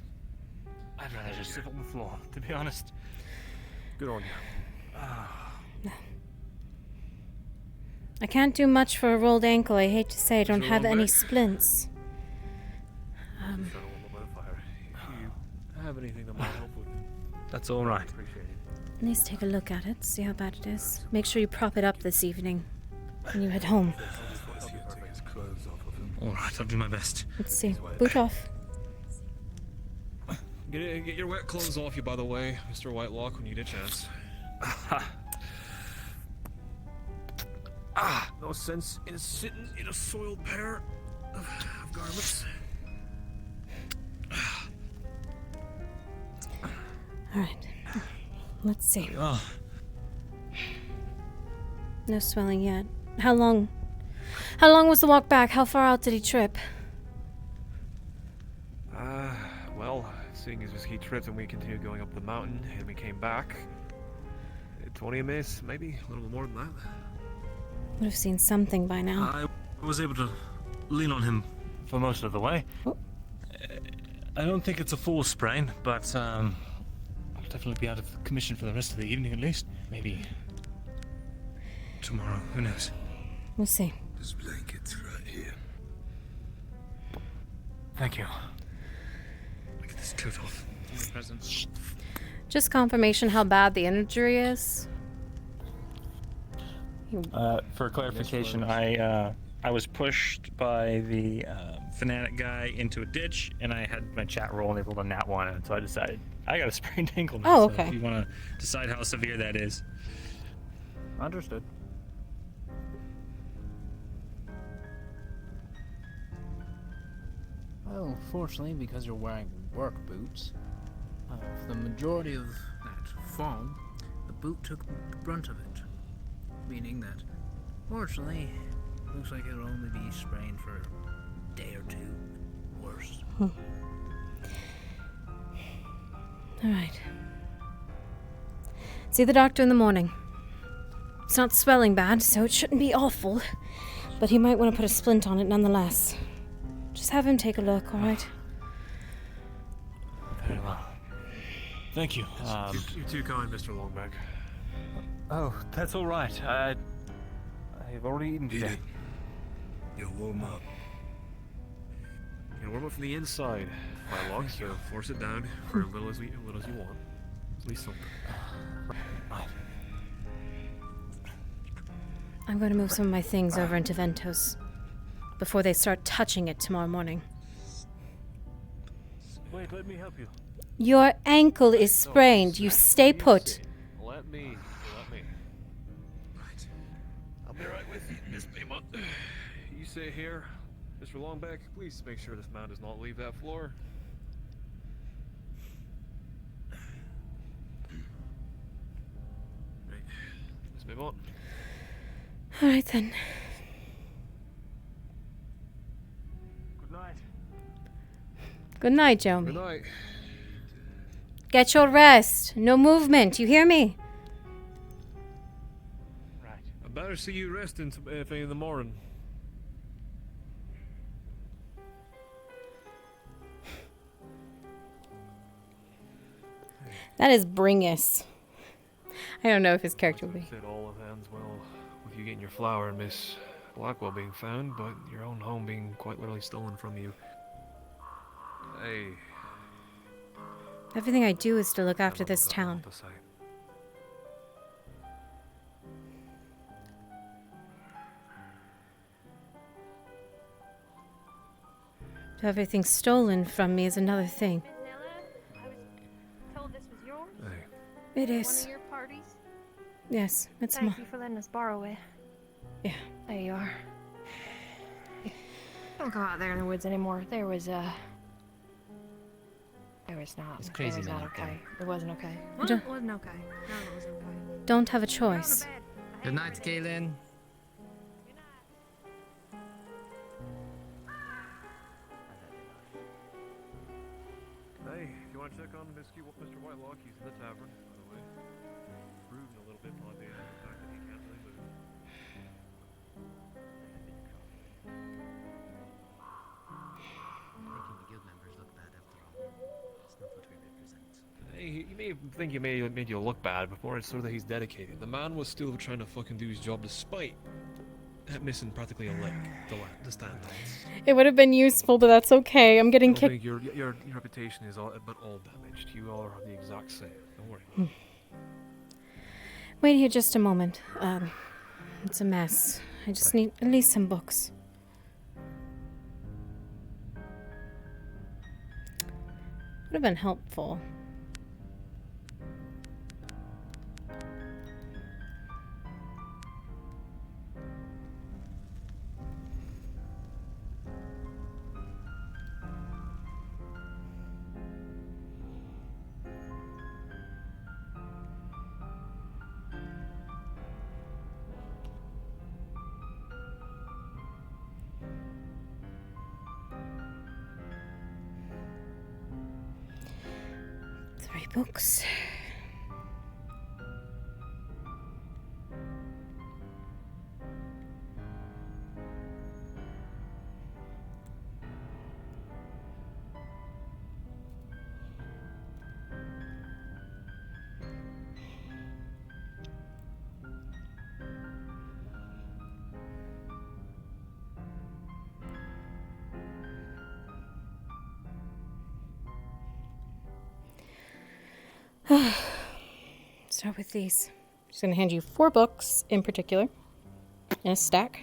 Speaker 6: I'd rather just sit on the floor, to be honest.
Speaker 4: Good on you.
Speaker 1: I can't do much for a rolled ankle. I hate to say I don't
Speaker 4: Is it
Speaker 1: have
Speaker 4: long
Speaker 1: any
Speaker 4: back?
Speaker 1: splints.
Speaker 4: If you have anything that might help with
Speaker 6: That's all right.
Speaker 4: appreciate it.
Speaker 1: At least take a look at it, see how bad it is. Make sure you prop it up this evening when you head home.
Speaker 6: All right, I'll do my best.
Speaker 1: Let's see. Boot off.
Speaker 4: Get your wet clothes off you, by the way, Mr. Whitelock, when you get a chance. No sense in sitting in a soiled pair of garments.
Speaker 1: Alright. Let's see.
Speaker 6: Oh.
Speaker 1: No swelling yet. How long was the walk back? How far out did he trip?
Speaker 4: Well, seeing as he tripped and we continued going up the mountain and we came back, 20 minutes, maybe a little more than that.
Speaker 1: Would have seen something by now.
Speaker 6: I was able to lean on him for most of the way. I don't think it's a full sprain, but I'll definitely be out of commission for the rest of the evening at least. Maybe tomorrow. Who knows?
Speaker 1: We'll see.
Speaker 3: This blanket's right here.
Speaker 6: Thank you.
Speaker 4: Get this coat off.
Speaker 17: Presents.
Speaker 1: Just confirmation how bad the injury is.
Speaker 11: For clarification, I was pushed by the fanatic guy into a ditch, and I had my chat roll and they rolled a nat 1, and so I decided I got a sprained ankle now.
Speaker 1: Oh,
Speaker 11: So
Speaker 1: okay.
Speaker 11: if you want to decide how severe that is.
Speaker 5: Understood.
Speaker 17: Well, fortunately, because you're wearing work boots, for the majority of that fall, the boot took the brunt of it. Meaning that, fortunately, looks like it'll only be sprained for a day or two. Worse.
Speaker 1: Alright. See the doctor in the morning. It's not swelling bad, so it shouldn't be awful. But he might want to put a splint on it nonetheless. Just have him take a look, alright?
Speaker 4: Very well.
Speaker 11: Thank you.
Speaker 4: You're too kind, Mr. Longback.
Speaker 11: Oh, that's all right. I've already eaten today.
Speaker 3: You'll warm up.
Speaker 4: You can warm up from the inside by lock, so force it down for as little as you want. At least something.
Speaker 1: I'm going to move some of my things over into Ventos before they start touching it tomorrow morning.
Speaker 19: Wait, let me help you.
Speaker 1: Your ankle is sprained. You stay put.
Speaker 4: Let me. Right. I'll be right with you, Miss Baymont. You stay here. Mr. Longback, please make sure this man does not leave that floor. Right. Miss Baymont.
Speaker 1: Alright then.
Speaker 19: Good night.
Speaker 1: Good night, Jomi.
Speaker 4: Good night.
Speaker 1: Get your rest. No movement. You hear me?
Speaker 4: I better see you resting in the morning.
Speaker 1: That is Bringus. I don't know if his character will be.
Speaker 4: Said all of hands well with you getting your flower and Miss Blackwell being found, but your own home being quite literally stolen from you. Hey.
Speaker 1: Everything I do is to look after this town. To have everything stolen from me is another thing.
Speaker 22: Told this was yours?
Speaker 1: It
Speaker 22: One
Speaker 1: is.
Speaker 22: of your parties?
Speaker 1: Yes, it's
Speaker 9: Thank
Speaker 1: mine.
Speaker 9: you for letting us borrow it.
Speaker 1: Yeah.
Speaker 9: There you are. Don't go out there in the woods anymore. There was not.
Speaker 20: It's crazy
Speaker 9: It was
Speaker 20: man
Speaker 9: not
Speaker 20: out there.
Speaker 9: okay. It wasn't okay.
Speaker 22: What?
Speaker 1: don't-
Speaker 22: It wasn't okay. No, it wasn't okay.
Speaker 1: Don't have a choice.
Speaker 20: Good night, Kaylin.
Speaker 4: Hey, if you want to check on Mr. Whitelock, he's in the tavern, by the way. Brooding a little bit on the fact that he can't really move.
Speaker 20: Making the guild members look bad after all. It's not what we represent.
Speaker 4: Hey, you may think he may have made you look bad before it's sort of that he's dedicated. The man was still trying to fucking do his job despite missing practically a leg, the standards.
Speaker 1: It would have been useful, but that's okay. I'm getting
Speaker 4: I don't
Speaker 1: kicked.
Speaker 4: think your reputation is all damaged. You all are the exact same. Don't worry.
Speaker 1: Wait here just a moment. It's a mess. I just need at least some books. Would have been helpful. Three books. Start with these. Just going to hand you 4 books in particular. In a stack.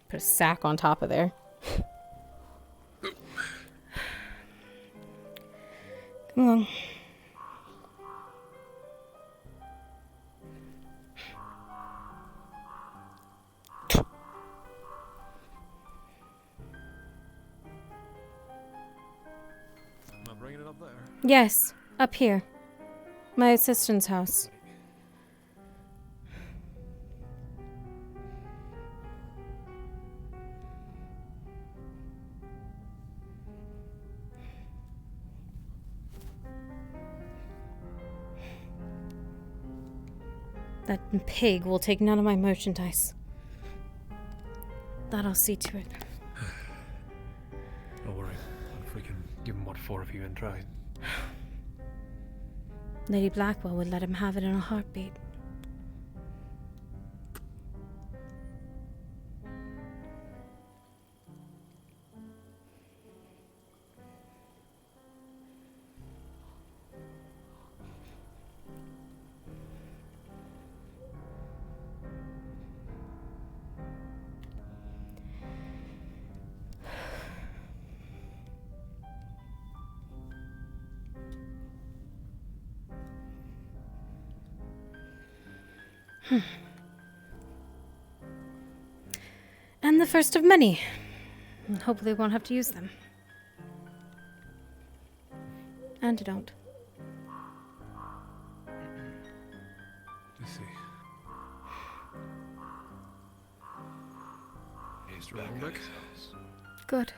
Speaker 1: Put a sack on top of there. Come along.
Speaker 4: Am I bringing it up there?
Speaker 1: Yes, up here. My assistant's house. That pig will take none of my merchandise. That I'll see to it.
Speaker 14: Don't worry. If we can give him what for if you even try.
Speaker 1: Lady Blackwell would let him have it in a heartbeat. And the first of many. And hopefully we won't have to use them. Antidote.
Speaker 14: Let's see.
Speaker 4: He's back.
Speaker 1: Good.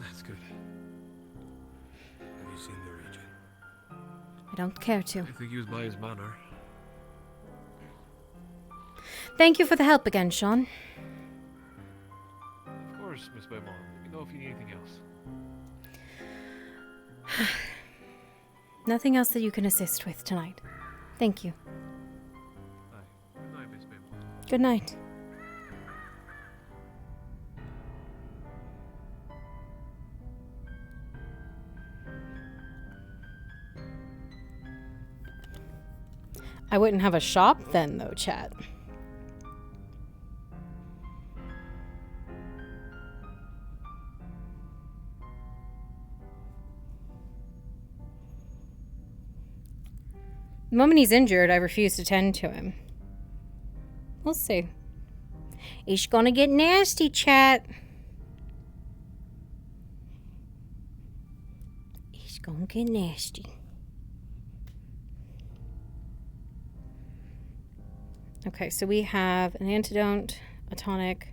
Speaker 14: That's good. Have you seen the region?
Speaker 1: I don't care to.
Speaker 4: I think he was by his manor.
Speaker 1: Thank you for the help again, Sean.
Speaker 4: Of course, Miss Baymont. Let me know if you need anything else.
Speaker 1: Nothing else that you can assist with tonight. Thank you.
Speaker 4: Aye. Good night, Miss Baymont.
Speaker 1: Good night. I wouldn't have a shop then, though, chat. The moment he's injured, I refuse to tend to him. We'll see. He's gonna get nasty, chat. He's gonna get nasty. Okay, so we have an antidote, a tonic.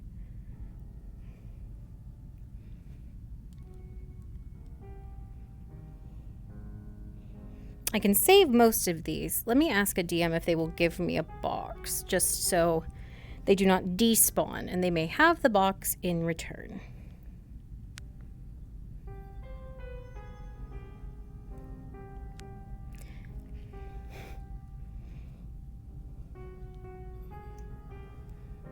Speaker 1: I can save most of these. Let me ask a DM if they will give me a box, just so they do not despawn, and they may have the box in return.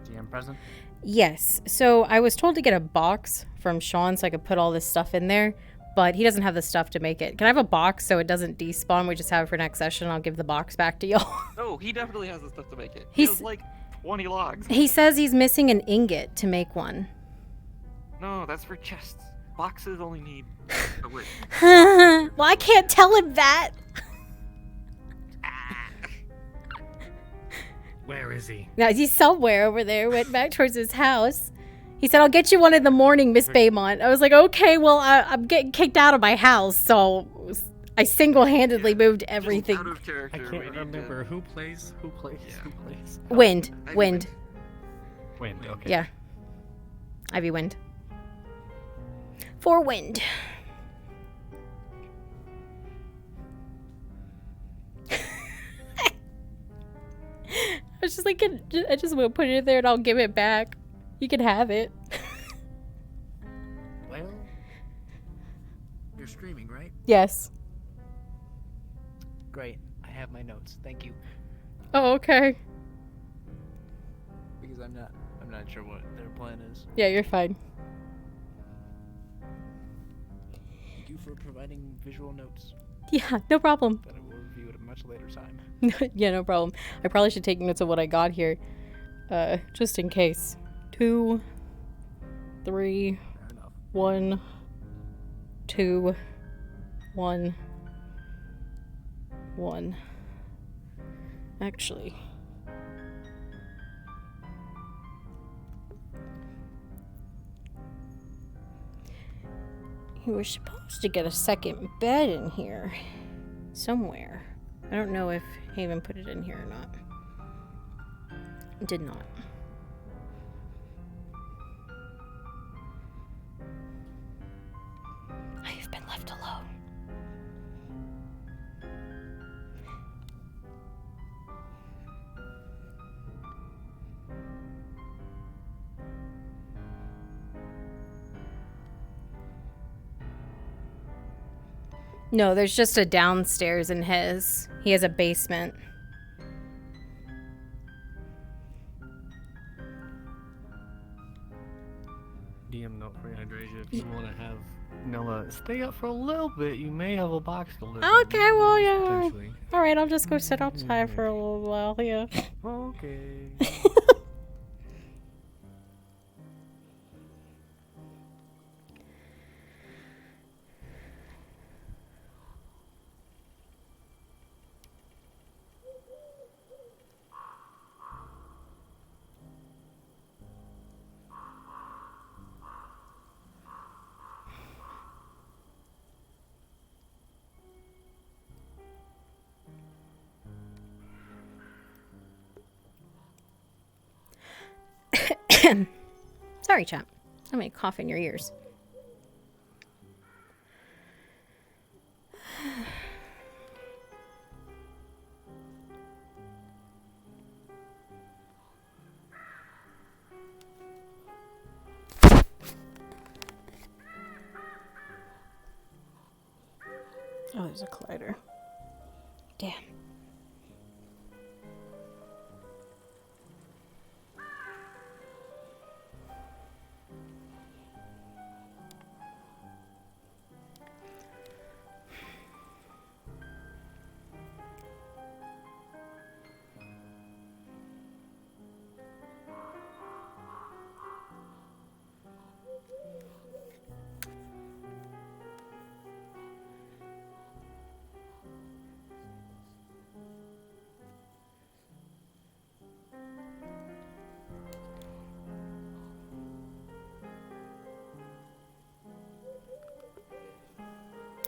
Speaker 21: GM present?
Speaker 1: Yes, so I was told to get a box from Sean so I could put all this stuff in there, but he doesn't have the stuff to make it. Can I have a box so it doesn't despawn? We just have it for next session. I'll give the box back to y'all.
Speaker 18: No, he definitely has the stuff to make it.
Speaker 1: He's-
Speaker 18: He has like 20 logs.
Speaker 1: He says he's missing an ingot to make one.
Speaker 18: No, that's for chests. Boxes only need a wood.
Speaker 1: Well, I can't tell him that.
Speaker 12: Where is he?
Speaker 1: Now, he's somewhere over there. Went back towards his house. He said, I'll get you one in the morning, Miss Baymont. I was like, okay, well, I'm getting kicked out of my house, so I single-handedly moved everything.
Speaker 4: Out of character.
Speaker 12: I can't remember who plays.
Speaker 1: Wind. Wind.
Speaker 11: Wind, okay.
Speaker 1: Yeah. Ivy Wind. For Wind. I was just like, I just will put it in there and I'll give it back. You can have it.
Speaker 13: Well, you're streaming, right?
Speaker 1: Yes.
Speaker 20: Great. I have my notes. Thank you.
Speaker 1: Oh, okay.
Speaker 20: Because I'm not sure what their plan is.
Speaker 1: Yeah, you're fine.
Speaker 20: Thank you for providing visual notes.
Speaker 1: Yeah, no problem.
Speaker 20: That I will review at a much later time.
Speaker 1: Yeah, no problem. I probably should take notes of what I got here. Just in case. 2, 3, 1, 2, 1, 1. Actually. You were supposed to get a second bed in here. Somewhere. I don't know if Haven put it in here or not. It did not. I have been left alone. No, there's just a downstairs in his. He has a basement.
Speaker 4: DM note for Hydrasia. If you want to have Nella stay up for a little bit, you may have a box delivered.
Speaker 1: Okay, well, yeah.
Speaker 4: Potentially.
Speaker 1: Alright, I'll just go sit outside for a little while, yeah.
Speaker 4: Okay.
Speaker 1: Sorry, champ. I'm gonna cough in your ears. Oh, there's a collider. Damn.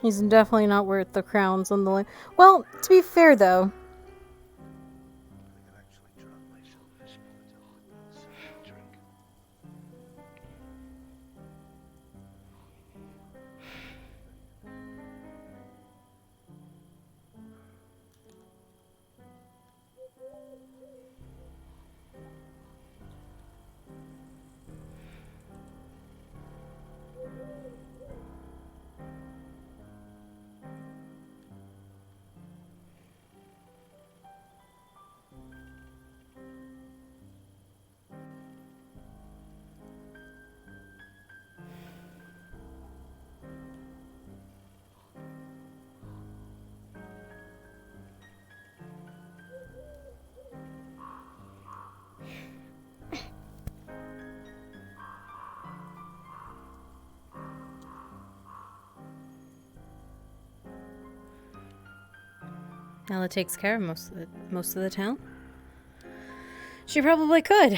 Speaker 1: He's definitely not worth the crowns on the line. Well, to be fair, though. Nella takes care of most of the town. She probably could.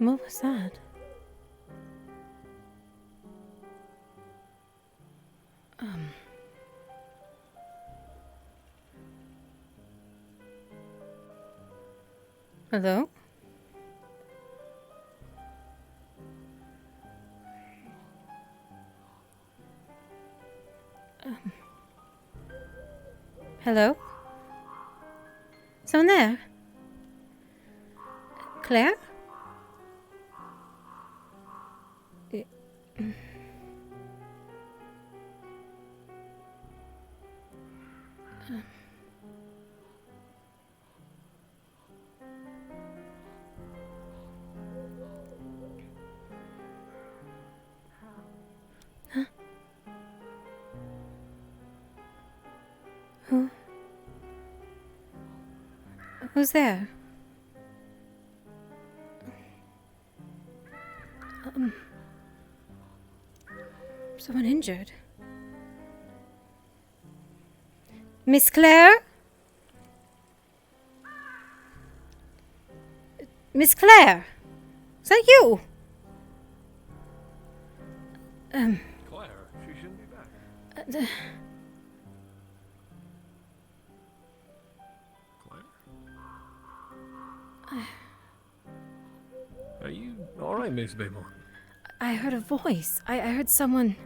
Speaker 1: What was that? Hello? Hello? Someone there? Claire? Who? Who's there? Someone injured. Miss Claire? Miss Claire? Is that you?
Speaker 4: Claire, she shouldn't be back. Are you alright, Miss Baymont?
Speaker 1: I heard a voice. I heard someone.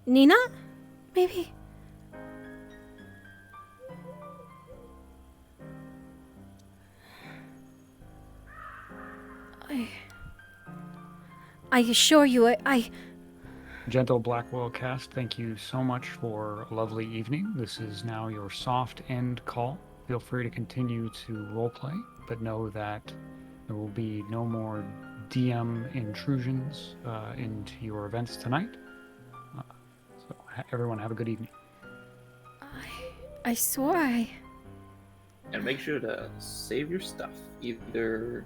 Speaker 1: Nina? Maybe? I assure you, I...
Speaker 2: Gentle Blackwell cast, thank you so much for a lovely evening. This is now your soft end call. Feel free to continue to roleplay, but know that there will be no more DM intrusions into your events tonight. So everyone have a good evening.
Speaker 1: I swore I...
Speaker 8: And make sure to save your stuff, either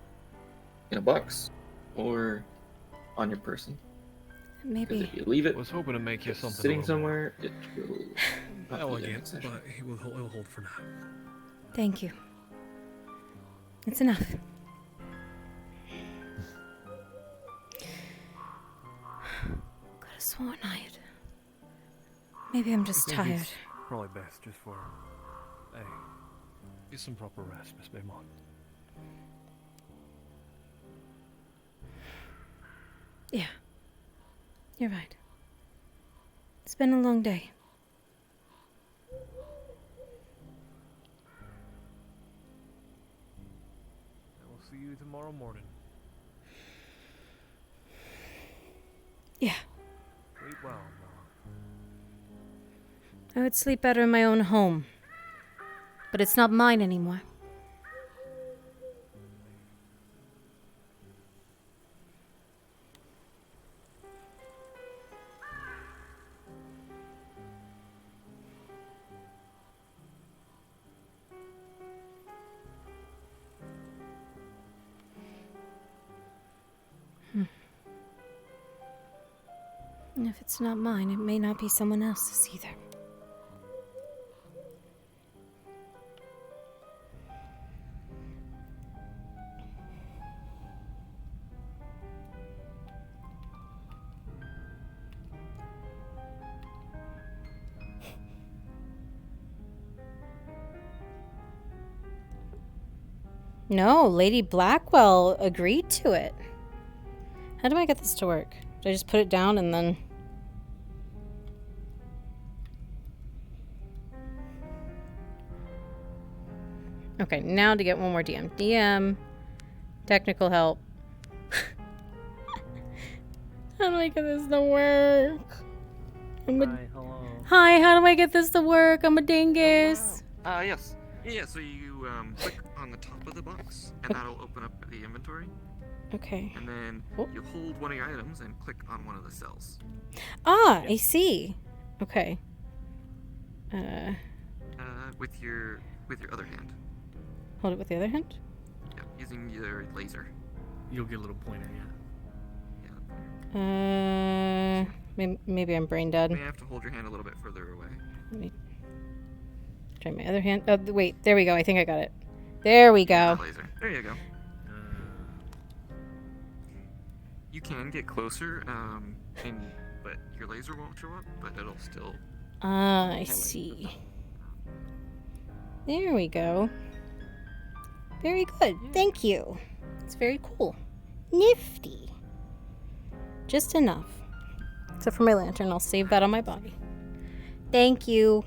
Speaker 8: in a box or on your person.
Speaker 1: Maybe.
Speaker 8: If you leave it,
Speaker 4: I was hoping to make you something
Speaker 8: sitting
Speaker 4: a little
Speaker 8: somewhere, it will not be an
Speaker 4: elegant,
Speaker 8: accession.
Speaker 4: but it will hold for now.
Speaker 1: Thank you. It's enough. Could have sworn I had... Maybe I'm just
Speaker 4: I think
Speaker 1: tired.
Speaker 4: it's probably best just for, hey, get some proper rest, Miss Baymont.
Speaker 1: Yeah. You're right. It's been a long day.
Speaker 4: I will see you tomorrow morning.
Speaker 1: Yeah.
Speaker 4: Sleep well, Nella.
Speaker 1: I would sleep better in my own home. But it's not mine anymore. And if it's not mine, it may not be someone else's either. No, Lady Blackwell agreed to it. How do I get this to work? Do I just put it down and then... Okay, now to get one more DM. DM, technical help. How do I get this to work?
Speaker 15: Hi, hello.
Speaker 1: Hi, how do I get this to work? I'm a dingus.
Speaker 18: Yes. Yeah, so you click on the top of the box, and that'll open up the inventory.
Speaker 1: Okay.
Speaker 18: And then you hold one of your items and click on one of the cells.
Speaker 1: Ah, I see. Okay.
Speaker 18: With your other hand.
Speaker 1: Hold it with the other hand?
Speaker 18: Yeah, using your laser.
Speaker 17: You'll get a little pointer,
Speaker 1: Maybe I'm brain dead.
Speaker 18: You may have to hold your hand a little bit further away.
Speaker 1: Let me try my other hand. Oh, wait, there we go. I think I got it. There we go.
Speaker 18: Laser. There you go. You can get closer, but your laser won't show up, but it'll still...
Speaker 1: Ah, I see. There we go. Very good. Thank you. It's very cool. Nifty. Just enough. Except for my lantern. I'll save that on my body. Thank you.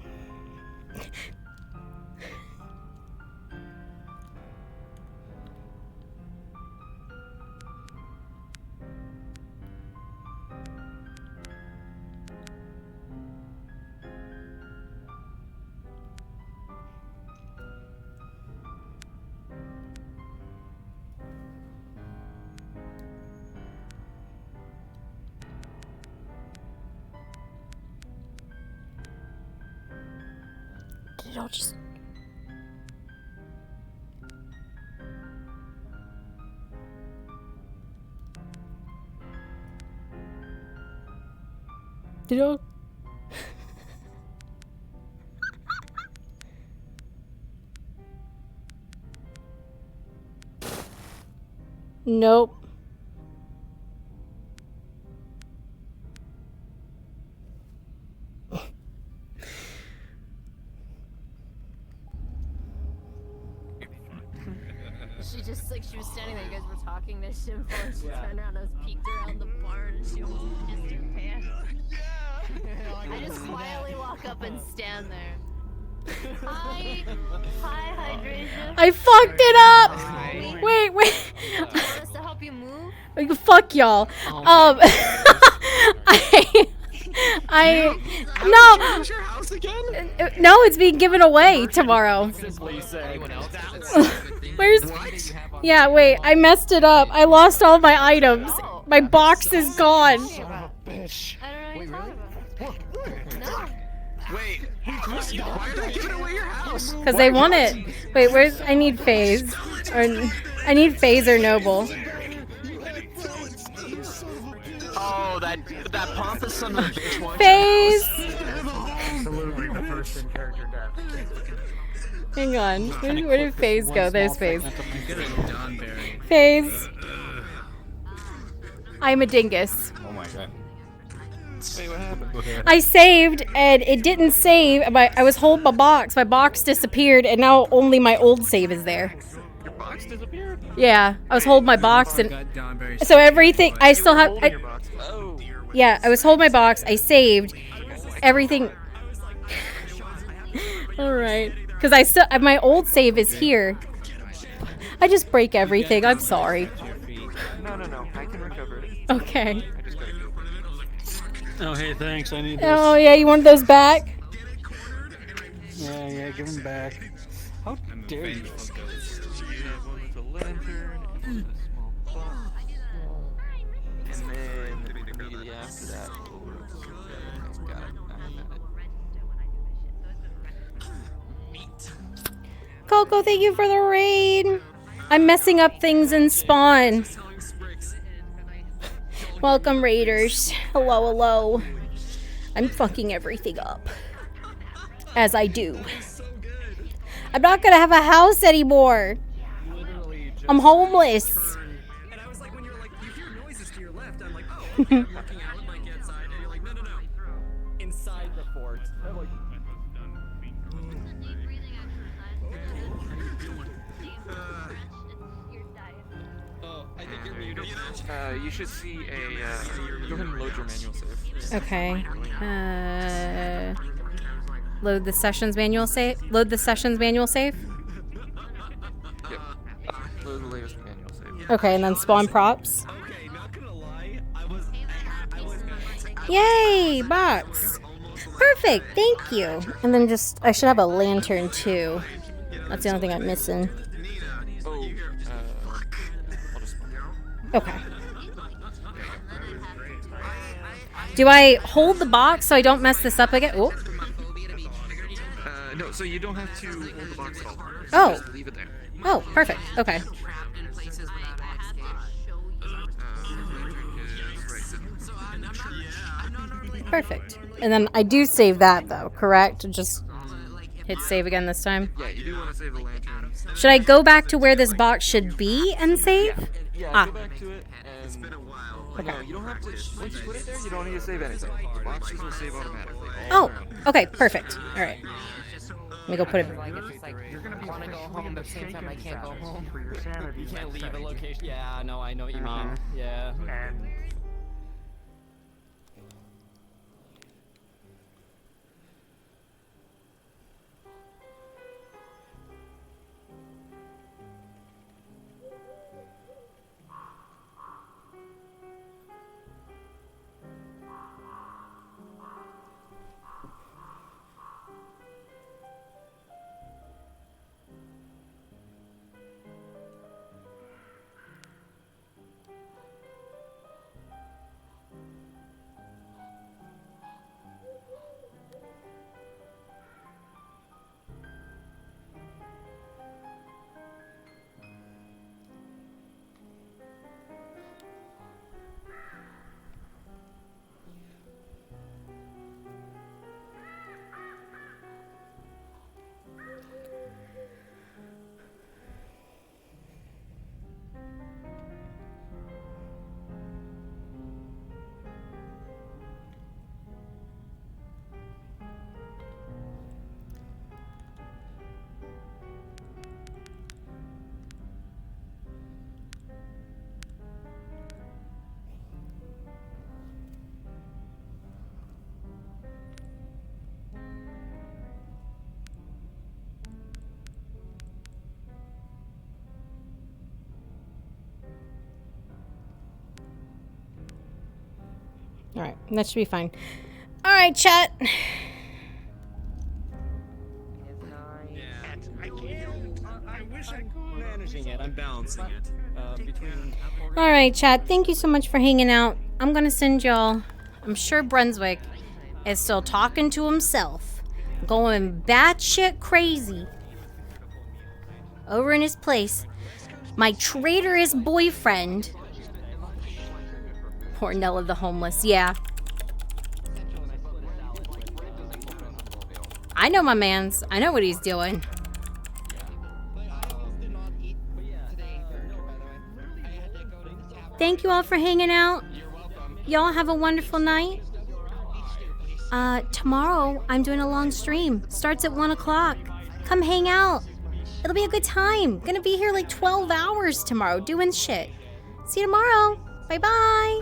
Speaker 1: Did it all just... Did it all... Nope.
Speaker 22: She just, like, she was standing there, you guys were talking this shit before, and she turned around and peeked around the barn, and she almost pissed her pants. I just quietly walk up and stand there. Hi, Hydration.
Speaker 1: I fucked it up! Wait.
Speaker 22: Do you want us to help you move?
Speaker 1: Fuck y'all. No.
Speaker 18: Is your house again?
Speaker 1: No, it's being given away tomorrow. Where's... Yeah, wait, I messed it up. I lost all my items. My box is gone.
Speaker 18: Bitch. Wait, why are they giving away your house?
Speaker 1: Because they want it. Wait, where's... I need Phase. Or... I need Phase or Noble.
Speaker 18: Oh, that pompous son of a bitch wants
Speaker 1: Phase!
Speaker 2: Absolutely the first in character death.
Speaker 1: Hang on. Where did Phase go? There's Phase. Phase. I'm a dingus.
Speaker 5: Oh my god.
Speaker 18: Wait, what happened?
Speaker 1: I saved and it didn't save. I was holding my box. My box disappeared and now only my old save is there.
Speaker 18: Your box disappeared?
Speaker 1: Yeah, I was holding my box and so everything I still have. Yeah, I was holding my box. I saved everything. All right, because I still my old save is here. I just break everything. I'm sorry.
Speaker 18: No. I can recover it.
Speaker 1: Okay.
Speaker 11: Oh, hey, thanks. I need this.
Speaker 1: Oh yeah, you want those back?
Speaker 11: Yeah, give them back. How dare you?
Speaker 18: You have one with a lantern and a small box. And then immediately after that, got it.
Speaker 1: Coco, thank you for the raid. I'm messing up things in Spawn. Welcome, raiders. Hello. I'm fucking everything up. As I do. I'm not gonna have a house anymore. I'm homeless.
Speaker 18: And I was like, when you're like, you hear noises to your left, I'm like, oh, okay, I'm looking out like outside, and you're like, no. Inside the fort. I'm like,
Speaker 4: You should see a. Go ahead and load your manual save.
Speaker 1: Okay. Load the sessions manual save. Load the sessions manual save.
Speaker 4: Yep. Load the latest manual save.
Speaker 1: Okay, and then spawn props. Yay, box. Perfect, thank you. And then just, I should have a lantern too. That's the only thing I'm missing. Okay. Do I hold the box so I don't mess this up again? Oh.
Speaker 4: No, so you don't have to hold the box at all.
Speaker 1: Oh.
Speaker 4: Just leave it there.
Speaker 1: Oh, perfect. Okay. Perfect. And then I do save that though, correct? Just hit save again this time.
Speaker 4: Yeah, you do want to save the lantern.
Speaker 1: Should I go back to where this box should be and save?
Speaker 4: Yeah, go back to it and... Okay. No, you don't have to... Once you put it there, you don't need to save anything. The boxes will save automatically.
Speaker 1: Oh, okay, perfect. All right. Let me go put it...
Speaker 20: You're gonna want to go home, but at the same time I can't go home. For your sanity. You can't leave a location. Yeah, no, I know what you mean. Yeah.
Speaker 2: And
Speaker 1: All right, that should be fine. All right, chat.
Speaker 13: I wish I could. Managing it. I'm balancing it. Between.
Speaker 1: All right, chat. Thank you so much for hanging out. I'm gonna send y'all. I'm sure Brunswick is still talking to himself, going batshit crazy over in his place. My traitorous boyfriend. Poor Nella the homeless. Yeah. I know my mans. I know what he's doing. Thank you all for hanging out. Y'all have a wonderful night. Tomorrow I'm doing a long stream. Starts at 1 o'clock. Come hang out. It'll be a good time. Gonna be here like 12 hours tomorrow doing shit. See you tomorrow. Bye-bye.